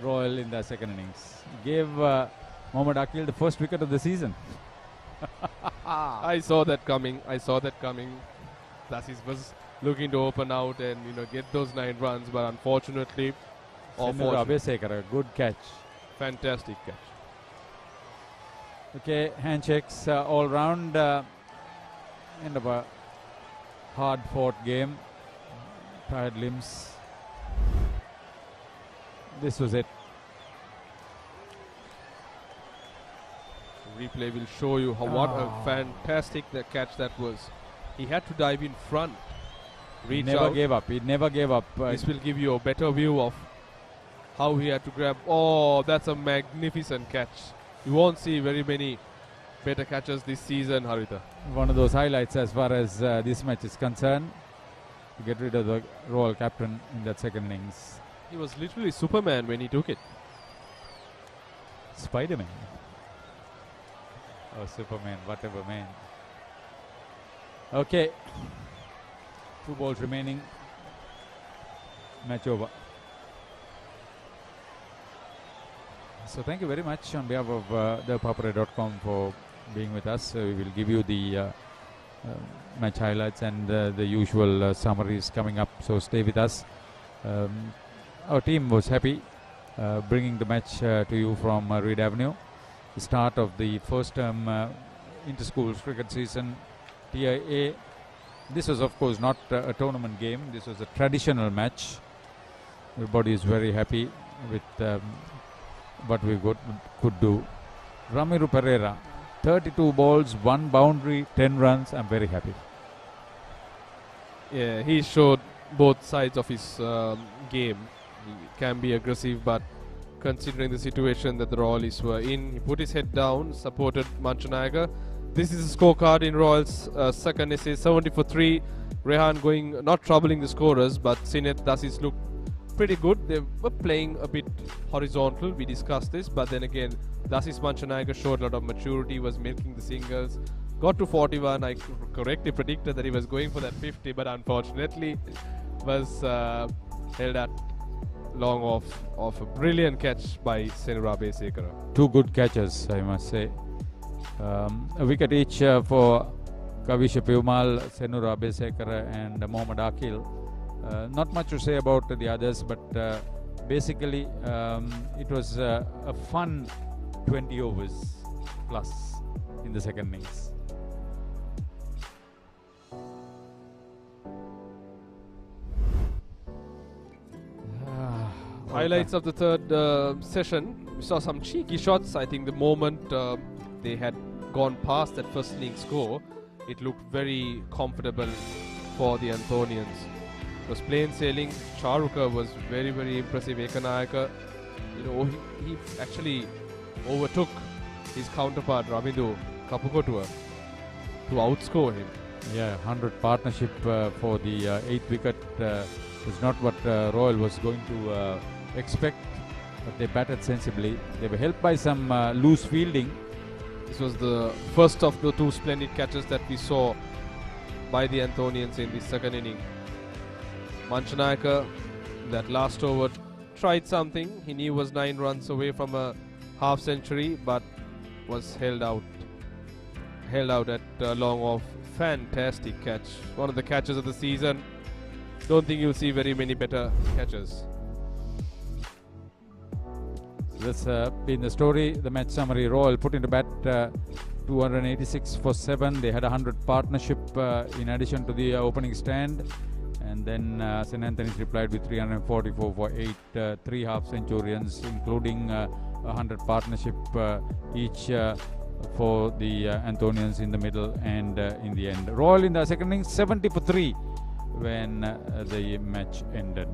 Royal in the second innings. Gave Mohammad Akil the first wicket of the season. I saw that coming. Thus was looking to open out and get those 9 runs, but unfortunately, a good catch. Fantastic catch. Okay, handshakes all round. End of a hard-fought game. Tired limbs. This was it. Replay will show you what a fantastic catch that was. He had to dive in front. Reach Never out. gave up. He never gave up. This will give you a better view of how he had to grab. Oh, that's a magnificent catch. You won't see very many better catches this season, Haritha. One of those highlights as far as this match is concerned. To get rid of the Royal captain in that second innings. He was literally Superman when he took it. Spider-Man. Oh, Superman, whatever, man. Okay. 2 balls remaining. Match over. So thank you very much on behalf of the Papare.com for being with us. We will give you the match highlights and the usual summaries coming up. So stay with us. Our team was happy bringing the match to you from Reed Avenue. The start of the first term inter-schools cricket season, Tier A. This was of course not a tournament game. This was a traditional match. Everybody is very happy with what we could do. Ramiru Pereira, 32 balls, 1 boundary, 10 runs. I'm very happy. Yeah, he showed both sides of his game. He can be aggressive, but considering the situation that the Royalists were in, he put his head down, supported Manchanayaka. This is a scorecard in Royals' second essay, 70 for 3. Rehan going, not troubling the scorers, but Sinet Dasis looked pretty good. They were playing a bit horizontal. We discussed this, but then again, Dasis Manchanayaka showed a lot of maturity, was milking the singles. Got to 41. I correctly predicted that he was going for that 50, but unfortunately was held at long off a brilliant catch by Senura Besekara. 2 good catches, I must say. A wicket each for Kavisha Perumal, Senura Besekara and Mohammad Akil. Not much to say about the others, but basically it was a fun 20 overs plus in the second innings. Highlights of the third session. We saw some cheeky shots. I think the moment they had gone past that first inning score, it looked very comfortable for the Anthonians. It was plain sailing. Charuka was very, very impressive. Ekanayaka, he actually overtook his counterpart Ramindu Kapukotua to outscore him. Yeah, 100 partnership for the 8th wicket was not what Royal was going to expect, but they batted sensibly. They were helped by some loose fielding. This was the first of the 2 splendid catches that we saw by the Anthonians in the second inning. Manchanayaka, that last over, tried something. He knew was 9 runs away from a half century, but was held out at long off. Fantastic catch. One of the catches of the season. Don't think you'll see very many better catches. That's been the story. The match summary. Royal put into bat 286 for 7. They had a 100 partnership in addition to the opening stand. And then St. Anthony's replied with 344 for 8, 3 half centurions, including 100 partnership each for the Anthonians in the middle and in the end. Royal in the second innings 70 for 3 when the match ended.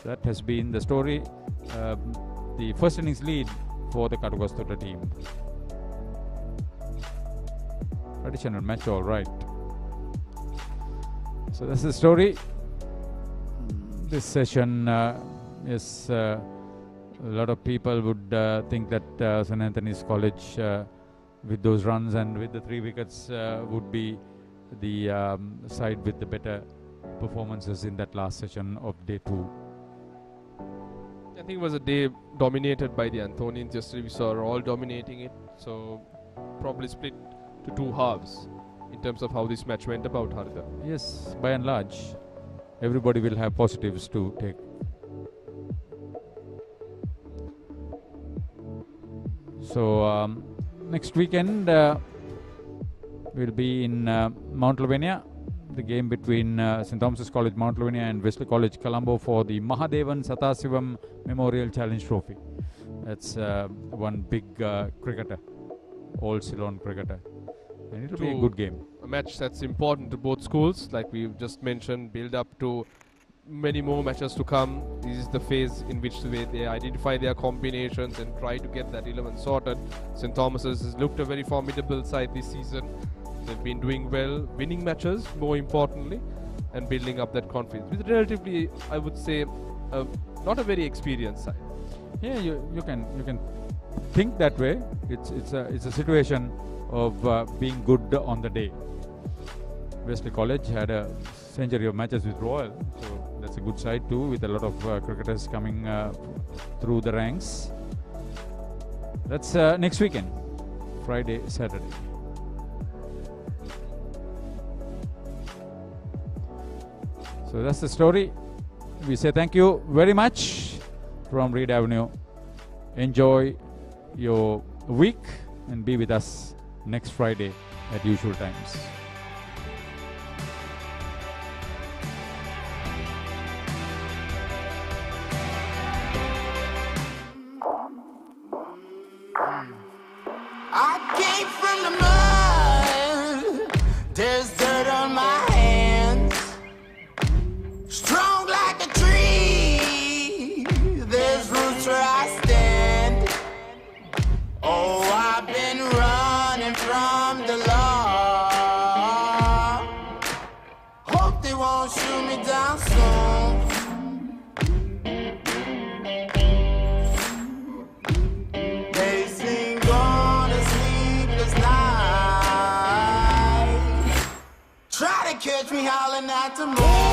That has been the story. The first innings lead for the Katugastota team. Traditional match, all right. So that's the story. This session is a lot of people would think that St. Anthony's College with those runs and with the 3 wickets would be the side with the better performances in that last session of day 2. I think it was a day dominated by the Anthonians. Yesterday we saw Royal dominating it, so probably split to 2 halves in terms of how this match went about, Haritha. Yes, by and large, everybody will have positives to take. So next weekend we'll be in Mount Lavinia. The game between St. Thomas's College Mount Lavinia and Wesley College Colombo for the Mahadevan Sathasivam Memorial Challenge Trophy. That's one big cricketer, all Ceylon cricketer. And it'll be a good game. A match that's important to both schools, like we've just mentioned, build up to many more matches to come. This is the phase in which they identify their combinations and try to get that 11 sorted. St. Thomas's has looked a very formidable side this season. They've been doing well, winning matches more importantly, and building up that confidence with relatively, I would say, not a very experienced side. Yeah, you can think that way. It's a situation of being good on the day. Wesley College had a century of matches with Royal, so that's a good side too, with a lot of cricketers coming through the ranks. That's next weekend, Friday, Saturday. So that's the story. We say thank you very much from Reed Avenue. Enjoy your week and be with us next Friday at usual times. I came from the mud. There's dirt on my hands. Strong like a tree. There's roots where I stand. Oh, I've been running from the law. Hope they won't shoot me down soon. They sing on a sleepless night. Try to catch me howling at the moon.